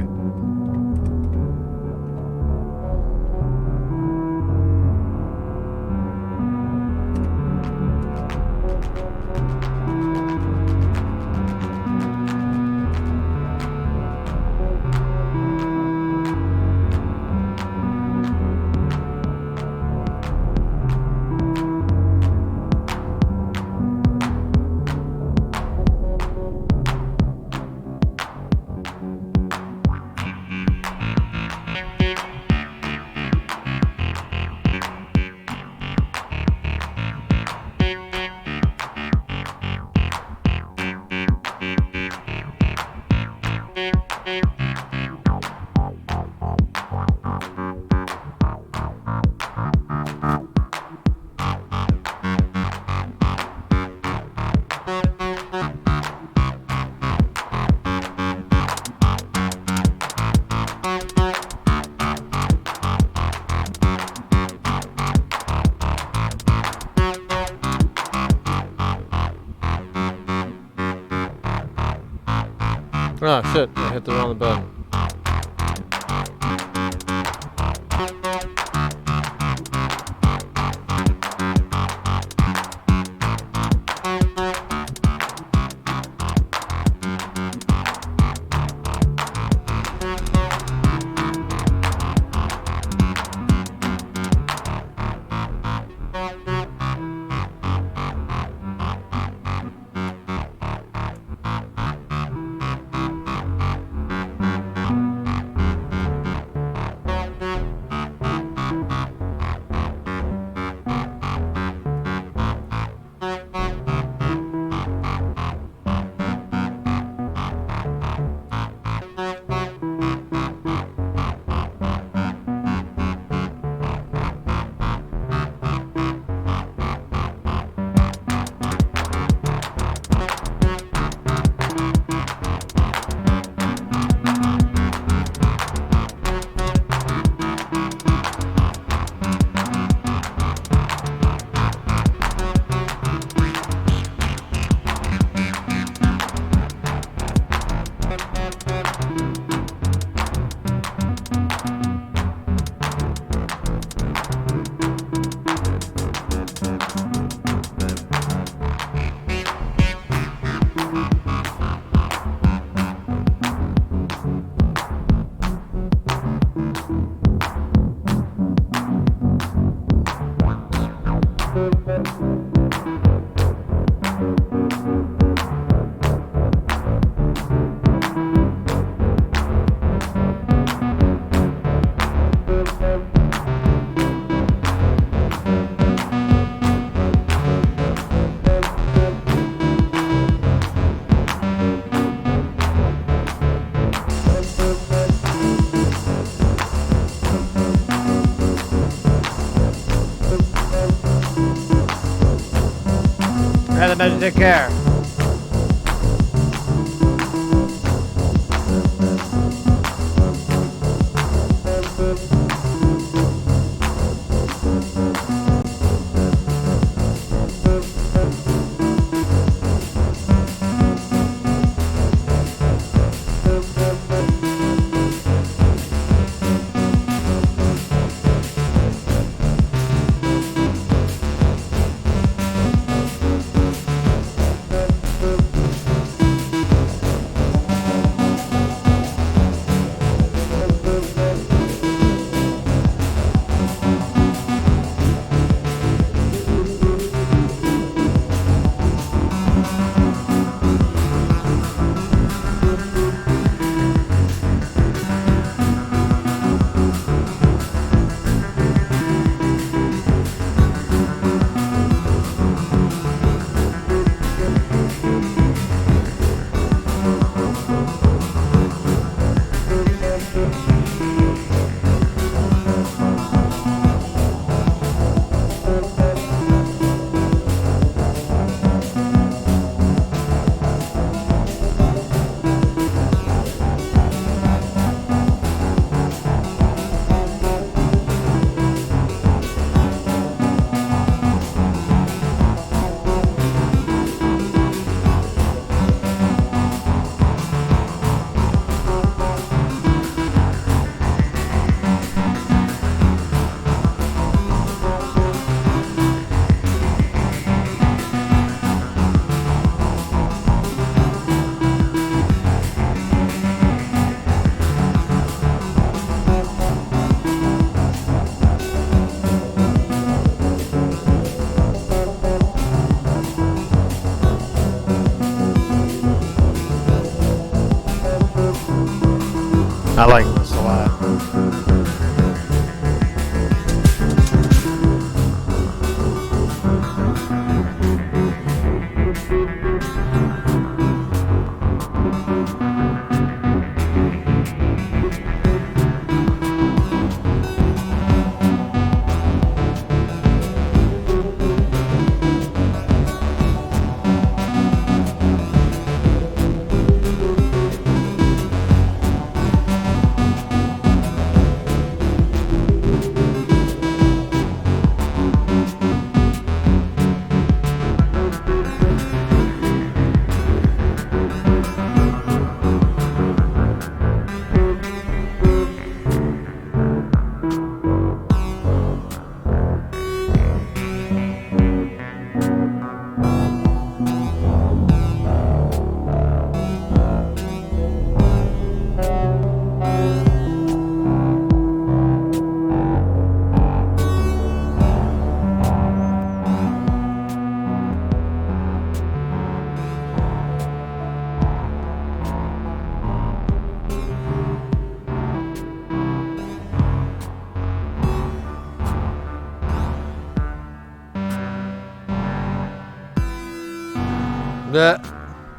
Oh shit, I hit the wrong button. man. Take care. I like this a lot.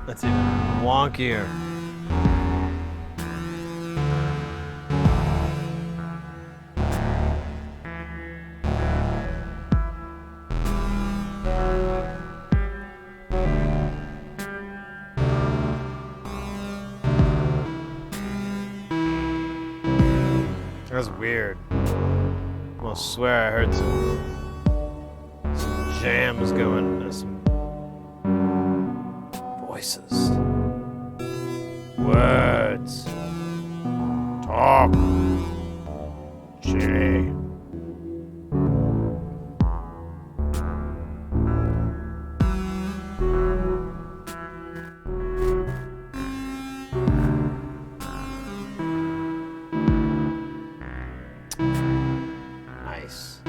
That's even wonkier. That's weird. I almost swear I heard some jams going, some voices, words, talk, Jay. Nice.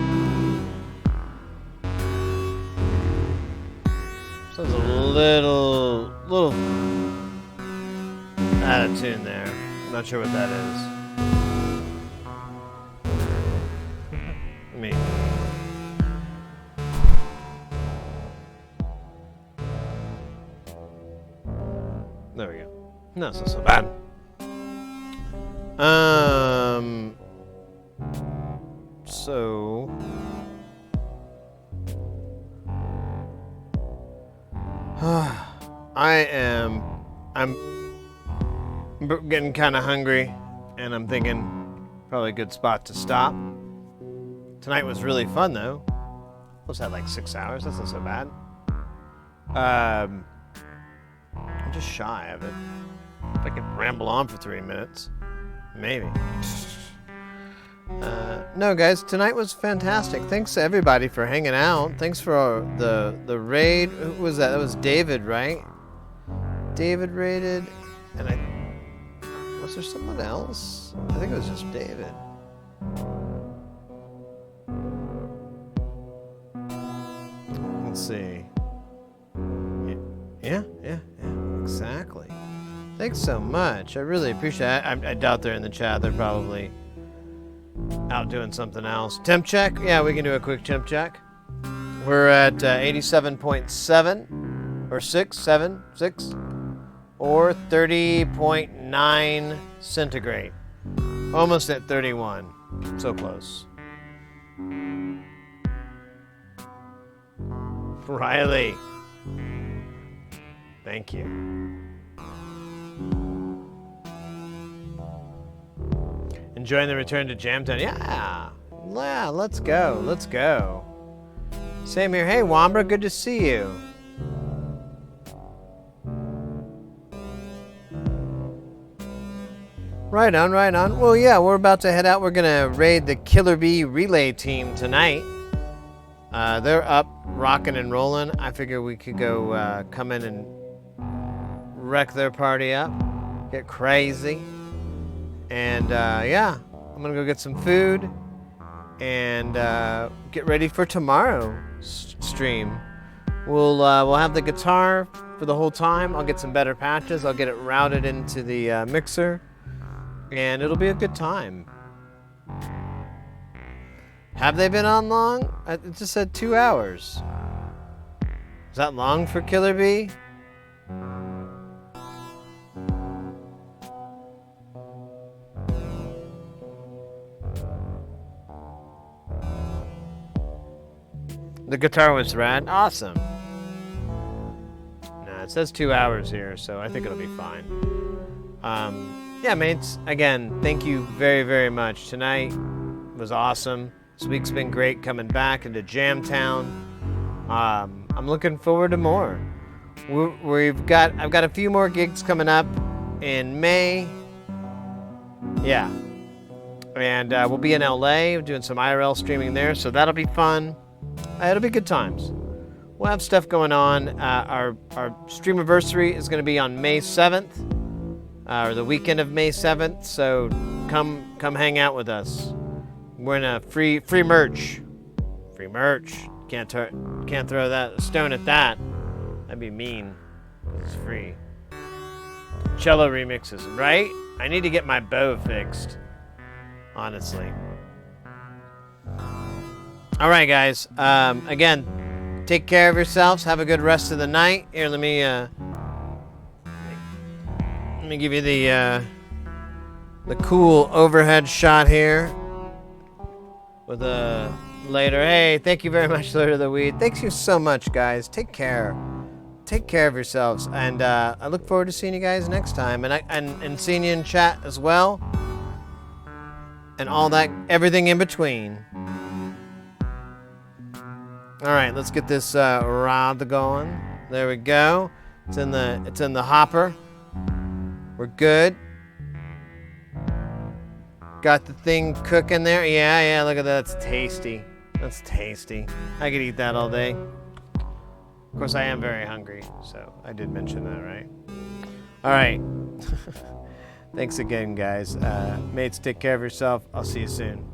Sounds a little out of tune there. I'm not sure what that is. Me. There we go. No, it's not so bad. So I'm getting kind of hungry, and I'm thinking probably a good spot to stop. Tonight was really fun though. Almost had like 6 hours. That's not so bad. I'm just shy of it. If I could ramble on for 3 minutes, maybe. No, guys, tonight was fantastic. Thanks to everybody for hanging out. Thanks for the raid. Who was that? That was David, right? David raided, and was there someone else? I think it was just David. Let's see. Yeah, exactly. Thanks so much. I really appreciate it. I doubt they're in the chat. They're probably out doing something else. Temp check? Yeah, we can do a quick temp check. We're at 87.7 or 6, or 30.9 centigrade. Almost at 31. So close. Riley. Thank you. Enjoying the return to Jamtown. Yeah, let's go. Same here. Hey, Wambra, good to see you. Right on. Well, yeah, we're about to head out. We're gonna raid the Killer Bee relay team tonight. They're up, rocking and rolling. I figure we could go come in and wreck their party up, get crazy. And yeah, I'm gonna go get some food and get ready for tomorrow's stream. We'll have the guitar for the whole time. I'll get some better patches. I'll get it routed into the mixer, and it'll be a good time. Have they been on long? It just said 2 hours. Is that long for Killer Bee? The guitar was rad. Awesome. No, it says 2 hours here, so I think it'll be fine. Yeah, mates, again, thank you very, very much. Tonight was awesome. This week's been great coming back into Jamtown. I'm looking forward to more. I've got a few more gigs coming up in May. Yeah. And we'll be in LA doing some IRL streaming there, so that'll be fun. It'll be good times. We'll have stuff going on. Our streamiversary is going to be on May 7th, or the weekend of May 7th. So come hang out with us. We're in a free merch. Free merch. Can't throw that stone at that. That'd be mean. It's free. Cello remixes, right? I need to get my bow fixed. Honestly. All right, guys. Again, take care of yourselves. Have a good rest of the night. Here, let me give you the cool overhead shot here with a later. Hey, thank you very much, Lord of the Weed. Thanks you so much, guys. Take care. Take care of yourselves, and I look forward to seeing you guys next time, and seeing you in chat as well, and all that, everything in between. All right, let's get this rod going. There we go. It's in the hopper. We're good. Got the thing cooking there. Yeah. Look at that. That's tasty. That's tasty. I could eat that all day. Of course, I am very hungry, so I did mention that, right? All right. Thanks again, guys. Mates, take care of yourself. I'll see you soon.